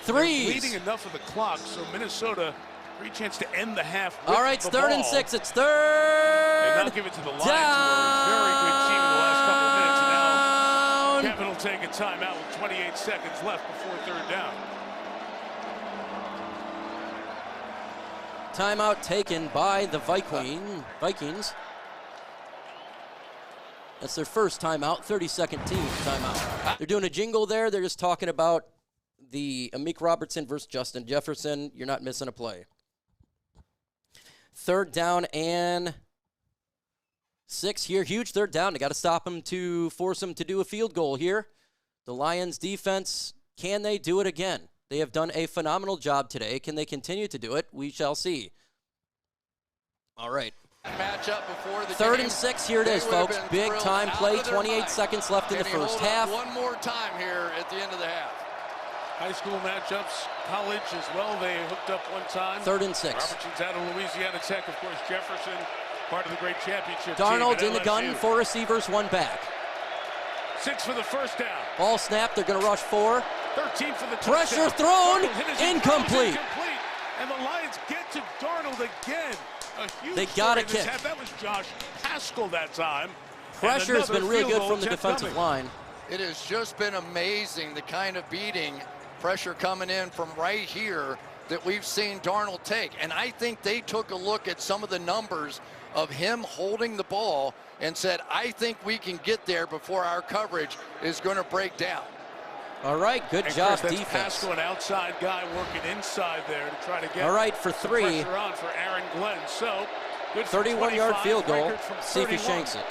3s. Leading enough of the clock, so Minnesota, great chance to end the half. All right, it's 3rd and 6. It's 3rd. And they'll give it to the Lions, who are a very good team in the last couple of minutes. And now Kevin will take a timeout with 28 seconds left before 3rd down. Timeout taken by the Vikings. That's their first timeout, 32nd team timeout. They're doing a jingle there. They're just talking about the Amik Robertson versus Justin Jefferson. You're not missing a play. 3rd down and 6 here. Huge 3rd down. They got to stop him to force him to do a field goal here. The Lions defense, can they do it again? They have done a phenomenal job today. Can they continue to do it? We shall see. All right. Matchup before the 3rd game. and 6. Here it is, folks. Big time play. 28 seconds left in the first half. One more time here at the end of the half. High school matchups, college as well. They hooked up one time. 3rd and 6. Robertson's out of Louisiana Tech, of course. Jefferson, part of the great championship Darnold team in the gun, 4 receivers, 1 back. 6 for the first down. Ball snap. They're going to rush 4. 13 for the pressure touchdown. thrown, incomplete. And the Lions get to Darnold again. A huge they got a kick. That was Josh Haskell that time. Pressure has been really good from the defensive line. It has just been amazing the kind of beating pressure coming in from right here that we've seen Darnold take. And I think they took a look at some of the numbers of him holding the ball and said, I think we can get there before our coverage is going to break down. All right, good job, Chris, defense. Pascal, an outside guy working inside there to try to get all right, for 3. Pressure on for Aaron Glenn. So, good 31-yard field goal. See if he 31. shanks it.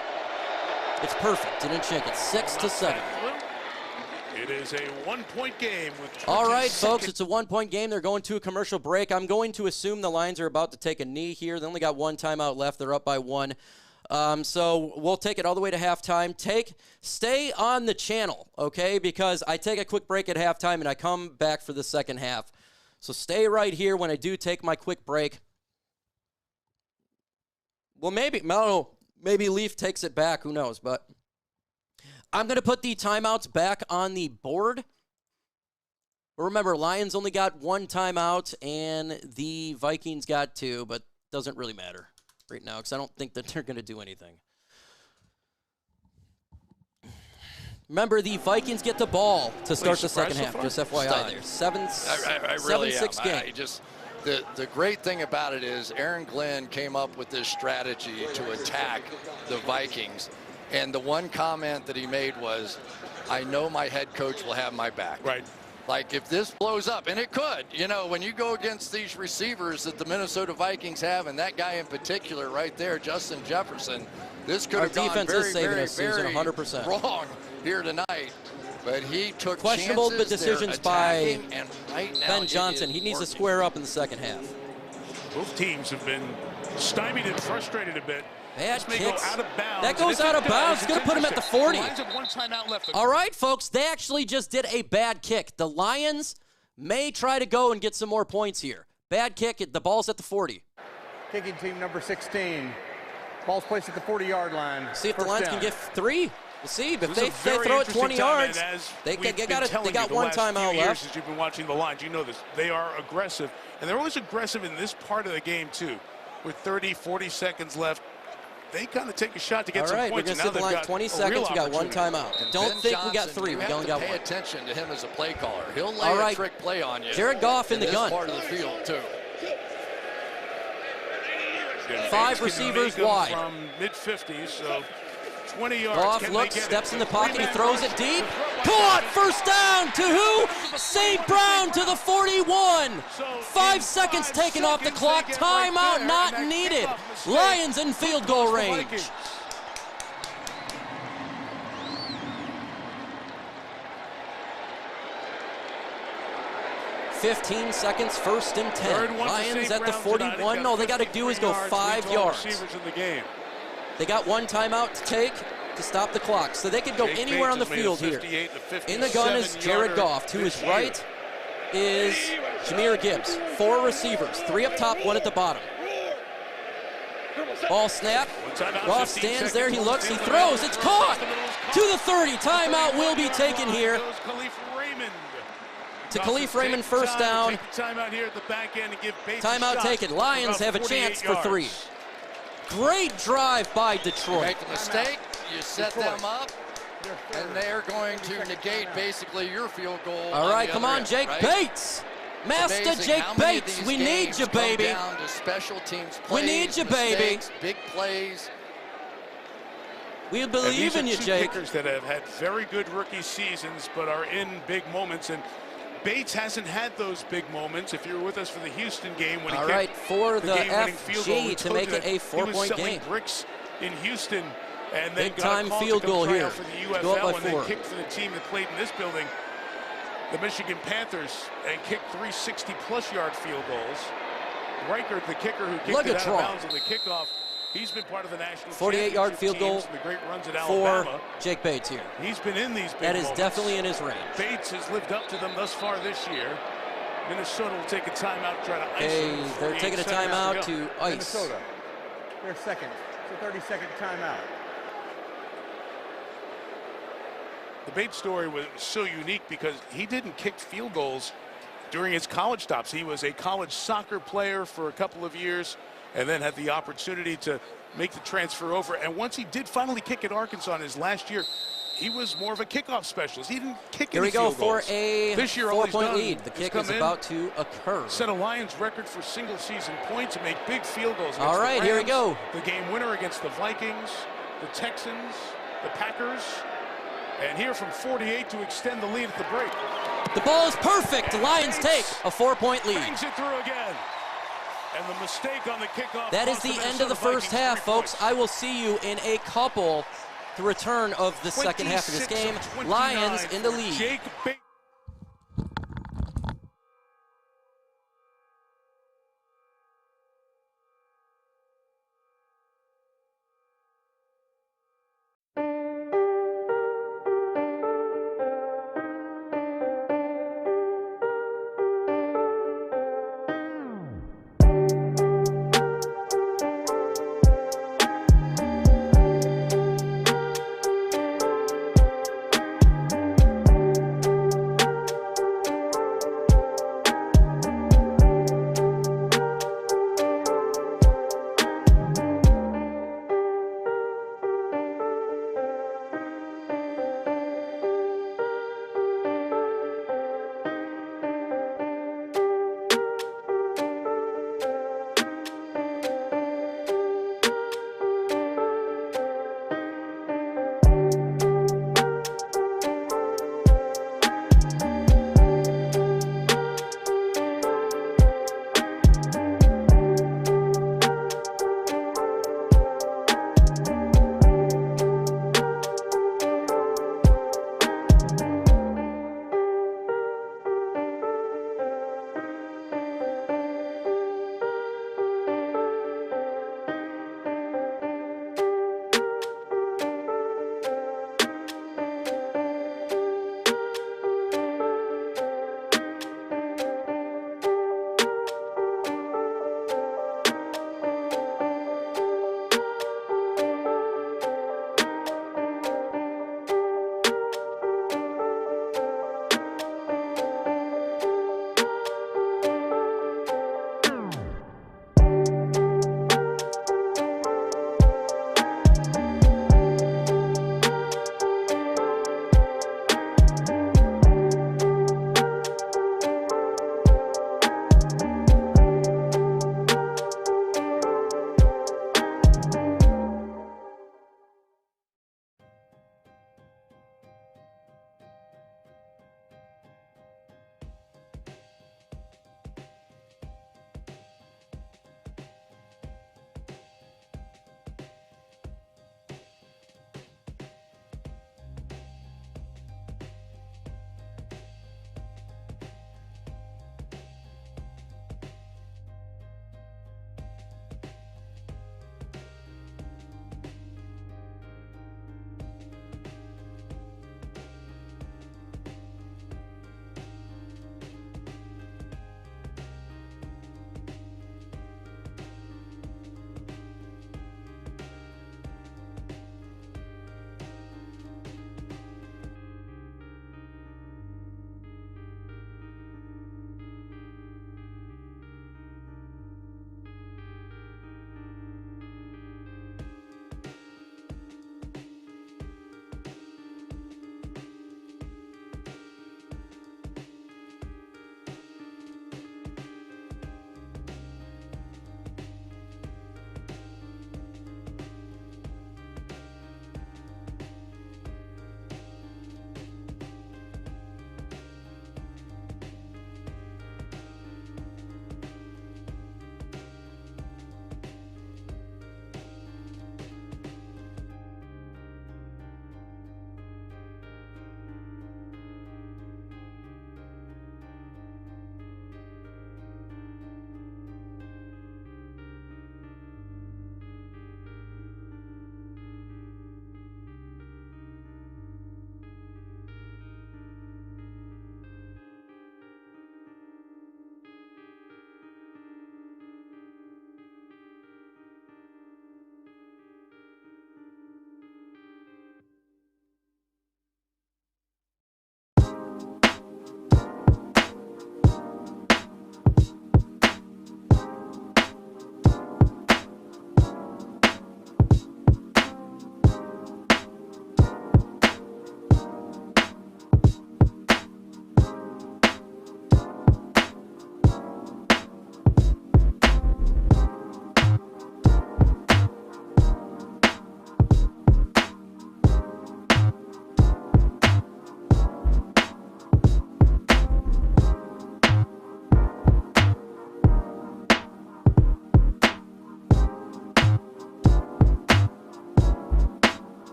It's perfect. Didn't shank it. 6-7. It is a 1-point game with 20 All right, seconds. folks, it's a 1-point game. They're going to a commercial break. I'm going to assume the Lions are about to take a knee here. They only got 1 timeout left. They're up by 1. So we'll take it all the way to halftime. Stay on the channel, okay? Because I take a quick break at halftime and I come back for the second half. So stay right here when I do take my quick break. Well, maybe Leaf takes it back. Who knows? But I'm going to put the timeouts back on the board. Remember, Lions only got 1 timeout and the Vikings got 2, but doesn't really matter right now because I don't think that they're going to do anything. Remember, the Vikings get the ball to start the second half. Just FYI there. 7-6 game. The great thing about it is Aaron Glenn came up with this strategy to attack the Vikings. And the one comment that he made was, I know my head coach will have my back. Right. Like, if this blows up, and it could, you know, when you go against these receivers that the Minnesota Vikings have, and that guy in particular right there, Justin Jefferson, this could have gone very, very, very 100%. wrong here tonight. But he took questionable chances, decisions by and right now Ben Johnson. He needs to square up in the second half. Both teams have been stymied and frustrated a bit. Bad kicks. Go out of bounds. That goes out of bounds. It's going to put him at the 40. The Lions have 1 timeout left. All right, folks. They actually just did a bad kick. The Lions may try to go and get some more points here. Bad kick. The ball's at the 40. Kicking team number 16. Ball's placed at the 40-yard line. See if the Lions can get 3. We'll see. If they throw it 20 yards, they got 1 timeout left. As you've been watching the Lions, you know this. They are aggressive, and they're always aggressive in this part of the game too. With 30, 40 seconds left, they kind of take a shot to get some points. We're going to see the Lions 20 seconds. We got 1 timeout. And Don't Ben think Johnson, we got 3. We only got 1. Pay attention to him as a play caller. He'll lay a trick play on you. Jared Goff in the gun. Part of the field too. 5 receivers wide. From mid-50s, so 20 yards. Goff looks, steps in the pocket, he throws it deep. Caught! First down to who? St. Brown to the 41. 5 seconds taken off the clock. Timeout not needed. Lions in field goal range. $15 seconds, 1st and 10. Lions at the 41. All they got to do is go 5 yards. They got 1 timeout to take to stop the clock. So they could go anywhere on the field here. In the gun is Jared Goff. To his right is Jahmyr Gibbs. 4 receivers, 3 up top, 1 at the bottom. Ball snap. Goff stands there. He looks. He throws. It's caught to the 30. Timeout will be taken here. To Khalif Raymond, 1st down. Timeout taken. Lions have a chance for 3. Great drive by Detroit. Make the mistake, you set them up, and they're going to negate basically your field goal. All right, come on, Jake Bates. Master Jake Bates, we need you, baby. Down to special teams plays, we need you, baby. Big plays. We believe in you, Jake. Kickers that have had very good rookie seasons, but are in big moments, and Bates hasn't had those big moments. If you were with us for the Houston game when he kicked for the field goal, FG to make it a 4-point game. Bricks in Houston, and then big time field goal here. For the UFL, and then kicked for the team that played in this building, the Michigan Panthers, and kicked 360-plus yard field goals. Reichert, the kicker who kicked it out of bounds on the kickoff, he's been part of the national 48-yard field goal the great runs at for Alabama. Jake Bates here. He's been in these big That is moments. definitely in his range. Bates has lived up to them thus far this year. Minnesota will take a timeout, try to ice them. They're taking a timeout to ice. Minnesota, their second. It's a 30-second timeout. The Bates story was so unique because he didn't kick field goals during his college stops. He was a college soccer player for a couple of years and then had the opportunity to make the transfer over. And once he did finally kick at Arkansas in his last year, he was more of a kickoff specialist. He didn't kick Here any we go field for goals. a This year, all he's 4-point done lead. The kick is come in, about to occur. set a Lions record for single-season points and make big field goals. All right, here we go. The game winner against the Vikings, the Texans, the Packers, and here from 48 to extend the lead at the break. The ball is perfect. The Lions take a 4-point lead. Bangs it through again. And the mistake on the kickoff. That is the end of the first half, folks. I will see you in a couple. The return of the second half of this game. Lions in the lead.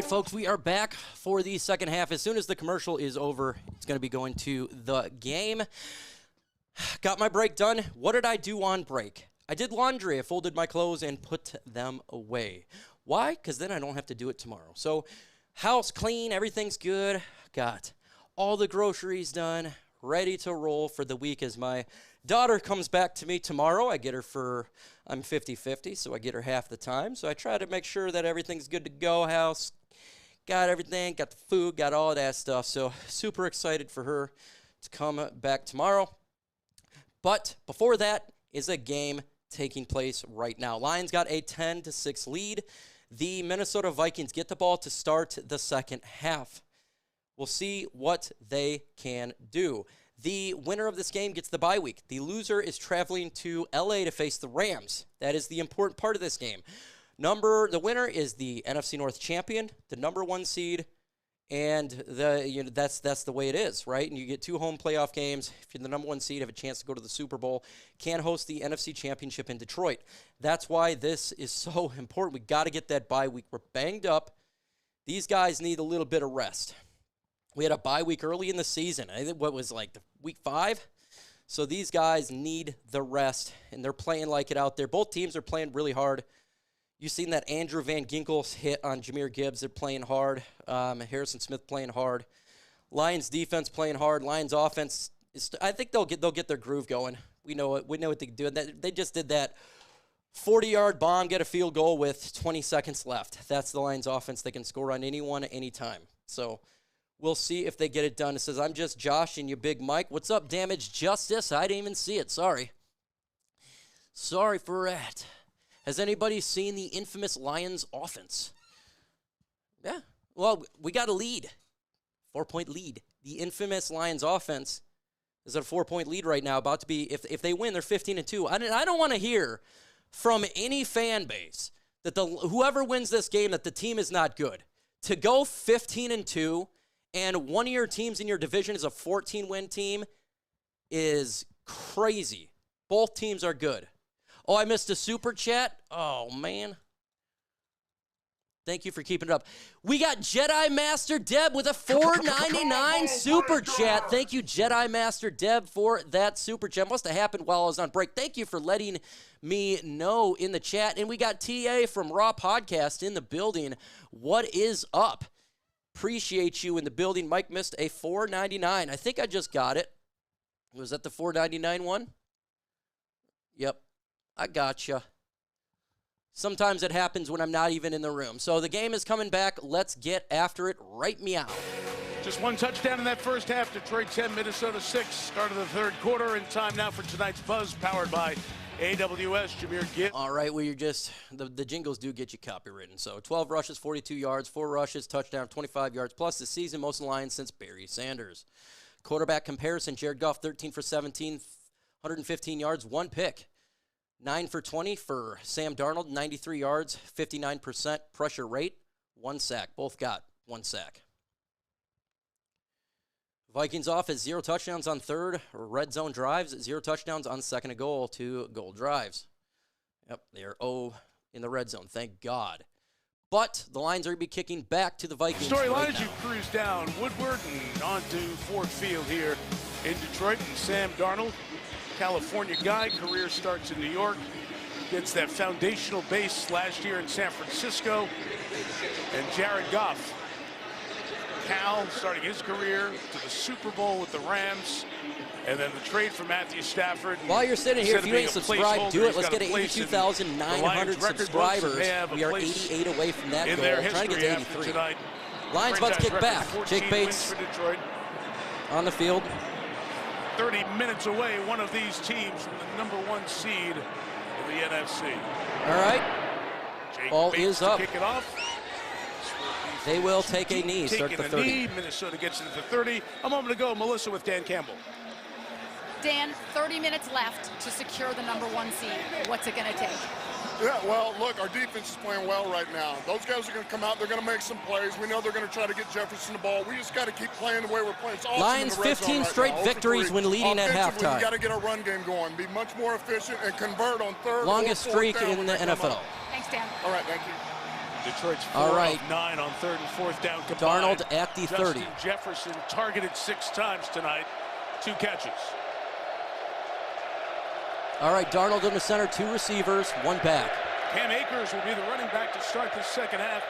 right, folks, we are back for the second half. As soon as the commercial is over, it's going to be going to the game. Got my break done. What did I do on break? I did laundry. I folded my clothes and put them away. Why? Because then I don't have to do it tomorrow. So house clean, everything's good. Got all the groceries done, ready to roll for the week as my daughter comes back to me tomorrow. I get her for, I'm 50-50, so I get her half the time. So I try to make sure that everything's good to go. House, got everything, got the food, got all that stuff. So super excited for her to come back tomorrow. But before that is a game taking place right now. Lions got a 10-6 lead. The Minnesota Vikings get the ball to start the second half. We'll see what they can do. The winner of this game gets the bye week. The loser is traveling to LA to face the Rams. That is the important part of this game. The winner is the NFC North champion, the number 1 seed, and that's the way it is, right? And you get 2 home playoff games. If you're the number 1 seed, have a chance to go to the Super Bowl, can host the NFC Championship in Detroit. That's why this is so important. We got to get that bye week. We're banged up. These guys need a little bit of rest. We had a bye week early in the season. I think what was like the week 5. So these guys need the rest, and they're playing like it out there. Both teams are playing really hard. You've seen that Andrew Van Ginkel's hit on Jahmyr Gibbs. They're playing hard. Harrison Smith playing hard. Lions defense playing hard. Lions offense, I think they'll get their groove going. We know it. We know what they can do. They just did that 40-yard bomb, get a field goal with 20 seconds left. That's the Lions offense. They can score on anyone at any time. So we'll see if they get it done. It says, I'm just Josh and you big Mike. What's up, Damage Justice? I didn't even see it. Sorry for that. Has anybody seen the infamous Lions offense? Yeah. Well, we got a lead. 4-point lead. The infamous Lions offense is at a 4-point lead right now, about to be, if they win, they're 15-2. I don't want to hear from any fan base that whoever wins this game that the team is not good. To go 15-2 and one of your teams in your division is a 14-win team is crazy. Both teams are good. Oh, I missed a super chat. Oh, man. Thank you for keeping it up. We got Jedi Master Deb with a $4.99 super chat. Thank you, Jedi Master Deb, for that super chat. Must have happened while I was on break. Thank you for letting me know in the chat. And we got TA from Raw Podcast in the building. What is up? Appreciate you in the building. Mike missed a $4.99. I think I just got it. Was that the $4.99 one? Yep. I gotcha. Sometimes it happens when I'm not even in the room. So the game is coming back. Let's get after it right meow. Just one touchdown in that first half. Detroit 10, Minnesota 6. Start of the third quarter, and time now for tonight's Buzz, powered by AWS. Jahmyr Gibbs. All right, well, you're just, the jingles do get you copywritten. So 12 rushes, 42 yards, 4 rushes, touchdown, 25 yards, plus this season, most in Lions since Barry Sanders. Quarterback comparison, Jared Goff, 13 for 17, 115 yards, 1 pick. 9 for 20 for Sam Darnold, 93 yards, 59% pressure rate, 1 sack. Both got 1 sack. Vikings offense, 0 touchdowns on third red zone drives, 0 touchdowns on second and goal, 2 goal drives. Yep, they're 0 in the red zone, thank God. But the Lions are going to be kicking back to the Vikings. Storyline as you cruise down Woodward and onto Ford Field here in Detroit. And Sam Darnold, California guy, career starts in New York, gets that foundational base last year in San Francisco. And Jared Goff, Cal, starting his career to the Super Bowl with the Rams, and then the trade for Matthew Stafford. While you're sitting here, if you ain't subscribed, do it. Let's get to 82,900 subscribers. We are 88 away from that goal. Trying to get to 83. Lions about to kick back. Jake Bates on the field. 30 minutes away, one of these teams from the number 1 seed in the NFC. All right. Ball is up. Kick it off. They will take a knee. Start the 30. Knee. Minnesota gets into the 30. A moment ago, Melissa with Dan Campbell. Dan, 30 minutes left to secure the number 1 seed. What's it going to take? Yeah, well, look, our defense is playing well right now. Those guys are going to come out. They're going to make some plays. We know they're going to try to get Jefferson the ball. We just got to keep playing the way we're playing. It's awesome. Lions 15 straight victories when leading at halftime. We got to get our run game going, be much more efficient, and convert on third. Longest streak in the NFL. Thanks, Dan. All right, thank you. Detroit's 4 All right. of 9 on 3rd and 4th down combined. Darnold at the 30. Justin Jefferson targeted 6 times tonight, 2 catches. All right, Darnold in the center, 2 receivers, 1 back. Cam Akers will be the running back to start the second half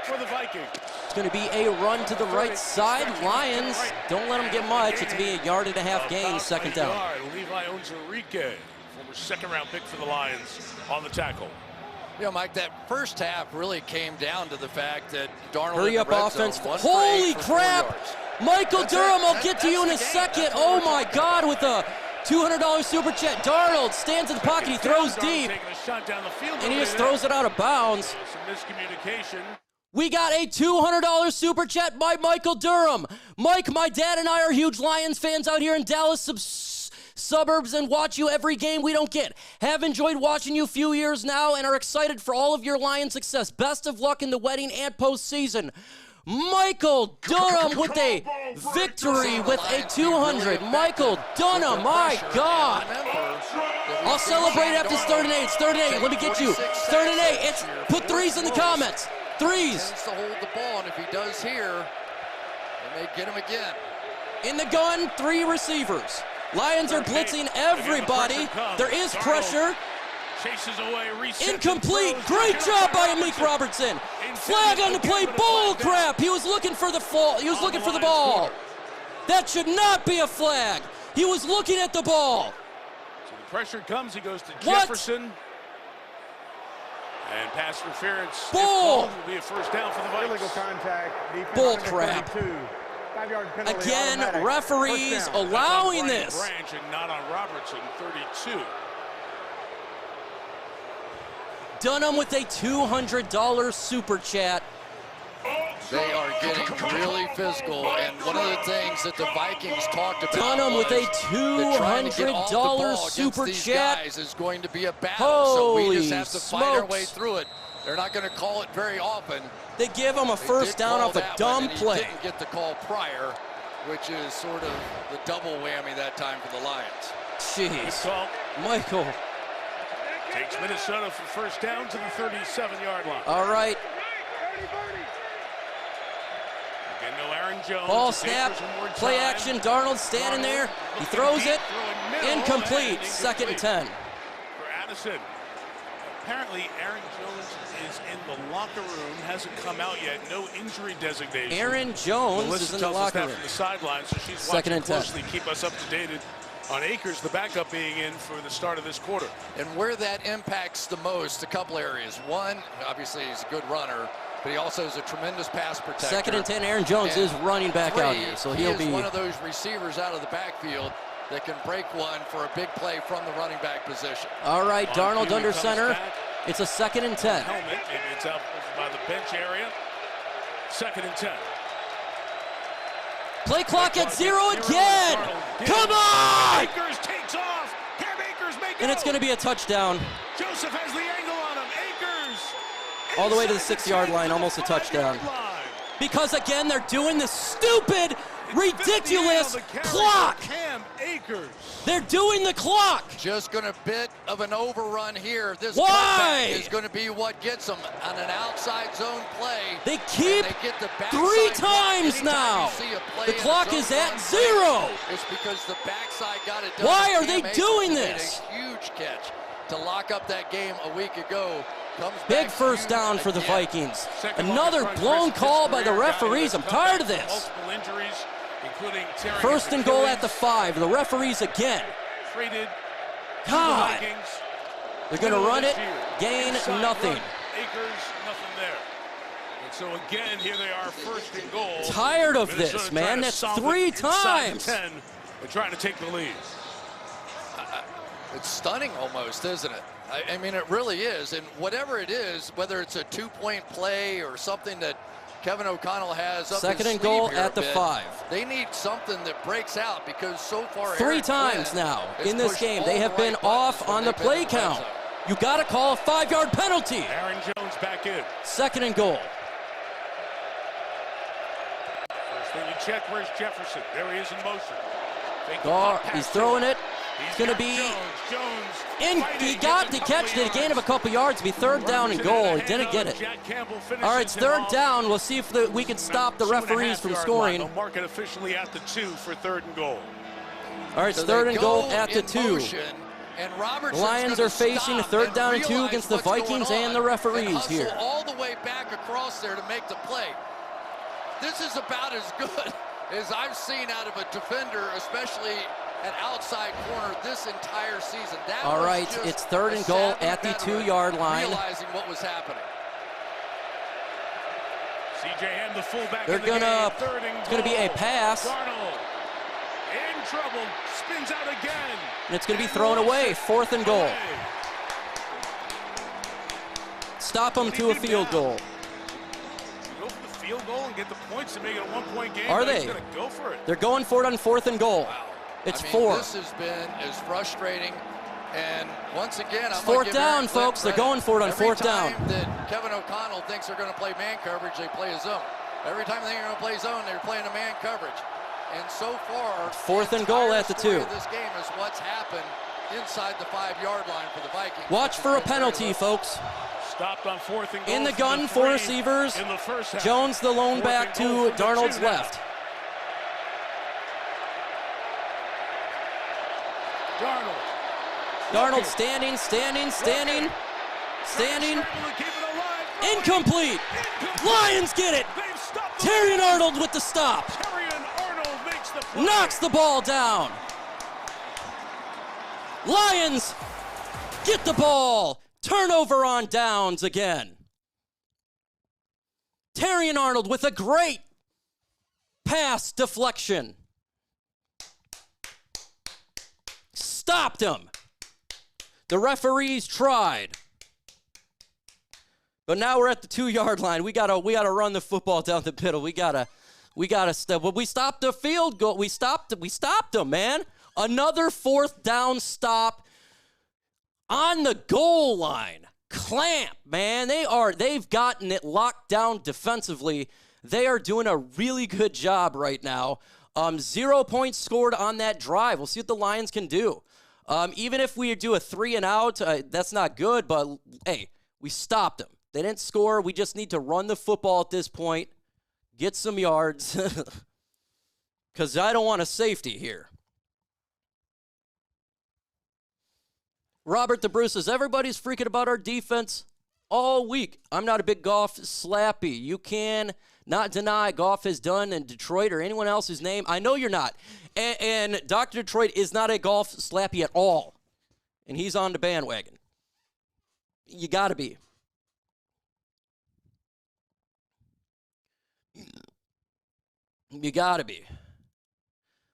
for the Vikings. It's going to be a run to the right side. Lions, don't let them get much. It's going to be a 1.5 yard gain, second down. Levi Onwuzurike, former second-round pick for the Lions, on the tackle. You know, Mike, that first half really came down to the fact that Darnold Hurry up offense. Holy crap! Michael Durham, I'll get to you in a second. Oh my God, with a $200 super chat. Darnold stands in the pocket, he throws deep, and he just throws it out of bounds. Some miscommunication. We got a $200 super chat by Michael Durham. Mike, my dad and I are huge Lions fans out here in Dallas suburbs and watch you every game we don't get. Have enjoyed watching you a few years now and are excited for all of your Lion success. Best of luck in the wedding and postseason. Michael Durham with a victory with a 200. Michael Durham, my God. I'll celebrate after it's 3rd and 8. It's 3rd and 8. Let me get you. 3rd and 8. It's put 3s in the comments. 3s. Tends to hold the ball, and if he does here, they may get him again. In the gun, 3 receivers. Lions are blitzing everybody. There is pressure. Chases away, incomplete. Great job by Amik Robertson. Flag on the play. Bull crap. He was looking for the fall. He was looking for the ball. That should not be a flag. He was looking at the ball. So the pressure comes. He goes to Jefferson. And pass interference. Bull. Will be a first down for the Vikings. Illegal contact. Bull crap. 5-yard penalty. Again, automatic. referees allowing this. Branch and not on Robertson, 32. Dunham with a $200 super chat. They are getting really physical, and one of the things that the Vikings talked about Dunham with a $200 super chat is going to be a battle. Holy so we just have to fight our way smokes. through it. They're not going to call it very often. They give him a first down off a dumb play. He didn't get the call prior, which is sort of the double whammy that time for the Lions. Jeez, Michael. Takes Minnesota for first down to the 37-yard line. All right. Again, no Aaron Jones. Ball snap, play action. Darnold standing there. He throws it. Incomplete. 2nd and 10. For Addison. Apparently, Aaron Jones is in the locker room. Hasn't come out yet. No injury designation. Aaron Jones is in the locker room. From the sideline, so she's 2nd watching and 10. closely. Keep us up to date on Akers, the backup, being in for the start of this quarter. And where that impacts the most, a couple areas. One, obviously, he's a good runner, but he also is a tremendous pass protector. 2nd and 10, Aaron Jones is running back out here, so he'll be one of those receivers out of the backfield that can break one for a big play from the running back position. All right, Darnold under center. It's a 2nd and 10. Helmet, and it's out by the bench area. 2nd and 10. Play clock at 0 again. Come on! Akers takes off. Cam Akers may go. And it's going to be a touchdown. Joseph has the angle on him. Akers. All the way to the 6-yard line, almost a touchdown. Because again, they're doing this stupid, ridiculous clock. Cam Akers. They're doing the clock. Just going to bit of an overrun here. This Why? cutback is going to be what gets them on an outside zone play. They keep they get the 3 times now. The clock is at 0. It's because the backside got it done. Why are they doing this? A huge catch to lock up that game a week ago. Big first down for the Vikings. Another blown call by the referees. I'm tired of this. Multiple injuries, including First and goal at the 5. The referees again. Traded. God. They're going to run it. Gain nothing. Akers, nothing there. And so again, here they are, 1st and goal. Tired of this, man. That's 3 times. 10. They're trying to take the lead. It's stunning almost, isn't it? I mean, it really is. And whatever it is, whether it's a 2-point play or something that Kevin O'Connell has up 2nd and goal at the 5. They need something that breaks out because so far 3 times now in this game they have been off on the play count. You got to call a 5-yard penalty. Aaron Jones back in. 2nd and goal. First thing you check, where's Jefferson? There he is in motion. He's throwing it. It's going to be in. He got the catch, did a gain of a couple yards, be third down and goal. He didn't get it. All right, it's third down. We'll see if we can stop the referees from scoring. They'll mark it officially at the 2 for third and goal. All right, it's third and goal at the 2. And the Lions are facing third down and 2 against the Vikings and the referees here. All the way back across there to make the play. This is about as good as I've seen out of a defender, especially at outside corner this entire season. All right, it's third and goal at the 2-yard line. Realizing what was happening. C.J. Ham, the fullback. It's gonna be a pass. Darnold in trouble, spins out again. And it's gonna be thrown away. Fourth and goal. Stop them to a field goal. Go for the field goal and get the points to make it a 1-point game. Are they? He's gonna go for it. They're going for it on fourth and goal. Wow. It's 4. This has been as frustrating. And once again, I'm fourth down, folks. They're going for it on fourth down. Every time that Kevin O'Connell thinks they're going to play man coverage, they play a zone. Every time they think they're going to play zone, they're playing a man coverage. And so far, fourth and goal at the 2. This game is what's happened inside the 5-yard line for the Vikings. Watch for a penalty, folks. Stopped on fourth and goal. In the gun, 4 receivers. In the first half. Jones, the lone back to Darnold's left. Darnold standing. Incomplete. Lions get it. Terrion Arnold with the stop. Knocks the ball down. Lions get the ball. Turnover on downs again. Terrion Arnold with a great pass deflection. Stopped him. The referees tried. But now we're at the 2-yard line. We gotta run the football down the middle. We gotta step. Well, we stopped the field goal. We stopped them, man. Another fourth down stop on the goal line. Clamp, man. They've gotten it locked down defensively. They are doing a really good job right now. 0 points scored on that drive. We'll see what the Lions can do. Even if we do a 3 and out, that's not good, but hey, we stopped them. They didn't score. We just need to run the football at this point, get some yards, because I don't want a safety here. Robert the Bruce says, everybody's freaking about our defense all week. I'm not a big Goff slappy. You can not deny Goff has done in Detroit or anyone else's name. I know you're not. And Dr. Detroit is not a Goff slappy at all. And he's on the bandwagon. You got to be. You got to be.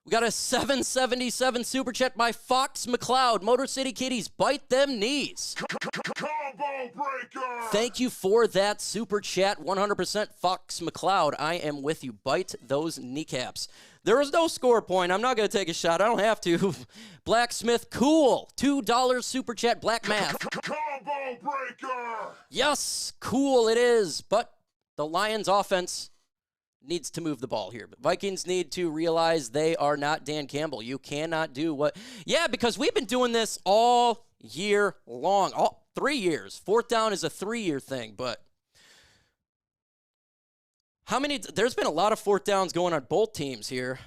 We got a 777 super chat by Fox McLeod. Motor City Kitties, bite them knees. Combo breaker. Thank you for that super chat. 100% Fox McLeod. I am with you. Bite those kneecaps. There is no score point. I'm not going to take a shot. I don't have to. Blacksmith, cool. $2 super chat. Black math. Combo breaker. Yes, cool it is. But the Lions offense needs to move the ball here. But Vikings need to realize they are not Dan Campbell. You cannot do what... Yeah, because we've been doing this all year long. All 3 years. Fourth down is a 3-year thing, but... How many... There's been a lot of fourth downs going on both teams here.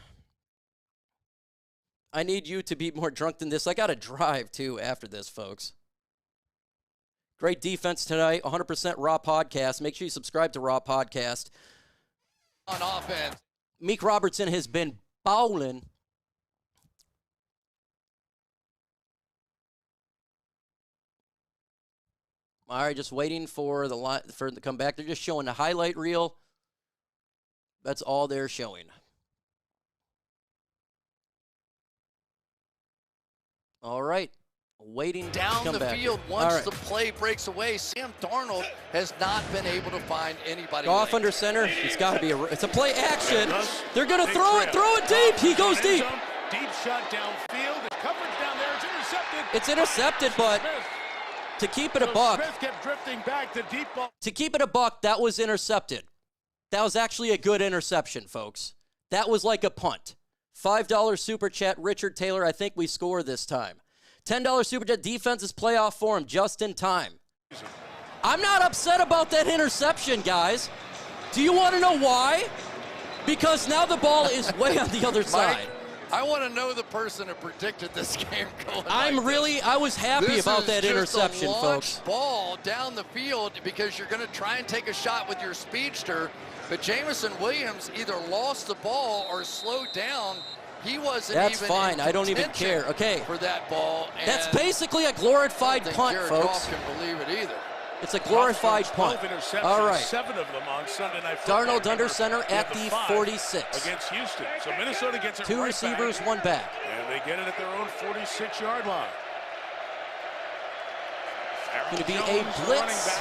I need you to be more drunk than this. I got to drive, too, after this, folks. Great defense tonight. 100% Raw Podcast. Make sure you subscribe to Raw Podcast. On offense. Meek Robertson has been bowling. All right, just waiting for them to come back. They're just showing the highlight reel. That's all they're showing. All right. Waiting down to come the back. field once the play breaks away. Sam Darnold has not been able to find anybody. Off under center. It's got to be it's a play action. They're going to throw it deep. He goes deep. Deep shot downfield. The coverage down there is intercepted. It's intercepted, but to keep it a buck. Smith kept drifting back to deep ball. To keep it a buck, that was intercepted. That was actually a good interception, folks. That was like a punt. $5 Super Chat, Richard Taylor. I think we score this time. $10 Super Chat, defense is playoff form just in time. I'm not upset about that interception, guys. Do you want to know why? Because now the ball is way on the other side. I want to know the person who predicted this game going. I was happy about that interception, folks. Ball down the field because you're going to try and take a shot with your speedster, but Jameson Williams either lost the ball or slowed down. He wasn't That's even fine. in I don't even care. Okay. For that ball. And that's basically a glorified punt, Jared folks. Goff can believe it either. It's a glorified punt. All right. 7 of them on Sunday Night Football. Darnold under center at the 46. Against Houston. So Minnesota gets it 2 receivers, 1 back. And they get it at their own 46-yard line. Going to be a blitz.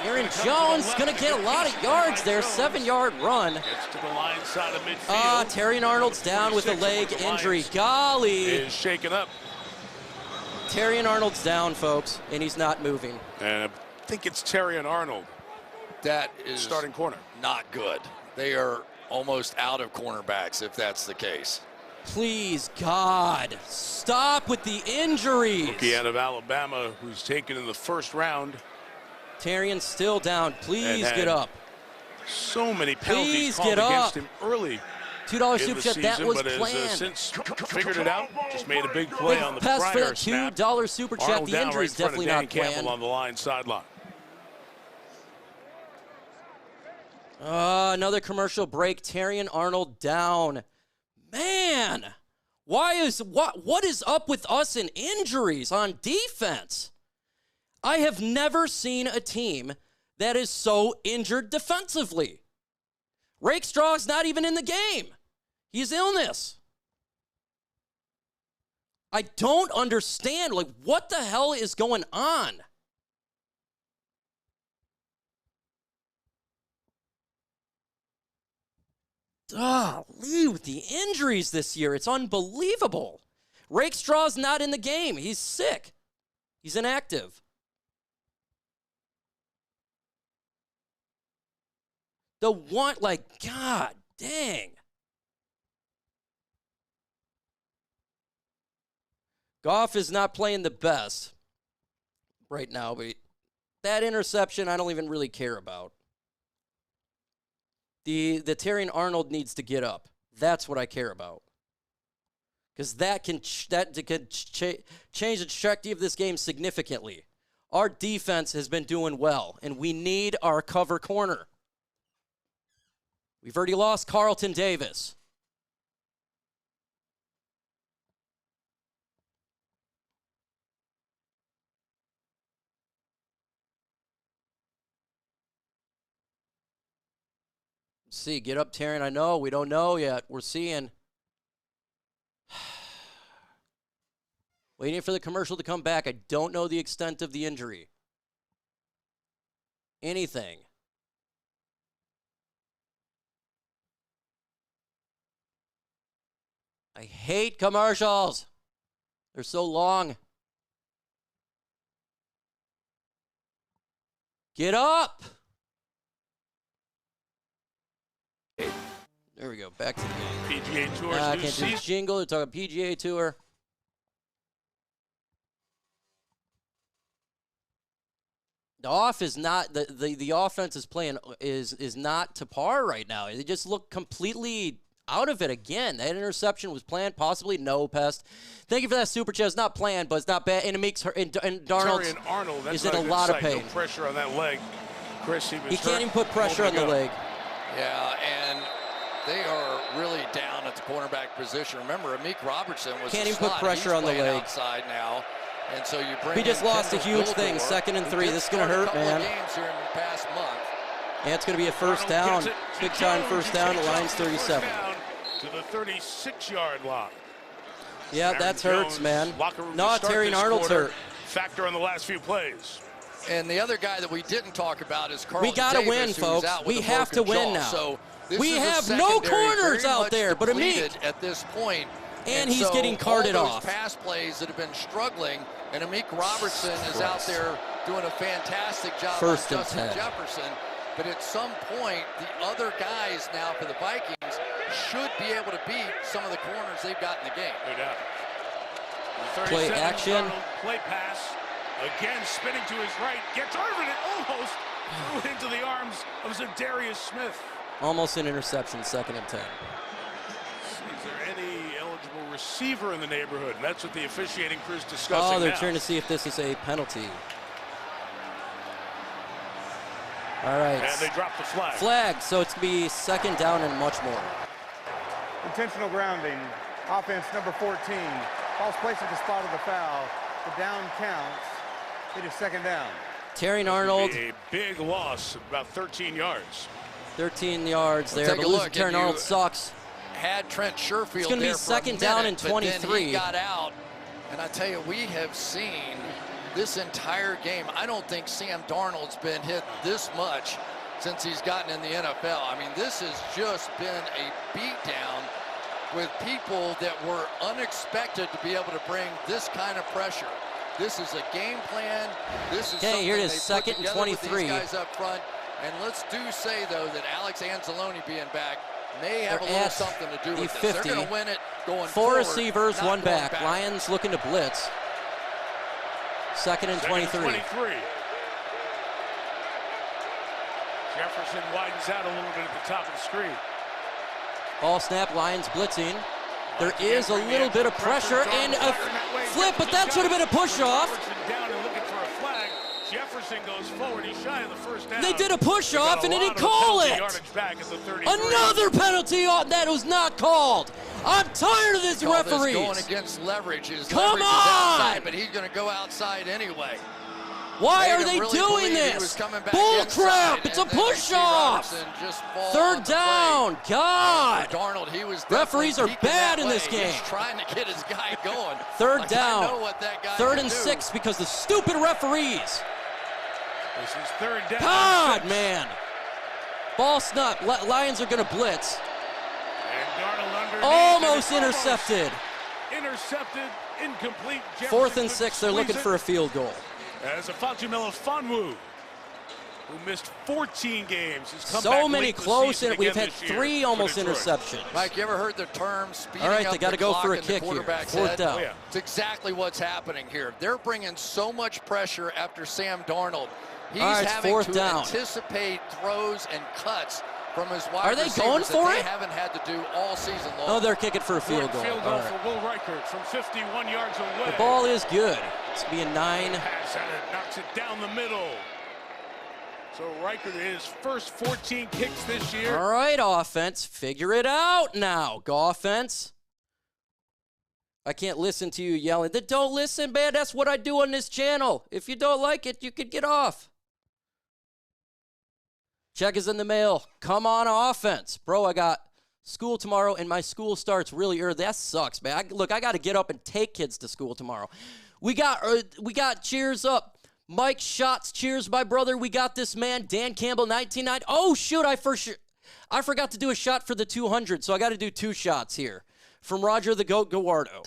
Aaron Jones going to get a lot of yards there. 7-yard run. Gets to the line side of midfield. Terry Arnold's down with a leg injury. Golly. Is shaken up. Terry Arnold's down, folks, and he's not moving. And I think it's Terry and Arnold. That is starting corner. Not good. They are almost out of cornerbacks if that's the case. Please, God, stop with the injuries. Rookie out of Alabama who's taken in the first round. Tarian's still down. Please get up. So many penalties called against him early. $2 super chat. That was but planned. Has since figured it out. Just made a big play on the pass prior for snap. $2 super chat. Arnold The injury is definitely not planned. Campbell on the line sideline. Another commercial break. Terrian Arnold down. Man, what is up with us in injuries on defense? I have never seen a team that is so injured defensively. Rakestraw's not even in the game. He's illness. I don't understand, what the hell is going on? Leave with the injuries this year. It's unbelievable. Rakestraw's not in the game. He's sick. He's inactive. The one, God dang. Goff is not playing the best right now, but that interception I don't even really care about. The Terrian Arnold needs to get up. That's what I care about. Because that could change the trajectory of this game significantly. Our defense has been doing well, and we need our cover corner. We've already lost Carlton Davis. Let's see, get up, Taryn. I know, we don't know yet. We're seeing. Waiting for the commercial to come back. I don't know the extent of the injury. Anything. I hate commercials. They're so long. Get up. There we go. Back to the game. PGA Tour. I can't do the jingle. They're talking PGA Tour. The off is not the offense is playing is not to par right now. They just look completely out of it again. That interception was planned, possibly. No, Pest. Thank you for that super chat. It's not planned, but it's not bad, and it makes her and Darnold is in a lot of pain. No pressure on that leg, Chris. He can't even put pressure on the leg. Yeah, and they are really down at the cornerback position. Remember, Amik Robertson was can't even put pressure on the leg outside now, and so you bring. He just lost a huge thing. 2nd and 3. This is gonna hurt, man. Games here in the past month. Yeah, it's gonna be a first down. Big time first down. The line's 37. To the 36-yard line. Yeah, that hurts, man. No, Terry Arnold's hurt. Factor on the last few plays. And the other guy that we didn't talk about is Carlton We got to win, folks. We have to win now. So we have no corners out there but Amik at this point. And he's getting carted off. Pass plays that have been struggling, and Amik Robertson is out there doing a fantastic job on Justin Jefferson. But at some point, the other guys now for the Vikings should be able to beat some of the corners they've got in the game. No doubt. Play action. Play pass. Again, spinning to his right. Gets over it. Almost threw it into the arms of Zadarius Smith. Almost an interception, 2nd and 10. Is there any eligible receiver in the neighborhood? And that's what the officiating crew is discussing. Oh, they're now. trying to see if this is a penalty. All right. And they drop the flag. Flag, so it's going to be 2nd down and much more. Intentional grounding. Offense number 14. Ball's placed at the spot of the foul. The down counts. It is 2nd down. Terry Arnold. A big loss, about 13 yards. 13 yards there. Take But a losing look, Terry and Arnold you sucks. Had Trent Sherfield It's going to be there for a 2nd down and minute, but then 23. he got out, and I tell you, we have seen this entire game. I don't think Sam Darnold's been hit this much since he's gotten in the NFL. I mean, this has just been a beatdown with people that were unexpected to be able to bring this kind of pressure. This is a game plan. This is Okay, here it is, they put 2nd and together 23. with these guys up front. And let's do say, though, that Alex Anzalone being back may have a They're little at something to do the with 50. this. They're going to win it going 4 forward, receivers, not 1 going back. Lions looking to blitz. 2nd and 23. Jefferson widens out a little bit at the top of the screen. Ball snap, Lions blitzing. There is a little bit of pressure and a flip, but that should have been a push-off. Down and looking for a flag. Jefferson goes forward. He's shy of the first down. They did a push-off and they didn't call it. Another penalty that was not called. I'm tired of this referees. Going against leverage. His Come leverage is on! outside, but he's going to go outside anyway. Why are Made him they really doing believe he this? was coming back Bull inside, crap! It's a and then you see push-off. Robinson just fall 3rd on the down. play. God. And for Darnold, he was Referees are definitely peeking bad that in this way. game. He's trying to get his guy going. 3rd Like, down. I know what that guy 3rd can and do. 6 because the stupid referees. This is 3rd down. God, man. Ball snap. Lions are going to blitz. And Darnold underneath. Almost intercepted. Intercepted, incomplete. 4th and 6, they're looking for a field goal. As a Fatumello Fonwu, who missed 14 games, has come back So many late in the close, season and we've again had this year 3 for almost Detroit. interceptions. Mike, you ever heard the term speeding All right, up they got to the go clock for a in the kick here. quarterback's 4th head? down. Oh, yeah. It's exactly what's happening here. They're bringing so much pressure after Sam Darnold. He's All right, it's having 4th to down. anticipate throws and cuts from his wide Are they receivers going that for they it? haven't had to do all season long. Oh, they're kicking for a field goal. Field goal All right. for Will Reichert from 51 yards away. The ball is good. It's going to be a 9. Pass and it knocks it down the middle. So Reichert his first 14 kicks this year. All right, offense, figure it out now. Go offense. I can't listen to you yelling. Then don't listen, man. That's what I do on this channel. If you don't like it, you could get off. Check is in the mail. Come on, offense. Bro, I got school tomorrow, and my school starts really early. That sucks, man. Look, I got to get up and take kids to school tomorrow. We got cheers up. Mike Shots, cheers, my brother. We got this man, Dan Campbell, 1990. Oh, shoot, I forgot to do a shot for the 200, so I got to do 2 shots here. From Roger the Goat Gawardo.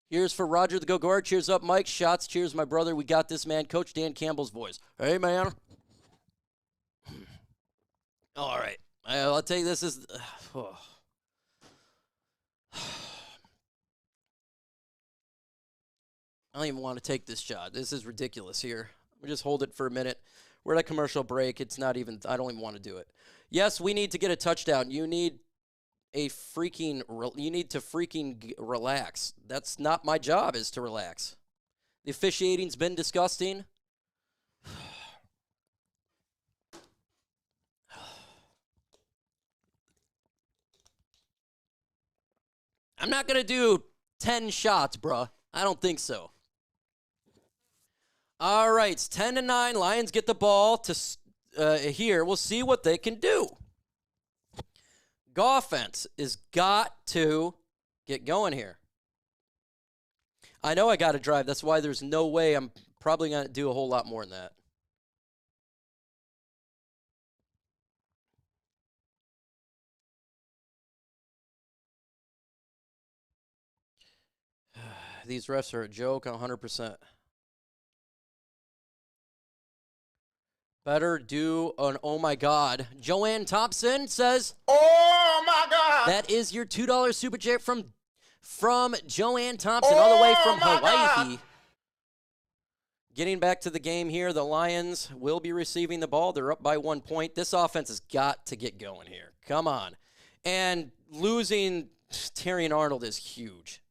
Here's for Roger the Goat Gawardo. Cheers up, Mike Shots. Cheers, my brother. We got this man, Coach Dan Campbell's voice. Hey, man. All right. I'll tell you, this is... Oh. I don't even want to take this shot. This is ridiculous here. We'll just hold it for a minute. We're at a commercial break. It's not even, I don't even want to do it. Yes, we need to get a touchdown. You need to freaking relax. That's not my job, is to relax. The officiating's been disgusting. I'm not going to do 10 shots, bruh. I don't think so. All right, it's 10-9. Lions get the ball to here. We'll see what they can do. Goffense has got to get going here. I know I got to drive. That's why there's no way I'm probably going to do a whole lot more than that. These refs are a joke, 100%. Better do an oh my God. Joanne Thompson says, oh my God. That is your $2 super chat from Joanne Thompson, all the way from Hawaii. God. Getting back to the game here, the Lions will be receiving the ball. They're up by 1 point. This offense has got to get going here. Come on. And losing Terry and Arnold is huge.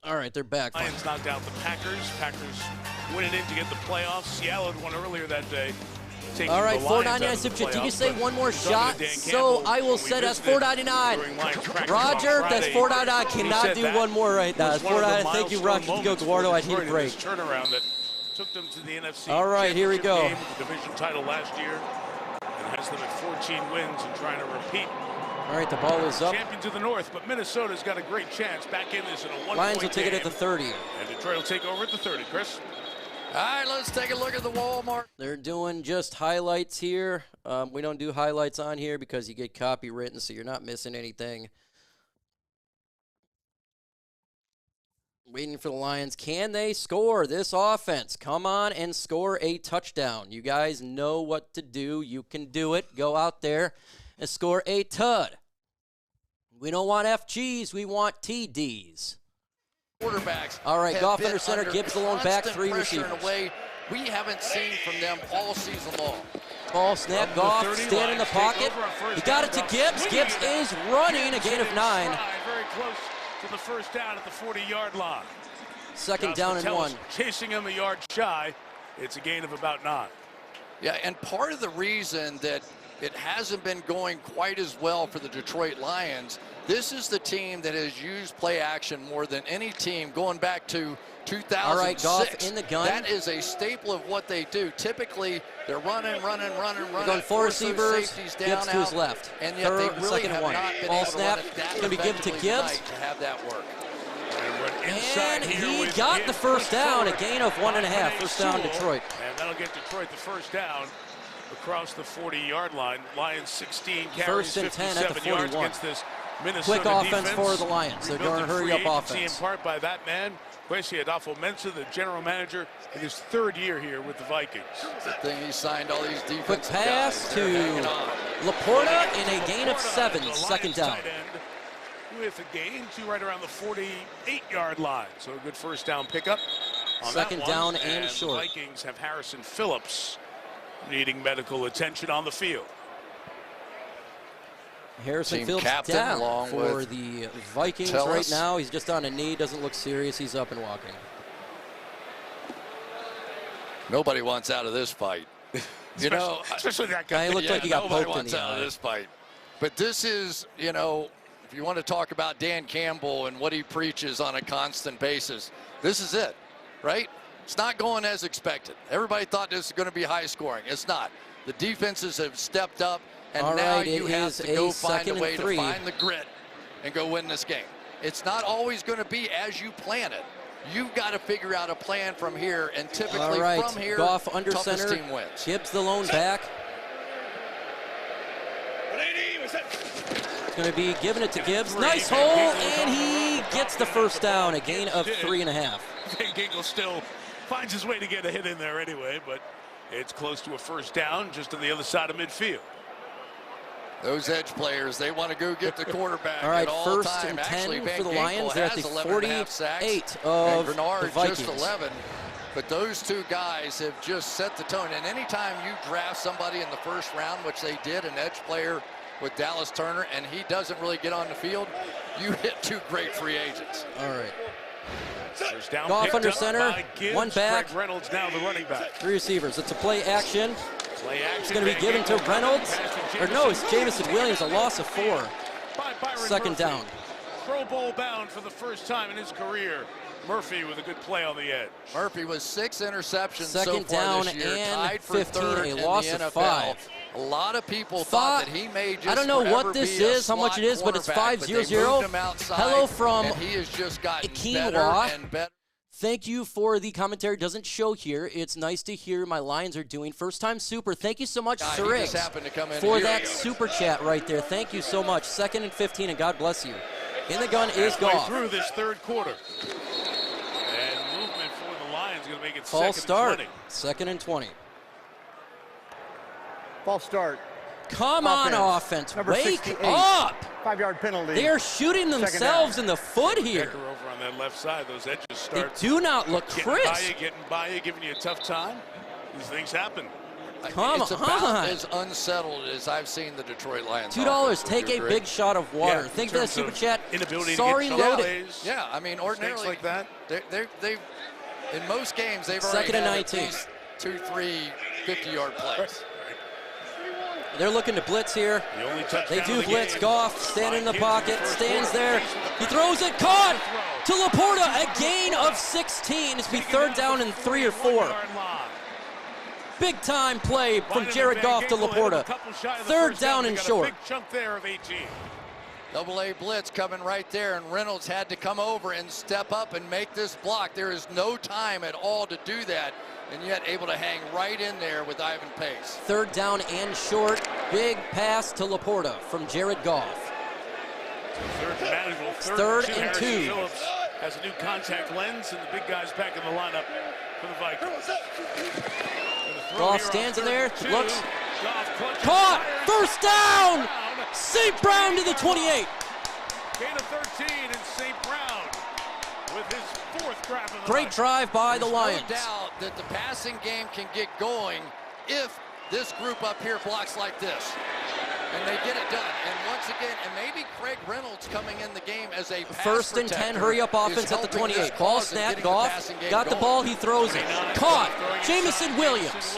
All right, they're back. Lions knocked out the Packers. Packers winning in to get the playoffs. Seattle had won earlier that day. All right, $4.99 super chat. Did you say one more shot? So I will set as $4.99. Roger, that's $4.99. Cannot do one more right now. That's $4.99. Thank you, Roger. Go, Eduardo. I need a break. Turnaround that took them to the NFC. All right, here we go. The division title last year and has them at 14 wins and trying to repeat. All right, the ball is up. Champions of the North, but Minnesota's got a great chance back in this in a 1-point Lions will take game. it at the 30. And Detroit will take over at the 30. Chris? All right, let's take a look at the Walmart. They're doing just highlights here. We don't do highlights on here because you get copywritten, so you're not missing anything. Waiting for the Lions. Can they score this offense? Come on and score a touchdown. You guys know what to do. You can do it. Go out there and score a tud. We don't want FGs. We want TDs. Quarterbacks. All right, Goff under center, Gibbs alone back, 3 receivers. In a way we haven't seen from them all season long. Ball snap, Goff, stand in the pocket. He got it to Gibbs. Gibbs is running, a gain of 9. Very close to the first down at the 40-yard line. Second down and 1. Chasing him a yard shy. It's a gain of about 9. Yeah, and part of the reason that it hasn't been going quite as well for the Detroit Lions, this is the team that has used play action more than any team going back to 2006. All right, Goff in the gun. That is a staple of what they do. Typically, they're running. They're going 4 receivers, Gibbs to his left. And yet they really have not been Ball able snap, to run it that going to be given to Gibbs. To have that work. And he got the first down, a gain of 1.5. First down, Detroit. And that'll get Detroit the first down across the 40-yard line. Lions 16 carries, First and 10 at the 41. yards against this Minnesota Quick offense defense. For the Lions. They're going to hurry up offense. In part by that man, Kwesi Adolfo-Mensah, the general manager, in his 3rd year here with the Vikings. The thing he signed all these defensive Quick pass to Laporta in a gain of 7. Second down. With a gain to right around the 48-yard line. So a good first down pickup. Second down and short. The Vikings have Harrison Phillips needing medical attention on the field. Harrison Team Phillips captain down for the Vikings right now. He's just on a knee, doesn't look serious. He's up and walking. Nobody wants out of this fight. You know, especially that guy. He looked like he got poked in the eye. Nobody wants out of this fight. But this is, you know, if you want to talk about Dan Campbell and what he preaches on a constant basis, this is it, right? It's not going as expected. Everybody thought this was going to be high scoring. It's not. The defenses have stepped up, and now you have to go find a way to find the grit and go win this game. It's not always going to be as you plan it. You've got to figure out a plan from here, and typically from here, Goff under toughest center, team wins. Gibbs the lone back. Going to be giving it to Gibbs. Nice hole, and he gets the first down, a gain of 3.5. Gingle still finds his way to get a hit in there anyway, but it's close to a first down just on the other side of midfield. Those edge players, they want to go get the quarterback. All right, at all first time. and 10 Actually, for the Lions. They're at the 48 of the Vikings. Just 11. But those two guys have just set the tone. And anytime you draft somebody in the first round, which they did, an edge player with Dallas Turner, and he doesn't really get on the field, you hit 2 great free agents. All right. First down, Goff under center, Gibbs, 1 back. Greg Reynolds now the running back. 3 receivers. It's a play action. Play action. It's going to be given to Reynolds. Or no, it's Jamison Williams, a loss of 4. Second down. Pro Bowl bound for the first time in his career. Murphy with a good play on the edge. Murphy with 6 interceptions Second so far down this year, and tied for 15, 3rd a loss in the of NFL. 5. A lot of people thought that he may just I don't know what forever this be a is, how much it is, but it's slot cornerback, 5-0-0. but they moved him outside, Hello from and he has just gotten Quinoa. better and better. Thank you for the commentary. Doesn't show here. It's nice to hear my Lions are doing first-time super. Thank you so much, Sir Riggs, for that super chat right there. Thank you so much. 2nd and 15, and God bless you. In the gun is Halfway Goff. through this third quarter. And movement for the Lions going to make it False start. 2nd and 20. 2nd and 20. False start. Come on, offense. Number Wake 68. up. 5-yard penalty. They are shooting themselves in the foot here. Decker over on that left side. Those edges start. They do not look crisp. Getting by you, giving you a tough time. These things happen. It's about as unsettled as I've seen the Detroit Lions. $2. Take a big shot of water. Yeah, Think of that super chat. Inability Sorry, to get loaded. Yeah, I mean, ordinarily like that. They've in most games they've already 2nd and had 19. at least 2-3 50-yard plays. They're looking to blitz here. They do blitz. Goff standing in the pocket, stands there. He throws it, caught to Laporta. A gain of 16. It's be 3rd down and 3 or 4. Big time play from Jared Goff to Laporta. 3rd down and short. Big chunk there of 18. Double-A blitz coming right there, and Reynolds had to come over and step up and make this block. There is no time at all to do that, and yet able to hang right in there with Ivan Pace. 3rd down and short. Big pass to Laporta from Jared Goff. 3rd and 2. Phillips has a new contact lens, and the big guy's back in the lineup for the Vikings. Goff stands in there, looks, caught, 1st down! St. Brown to the 28. Gain of 13, and St. Brown with his 4th grab of the Great night. drive by the Lions. No doubt that the passing game can get going if this group up here blocks like this. And they get it done. And once again, and maybe Craig Reynolds coming in the game as a pass 1st and 10, hurry up offense at the 28. Ball snap, Goff got the ball, he throws it. Caught, Jamison Williams.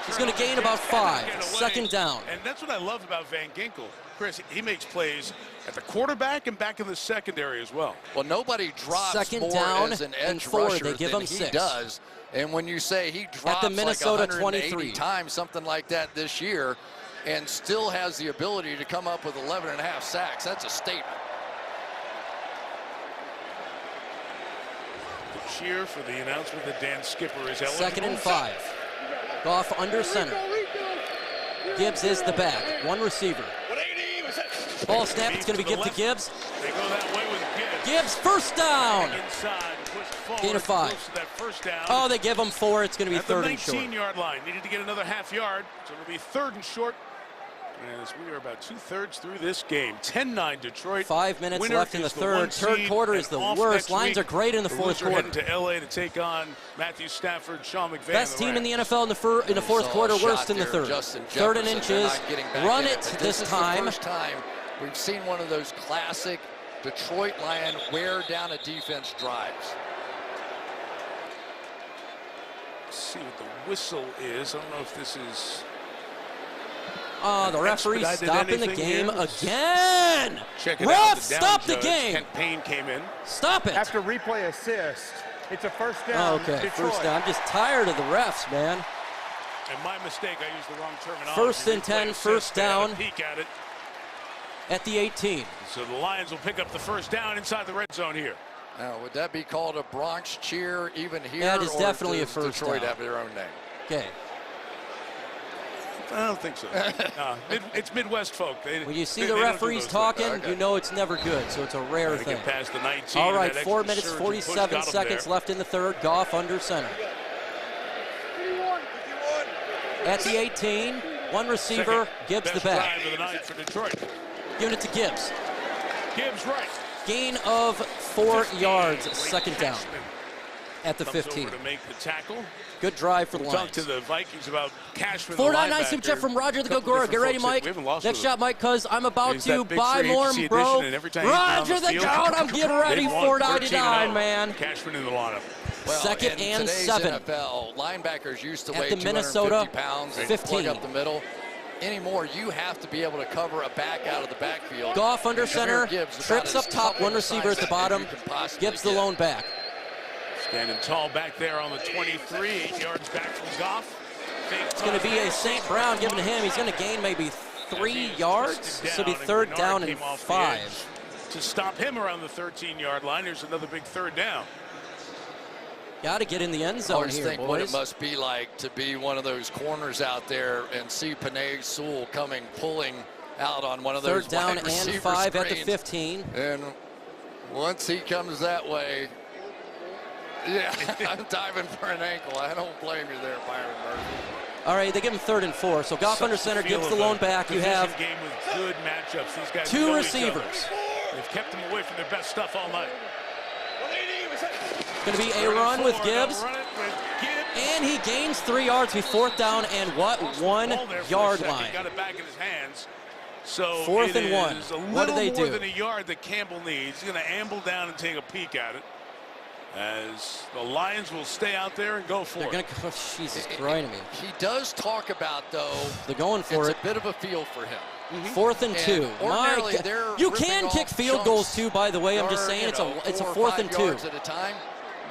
He's going to gain about 5. 2nd down. And that's what I love about Van Ginkel. Chris, he makes plays at the quarterback and back in the secondary as well. Well, nobody drops 2nd more down as an and edge 4. rusher They give than him he 6. does. And when you say he drops at the Minnesota like 180 23 times, something like that this year, and still has the ability to come up with 11.5 sacks, that's a statement. The cheer for the announcement that Dan Skipper is eligible. 2nd and 5. Goff under center. Gibbs is the back. 1 receiver. Ball snap. It's going to be given to Gibbs. They go that way with Gibbs. Gibbs, 1st down. Inside, pushed forward, Gain of 5. that 1st down. Oh, they give him 4. It's going to be 3rd and short. At the 19-yard line. Needed to get another half yard, so it'll be 3rd and short. As we are about 2/3 through this game. 10-9 Detroit. 5 minutes Winner left in the is 3rd. 3rd quarter is the worst. Lions are great in the 4th quarter. Heading to LA to take on Matthew Stafford, Sean McVay. Best team in the NFL in the 4th quarter, worst in the 3rd. 3rd and inches. Run it this time. This is the first time we've seen one of those classic Detroit Lion wear down a defense drives. Let's see what the whistle is. I don't know if this is. The referee stopping the game again. Check it Ref, out. stop the game. Kent Payne came in. Stop it. After replay assist, it's a 1st down. Okay, Detroit. 1st down. I'm just tired of the refs, man. And my mistake, I used the wrong terminology. 1st and 10, 1st down. Peek at it. At the 18. So the Lions will pick up the 1st down inside the red zone here. Now, would that be called a Bronx cheer even here? That is definitely a does 1st Detroit down. have their own name? Okay. I don't think so. No, it's Midwest folk. When you see the referees talking, you know it's never good, so it's a rare thing. Get past the 19. All right, 4 minutes, 47 seconds left in the 3rd. Goff under center. At the 18, 1 receiver, Gibbs the back. Drive of the night for Detroit. Giving it to Gibbs. Gibbs right. Gain of 4 yards, 2nd down. At the 15. Over to make the tackle. Good drive for the Lions. Talk to the Vikings about Cashman. 499 super chat from Roger the Gogora. Get ready, Mike. Next shot, Mike, because I'm about to buy more, bro. Roger the Goat. I'm getting ready. 499, man. Cashman in the lineup. Well, 2nd and 7. NFL, linebackers used to At weigh the 250 Minnesota pounds and 15. plug up the middle. Anymore, you have to be able to cover a back out of the backfield. Goff under center, Gibbs trips up top, 1 receiver at the bottom. Gibbs the lone back. Standing tall back there on the 23, 8 yards back from Goff. It's going to be a St. Brown given to him. He's going to gain maybe 3 yards. So it'll be 3rd down and 5. To stop him around the 13-yard line, here's another big 3rd down. Got to get in the end zone I always here, think boys. what it must be like to be one of those corners out there and see Penei Sewell pulling out on one of those 3rd down wide and receiver 5 at the screens. 15. And Once he comes that way, yeah, I'm diving for an ankle. I don't blame you there, Byron Murphy. All right, they give him 3rd and 4. So Goff under center, Gibbs the lone back. You have game with good matchups. These guys 2 receivers. They've kept them away from their best stuff all night. Going to be a run with Gibbs. And he gains 3 yards. Be 4th down and what? 1 yard line. He got it back in his hands. So 4th and 1. What do they do? More than a yard that Campbell needs. He's going to amble down and take a peek at it. As the Lions will stay out there and go for it. They're going to, Jesus Christ. He does talk about, though, they're going for it's a bit of a feel for him. 4th and 2. Ordinarily, you can kick field goals too, by the way. I'm just saying it's a 4th and 2. Yards at a time.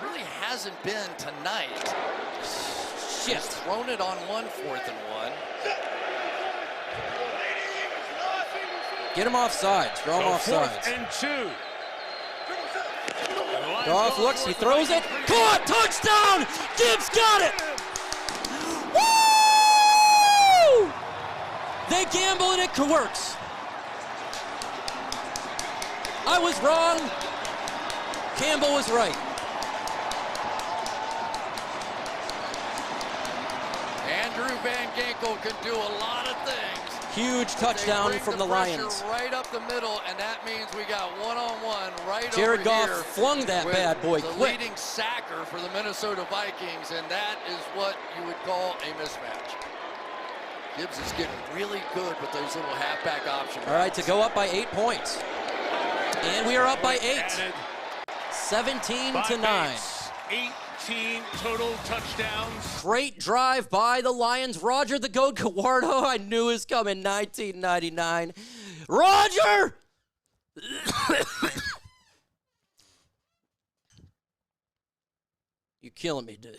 Really hasn't been tonight. Shit. He's thrown it on 1 4th and 1. Get him off sides. Draw him off sides. 4th and 2. Goff looks, he throws it. Caught! Touchdown! Gibbs got it! Woo! They gamble and it works. I was wrong. Campbell was right. Andrew Van Ginkel can do a lot of things. Huge touchdown from the Lions. Right up the middle, and that means we got one-on-one right Jared over Goff here. flung that bad boy the quick. Leading sacker for the Minnesota Vikings, and that is what you would call a mismatch. Gibbs is getting really good with those little halfback options. All right, to go up by 8 points. And we are up by 8. 17-9. 18 total touchdowns. Great drive by the Lions. Roger the Goat Gawardo, I knew was coming. 1999. Roger! You're killing me, dude.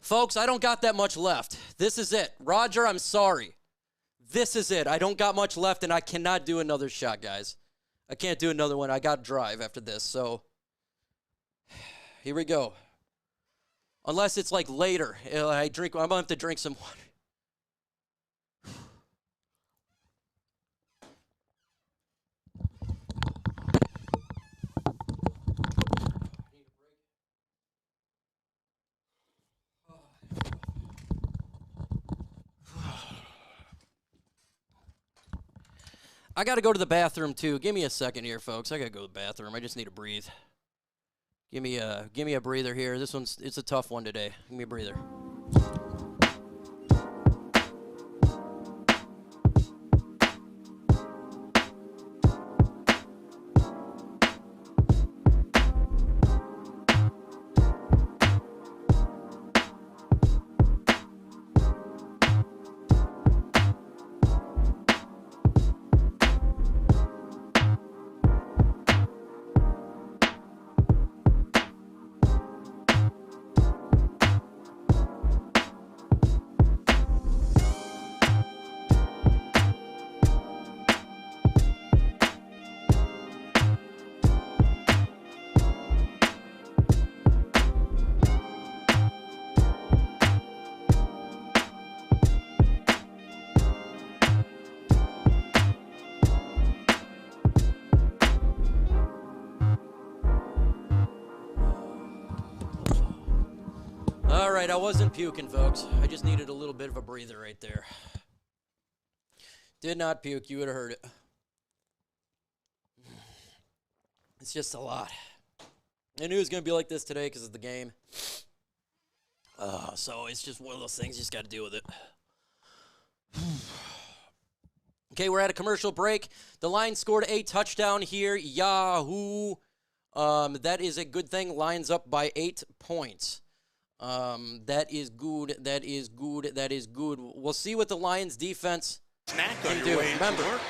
Folks, I don't got that much left. This is it. Roger, I'm sorry. This is it. I don't got much left, and I cannot do another shot, guys. I can't do another one. I got to drive after this, so here we go. Unless it's like later. I'm going to have to drink some water. I got to go to the bathroom, too. Give me a second here, folks. I got to go to the bathroom. I just need to breathe. Give me a breather here. It's a tough one today. Give me a breather. All right, I wasn't puking, folks. I just needed a little bit of a breather right there. Did not puke. You would have heard it. It's just a lot. I knew it was going to be like this today because of the game. So it's just one of those things. You just got to deal with it. Okay, we're at a commercial break. The Lions scored a touchdown here. Yahoo! That is a good thing. Lions up by 8 points. That is good. That is good. That is good. We'll see what the Lions defense can do. Remember,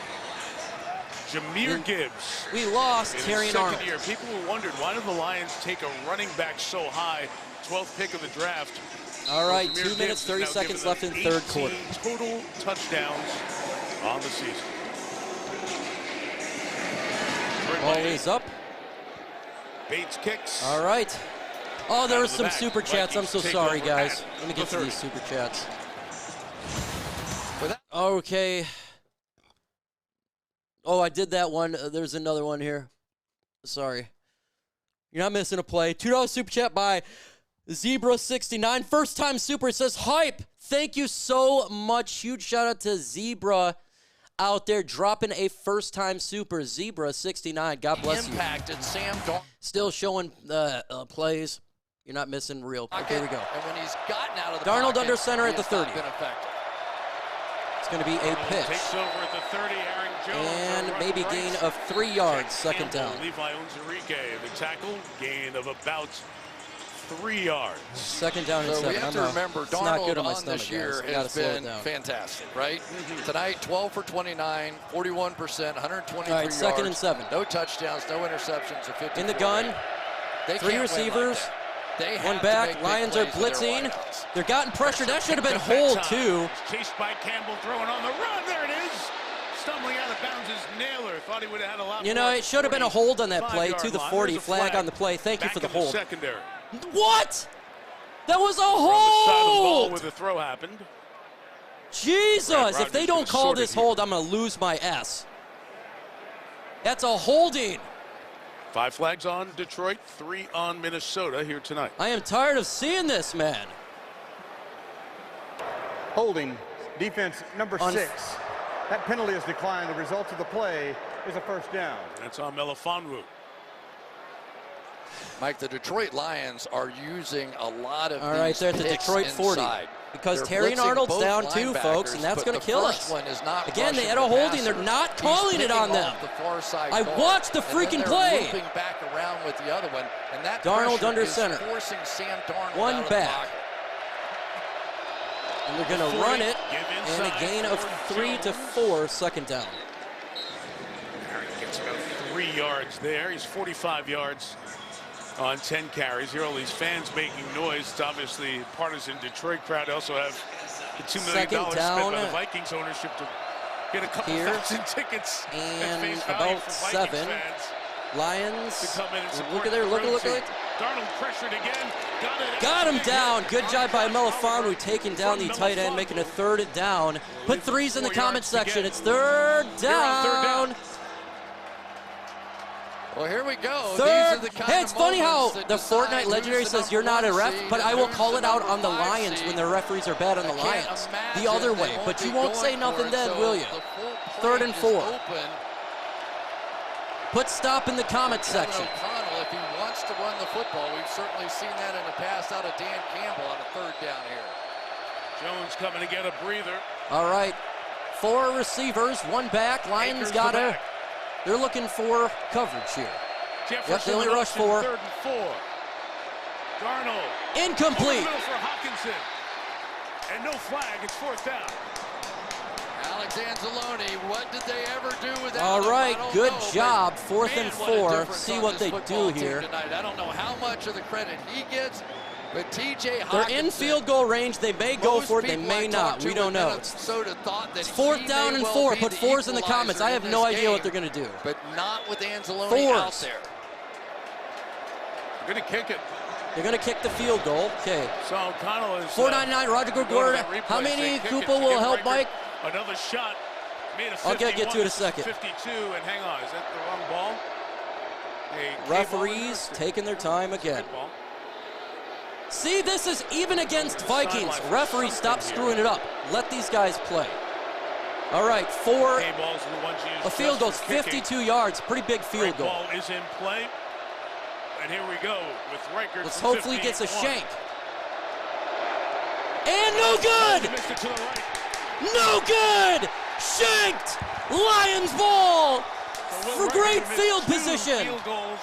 Jahmyr Gibbs. We lost Terrion Arnold. Year. People were wondering, why did the Lions take a running back so high? 12th pick of the draft. All right, 2 minutes, 30 seconds left in third quarter. Total touchdowns on the season. Ball is up. Bates kicks. All right. Oh, there was some super chats. I'm so sorry, guys. Let me get to these super chats. Okay. Oh, I did that one. There's another one here. Sorry. You're not missing a play. $2 super chat by Zebra69. First time super. It says hype. Thank you so much. Huge shout out to Zebra out there dropping a first time super. Zebra69. God bless you. Impacted Sam Darnold. Still showing plays. You're not missing real. Okay, here we go. And when he's gotten out of the Darnold pocket, under center at the 30. Been effective. It's going to be a pitch. Takes over at the 30. Aaron Jones. And maybe gain of 3 yards. Second down. Levi Onwuzurike, the tackle, gain of about 3 yards. Second down and So 7. we have to remember Darnold on this year has been fantastic, right? Tonight, 12 for 29, 41%, 123 All right, yards. second and 7. No touchdowns, no interceptions, a 54. In the gun. They 3 receivers. They one back. Lions are blitzing. They're gotten pressure. That should have been hold, too. Chased by Campbell, throwing on the run. There it is. Stumbling out of bounds is Naylor. Thought he would have had a lot more. It should have been a hold on that play to the 40. Flag on the play. Thank you for the hold. Secondary. What? That was a From the side of the ball hold. where the throw happened. Jesus, if they don't call this hold, I'm going to lose my S. That's a holding. 5 flags on Detroit, 3 on Minnesota here tonight. I am tired of seeing this, man. Holding, defense number 6. That penalty has declined. The result of the play is a first down. That's on Melifonwu. Mike, the Detroit Lions are using a lot of All right, they're at the Detroit 40. Because Terry Arnold's down too, folks, and that's going to kill us. Again, they had a holding. They're not calling it on them. I watched the freaking play. Back around with the other one, and that Darnold under center. Forcing Sam Darnold one out back. And they're going to run it, and a gain of 3 to 4, second down. Gets about 3 yards there. He's 45 yards on 10 carries. Here, all these fans making noise. It's obviously partisan Detroit crowd. They also have the $2 million spent by the Vikings ownership to get a couple thousand tickets and about 7. Fans Lions. to come in and look at there, look at. Darnold pressured again. Got him down. Good job by Melifonwu taking down the tight end, making a 3rd down. Put 3s in the comment section. It's 3rd down. Well, here we go. Third. These are the Hey, it's funny how the Fortnite Legendary says you're not a ref, but I will call it out on the Lions when the referees are bad on the Lions. The other way. But you won't say nothing then, will you? 3rd and 4. Put stop in the comment section. O'Connell, if he wants to run the football, we've certainly seen that in the past out of Dan Campbell on a 3rd down here. Jones coming to get a breather. All right. 4 receivers, 1 back. Lions got a... They're looking for coverage here. Yep, they only rush 4. 3rd and 4. Darnold. Incomplete. For Hutchinson. And no flag. It's 4th down. Alex Anzalone, what did they ever do with All right, good know, job. 4th and 4. See what they do here. Tonight. I don't know how much of the credit he gets, but TJ Hawkinson. They're in field goal range. They may go for it. They may not. We don't know. It's 4th down and 4. Put 4s in the comments. I have no idea what they're going to do. But not with Anzalone 4s out there. They're going to kick it. They're going to kick the field goal. Okay. So O'Connell is 499. Roger Gregor. How many Koopa will help Mike? Another shot. I'll get to it in a second. 52, and hang on, is that the wrong ball? Referees taking their time again. See, this is even against Vikings. Referees, stop screwing it up. Let these guys play. All right, 4. A field goal's 52 yards. Pretty big field goal. Ball is in play. And here we go with Reichert. Let's hopefully gets a shank. And no good! No good! Shanked! Lions ball! For great field position. Field goals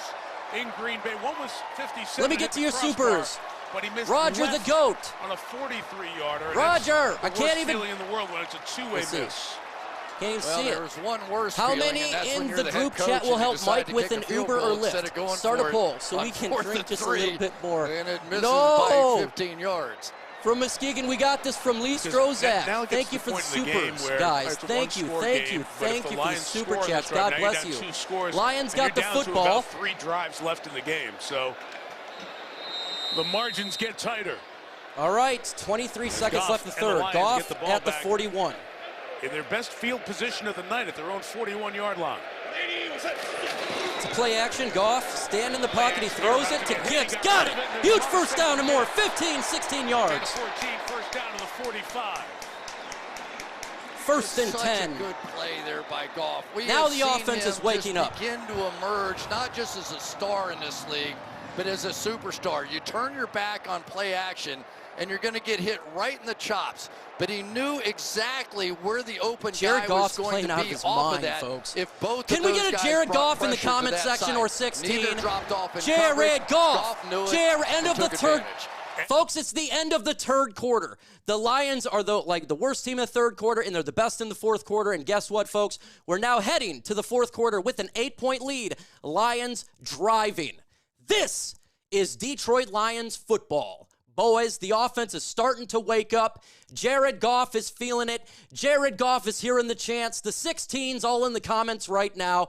in Green Bay. One was 57. Let me get to your supers. But he missed Roger the GOAT. On a 43-yarder. Roger, I can't even. In the world when it's a two-way miss. Can't even see it. There's one worse How many in the group chat will help Mike with an Uber or Lyft? Start a poll so we can drink just a little bit more. And it misses by 15 yards. From Muskegon, we got this from Lee Strozak. Thank you for the supers, guys. Thank you for the super chats. God bless you. Lions got the football. 3 drives left in the game, so the margins get tighter. All right, 23 seconds left in the 3rd. Goff at the 41. in their best field position of the night at their own 41-yard line. To play action, Goff, stand in the pocket, he throws it to Gibbs. Got it! Huge first down and more, 15, 16 yards. 14, first down to the 45. First and 10. Such a good play there by Goff. Now the offense is waking up. Begin to emerge, not just as a star in this league, but as a superstar. You turn your back on play action, and you're going to get hit right in the chops. But he knew exactly where the open Jared guy Goff's was going to playing be out his off mind, of that. folks. If both Can of we those get a guys Jared brought Goff in the pressure to comment that section side, or 16? neither dropped off in Jared coverage. Goff. Knew it Jared, end of the took third. advantage. Folks, it's the end of the third quarter. The Lions are the worst team in the third quarter, and they're the best in the fourth quarter. And guess what, folks? We're now heading to the fourth quarter with an 8-point lead. Lions driving. This is Detroit Lions football. Boys, the offense is starting to wake up. Jared Goff is feeling it. Jared Goff is hearing the chants. The 16's all in the comments right now.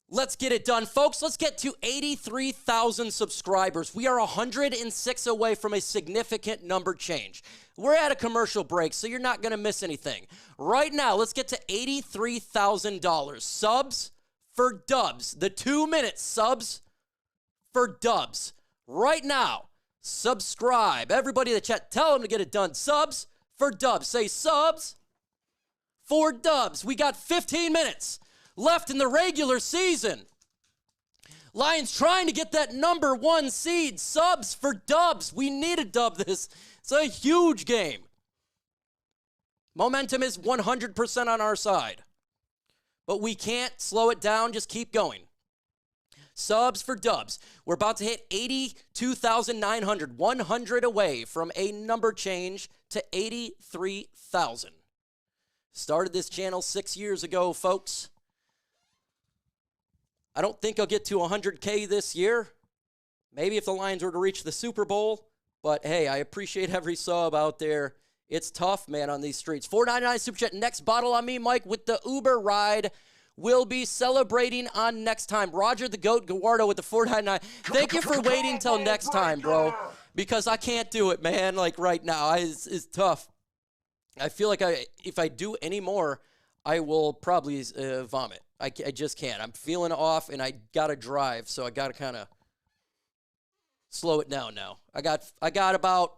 Let's get it done, folks. Let's get to 83,000 subscribers. We are 106 away from a significant number change. We're at a commercial break, so you're not going to miss anything. Right now, let's get to $83,000. Subs for dubs. The 2-minute subs for dubs. Right now, subscribe. Everybody in the chat, tell them to get it done. Subs for dubs. Say subs for dubs. We got 15 minutes left in the regular season. Lions trying to get that number 1 seed. Subs for dubs. We need to dub this. It's a huge game. Momentum is 100% on our side. But we can't slow it down. Just keep going. Subs for dubs. We're about to hit 82,900. 100 away from a number change to 83,000. Started this channel 6 years ago, folks. I don't think I'll get to 100K this year. Maybe if the Lions were to reach the Super Bowl. But, hey, I appreciate every sub out there. It's tough, man, on these streets. $4.99 Super Chat. Next bottle on me, Mike, with the Uber ride. We'll be celebrating on next time. Roger the Goat Guardo with the $4.99. Thank you for waiting till next time, bro. Because I can't do it, man, like right now. It's tough. I feel like if I do any more, I will probably vomit. I just can't. I'm feeling off, and I got to drive, so I got to kind of slow it down now. I got about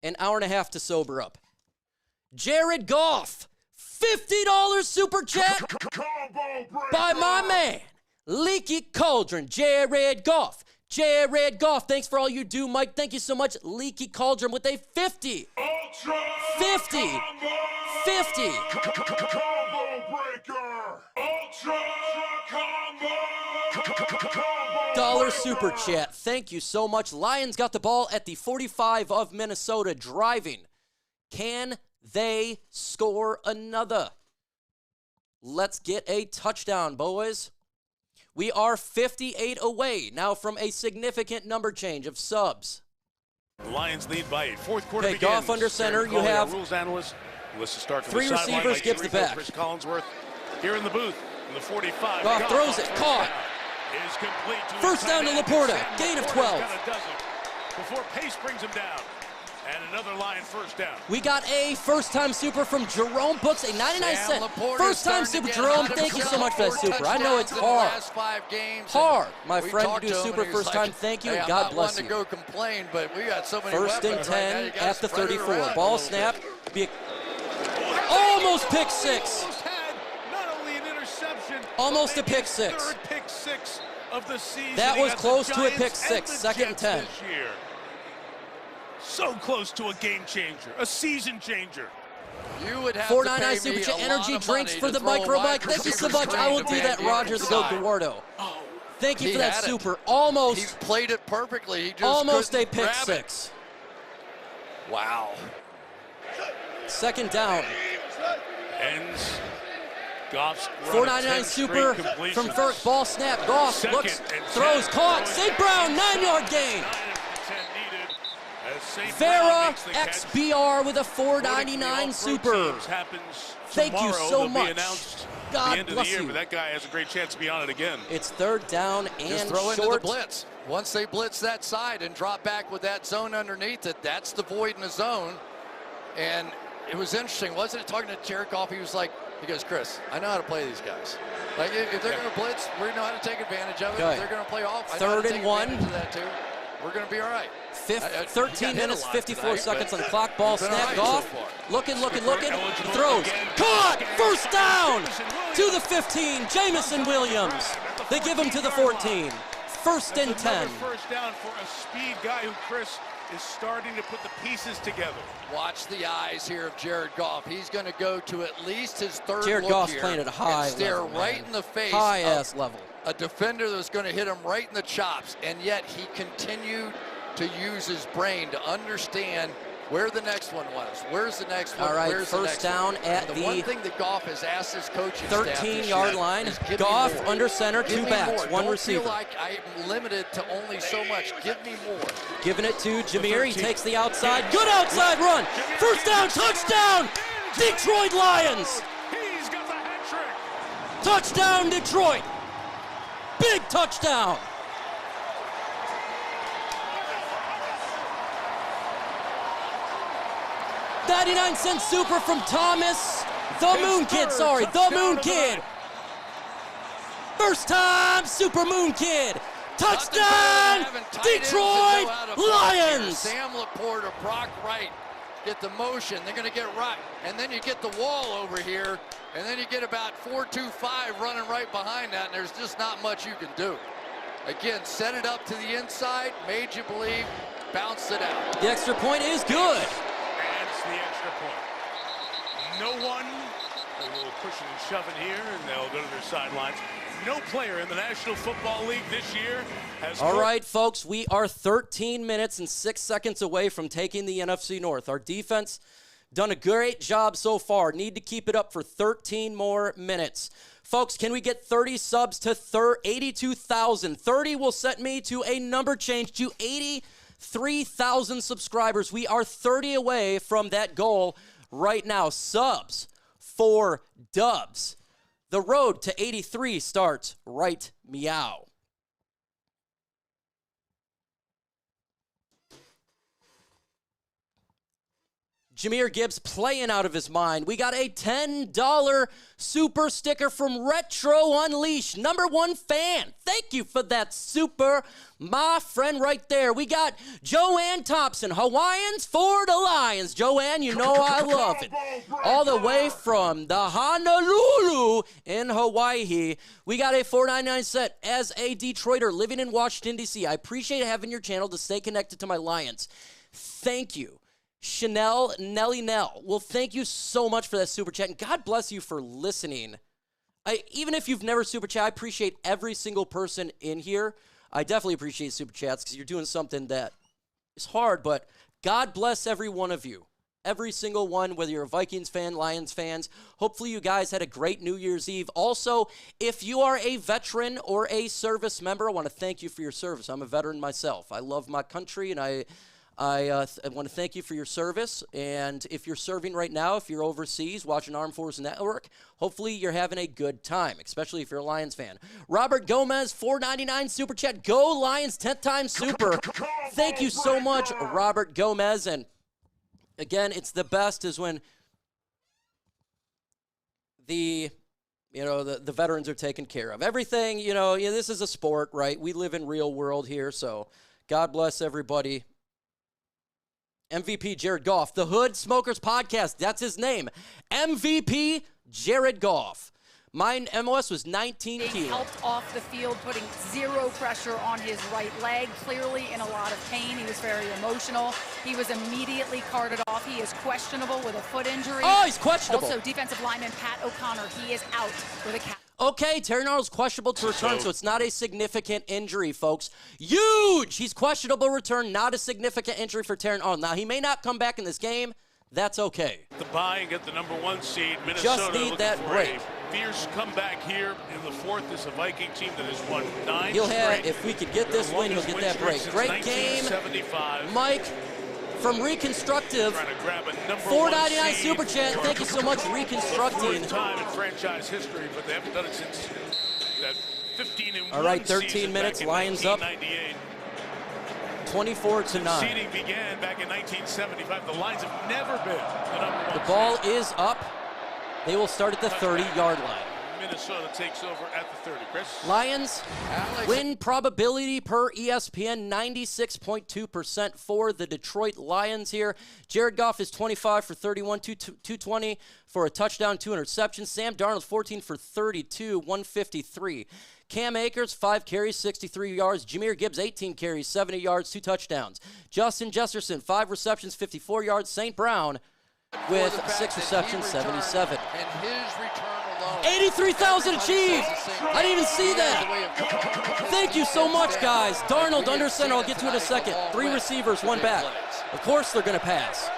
an hour and a half to sober up. Jared Goff, $50 Super Chat by my man, Leaky Cauldron. Jared Goff. Jared Goff, thanks for all you do, Mike. Thank you so much. Leaky Cauldron with a 50. 50. 50. $1 Super Chat. Thank you so much. Lions got the ball at the 45 of Minnesota, driving. Can they score another? Let's get a touchdown, boys. We are 58 away now from a significant number change of subs. The Lions lead by 8. Fourth quarter begins. Goff under center. You have rules analyst. Let's start from 3 the sideline. receivers. Gibbs the back. Chris Collinsworth here in the booth. In the 45. Goff throws it. Caught. Is complete to first down to Laporta. Gain of 12. Before Pace brings him down. And another Lion first down. We got a first-time super from Jerome Books, a 99-cent first-time super. Jerome, thank you so much for that super. I know it's hard. Hard, my friend, to do a super first time. Thank you, and God bless you. I'm not one to go complain, but we got so many First and weapons 10 right at the 34. Ball snap. Almost pick six. Not only an interception, almost a pick six. Third pick six of the season. That was close to a pick six. Second and 10. So close to a game changer, a season changer. You would have $4.99 Super Chat energy drinks for the micro mic. Thank you so much. I will do that, Roger the Goat Guardo. Thank you for that super. Almost. He played it perfectly. He just almost a pick grab six. Wow. Second down. Ends. Goff's $4.99 super from Ferk. Ball snap. Goff looks, throws, caught. St. Brown, 9-yard gain. Vera XBR with a $4.99 super. Thank you so much. God bless you. But that guy has a great chance to be on it again. It's third down and just throw short. Into the blitz. Once they blitz that side and drop back with that zone underneath it, that's the void in the zone. And it was interesting, wasn't it? Talking to Jared Goff, he goes, Chris, I know how to play these guys. Like, if they're going to blitz, we know how to take advantage of it. Good. If they're going to play off, I know Third how to and take one. advantage of that too. We're going to be all right. 13 minutes, 54 tonight, seconds on the clock. Ball snap. right Goff so looking. Throws. Caught. First down to the 15. Jamison Williams. They give him to the 14. First and 10. First down for a speed guy who, Chris, is starting to put the pieces together. Watch the eyes here of Jared Goff. He's going to go to at least his third Jared look Goff's here playing at a high and stare level, right man. in the face High-ass of level. a defender that's going to hit him right in the chops, and yet he continued to use his brain to understand where the next one was. Where's the next one? All right, Where's the first next down one? at And the one thing that Goff has asked his coaching staff this 13-yard year line. is give Goff me more. under center, Give two me backs, more. one Don't receiver. feel like I'm limited to only so much. Give me more. Giving it to Jahmyr. He takes the outside. Good outside run. First down, touchdown. Detroit Lions. He's got the hat trick. Touchdown, Detroit. Big touchdown. $0.99 super from Thomas. The Moon Kid, the Moon Kid. First time, Super Moon Kid. Touchdown, Detroit Lions. Sam Laporte or Brock Wright get the motion. They're going to get right. And then you get the wall over here. And then you get about 4-2-5 running right behind that. And there's just not much you can do. Again, set it up to the inside. Made you believe. Bounced it out. The extra point is good. Adds the extra point. No one. A little pushing and shoving here. And they'll go to their sidelines. No player in the National Football League this year has... All right, folks, we are 13 minutes and 6 seconds away from taking the NFC North. Our defense done a great job so far. Need to keep it up for 13 more minutes. Folks, can we get 30 subs to 82,000? 30 will set me to a number change to 83,000 subscribers. We are 30 away from that goal right now. Subs for dubs. The road to 83 starts right meow. Jahmyr Gibbs playing out of his mind. We got a $10 super sticker from Retro Unleashed. #1 fan. Thank you for that super, my friend right there. We got Joanne Thompson, Hawaiians for the Lions. Joanne, you know I love it. All the way from the Honolulu in Hawaii. We got a $4.99 set. As a Detroiter living in Washington, D.C., I appreciate having your channel to stay connected to my Lions. Thank you. Chanel Nelly Nell. Well, thank you so much for that super chat, and God bless you for listening. Even if you've never super chat, I appreciate every single person in here. I definitely appreciate super chats because you're doing something that is hard, but God bless every one of you. Every single one, whether you're a Vikings fan, Lions fans. Hopefully you guys had a great New Year's Eve. Also, if you are a veteran or a service member, I want to thank you for your service. I'm a veteran myself. I love my country, and I want to thank you for your service. And if you're serving right now, if you're overseas watching Armed Forces Network, hopefully you're having a good time, especially if you're a Lions fan. Robert Gomez, $4.99 super chat. Go Lions, 10th time super. Thank you so much, Robert Gomez. And again, it's the best is when the veterans are taken care of. Everything, this is a sport, right? We live in real world here, so God bless everybody. MVP Jared Goff, the Hood Smokers Podcast, that's his name. MVP Jared Goff. Mine MOS was 19 kilos. He helped off the field, putting zero pressure on his right leg, clearly in a lot of pain. He was very emotional. He was immediately carted off. He is questionable with a foot injury. Oh, he's questionable. Also, defensive lineman Pat O'Connor, he is out with a calf. Okay, Terry Darnold's questionable to return, so it's not a significant injury, folks. Huge! He's questionable return, not a significant injury for Terry Darnold. Now, he may not come back in this game. That's okay. The bye and get the #1 seed. Minnesota just need that break. Fierce comeback here in the fourth. This is a Viking team that has won 9 He'll have, straight. if we could get this win, he'll get that break. Great game. Mike from Reconstructive. $4.99 super chat. Thank you so much, Reconstructing. Fourth time in franchise history, but they haven't done it since that 15-1 All right, 13 minutes. Lions up. 24-9. Seeding began back in 1975. The Lions have never been the number one. The ball is up. They will start at the 30-yard line. Minnesota takes over at the 30. Chris? Lions win probability per ESPN, 96.2% for the Detroit Lions here. Jared Goff is 25 for 31, 220 for a touchdown, 2 interceptions. Sam Darnold, 14 for 32, 153. Cam Akers, 5 carries, 63 yards. Jahmyr Gibbs, 18 carries, 70 yards, 2 touchdowns. Justin Jefferson, 5 receptions, 54 yards. St. Brown with 6 receptions, 77. And his return alone. 83,000 achieved. I didn't even see that. Thank you so much, guys. Darnold under center. I'll get to it in a second. 3 receivers, 1 back. Of course they're going to pass.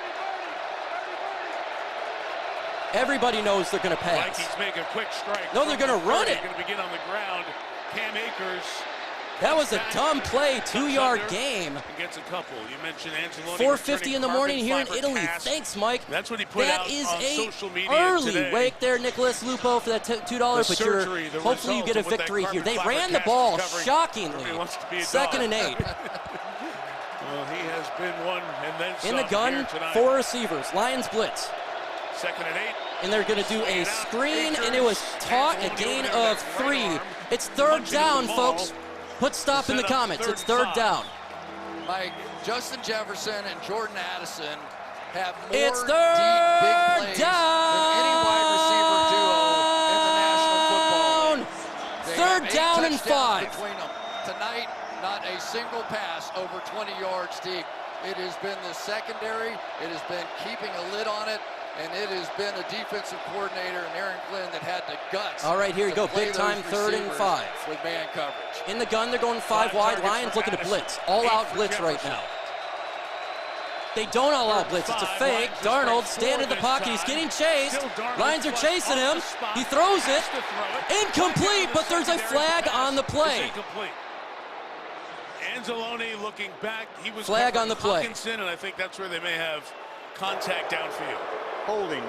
Everybody knows they're going to pass. Vikings make a quick strike. No, they're going to run it. Going to begin on the ground. Cam Akers. That was a dumb play, 2-yard game. He gets a couple. You mentioned Angeloni. 4:50 in the morning here in Italy. Pass. Thanks, Mike. That's what he put out on social media early today. wake there, Nicholas Lupo, for that $2. But hopefully you get a victory here. They ran the ball shockingly. 2nd and 8. Well, he has been one and then some. In the gun, 4 receivers. Lions blitz. 2nd and 8. And they're going to do a screen, and it was taught a gain of 3. It's 3rd down, folks. Put stop in the comments. It's 3rd down. Mike, Justin Jefferson and Jordan Addison have more it's deep, big plays than any wide receiver duo in the National Football League. 3rd down and 5. Between them. Tonight, not a single pass over 20 yards deep. It has been the secondary. It has been keeping a lid on it. And it has been a defensive coordinator and Aaron Glenn that had the guts. All right, here you go. Big time 3rd and 5. With man coverage. In the gun, they're going 5 wide. Lions looking to blitz. All-out blitz right now. They don't all-out blitz. It's a fake. Darnold standing in the pocket. He's getting chased. Lions are chasing him. He throws it. Incomplete, but there's a flag on the play. Angeloni looking back. He was flag on the play. Hutchinson, and I think that's where they may have contact downfield. Holding.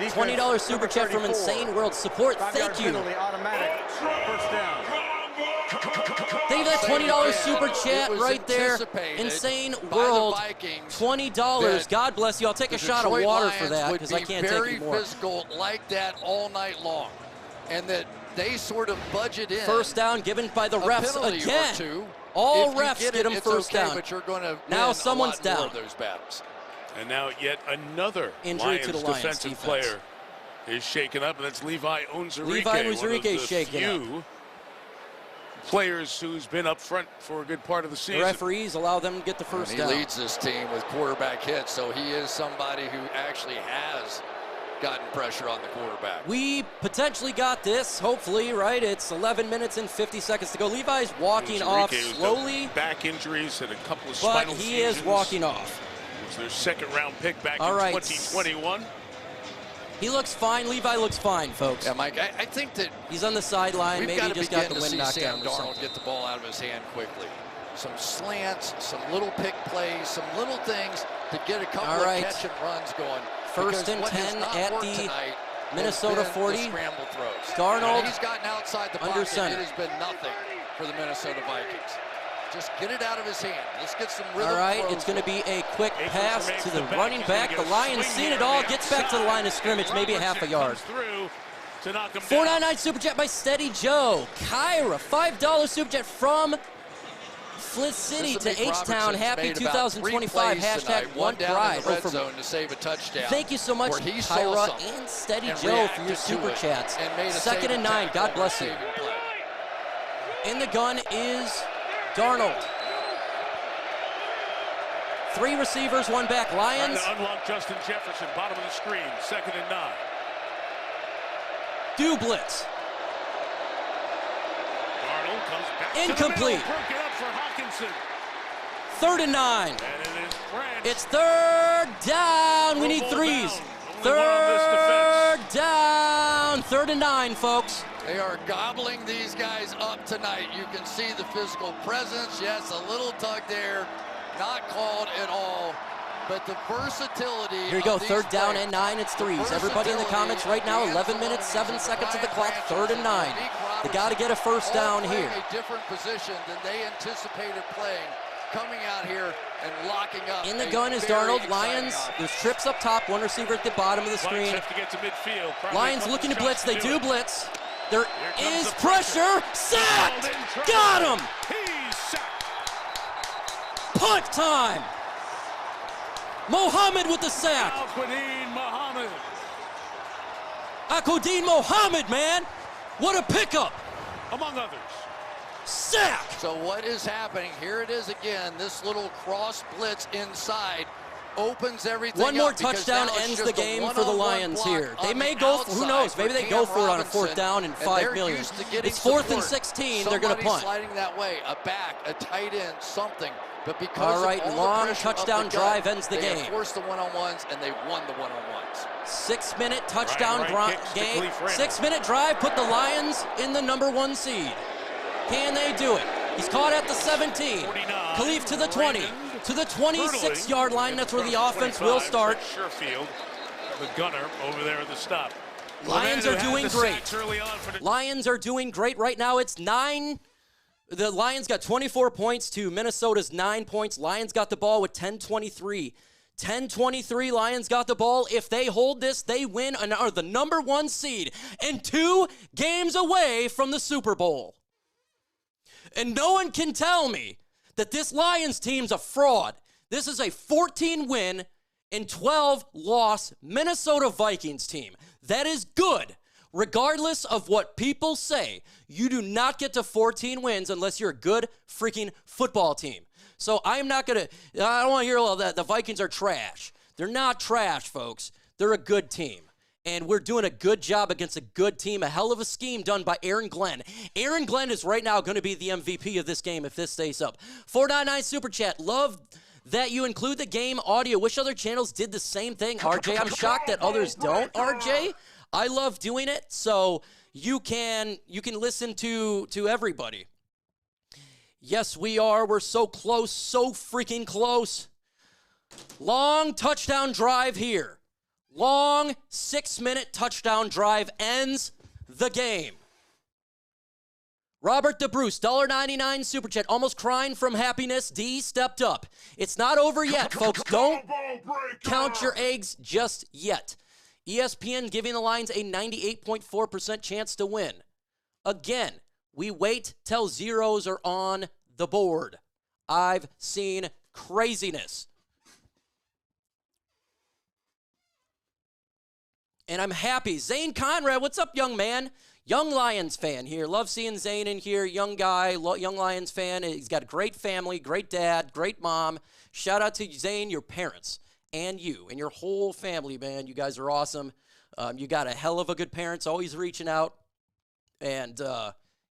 $20 super chat from Insane World Support. Thank you. Automatic. 1st down. Thank you for that $20 super chat right there. Insane World. $20. God bless you. I'll take a shot of water for that because I can't take any more. Very physical like that all night long. And that they sort of budget in. 1st down given by the refs again. All refs get them 1st down. But you're going to now someone's down. Those battles. And now yet another injury to the Lions defensive player is shaken up, and that's Levi Onwuzurike. Levi Onwuzurike shaken up. Players who's been up front for a good part of the season. The referees allow them to get the 1st down. He leads this team with quarterback hits, so he is somebody who actually has gotten pressure on the quarterback. We potentially got this, hopefully, right? It's 11 minutes and 50 seconds to go. Levi's walking off slowly. Back injuries and a couple of spinal fusions. But he is walking off. Their 2nd round pick back in 2021. He looks fine. Levi looks fine, folks. Yeah, Mike, I think that he's on the sideline. Maybe he just got the wind knocked Sam out. Darnold get the ball out of his hand quickly. Some slants, some little pick plays, some little things to get a couple of catch and runs going. 1st and 10 at the Minnesota 40. The scramble throws. Darnold he's gotten outside the under pocket. center. It has been nothing for the Minnesota Vikings. Just get it out of his hand. Let's get some rhythm. All right, it's going to be a quick pass to the running back. The Lions seen it all. Gets back to the line of scrimmage, maybe a half a yard. 499 super chat by Steady Joe. Kyra, $5 super chat from Flint City to H-Town. Happy 2025. Hashtag one pride. Red zone to save a touchdown. Thank you so much, Kyra and Steady Joe, for your super chats. 2nd and 9. God bless you. In the gun is Darnold. 3 receivers, 1 back. Lions. Trying to unlock Justin Jefferson, bottom of the screen, 2nd and 9. Do blitz. Darnold comes back. Incomplete. To the middle, broken up for Hutchinson. 3rd and 9. And it is Branch. It's 3rd down. We need 3s. 3rd down. 3rd and 9, folks. They are gobbling these guys up tonight. You can see the physical presence. Yes, a little tug there. Not called at all. But the versatility. Here you go, 3rd down and 9. It's 3s. Everybody in the comments right now, 11 minutes, 7 seconds of the clock, 3rd and 9. They got to get a 1st down here. A different position than they anticipated playing coming out here and locking up. In the gun is Darnold. Lions, there's trips up top, one receiver at the bottom of the screen. Lions have to get to midfield. Lions looking to blitz. They do blitz. There is pressure. Sacked! Got him! He's sacked. Punt time! Mohammed with the sack. Aquadine Mohammed, man. What a pickup. Among others. Sack! So what is happening? Here it is again. This little cross blitz inside opens everything One more up because touchdown now it's ends just the game for the Lions here. They may the go, who knows, outside maybe they for go Cam for it on a Robinson, 4th down and and 5 they're million. used to getting It's 4th and support. 16, they're going to Somebody punt. sliding that way, a back, a tight end, something. But because All right, of all long the pressure of touchdown the gut, drive ends the they game. have forced the one-on-ones, and they won the one-on-ones. 6-minute touchdown game. Khalif Raymond. 6-minute drive put the Lions in the number 1 seed. Can they do it? He's caught at the 17. Khalif to the 20. To the 26-yard line. That's where the offense will start. Sherfield, the gunner over there at the stop. Lions are doing great. Lions are doing great right now. It's 9. The Lions got 24 points to Minnesota's 9 points. Lions got the ball with 10-23. 10-23, Lions got the ball. If they hold this, they win and are the number 1 seed and 2 games away from the Super Bowl. And no one can tell me that this Lions team's a fraud. This is a 14-win and 12-loss Minnesota Vikings team. That is good. Regardless of what people say, you do not get to 14 wins unless you're a good freaking football team. So I'm not going to, I don't want to hear all that. The Vikings are trash. They're not trash, folks. They're a good team. And we're doing a good job against a good team. A hell of a scheme done by Aaron Glenn. Aaron Glenn is right now going to be the MVP of this game if this stays up. 499 Super Chat. Love that you include the game audio. Wish other channels did the same thing, RJ. I'm shocked that others don't, RJ. I love doing it, so you can listen to everybody. Yes, we are. We're so close, so freaking close. Long touchdown drive here. Long 6-minute touchdown drive ends the game. Robert DeBruce, $1.99 Super Chat. Almost crying from happiness. D stepped up. It's not over yet, folks. Don't count your eggs just yet. ESPN giving the Lions a 98.4% chance to win. Again, we wait till zeros are on the board. I've seen craziness. And I'm happy. Zane Conrad, what's up, young man? Young Lions fan here. Love seeing Zane in here. Young guy, young Lions fan. He's got a great family, great dad, great mom. Shout out to Zane, your parents, and you, and your whole family, man. You guys are awesome. You got a hell of a good parents, always reaching out. And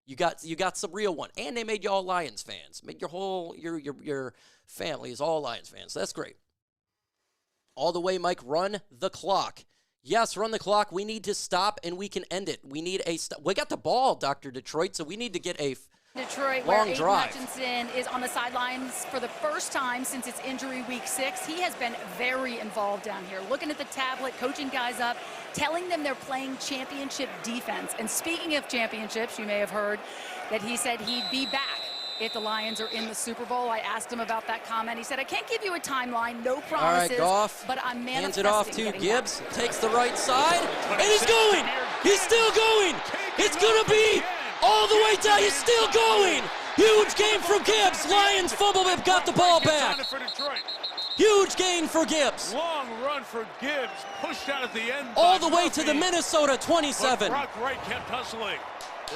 you got some real one. And they made you all Lions fans. Made your whole, your family is all Lions fans. That's great. All the way, Mike, run the clock. Yes, run the clock. We need to stop, and we can end it. We need a stop. We got the ball, Dr. Detroit, so we need to get a Detroit, long where drive. Aidan Hutchinson is on the sidelines for the first time since its injury week 6. He has been very involved down here, looking at the tablet, coaching guys up, telling them they're playing championship defense. And speaking of championships, you may have heard that he said he'd be back if the Lions are in the Super Bowl. I asked him about that comment. He said, I can't give you a timeline, no promises, all right, Goff but I'm manifesting. Hands it off to Gibbs, back. takes the right side, and he's going. He's still going. It's going to be all the way down. He's still going. Huge game for Gibbs. Lions fumble, but got the ball back. Huge gain for Gibbs. Long run for Gibbs, pushed out at the end. All the way to the Minnesota 27. Brock Wright kept hustling.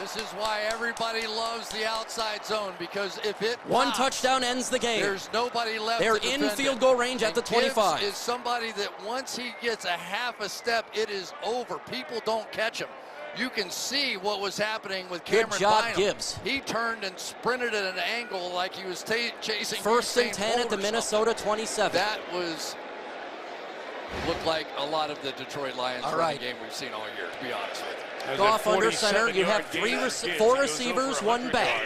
This is why everybody loves the outside zone, because if it One pops, touchdown ends the game. there's nobody left. They're to in defend field it. goal range at And the 25. Gibbs is somebody that once he gets a half a step, it is over. People don't catch him. You can see what was happening with Cameron Good job, Bynum. Gibbs. He turned and sprinted at an angle like he was chasing. First and Usain 10 at the Bolt or Minnesota something. 27. That looked like a lot of the Detroit Lions running game we've seen all year, to be honest with you. Goff under center. You have four receivers, one back.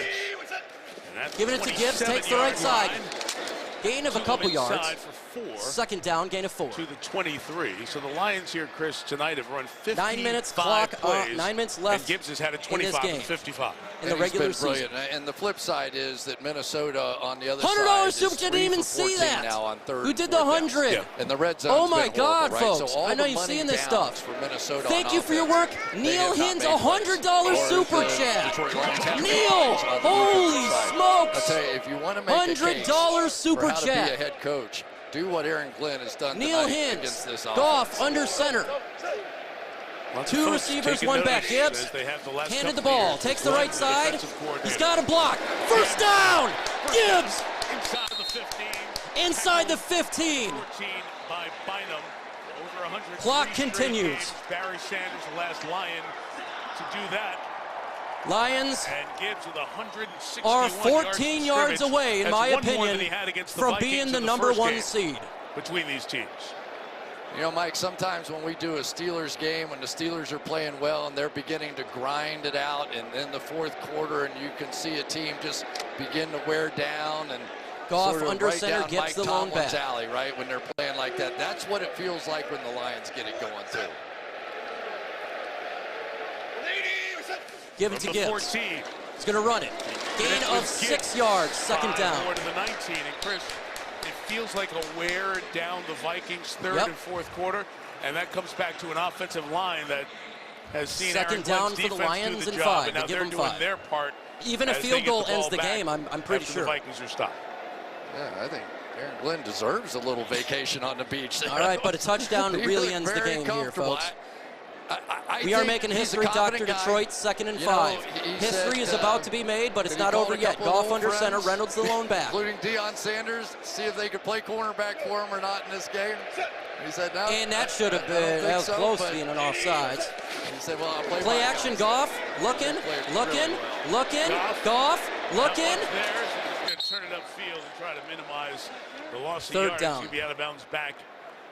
Giving it to Gibbs, takes the right side. Gain of a couple yards. 4. Second down, gain of 4. To the 23. So the Lions here, Chris, tonight have run 55 9 minutes clock, plays. 9 minutes left. And Gibbs has had a 25 and 55. In the regular season. And the flip side is that Minnesota on the other $100 side super chat. Didn't even see that. Now on third. Who did the 100? Yeah. And the red zone. Oh my God, right? folks! So I know you've seen this stuff. For Minnesota Thank you for your work, Neil Hins. $100 super chat. Neil, holy smokes! I tell you, if you want to make $100 super for how chat. to be a head coach, do what Aaron Glenn has done Neil tonight Hins, against this Goff offense. under center. Two receivers, one back. Gibbs handed the ball, takes the right side. He's got a block. First down. Gibbs inside the 15. Inside the 15. 14 by Bynum. Over 100. Clock continues. Barry Sanders, the last Lion, to do that. Lions and Gibbs with 161 are 14 yards away, in my opinion, from being the number 1 seed between these teams. You know, Mike, sometimes when we do a Steelers game, when the Steelers are playing well and they're beginning to grind it out and in the fourth quarter, and you can see a team just begin to wear down and Goff sort of under right center down gets Mike the lone Tomlin's back. alley, right, when they're playing like that. That's what it feels like when the Lions get it going, too. Give it to Gibbs. He's going to run it. Gain of 6 yards, second down. More to the 19, and Chris, it feels like a wear down the Vikings third and fourth quarter, and that comes back to an offensive line that has seen second Aaron down Glenn's for the defense Lions do the and job, 5. and now They give they're them doing 5. their part. Even a as field they goal get the ends ball the back game, I'm pretty after sure. The Vikings are stopped. Yeah, I think Aaron Glenn deserves a little vacation on the beach. All right, but a touchdown really ends the game here, folks. We are making history, Dr. Detroit, 2nd and 5. History is about to be made, but it's not over yet. Goff under center, Reynolds the lone back. Including Deion Sanders, see if they could play cornerback for him or not in this game. He said no. And that should have been, that was so, close to being an offsides. He said, well, I'll play Play action, Goff, looking, looking, Goff, looking. There, so just going to turn it upfield and try to minimize the loss of Third yards. down. He'll be out of bounds back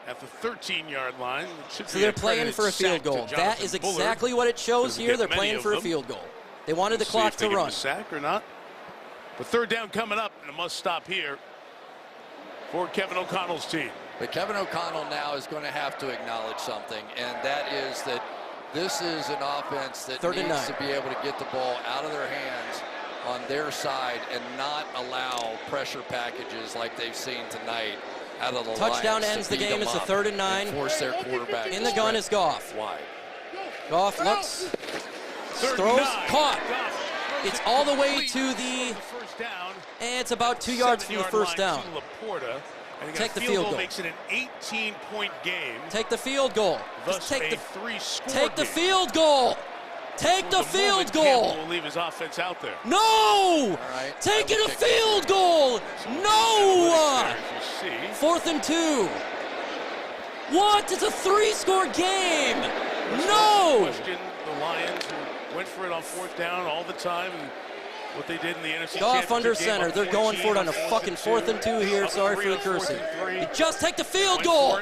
at the 13-yard line. So they're playing for a field goal. That is exactly what it shows here. They're playing for a field goal. They wanted the clock to run. Sack or not? But third down coming up, and a must stop here for Kevin O'Connell's team. But Kevin O'Connell now is going to have to acknowledge something, and that is that this is an offense that needs to be able to get the ball out of their hands on their side and not allow pressure packages like they've seen tonight out of the Touchdown Lions ends the game. It's a 3rd and 9. Force their quarterback in the gun is Goff. Wide. Goff looks, throws, caught. It's all the way to the, and it's about 2 yards from the first down. Take the field goal. Makes it an 18-point game. Take the field goal. Thus take the three-score field goal. Take the field goal. Campbell will leave his offense out there. No! Taking a field goal. No! 4th and 2. What? It's a 3-score game. No! Question the Lions who went for it on 4th down all the time. And what they did in the NFC Goff under Championship game center. They're going for it on a fucking 4th and 2 here. Sorry for the cursing. You just take the field goal.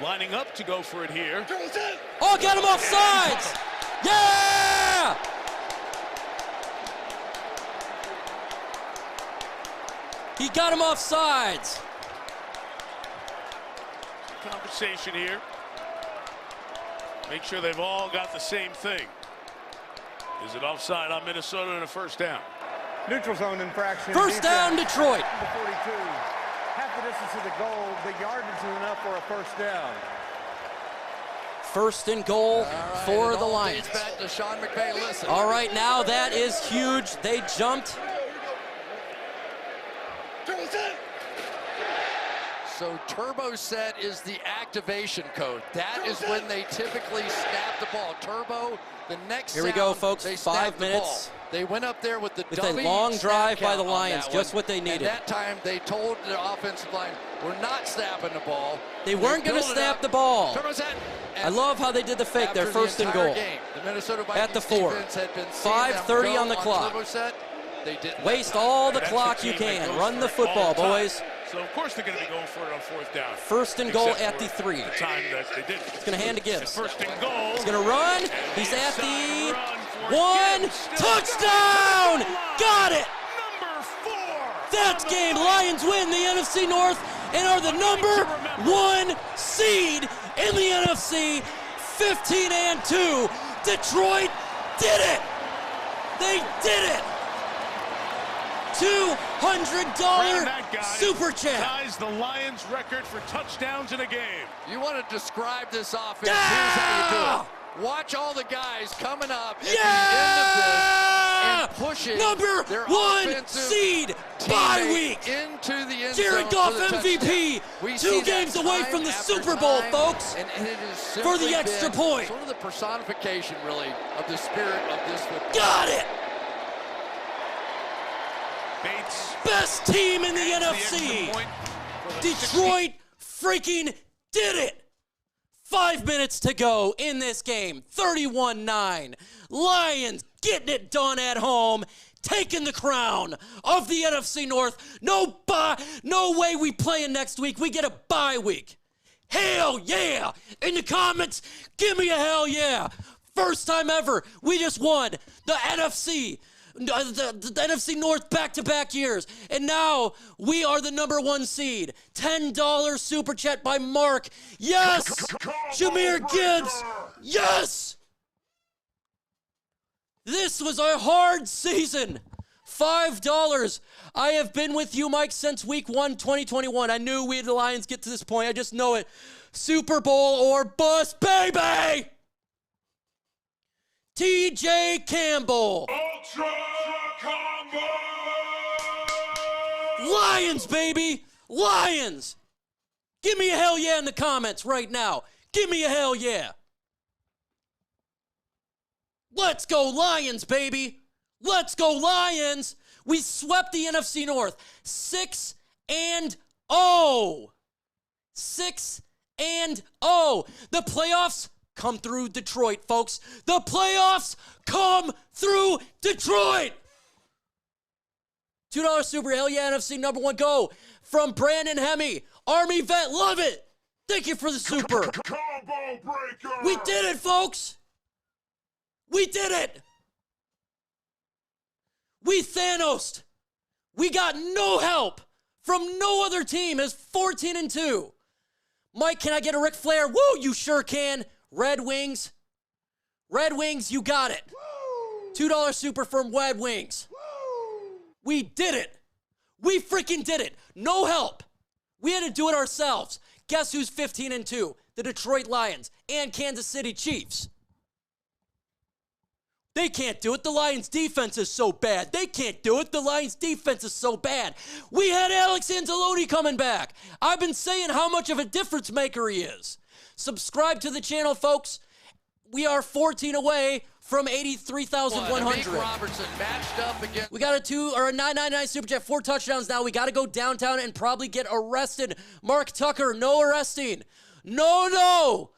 Lining up to go for it here. Oh, get him off sides. Yeah! He got him off sides. Conversation here. Make sure they've all got the same thing. Is it offside on Minnesota and a first down? Neutral zone infraction. First down, Detroit. The 42. Half the distance to the goal. The yardage is enough for a first down. First and goal for the Lions. Back to Sean McVay. Listen. All right, now that is huge. They jumped. So turbo set is the activation code. That is when they typically snap the ball. Turbo, the next Here we go, folks. 5 minutes. They went up there with the a long drive by the Lions, just what they needed. And that time they told the offensive line, we're not snapping the ball. They weren't going to snap the ball. Turbo set. I love how they did the fake there, first and goal. The Minnesota Vikings at the 4. 5:30 on the clock. They didn't waste all the clock you can. Run the football, boys. So, of course, they're going to be going for it on 4th down. First and goal at the 3. The time that they did. He's going to hand to Gibbs. First and goal. He's going to run. He's at the 1. Touchdown! Got it! Number 4. That's game. Lions win the NFC North and are the number 1 seed in the NFC, 15-2. Detroit did it. They did it. $200 super chat. Ties the Lions record for touchdowns in a game. You want to describe this offense? Here's how you do it. Watch all the guys coming up at the end of this and pushing number their 1 seed bye week into the end Jared zone Goff for the MVP. touchdown. 2 games away from the Super Bowl, folks. And it is for the extra point. Sort of the personification, really, of the spirit of this football. Got it. Bates. Best team in the NFC. Detroit freaking did it. 5 minutes to go in this game. 31-9. Lions getting it done at home. Taking the crown of the NFC North. No way we playing next week. We get a bye week. Hell yeah. In the comments, give me a hell yeah. First time ever. We just won the NFC. The NFC North back-to-back years. And now we are the number 1 seed. $10 super chat by Mark. Yes! Jahmyr Gibbs. Yes! This was a hard season. $5. I have been with you, Mike, since week 1, 2021. I knew we had the Lions get to this point. I just know it. Super Bowl or bust, baby! TJ Campbell. Ultra Combo! Lions, baby! Lions! Give me a hell yeah in the comments right now. Give me a hell yeah. Let's go Lions, baby! Let's go Lions! We swept the NFC North. 6-0. 6-0. The playoffs come through Detroit, folks. The playoffs come through Detroit. $2 super, hell yeah, NFC number 1 go. From Brandon Hemme. Army vet, love it. Thank you for the super. Combo breaker. We did it, folks. We did it. We Thanos'd. We got no help from no other team as 14-2. Mike, can I get a Ric Flair? Woo, you sure can. Red Wings. Red Wings, you got it. $2 super from Red Wings. We did it. We freaking did it. No help. We had to do it ourselves. Guess who's 15-2? The Detroit Lions and Kansas City Chiefs. They can't do it. The Lions' defense is so bad. They can't do it. The Lions' defense is so bad. We had Alex Anzalone coming back. I've been saying how much of a difference maker he is. Subscribe to the channel, folks. We are 14 away from 83,100. Robertson matched up against. We got a 999 super chat, 4 touchdowns now. We got to go downtown and probably get arrested. Mark Tucker, no arresting. No.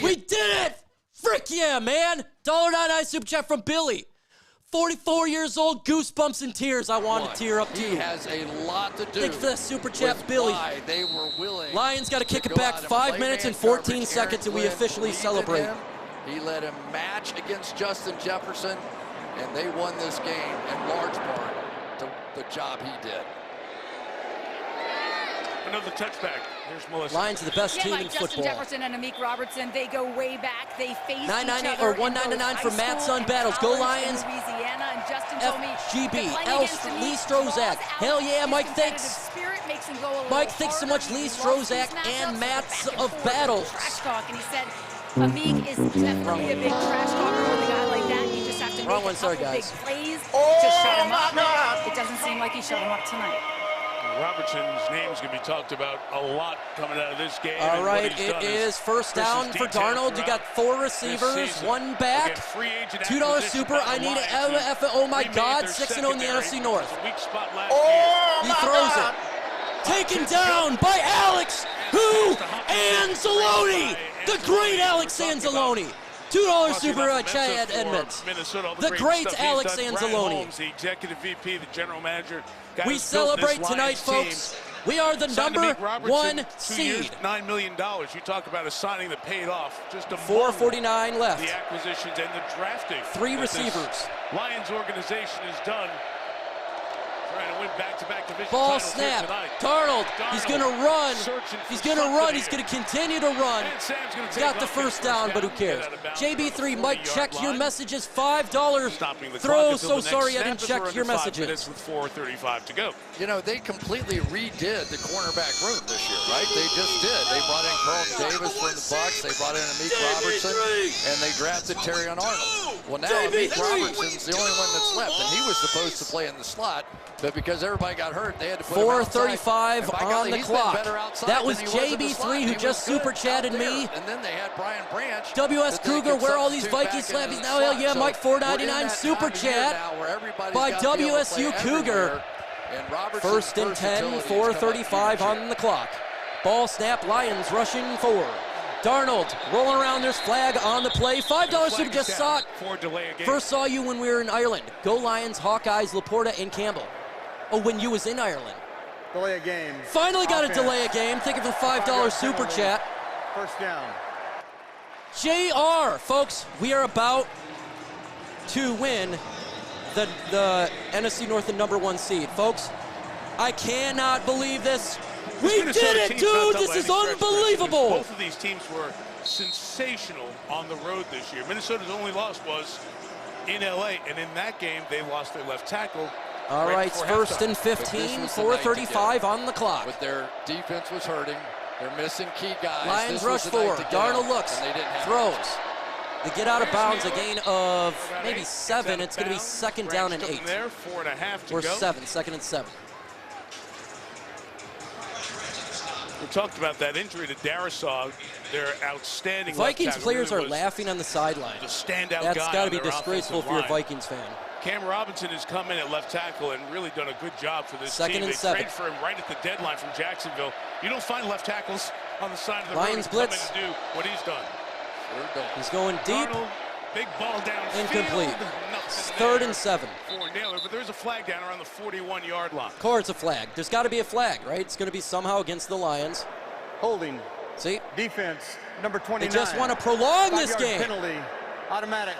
We did it. Frick yeah, man. $1.99 super chat from Billy. 44 years old, goosebumps and tears. I want to tear up too. He has a lot to do. Thanks for that super chat, Billy. They were willing. Lions got to kick it back 5 minutes and 14 seconds, and we officially celebrate. He let him match against Justin Jefferson, and they won this game in large part to the job he did. Another touchback. Here's Melissa. Lions are the best team in Justin football. Jefferson and Amik Robertson, they go way back. They face $9.98 or $1.99 for Matt Son Battles. Go Lions. Louisiana, and Justin told me FGB, Lee Strozak. Hell yeah, Mike, thanks. Mike, thanks so much, Lee Strozak and Matt's of Battles. Trash talk, and he said Amik is definitely a big trash talker with a guy like that. You just have to make a couple big plays to shut him up. It doesn't seem like he shut him up tonight. Robertson's name's going to be talked about a lot coming out of this game. All right, it is first down for Darnold. You got 4 receivers, 1 back, $2 super. I need an oh my God, 6-0 in the NFC North. He throws it. Taken down by Alex Anzalone, the great Alex Anzalone. $2 super Chad Edmonds. The great Alex Anzalone. The executive VP, the general manager. We celebrate tonight, folks. We are the number 1 seed. $9 million. You talk about a signing that paid off. Just a $449 left. The acquisitions and the drafting. 3 receivers. Lions organization is done trying to win win back-to-back division Ball titles snap. here tonight. Darnold. He's going to run. Searching He's for going to something run. He's here. going to continue to run. And Sam's gonna take Got the off first his down, but who cares? Get out of bounds JB3 on the might 40-yard check your line. messages. $5 Stopping the throw. clock until So the next sorry I snap didn't as check we're your under 5 messages. minutes with 4:35 to go. You know, they completely redid the cornerback room this year, right? They just did. They brought in Carlton Davis from the Bucs. They brought in Amik Robertson, and they drafted Terrion Arnold. Well, now Amik Robertson's the only one that's left, and he was supposed to play in the slot, but because everybody got hurt, they had to put him outside. 4:35 on the clock. That was JB3 who just super chatted me. And then they had Brian Branch. WS Kruger, where all these Vikings slappies now? Hell yeah, Mike 499 super chat by WSU Cougar. First and 10, 4:35 on the clock. Ball snap, Lions rushing forward. Darnold rolling around, there's flag on the play. $5 super, just saw it. First saw you when we were in Ireland. Go Lions, Hawkeyes, Laporta, and Campbell. Oh, when you was in Ireland. Delay a game. Finally got a delay a game. Thank you for the $5 super chat. First down. JR, folks, we are about to win the NFC North, the #1 seed. Folks, I cannot believe this. We did it, dude! This is unbelievable! Both of these teams were sensational on the road this year. Minnesota's only loss was in LA, and in that game, they lost their left tackle. All right, first and 15, 4:35 on the clock. But their defense was hurting. They're missing key guys. Lions rush forward. Darnold looks, throws. They get out of bounds, a gain of maybe 7. It's going to be second down and 8. There, 4.5 to or go. 7, second and 7. We talked about that injury to Darisaw. Their outstanding Vikings players really are laughing on the sideline. The standout That's guy got to on be their disgraceful if you're a line. Vikings fan. Cam Robinson has come in at left tackle and really done a good job for this Second team. and They 7. traded for him right at the deadline from Jacksonville. You don't find left tackles on the side of the Lions road blitz. come in and do what he's done. He's going deep. Darnold, big ball down. Incomplete. Third and 7. For Naylor, but there's a flag down around the 41-yard line. Of course, a flag. There's got to be a flag, right? It's going to be somehow against the Lions. Holding. See? Defense, number 29. They just want to prolong this 5-yard game. Penalty, automatic,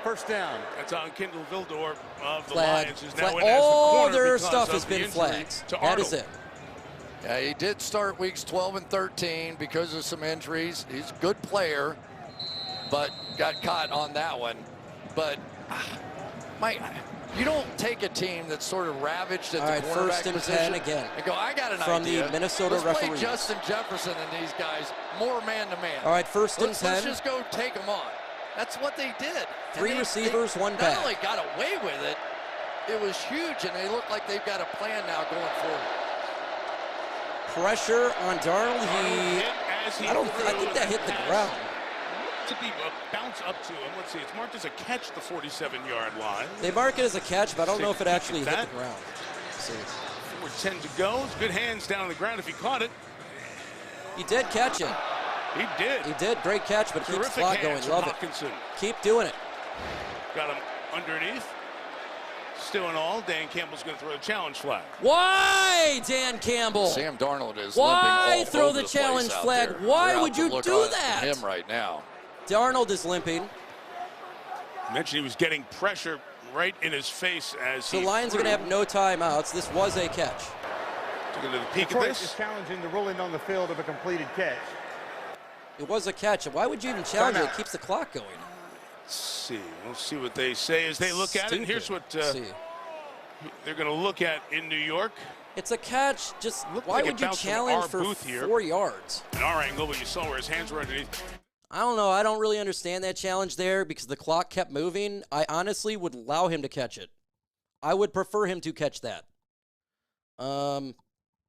first down. That's on Kendall Vildor of the Flag. Lions, who's now in as the All corner their because stuff of has the been injury flags. to That is Arnold. it. Yeah, he did start weeks 12 and 13 because of some injuries. He's a good player, but got caught on that one. But, Mike, you don't take a team that's sort of ravaged at All the right, quarterback first and position 10 again. and go, I got an From idea. the Minnesota Let's referees. play Justin Jefferson and these guys more man-to-man. All right, first and 10. Let's just go take them on. That's what they did. And 3 receivers, 1 not back. only got away with it, it was huge, and they look like they've got a plan now going forward. Pressure on Darnold. I think that hit the ground. To be a bounce up to him. Let's see. It's marked as a catch at the 47-yard line. They mark it as a catch, but I don't know if it actually hit that. the ground. Let's see. 4:10 to go. It's good hands down on the ground if he caught it. He did catch it. He did. He did. Great catch, but keeps the Terrific clock hands going. from Love Hutchinson. it. Keep doing it. Got him underneath. Still in all, Dan Campbell's going to throw a challenge flag. Why, Dan Campbell? Sam Darnold is Why limping all throw over the challenge place out flag? there. Why You're would out to you look do at that? him right now. Darnold is limping. I mentioned he was getting pressure right in his face as So he Lions are going to have no timeouts. This was a catch. Took it to the peak Detroit of this. is challenging the ruling on the field of a completed catch. It was a catch. Why would you even challenge it? It Timeout. keeps the clock going. Let's see. We'll see what they say as they look at it. And here's what they're going to look at in New York. It's a catch. Just Looked why like it would you bounced from challenge our for booth here. 4 yards? In our angle, but you saw where his hands were underneath. I don't know. I don't really understand that challenge there because the clock kept moving. I honestly would allow him to catch it. I would prefer him to catch that.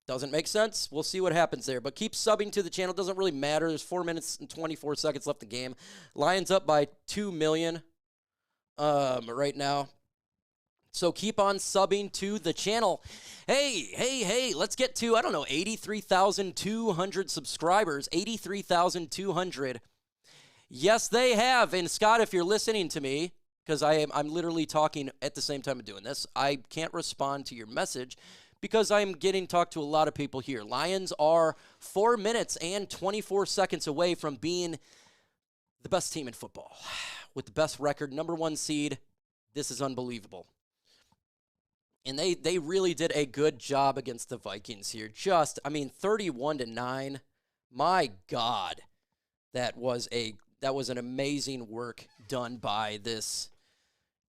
Doesn't make sense. We'll see what happens there. But keep subbing to the channel. Doesn't really matter. There's 4 minutes and 24 seconds left in the game. Lions up by 2 million right now. So keep on subbing to the channel. Hey, let's get to, 83,200 subscribers. 83,200. Yes, they have. And Scott, if you're listening to me, because I'm literally talking at the same time of doing this, I can't respond to your message because I'm getting talked to a lot of people here. Lions are 4 minutes and 24 seconds away from being the best team in football with the best record, #1 seed. This is unbelievable. And they really did a good job against the Vikings here. 31-9. My God, that was an amazing work done by this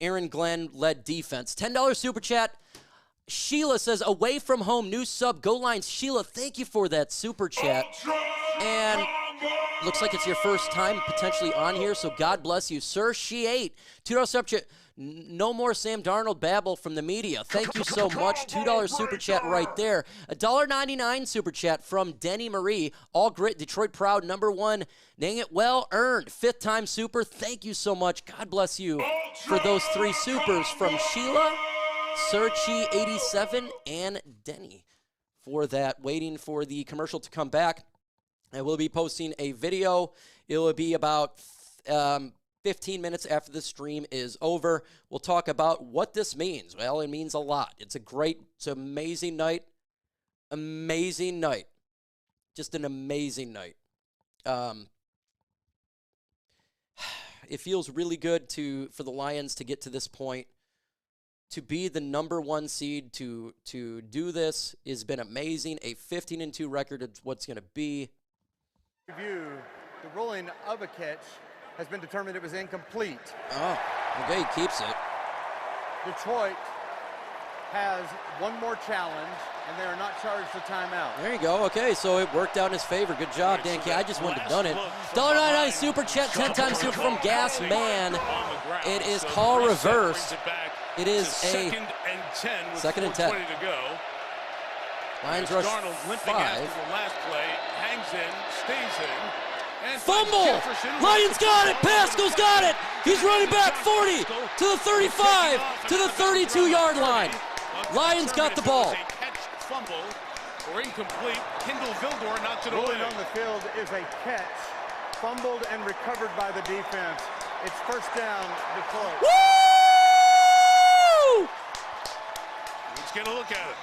Aaron Glenn-led defense. $10 super chat. Sheila says, away from home, new sub, Go Lions. Sheila, thank you for that super chat. And looks like it's your first time potentially on here, so God bless you, sir. She8, $2 super chat. No more Sam Darnold babble from the media. Thank you so much. $2 super chat right there. $1.99 super chat from Denny Marie. All grit, Detroit proud, #1. Dang it, well earned. 5th time super. Thank you so much. God bless you for those 3 supers from Sheila, Searchy87, and Denny for that. Waiting for the commercial to come back. I will be posting a video. It will be about 15 minutes after the stream is over. We'll talk about what this means. Well, it means a lot. It's an amazing night. Amazing night. Just an amazing night. It feels really good for the Lions to get to this point. To be the #1 seed, to do this has been amazing. A 15-2 record is what's going to be. Review, the ruling of a catch has been determined it was incomplete. Oh, okay, he keeps it. Detroit has one more challenge, and they are not charged a timeout. There you go. Okay, so it worked out in his favor. Good job, Dan K. I just wouldn't have done it. $1.99 super chat, 10 times super from Gas Man. It is call reversed. It is a 2nd and 10. Lions rush 5. Last play, hangs in, stays in. Fumble! Lions got it! Pascal's got it! He's running back 40 to the 35 to the 32-yard line. Lions got the ball. Fumble or incomplete. Kindle Vildor knocks it away. Rolling on the field is a catch, fumbled and recovered by the defense. It's first down, Detroit. Woo! Let's get a look at it.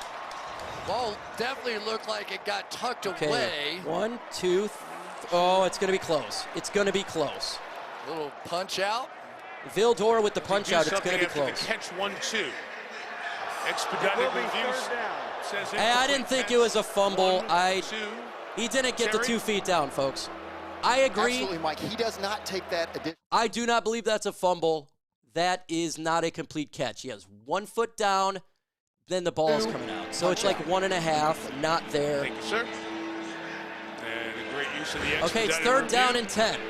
Ball definitely looked like it got tucked away. 1, 2, 3. Oh, it's going to be close. It's going to be close. Little punch out. Vildor with the punch out. It's going to be close. Catch 1-2. Expedited reviews. I didn't think it was a fumble. He didn't get the 2 feet down, folks. I agree. Absolutely, Mike. He does not take that. I do not believe that's a fumble. That is not a complete catch. He has 1 foot down, then the ball is coming out. So it's like 1.5, not there. Thank you, sir. Okay, it's 3rd down and 10.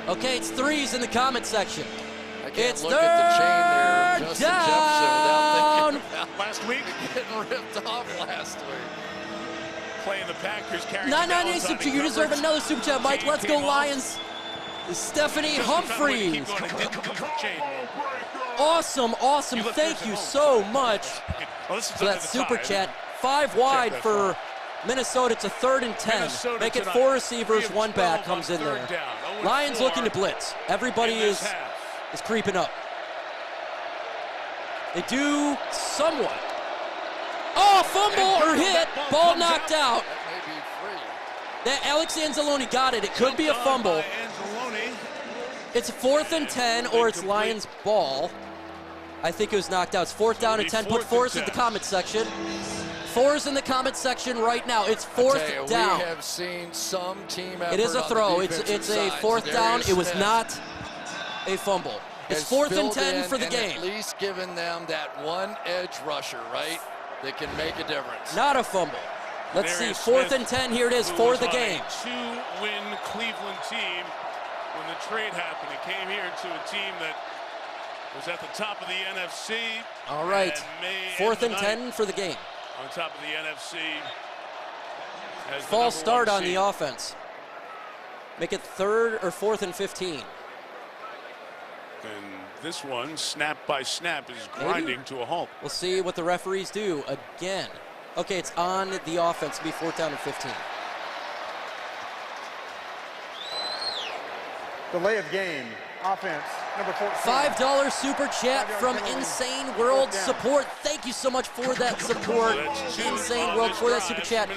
Okay, it's 3s in the comment section. It's 3rd down. Last week, getting ripped off last week. Playing the Packers, carrying 998 super chat. You deserve another super chat, Mike. Let's go, Lions. Stephanie Humphreys. Awesome. Thank you so much for that super chat. 5 wide for Minnesota. It's a 3rd and 10. Make it 4 receivers, 1 back comes in there. Lions looking to blitz. Everybody is creeping up. They do somewhat. Oh, fumble or hit. Ball knocked out. That Alex Anzalone got it. It could be a fumble. It's 4th and 10, or it's Lions ball. I think it was knocked out. It's 4th down and 10. Put 4s in the comment section. 4s in the comment section right now. It's 4th down. We have seen some team effort. It is a throw. It's a 4th down. It was not a fumble. It's 4th and 10 for the game. At least giving them that one edge rusher, right, that can make a difference. Not a fumble. Let's see. 4th and 10. Here it is for the game. 2-win Cleveland team when the trade happened. It came here to a team that was at the top of the NFC. All right. 4th and 10 for the game. On top of the NFC. False start on the offense. Make it 3rd or 4th and 15. And this one, snap by snap, is grinding to a halt. We'll see what the referees do again. Okay, it's on the offense. It'll be 4th down and 15. Delay of game. Offense, number 14. $5 super chat from Insane World Support. Thank you so much for that support. Insane World for that super chat.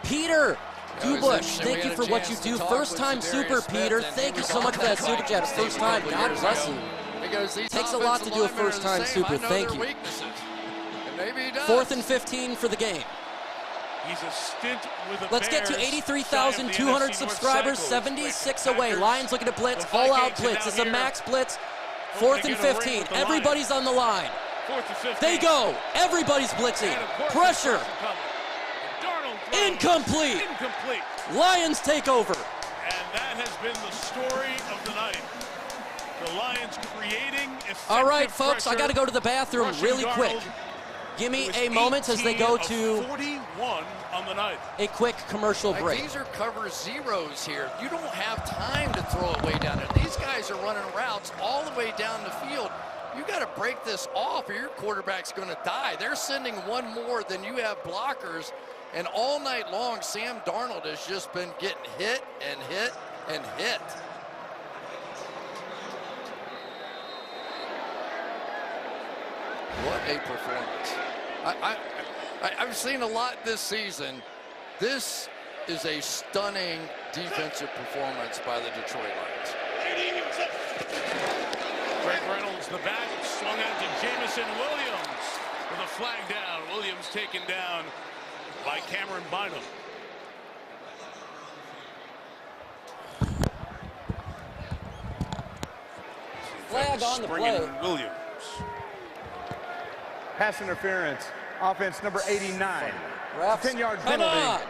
Peter Gubush, thank you for what you do. First time super, Peter. Thank you so much for that super chat. First time. God bless you. Takes a lot to do a first time super. Thank you. Maybe he does. 4th and 15 for the game. He's a stint with the Let's get to 83,200 subscribers, 76 away. Lions looking to blitz, all-out blitz. It's a max blitz. 4th and 15. Everybody's on the line. They go. Everybody's blitzing. Pressure. Incomplete. Lions take over. And that has been the story of the night. The Lions creating effective All right, folks, I pressure. got to go to the bathroom really quick. Give me a moment as they go to 41 on the night. A quick commercial break. These are cover zeros here. You don't have time to throw it way down there. These guys are running routes all the way down the field. You got to break this off or your quarterback's going to die. They're sending one more than you have blockers. And all night long, Sam Darnold has just been getting hit and hit and hit. What a performance. I've seen a lot this season. This is a stunning defensive performance by the Detroit Lions. Greg Reynolds, the back, swung out to Jamison Williams with a flag down. Williams taken down by Cameron Bynum. Flag on the play. Williams. Pass interference. Offense number 89. 10-yard Come penalty. on.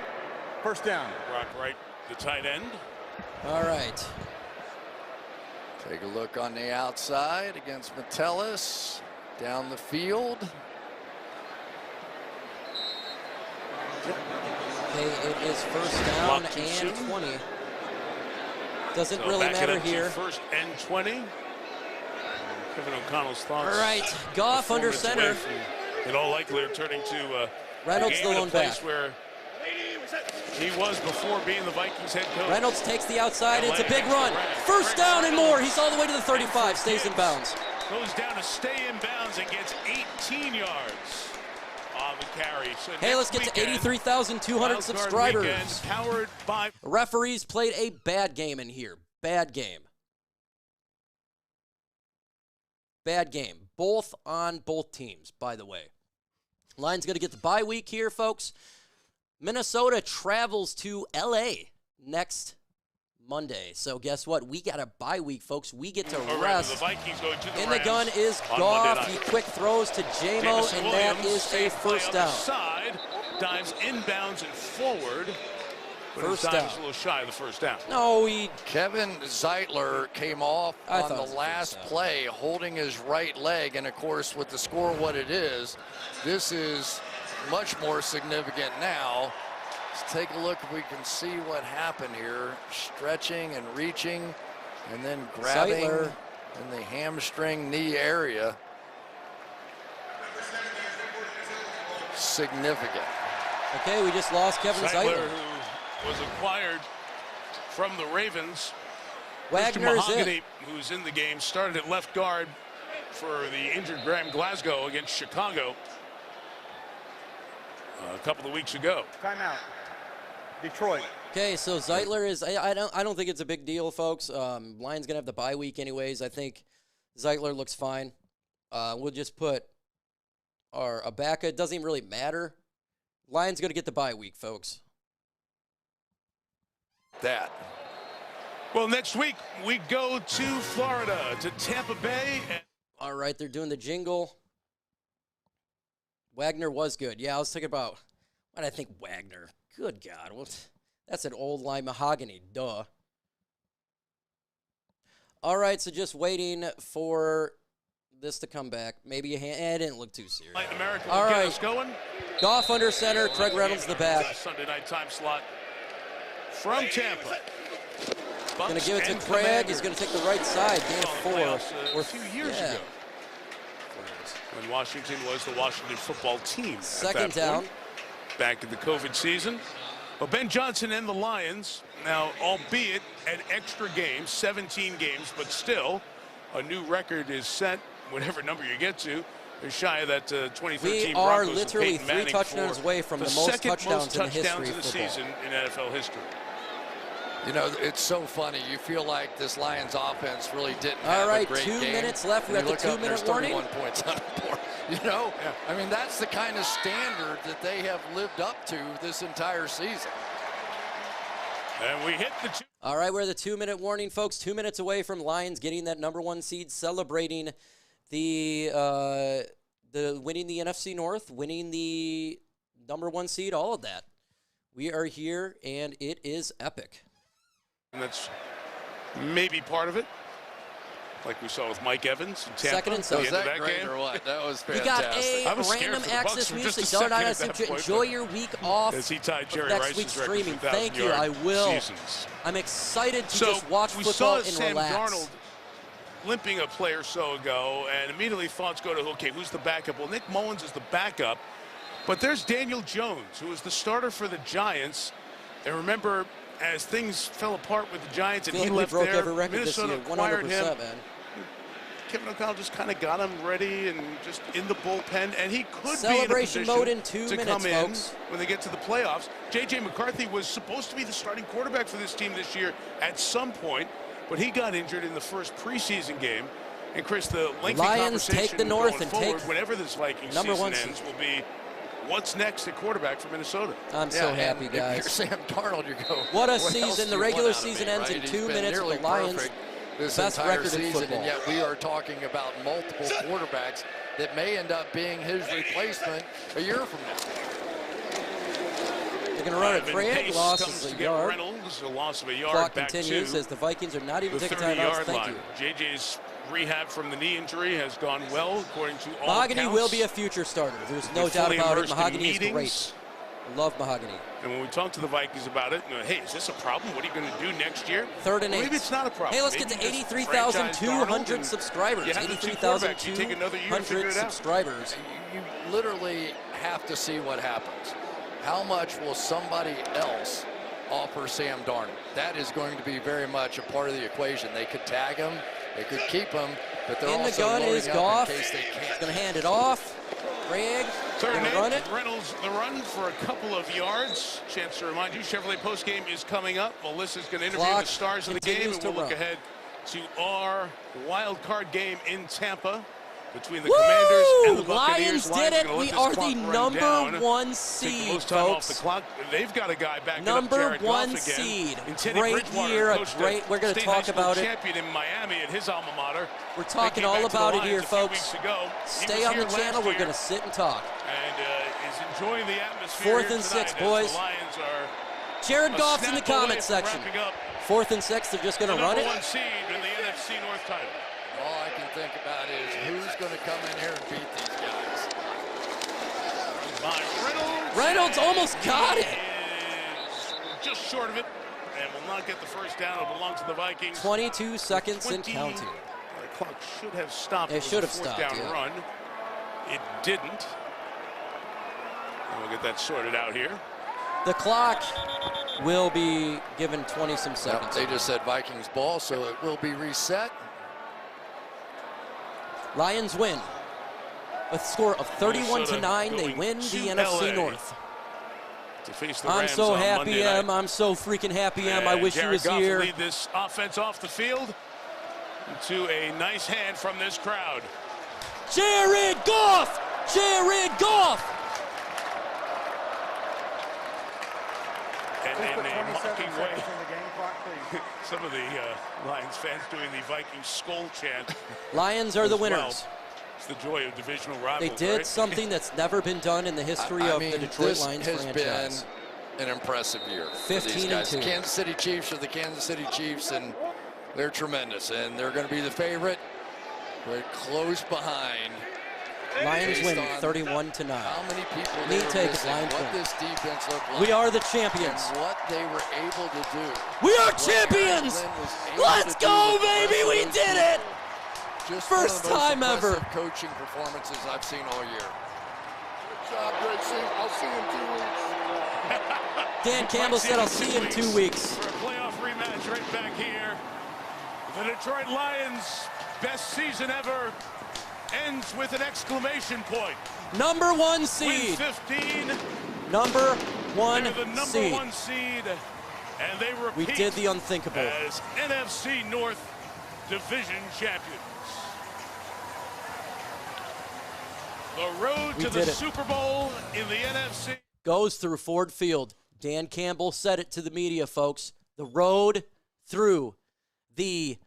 First down. Rock Wright, the tight end. All right. Take a look on the outside against Metellus. Down the field. Okay, it is first down and 20. Doesn't really matter here. First and 20. Kevin O'Connell's thoughts. All right, Goff under center. In all likelihood, turning to Reynolds the lone back. Where he was before being the Vikings head coach. Reynolds takes the outside. It's a big run. First down and more. He's all the way to the 35. Stays in bounds. Goes down to stay in bounds and gets 18 yards on the carry. So hey, let's get to 83,200 subscribers. Weekend, powered by referees played a bad game in here. Bad game. Bad game. Both on both teams, by the way. Lions going to get the bye week here, folks. Minnesota travels to L.A. next Monday. So guess what? We got a bye week, folks. We get to rest. The Vikings going to the In the gun is Goff. He quick throws to Jamo, and that is a first down. Side, dives inbounds and forward. But First his down. dive is a little shy of the first down. No, Kevin Zeitler came off on the last play holding his right leg, and of course with the score what it is, this is much more significant now. Let's take a look if we can see what happened here. Stretching and reaching and then grabbing Zeitler in the hamstring knee area. Significant. Okay, we just lost Kevin Zeitler. Who was acquired from the Ravens. Wagner is Mahogany, who's in the game, started at left guard for the injured Graham Glasgow against Chicago a couple of weeks ago. Timeout. Detroit. Okay, so Zeitler is. I don't think it's a big deal, folks. Lions gonna have the bye week anyways. I think Zeitler looks fine. We'll just put our Abaka. It doesn't even really matter. Lions gonna get the bye week, folks. That. Well, next week we go to Florida, to Tampa Bay. All right, they're doing the jingle. Wagner was good. Yeah, I was thinking about, why did I think Wagner? Good God. Well, that's an old line Mahogany. Duh. All right, so just waiting for this to come back. Maybe a hand. It didn't look too serious. Latin America All will get right. us going. Goff under center. Craig Reynolds the back. Sunday night time slot from Tampa. Going to give it to Craig. He's going to take the right side. Gain of 4. A few years ago. When Washington was the Washington football team. Second down. Back in the COVID season. Well, Ben Johnson and the Lions, now albeit an extra game, 17 games, but still a new record is set, whatever number you get to. They're shy of that 2013 We are Broncos literally of Peyton Manning 3 touchdowns away from the most touchdowns in the history of the football. season in NFL history. You know, it's so funny. You feel like this Lions offense really didn't All have right, a great 2 game. minutes left. We're at the 2-minute warning. 31 points on the board. You know, I mean, that's the kind of standard that they have lived up to this entire season. And we hit the All right, we're at the 2-minute warning, folks. 2 minutes away from Lions getting that #1 seed, celebrating the winning the NFC North, winning the #1 seed, all of that. We are here, and it is epic. And that's maybe part of it, like we saw with Mike Evans in Tampa. Second and 7. Was that great or what? That was fantastic. You got a random access music. Don't I enjoy your week off? As he tied Jerry next Rice's week's record streaming. for Thank you. I will. Seasons. I'm excited to So just watch we football saw and Sam relax. Darnold limping a play or so ago, and immediately thoughts go to, okay, who's the backup? Well, Nick Mullins is the backup, but there's Daniel Jones, who was the starter for the Giants. And remember, as things fell apart with the Giants and he left broke there, every record Minnesota this year, acquired 100%, him. man. Kevin O'Connell just kind of got him ready and just in the bullpen, and he could Celebration be in a mode in position 2 to minutes, come in folks. when they get to the playoffs. J.J. McCarthy was supposed to be the starting quarterback for this team this year at some point, but he got injured in the first preseason game. And Chris, the lengthy Lions conversation take the North going and forward, take whenever this Vikings season ends, will be what's next at quarterback for Minnesota. I'm so happy, guys. If you're Sam Darnold, you go, what a what season. The regular season ends in 2 minutes with the Lions. This best entire record in season, football. and yet we are talking about multiple quarterbacks that may end up being his replacement a year from now. They're going to run it. Craig losses a yard. Reynolds, a loss of a yard. Clock back continues to as the Vikings are not even the taking timeouts. 30-yard Thank line. you. JJ's rehab from the knee injury has gone well, according to all Mahogany counts. will be a future starter. There's no doubt about it. Mahogany is great. I love Mahogany. And when we talk to the Vikings about it, hey, is this a problem? What are you going to do next year? 3rd and 8. Maybe it's not a problem. Hey, let's Maybe get to just 83,200 subscribers. You have the two quarterbacks. You take another year to figure 83,200 it out. subscribers. You literally have to see what happens. How much will somebody else offer Sam Darnold? That is going to be very much a part of the equation. They could tag him, they could keep him, but they're In the also gun loading is up Goff. in case they can't. He's going to hand it off. Greg, 3rd and 8. run it. Reynolds, the run for a couple of yards. Chance to remind you, Chevrolet postgame is coming up. Melissa's going to interview Clock the stars of the game, and we'll look run. ahead to our wild card game in Tampa between the Commanders and the Buccaneers. Lions did it. Gonna let We this are clock the run down. #1 Take the seed, most time off the folks. clock. They've got a guy backing up Jared Goff #1 again. seed. And Teddy Great Bridgewater, year. coached We're going to state talk high school about it. champion in Miami at his alma mater. We're talking They came all back to the about it Lions here, a few folks. weeks ago. He Stay was on the here channel. last We're year going to sit and talk. and is enjoying the atmosphere. 4th and 6, tonight, boys. as the Lions are Jared a Goff's in the snap away comment from section. wrapping up 4th and 6, they're just going the to run it. #1 seed in the NFC North title. All I can think about is who's going to come in here and beat these guys. By Reynolds almost got it. Is just short of it and will not get the first down. It belongs to the Vikings. 22 seconds and counting. The clock should have stopped. It should have was a 4th stopped, down yeah. run. It didn't. And we'll get that sorted out here. The clock will be given 20-some seconds. They just said Vikings ball, so it will be reset. Lions win. With a score of 31-9, they going win to the NFC LA North. To face the I'm Rams so on happy, Monday Em. night. I'm so freaking happy, Em. I And wish you Jared was Goff here. will lead this offense off the field to a nice hand from this crowd. Jared Goff! Jared Goff! And in a mocking way, in the game clock, please. some of the Lions fans doing the Vikings skull chant. Lions are the as well. winners. It's the joy of divisional They rivalry. did right? something that's never been done in the history I of mean, the Detroit this Lions has franchise. been an impressive year for these 15 guys. and 2. Kansas City Chiefs are the Kansas City Chiefs, and they're tremendous, and they're going to be the favorite. We're close behind. Lions based win on 31-9. How many people Neat they were take it, missing, Lions what win. this defense looked like. We are the champions. And what they were able to do. We are What champions! Aaron Glenn was able Let's to do go, with the rest baby! of We those did people. it! Just First one of the most time ever. impressive coaching performances I've seen all year. Good job, Greg. I'll see you in 2 weeks. Dan Campbell said, I'll see you in 2 weeks. For a playoff rematch right back here. The Detroit Lions' best season ever ends with an exclamation point. #1 seed. Win 15. #1 They're the seed. #1 seed. And they repeat we did the unthinkable as NFC North Division champions. The road to the Super Bowl in the NFC goes through Ford Field. Dan Campbell said it to the media, folks. The road through the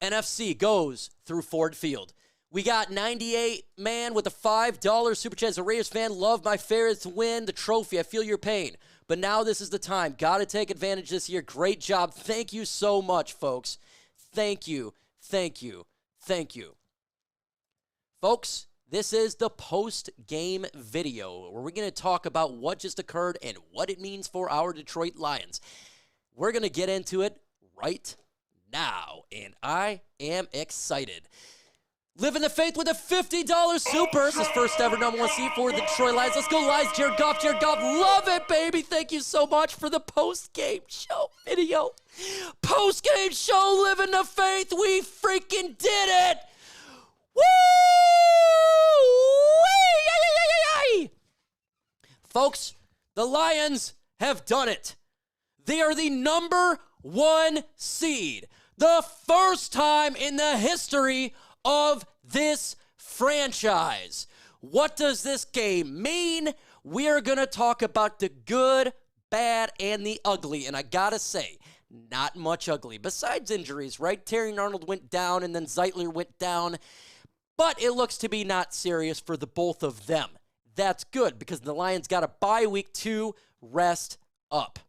NFC goes through Ford Field. We got 98 man with a $5 super chat. As a Raiders fan, love my favorites to win the trophy. I feel your pain. But now this is the time. Got to take advantage this year. Great job. Thank you so much, folks. Thank you. Thank you. Thank you. Folks, this is the post-game video where we're going to talk about what just occurred and what it means for our Detroit Lions. We're going to get into it right now, and I am excited. Living the faith with a $50 super. This is first ever number 1 seed for the Detroit Lions. Let's go, Lions. Jared Goff, love it, baby. Thank you so much for the post-game show video. Post-game show, living the faith. We freaking did it. Woo! Folks, the Lions have done it. They are the number 1 seed. The first time in the history of this franchise. What does this game mean? We are going to talk about the good, bad, and the ugly. And I got to say, not much ugly. Besides injuries, right? Terry Darnold went down and then Zeitler went down. But it looks to be not serious for the both of them. That's good because the Lions got a bye week to rest up.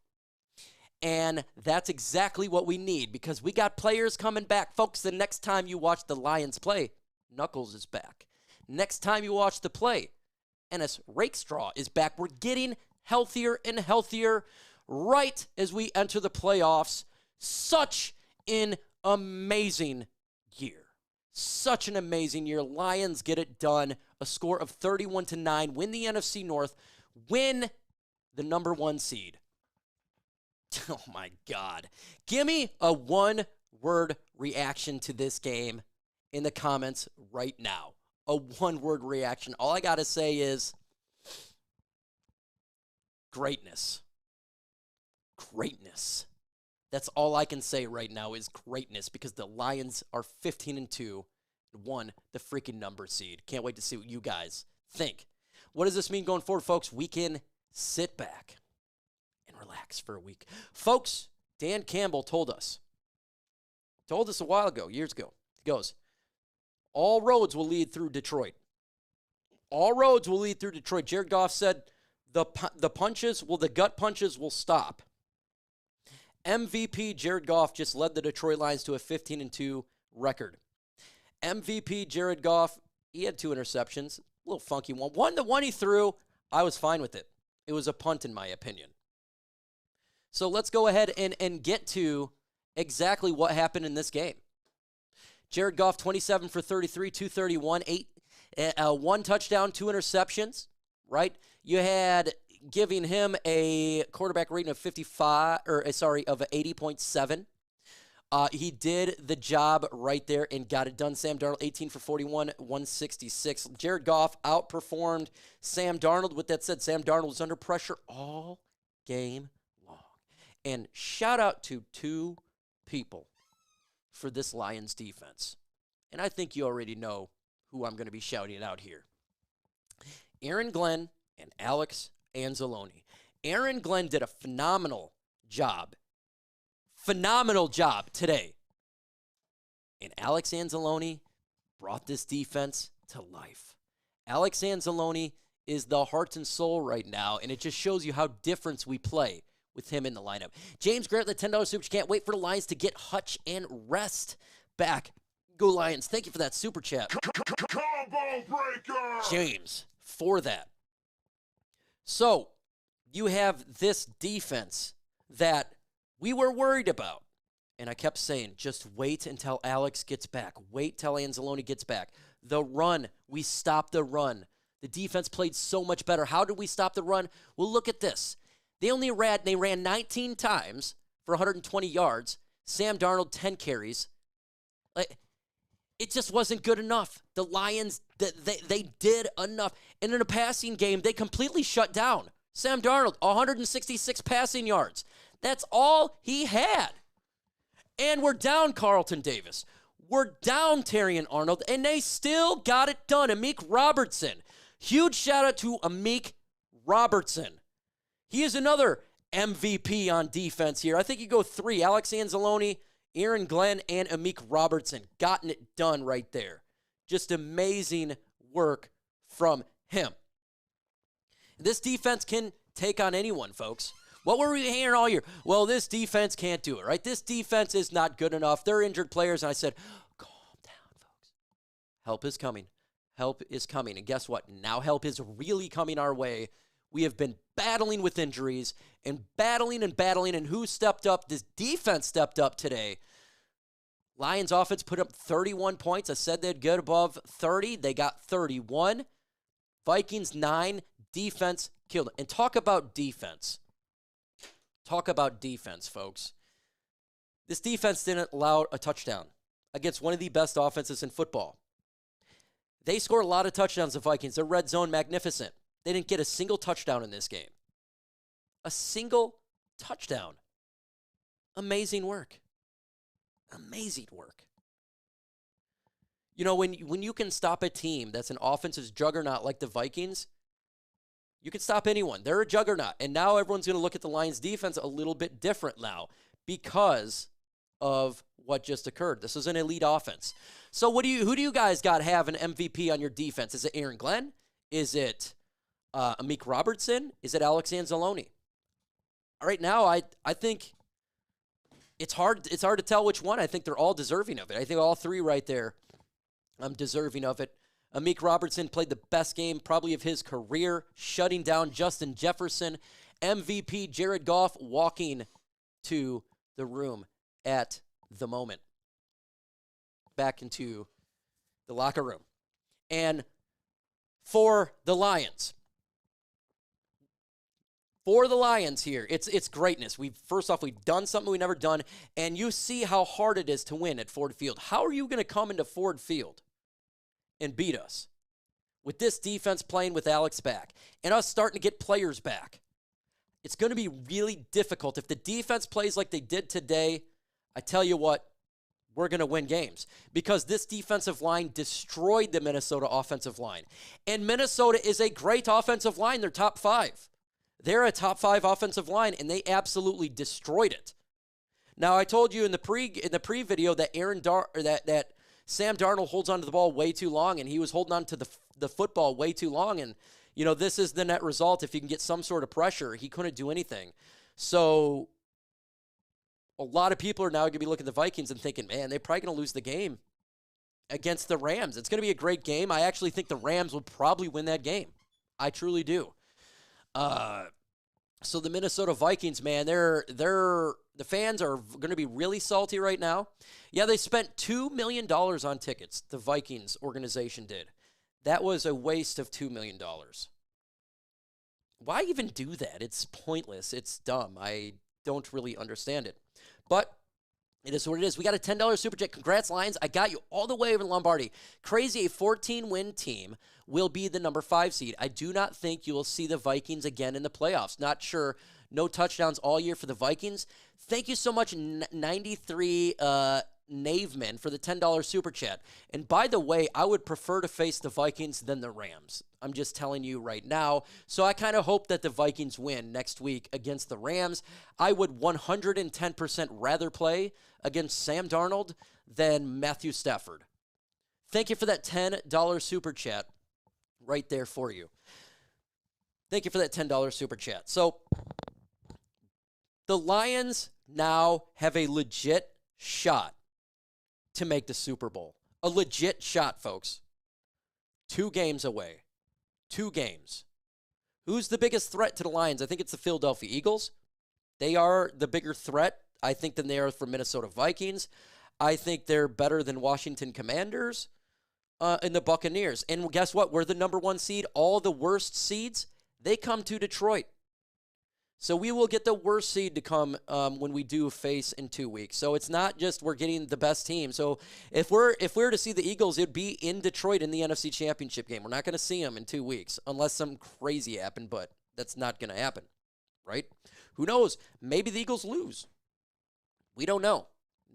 And that's exactly what we need because we got players coming back. Folks, the next time you watch the Lions play, Knuckles is back. Next time you watch the play, Ennis Rakestraw is back. We're getting healthier and healthier right as we enter the playoffs. Such an amazing year. Such an amazing year. Lions get it done. A score of 31-9. Win the NFC North. Win the number 1 seed. Oh, my God. Give me a one-word reaction to this game in the comments right now. A one-word reaction. All I got to say is greatness. Greatness. That's all I can say right now is greatness because the Lions are 15-2 and won the freaking number seed. Can't wait to see what you guys think. What does this mean going forward, folks? We can sit back and relax for a week. Folks, Dan Campbell told us a while ago, years ago. He goes, all roads will lead through Detroit. All roads will lead through Detroit. Jared Goff said the gut punches will stop. MVP Jared Goff just led the Detroit Lions to a 15-2 record. MVP Jared Goff, he had 2 interceptions, a little funky one. The one he threw, I was fine with it. It was a punt in my opinion. So let's go ahead and get to exactly what happened in this game. Jared Goff, 27 for 33, 231, 1 touchdown, 2 interceptions, right? You had giving him a quarterback rating of 80.7. He did the job right there and got it done. Sam Darnold, 18 for 41, 166. Jared Goff outperformed Sam Darnold. With that said, Sam Darnold was under pressure all game long. And shout out to 2 people for this Lions defense. And I think you already know who I'm going to be shouting out here. Aaron Glenn and Alex Anzalone. Aaron Glenn did a phenomenal job today. And Alex Anzalone brought this defense to life. Alex Anzalone is the heart and soul right now, and it just shows you how different we play with him in the lineup. James Grant, the $10 super. Can't wait for the Lions to get Hutch and Rest back. Go Lions. Thank you for that super chat. Combo breaker! James, for that. So, you have this defense that we were worried about. And I kept saying, just wait until Alex gets back. Wait till Anzalone gets back. The run, we stopped the run. The defense played so much better. How did we stop the run? Well, look at this. They ran 19 times for 120 yards. Sam Darnold, 10 carries. It just wasn't good enough. The Lions, they did enough. And in a passing game, they completely shut down. Sam Darnold, 166 passing yards. That's all he had. And we're down Carlton Davis. We're down Terrion Arnold, and they still got it done. Amik Robertson. Huge shout out to Amik Robertson. He is another MVP on defense here. I think you go 3. Alex Anzalone, Aaron Glenn, and Amik Robertson. Gotten it done right there. Just amazing work from him. This defense can take on anyone, folks. What were we hearing all year? Well, this defense can't do it, right? This defense is not good enough. They're injured players. And I said, calm down, folks. Help is coming. Help is coming. And guess what? Now help is really coming our way. We have been battling with injuries and battling. And who stepped up? This defense stepped up today. Lions offense put up 31 points. I said they'd get above 30. They got 31. Vikings 9. Defense killed it. And talk about defense. Talk about defense, folks. This defense didn't allow a touchdown against one of the best offenses in football. They scored a lot of touchdowns, the Vikings. Their red zone, magnificent. They didn't get a single touchdown in this game. A single touchdown. Amazing work. Amazing work. You know, when you can stop a team that's an offensive juggernaut like the Vikings, you can stop anyone. They're a juggernaut. And now everyone's going to look at the Lions defense a little bit different now because of what just occurred. This is an elite offense. So who do you guys got have an MVP on your defense? Is it Aaron Glenn? Is it Amik Robertson? Is it Alex Anzalone? Right now, I think it's hard to tell which one. I think they're all deserving of it. I think all 3 right there, I'm deserving of it. Amik Robertson played the best game probably of his career, shutting down Justin Jefferson. MVP Jared Goff walking to the room at the moment. Back into the locker room. And for the Lions here, it's greatness. First off, we've done something we've never done, and you see how hard it is to win at Ford Field. How are you going to come into Ford Field and beat us with this defense playing with Alex back and us starting to get players back? It's going to be really difficult. If the defense plays like they did today, I tell you what, we're going to win games because this defensive line destroyed the Minnesota offensive line. And Minnesota is a great offensive line. They're top 5. They're a top 5 offensive line, and they absolutely destroyed it. Now, I told you in the pre video that that Sam Darnold holds onto the ball way too long, and he was holding on to the football way too long. And, you know, this is the net result. If you can get some sort of pressure, he couldn't do anything. So a lot of people are now going to be looking at the Vikings and thinking, man, they're probably going to lose the game against the Rams. It's going to be a great game. I actually think the Rams will probably win that game. I truly do. So the Minnesota Vikings, man, the fans are going to be really salty right now. Yeah, they spent $2 million on tickets, the Vikings organization did. That was a waste of $2 million. Why even do that? It's pointless. It's dumb. I don't really understand it. But it is what it is. We got a $10 Super Chat. Congrats, Lions. I got you all the way over in Lombardi. Crazy, a 14-win team will be the number 5 seed. I do not think you will see the Vikings again in the playoffs. Not sure. No touchdowns all year for the Vikings. Thank you so much, 93 Naveman, for the $10 Super Chat. And by the way, I would prefer to face the Vikings than the Rams. I'm just telling you right now. So I kind of hope that the Vikings win next week against the Rams. I would 110% rather play against Sam Darnold than Matthew Stafford. Thank you for that $10 Super Chat right there for you. Thank you for that $10 Super Chat. So the Lions now have a legit shot to make the Super Bowl. A legit shot, folks. 2 games away. 2 games. Who's the biggest threat to the Lions? I think it's the Philadelphia Eagles. They are the bigger threat, I think, than they are for Minnesota Vikings. I think they're better than Washington Commanders and the Buccaneers. And guess what? We're the number 1 seed. All the worst seeds, they come to Detroit. So we will get the worst seed to come when we do face in 2 weeks. So it's not just we're getting the best team. So if we're to see the Eagles, it'd be in Detroit in the NFC Championship game. We're not going to see them in 2 weeks unless something crazy happened, but that's not going to happen, right? Who knows? Maybe the Eagles lose. We don't know.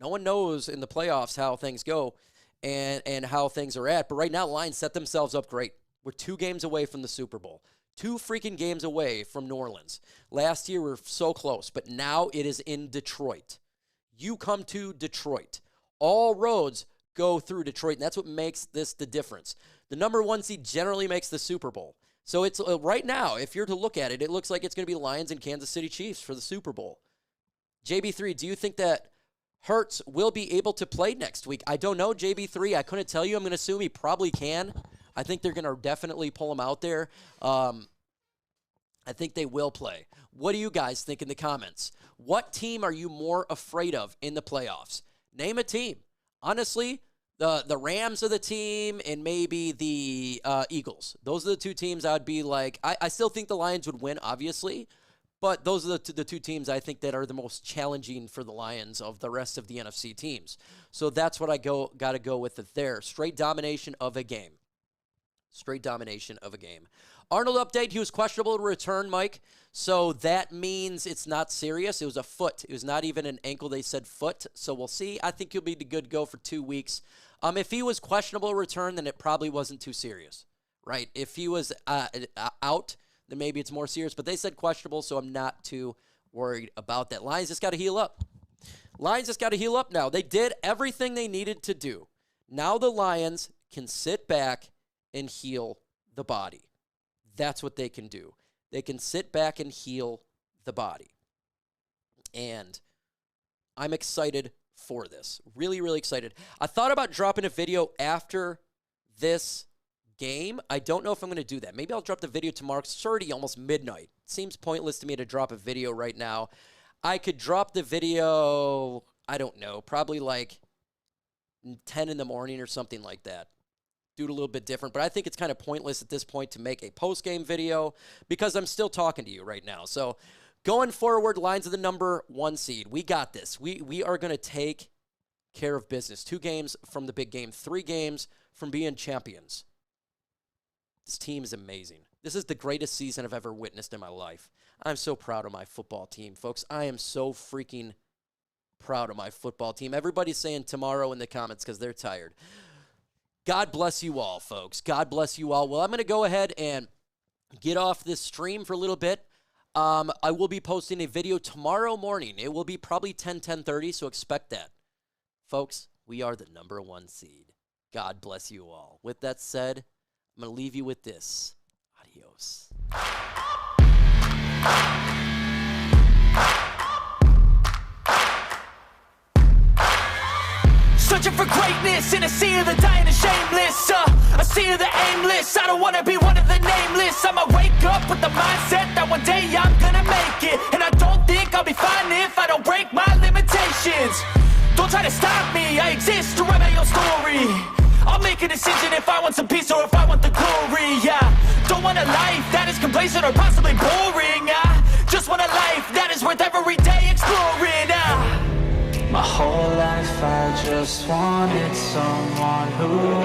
No one knows in the playoffs how things go and how things are at. But right now, the Lions set themselves up great. We're 2 games away from the Super Bowl. 2 freaking games away from New Orleans. Last year, we were so close, but now it is in Detroit. You come to Detroit. All roads go through Detroit, and that's what makes this the difference. The number 1 seed generally makes the Super Bowl. So it's right now, if you're to look at it, it looks like it's going to be Lions and Kansas City Chiefs for the Super Bowl. JB3, do you think that Hurts will be able to play next week? I don't know, JB3. I couldn't tell you. I'm going to assume he probably can. I think they're going to definitely pull him out there. I think they will play. What do you guys think in the comments? What team are you more afraid of in the playoffs? Name a team. Honestly, the Rams are the team, and maybe the Eagles. Those are the 2 teams I'd be like. I still think the Lions would win, obviously, but those are the 2 teams I think that are the most challenging for the Lions of the rest of the NFC teams. So that's what I got to go with it there. Straight domination of a game. Straight domination of a game. Arnold update, he was questionable to return, Mike. So that means it's not serious. It was a foot. It was not even an ankle. They said foot. So we'll see. I think he'll be good to go for 2 weeks. If he was questionable to return, then it probably wasn't too serious, right? If he was out, then maybe it's more serious. But they said questionable, so I'm not too worried about that. Lions just got to heal up. Lions just got to heal up now. They did everything they needed to do. Now the Lions can sit back and heal the body. That's what they can do. They can sit back and heal the body. And I'm excited for this. Really, really excited. I thought about dropping a video after this game. I don't know if I'm going to do that. Maybe I'll drop the video tomorrow. It's already almost midnight. It seems pointless to me to drop a video right now. I could drop the video, I don't know, probably like 10 in the morning or something like that. Do it a little bit different, but I think it's kind of pointless at this point to make a post-game video because I'm still talking to you right now. So going forward, Lions are the number 1 seed. We got this. We are going to take care of business. 2 games from the big game, 3 games from being champions. This team is amazing. This is the greatest season I've ever witnessed in my life. I'm so proud of my football team, folks. I am so freaking proud of my football team. Everybody's saying tomorrow in the comments because they're tired. God bless you all, folks. God bless you all. Well, I'm going to go ahead and get off this stream for a little bit. I will be posting a video tomorrow morning. It will be probably 10:30, so expect that. Folks, we are the number 1 seed. God bless you all. With that said, I'm going to leave you with this. Adios. Searching for greatness in a sea of the dying and shameless, a sea of the aimless. I don't wanna be one of the nameless. I'ma wake up with the mindset that one day I'm gonna make it, and I don't think I'll be fine if I don't break my limitations. Don't try to stop me, I exist to write my own story. I'll make a decision if I want some peace or if I want the glory. Yeah, don't want a life that is complacent or possibly boring. I just want a life that is worth every day exploring. My whole life I just wanted someone who